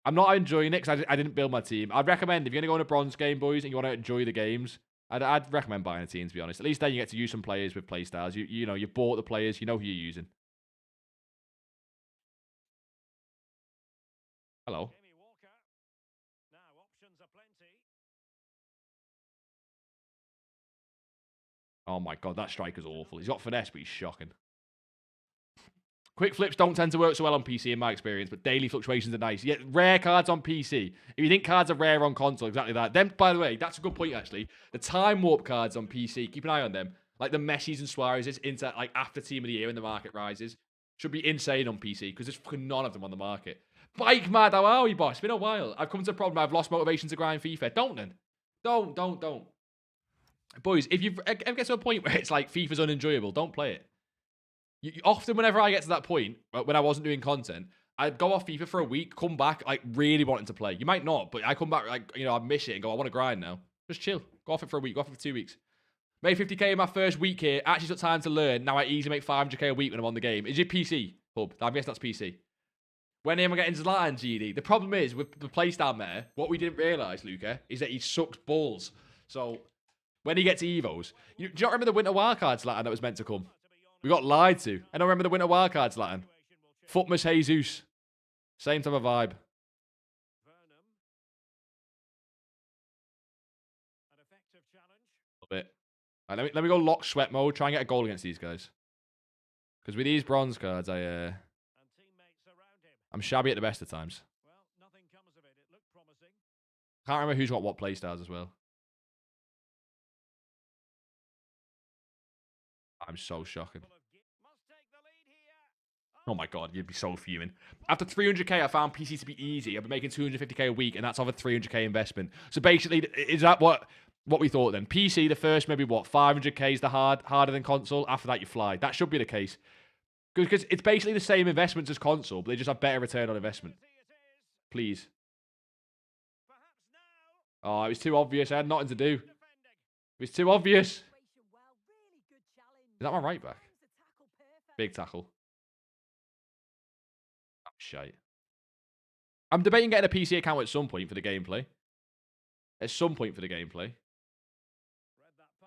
I'm not enjoying it because I didn't build my team. I'd recommend, if you're going to go on a bronze game, boys, and you want to enjoy the games, I'd recommend buying a team, to be honest. At least then you get to use some players with playstyles. You've bought the players. You know who you're using. Hello. Oh my god, that striker's awful. He's got finesse, but he's shocking. Quick flips don't tend to work so well on PC in my experience, but daily fluctuations are nice. Yeah, rare cards on PC. If you think cards are rare on console, exactly that. Then, by the way, that's a good point, actually. The time warp cards on PC, keep an eye on them. Like the Messis and Suarez's into like after Team of the Year when the market rises. Should be insane on PC because there's fucking none of them on the market. Bike mad, how are you, boss? It's been a while. I've come to a problem. I've lost motivation to grind FIFA. Don't then. Don't. Boys, if you ever get to a point where it's like FIFA's unenjoyable, don't play it. Often, whenever I get to that point, when I wasn't doing content, I'd go off FIFA for a week, come back, like, really wanting to play. You might not, but I come back, like, you know, I miss it and go, I want to grind now. Just chill. Go off it for a week. Go off it for 2 weeks. Made 50k in my first week here. Actually took time to learn. Now I easily make 500k a week when I'm on the game. Is it PC, Hub? I'm guessing that's PC. When am I getting Zlatan, GD? The problem is, with the playstyle meta, what we didn't realise, Luca, is that he sucks balls. So, when he gets EVOs... do you not remember the Winter Wildcard Zlatan that was meant to come? We got lied to. I don't remember the Winter Wildcard Zlatan. Footmas Jesus. Same type of vibe. A bit. Right, let me go lock sweat mode. Try and get a goal against these guys. Because with these bronze cards, I'm shabby at the best of times. Can't remember who's got what playstyles as well. I'm so shocking. Oh my god, you'd be so fuming. After 300k, I found PC to be easy. I've been making 250k a week, and that's off a 300k investment. So basically, is that what we thought then? PC, the first maybe what 500k is the harder than console. After that, you fly. That should be the case. Because it's basically the same investments as console, but they just have better return on investment. Please. Oh, it was too obvious. I had nothing to do. It was too obvious. Is that my right back? Big tackle. Oh, shite. I'm debating getting a PC account at some point for the gameplay. At some point for the gameplay.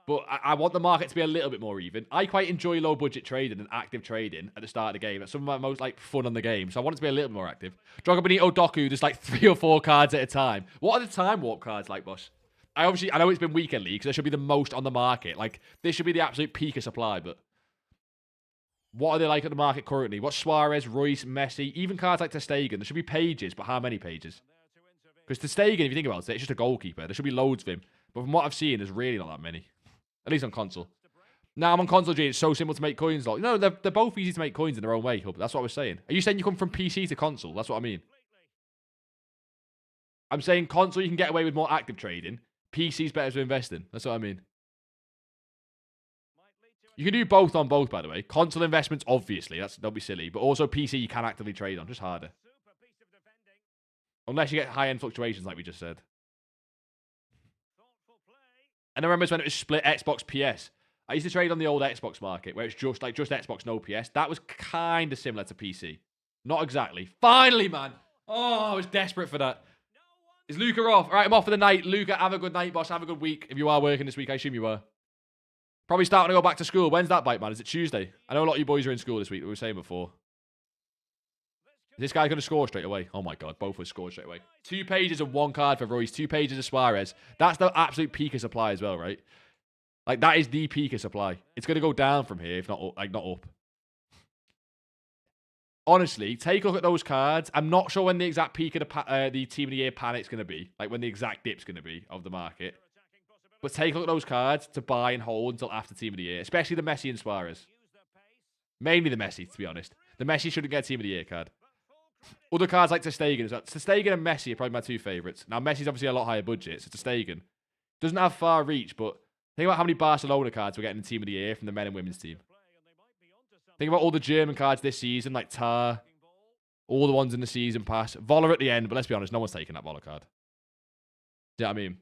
But I want the market to be a little bit more even. I quite enjoy low budget trading and active trading at the start of the game. That's some of my most like fun on the game. So I want it to be a little bit more active. Drago Benito Doku, there's like 3 or 4 cards at a time. What are the time warp cards like, boss? I know it's been weekend league, so there should be the most on the market. Like, this should be the absolute peak of supply, but what are they like at the market currently? What's Suarez, Royce, Messi, even cards like Ter Stegen? There should be pages, but how many pages? Because Ter Stegen, if you think about it, it's just a goalkeeper. There should be loads of him. But from what I've seen, there's really not that many. At least on console. Now I'm on console, G. It's so simple to make coins. Like, no, they're both easy to make coins in their own way. Hub. That's what I was saying. Are you saying you come from PC to console? That's what I mean. I'm saying console you can get away with more active trading. PC's better to invest in. That's what I mean. You can do both on both, by the way. Console investments, obviously. Don't be silly. But also PC you can actively trade on. Just harder. Unless you get high-end fluctuations like we just said. And I remember when it was split Xbox PS. I used to trade on the old Xbox market where it's just Xbox, no PS. That was kind of similar to PC. Not exactly. Finally, man. Oh, I was desperate for that. Is Luca off? All right, I'm off for the night. Luca, have a good night, boss. Have a good week. If you are working this week, I assume you are. Probably starting to go back to school. When's that bite, man? Is it Tuesday? I know a lot of you boys are in school this week. We were saying before. Is this guy going to score straight away? Oh my god, both will score straight away. 2 pages and 1 card for Royce. 2 pages of Suarez. That's the absolute peak of supply as well, right? Like, that is the peak of supply. It's going to go down from here, if not up, not up. Honestly, take a look at those cards. I'm not sure when the exact peak of the Team of the Year panic's going to be. Like, when the exact dip's going to be of the market. But take a look at those cards to buy and hold until after Team of the Year. Especially the Messi and Suarez. Mainly the Messi, to be honest. The Messi shouldn't get a Team of the Year card. Other cards like Ter Stegen as well. Ter Stegen and Messi are probably my 2 favourites. Now, Messi's obviously a lot higher budget, so Ter Stegen doesn't have far reach, but think about how many Barcelona cards we're getting in Team of the Year from the men and women's team. Think about all the German cards this season, like Tar, all the ones in the season pass. Voller at the end, but let's be honest, no one's taking that Voller card. Do you know what I mean?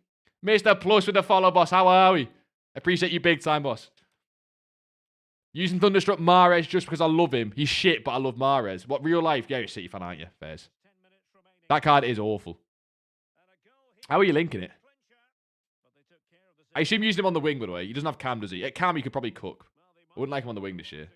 Mr. Plus with the follow, boss. How are we? Appreciate you big time, boss. Using Thunderstruck Mahrez just because I love him. He's shit, but I love Mahrez. What, real life? Yeah, you're a City fan, aren't you? Fairs. That card is awful. How are you linking it? I assume using him on the wing, by the way. He doesn't have Cam, does he? At Cam, he could probably cook. I wouldn't like him on the wing this year.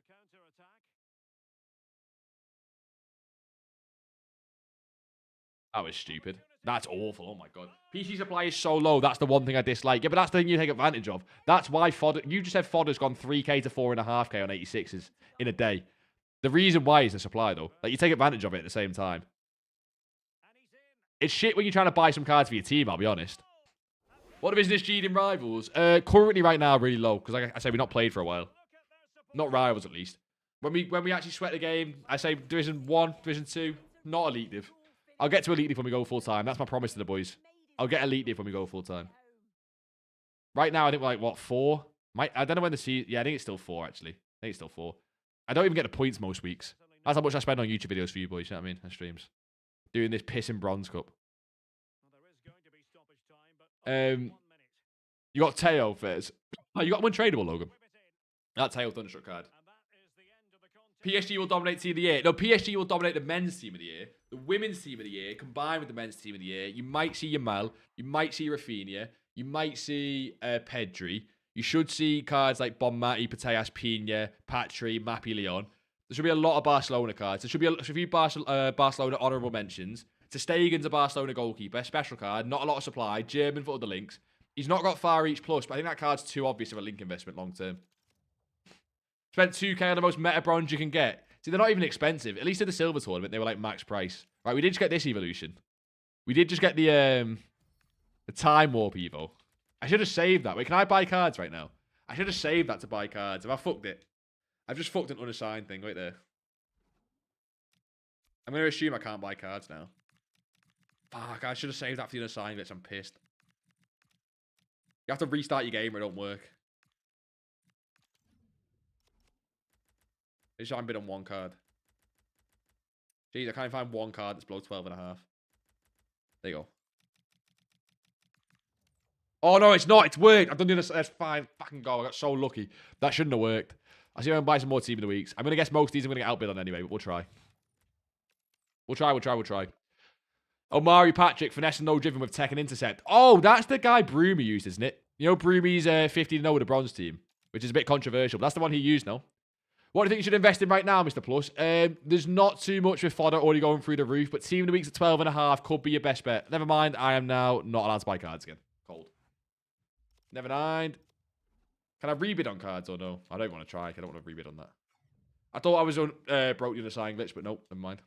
That was stupid. That's awful. Oh, my God. PC supply is so low. That's the one thing I dislike. Yeah, but that's the thing you take advantage of. That's why fodder... You just said fodder's gone 3k to 4.5k on 86s in a day. The reason why is the supply, though. Like, you take advantage of it at the same time. It's shit when you're trying to buy some cards for your team, I'll be honest. What division is G'd in Rivals? Currently, right now, really low. Because, like I say, we've not played for a while. Not Rivals, at least. When we actually sweat the game, I say Division 1, Division 2, not Elite Div. I'll get to Elite Div when we go full-time. That's my promise to the boys. I'll get Elite Div when we go full-time. Right now, I think we're like, what, 4? I don't know when the season... Yeah, I think it's still 4, actually. I think it's still 4. I don't even get the points most weeks. That's how much I spend on YouTube videos for you boys, you know what I mean? And streams. Doing this piss and bronze cup. You got Teo first. Oh, you got one tradable, Logan. That Teo Thunderstruck card. PSG will dominate team of the year. No, PSG will dominate the men's team of the year. The women's team of the year, combined with the men's team of the year. You might see Yamal. You might see Rafinha. You might see Pedri. You should see cards like Bonmati, Pateas, Pina, Patry, Mappy, Leon. There should be a lot of Barcelona cards. There should be a few Barcelona honourable mentions. Ter Stegen's a Barcelona goalkeeper. Special card. Not a lot of supply. German for other links. He's not got far reach plus, but I think that card's too obvious of a link investment long term. Spent 2k on the most meta bronze you can get. See, they're not even expensive. At least in the silver tournament, they were like max price. Right, we did just get this evolution. We did just get the Time Warp Evo. I should have saved that. Wait, can I buy cards right now? I should have saved that to buy cards. Have I fucked it? I've just fucked an unassigned thing right there. I'm going to assume I can't buy cards now. Fuck, I should have saved that for the unassigned bits. I'm pissed. You have to restart your game or it don't work. I just haven't been on one card. Jeez, I can't find one card that's below 12.5. There you go. Oh, no, it's not. It's worked. I've done the other side. That's fine. Fucking go. I got so lucky. That shouldn't have worked. I'll see if I can buy some more team of the weeks. I'm going to guess most of these I'm going to get outbid on anyway, but we'll try. We'll try. Omari Patrick, finesse and no driven with tech and intercept. Oh, that's the guy Broomy used, isn't it? You know Broomy's 50-0 with the bronze team, which is a bit controversial, but that's the one he used now. What do you think you should invest in right now, Mr. Plus? There's not too much with fodder already going through the roof, but team of the weeks at 12.5 could be your best bet. Never mind, I am now not allowed to buy cards again. Cold. Never mind. Can I rebid on cards or no? I don't want to try. I don't want to rebid on that. I thought I was on broke the sign glitch, but nope, never mind.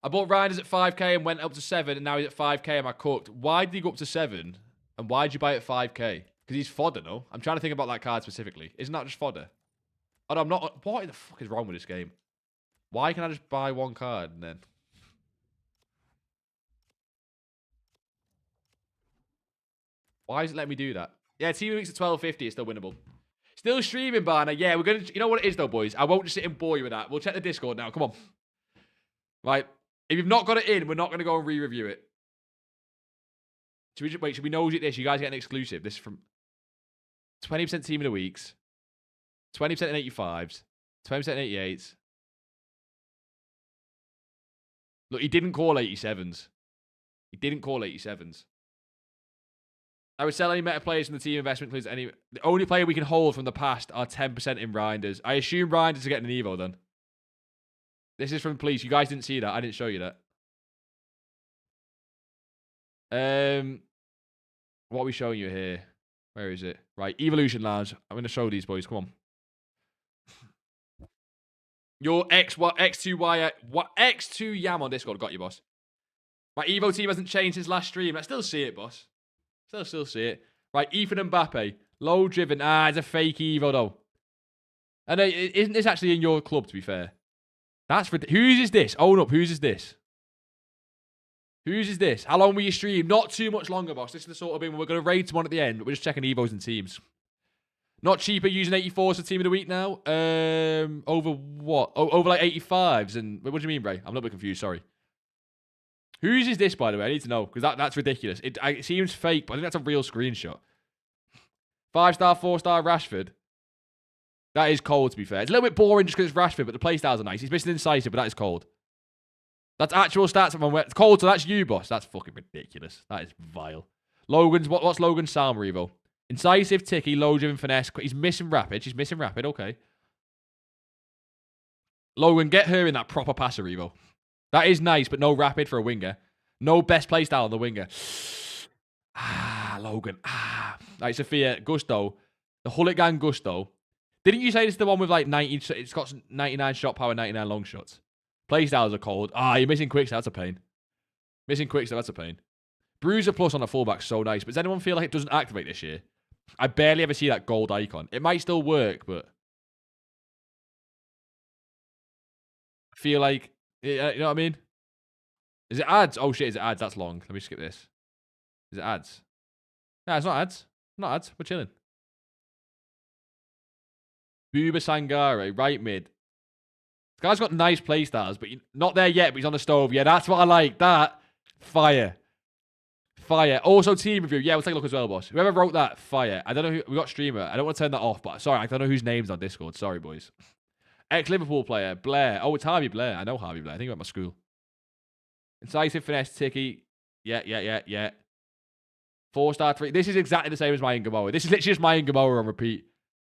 I bought Reinders at 5k and went up to 7, and now he's at 5k and I cooked. Why did he go up to 7? And why did you buy it at 5k? Because he's fodder, no? I'm trying to think about that card specifically. Isn't that just fodder? Oh, no, I'm not. What the fuck is wrong with this game? Why can I just buy one card and then... Why does it let me do that? Yeah, team weeks at 12.50 is still winnable. Still streaming, Barner. Yeah, we're going to... You know what it is, though, boys? I won't just sit and bore you with that. We'll check the Discord now. Come on. Right. If you've not got it in, we're not going to go and re-review it. Should we just... Wait, should we nose at this? You guys get an exclusive. This is from... 20% team of the weeks. 20% in 85s. 20% in 88s. Look, he didn't call 87s. He didn't call 87s. I would sell any meta players from the team investment, please. The only player we can hold from the past are 10% in Reinders. I assume Reinders are getting an Evo then. This is from Police. You guys didn't see that. I didn't show you that. What are we showing you here? Where is it? Right, Evolution Lounge. I'm going to show these boys. Come on. Your X2Y, X2 Yam on Discord got you, boss. My Evo team hasn't changed since last stream. I still see it, boss. Still see it. Right, Ethan Mbappe. Low driven. It's a fake Evo, though. And isn't this actually in your club, to be fair? That's whose is this? Own up. Whose is this? Whose is this? How long will you stream? Not too much longer, boss. This is the sort of thing where we're going to raid someone at the end, but we're just checking Evos and teams. Not cheaper using 84s for team of the week now. Over what? Over like 85s. And what do you mean, Bray? I'm a little bit confused. Sorry. Whose is this, by the way? I need to know, because that's ridiculous. It seems fake, but I think that's a real screenshot. 5-star, 4-star Rashford. That is cold, to be fair. It's a little bit boring just because it's Rashford, but the playstyles are nice. He's missing incisive, but that is cold. That's actual stats. It's cold, so that's you, boss. That's fucking ridiculous. That is vile. Logan's, what's Logan's Salma Evo? Incisive, ticky, low driven, finesse. He's missing rapid. She's missing rapid. Okay. Logan, get her in that proper passer Evo. That is nice, but no rapid for a winger. No best playstyle on the winger. Logan. Right, Sophia, Gusto. The Hooligan Gusto. Didn't you say this is the one with like 90? It's got 99 shot power, 99 long shots. Playstyles are cold. You're missing quick, so that's a pain. Missing quick, so that's a pain. Bruiser Plus on a fullback, so nice. But does anyone feel like it doesn't activate this year? I barely ever see that gold icon. It might still work, but I feel like, you know what I mean? Is it ads? Oh shit, is it ads? That's long. Let me skip this. Is it ads? No, it's not ads. Not ads. We're chilling. Booba Sangare, right mid. The guy's got nice play styles, but not there yet, but he's on the stove. Yeah, that's what I like. That. Fire. Fire. Also, team review. Yeah, we'll take a look as well, boss. Whoever wrote that, fire. I don't know who. We got streamer. I don't want to turn that off, but sorry, I don't know whose name's on Discord. Sorry, boys. Ex-Liverpool player, Blair. Oh, it's Harvey Blair. I know Harvey Blair. I think he went to my school. Incisive, finesse, ticky. Yeah. 4-star 3. This is exactly the same as my Ingamoa. This is literally just my Ingamoa on repeat.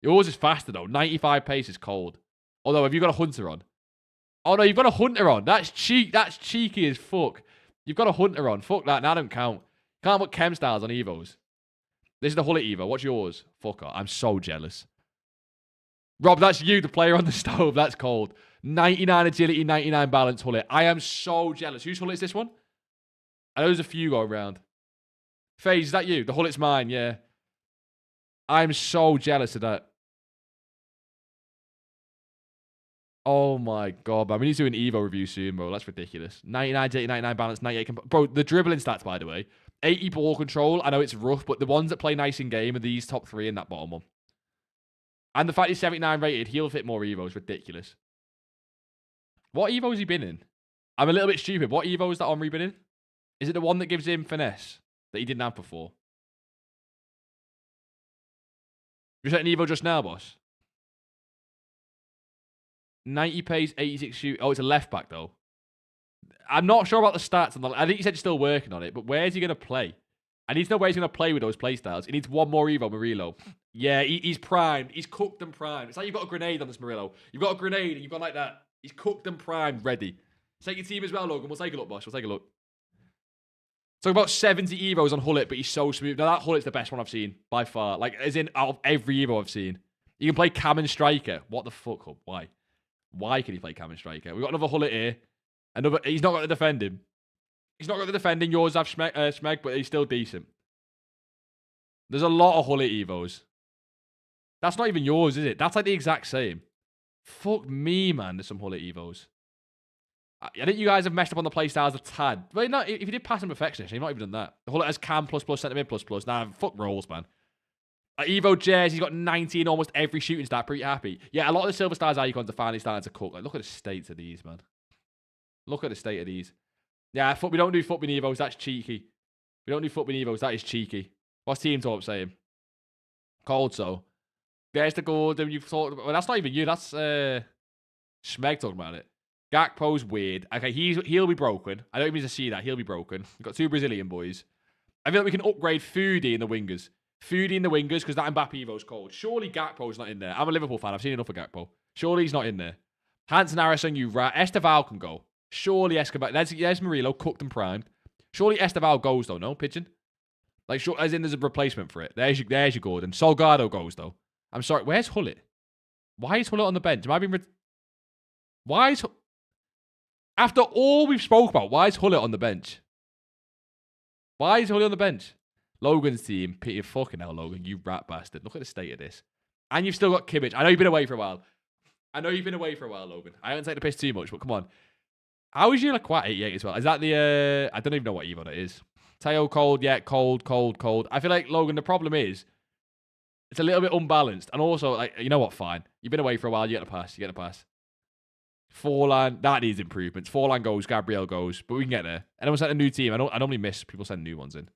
Yours is faster, though. 95 pace is cold. Although, have you got a Hunter on? Oh, no, you've got a Hunter on. That's cheek. That's cheeky as fuck. You've got a Hunter on. Fuck that. Now don't count. Can't put chem styles on Evos. This is the Hullet Evo. What's yours? Fuck off. I'm so jealous. Rob, that's you, the player on the stove. That's cold. 99 agility, 99 balance Hullet. I am so jealous. Whose Hullet is this one? I know there's a few going around. FaZe, is that you? The Hullet's mine, yeah. I'm so jealous of that. Oh my god, man. We need to do an Evo review soon, bro. That's ridiculous. 99 agility, 99 balance, 98... Bro, the dribbling stats, by the way. 80 ball control. I know it's rough, but the ones that play nice in game are these top 3 in that bottom one. And the fact he's 79 rated, he'll fit more Evos. Ridiculous. What Evo has he been in? I'm a little bit stupid. What Evo is that Omri been in? Is it the one that gives him finesse that he didn't have before? You set an Evo just now, boss? 90 pace, 86 shoot. Oh, it's a left back, though. I'm not sure about the stats. I think he said he's still working on it, but where's he going to play? I need to know where he's going to play with those playstyles. He needs one more Evo, Murillo. Yeah, he's primed. He's cooked and primed. It's like you've got a grenade on this Murillo. You've got a grenade and you've got like that. He's cooked and primed, ready. Take your team as well, Logan. We'll take a look, boss. We'll take a look. So about 70 Evos on Hullet, but he's so smooth. Now, that Hullet's the best one I've seen, by far. Like, as in, out of every Evo I've seen. You can play Cam and Striker. What the fuck, Hub? Why? Why can he play Cam and Striker? We've got another Hullet here. He's not got to defend him. He's not got to defend him. Yours have Schmeg, but he's still decent. There's a lot of Hullet Evos. That's not even yours, is it? That's like the exact same. Fuck me, man. There's some Hullet Evos. I think you guys have messed up on the playstyles a tad. But no, if you did pass him perfectionist, you've not even done that. The Hullet has Cam ++, centre mid ++. Nah, fuck rolls, man. Evo Jazz, he's got 90 in almost every shooting stat. Pretty happy. Yeah, a lot of the Silver Stars icons are finally starting to cook. Like, look at the state of these, man. Look at the state of these. Yeah, we don't do football Evos. That's cheeky. We don't do football Evos. That is cheeky. What's Team Talk saying? Cold, so. There's the goal. You've talked about. Well, that's not even you. That's Schmeg talking about it. Gakpo's weird. Okay, he'll be broken. I don't even need to see that. He'll be broken. We've got 2 Brazilian boys. I feel like we can upgrade Foodie in the wingers. Foodie in the wingers, because that Mbappe Evo's cold. Surely Gakpo's not in there. I'm a Liverpool fan. I've seen enough of Gakpo. Surely he's not in there. Hansen Harrison, you rat. Esteval can go. Surely Escobar. There's Murillo, cooked and primed. Surely Esteval goes, though, no? Pigeon? Like, sure, as in there's a replacement for it. There's your Gordon. Salgado goes, though. I'm sorry. Where's Hullet? Why is Hullet on the bench? Am I being... Why is... After all we've spoke about, why is Hullet on the bench? Why is Hullet on the bench? Logan's team. Peter, fucking hell, Logan. You rat bastard. Look at the state of this. And you've still got Kimmich. I know you've been away for a while. Logan. I haven't taken the piss too much, but come on. How is you like quite 88 as well? Is that the... I don't even know what Evo that is. Teo cold. Yeah, cold. I feel like, Logan, the problem is it's a little bit unbalanced. And also, like, you know what? Fine. You've been away for a while. You get a pass. Forlan, that needs improvements. Forlan goes, Gabriel goes, but we can get there. Anyone sent a new team? I normally miss people sending new ones in.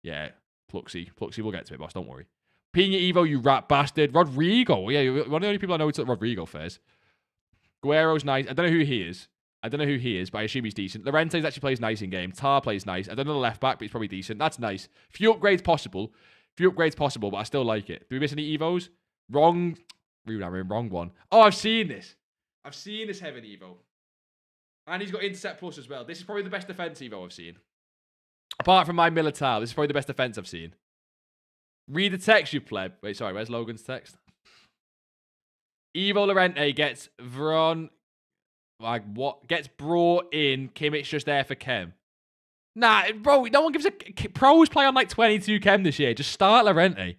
Yeah, Pluxy, we'll get to it, boss. Don't worry. Pina Evo, you rat bastard. Rodrigo, yeah, one of the only people I know who took Rodrigo fares. Guerrero's nice. I don't know who he is, but I assume he's decent. Llorente's actually plays nice in game. Tar plays nice. I don't know the left back, but he's probably decent. That's nice. Few upgrades possible, but I still like it. Do we miss any Evos? Wrong one. Oh, I've seen this. Heaven Evo. And he's got Intercept Plus as well. This is probably the best defense Evo I've seen. Apart from my Militao, this is probably the best defense I've seen. Read the text, you pleb. Wait, sorry, where's Logan's text? Evo Llorente gets gets brought in. Kimmich just there for Chem. Nah, bro, no one gives a... Pros play on like 22 Chem this year. Just start Llorente.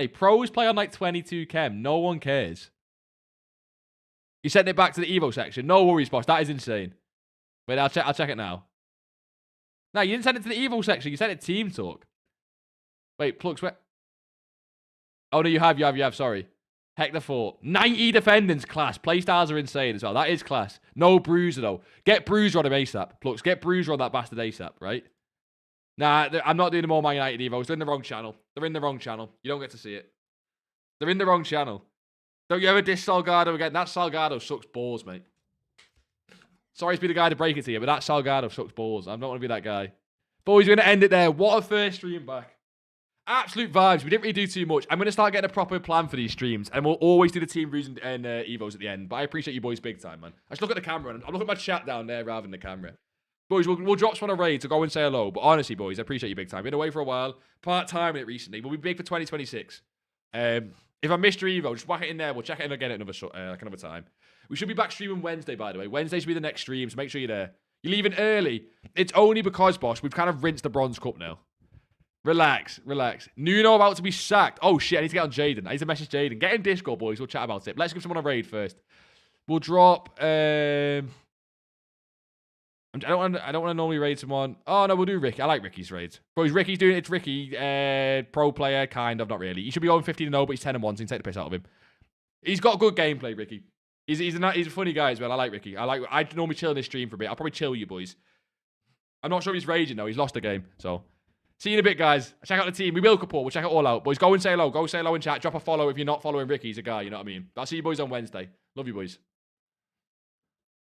Pros play on like 22 Chem. No one cares. You sent it back to the Evo section. No worries, boss. That is insane. Wait, I'll check it now. No, you didn't send it to the Evo section. You sent it Team Talk. Wait, Plux, where? Oh, no, you have. Sorry. Hector 4. 90 defending's class. Playstyles are insane as well. That is class. No Bruiser, though. Get Bruiser on him ASAP. Plux, get Bruiser on that bastard ASAP, right? Nah, I'm not doing the more Man United Evos. They're in the wrong channel. They're in the wrong channel. You don't get to see it. They're in the wrong channel. Don't you ever diss Salgado again? That Salgado sucks balls, mate. Sorry to be the guy to break it to you, but that Salgado sucks balls. I don't want to be that guy. Boys, we're going to end it there. What a first stream back. Absolute vibes. We didn't really do too much. I'm going to start getting a proper plan for these streams, and we'll always do the team reviews and Evos at the end. But I appreciate you boys big time, man. I just look at the camera, and I'm looking at my chat down there rather than the camera. Boys, we'll drop some on a raid to go and say hello. But honestly, boys, I appreciate you big time. Been away for a while. Part-time it recently. We'll be big for 2026. If I missed your Evo, just whack it in there. We'll check it in again at another time. We should be back streaming Wednesday, by the way. Wednesday should be the next stream, so make sure you're there. You're leaving early. It's only because, boss, we've kind of rinsed the Bronze Cup now. Relax, relax. Nuno about to be sacked. Oh, shit, I need to get on Jaden. I need to message Jaden. Get in Discord, boys. We'll chat about it. Let's give someone a raid first. We'll drop... I don't want to normally raid someone. Oh, no, we'll do Ricky. I like Ricky's raids. Boys, Ricky's doing it. It's Ricky. Pro player, kind of. Not really. He should be going 15-0, but he's 10-1, so you can take the piss out of him. He's got good gameplay, Ricky. He's a funny guy as well. I like Ricky. I normally chill in this stream for a bit. I'll probably chill you, boys. I'm not sure if he's raging, though. He's lost the game, so... See you in a bit, guys. Check out the team. We will support. We'll check it all out. Boys, go and say hello. Go say hello in chat. Drop a follow if you're not following Ricky. He's a guy, you know what I mean? But I'll see you boys on Wednesday. Love you, boys.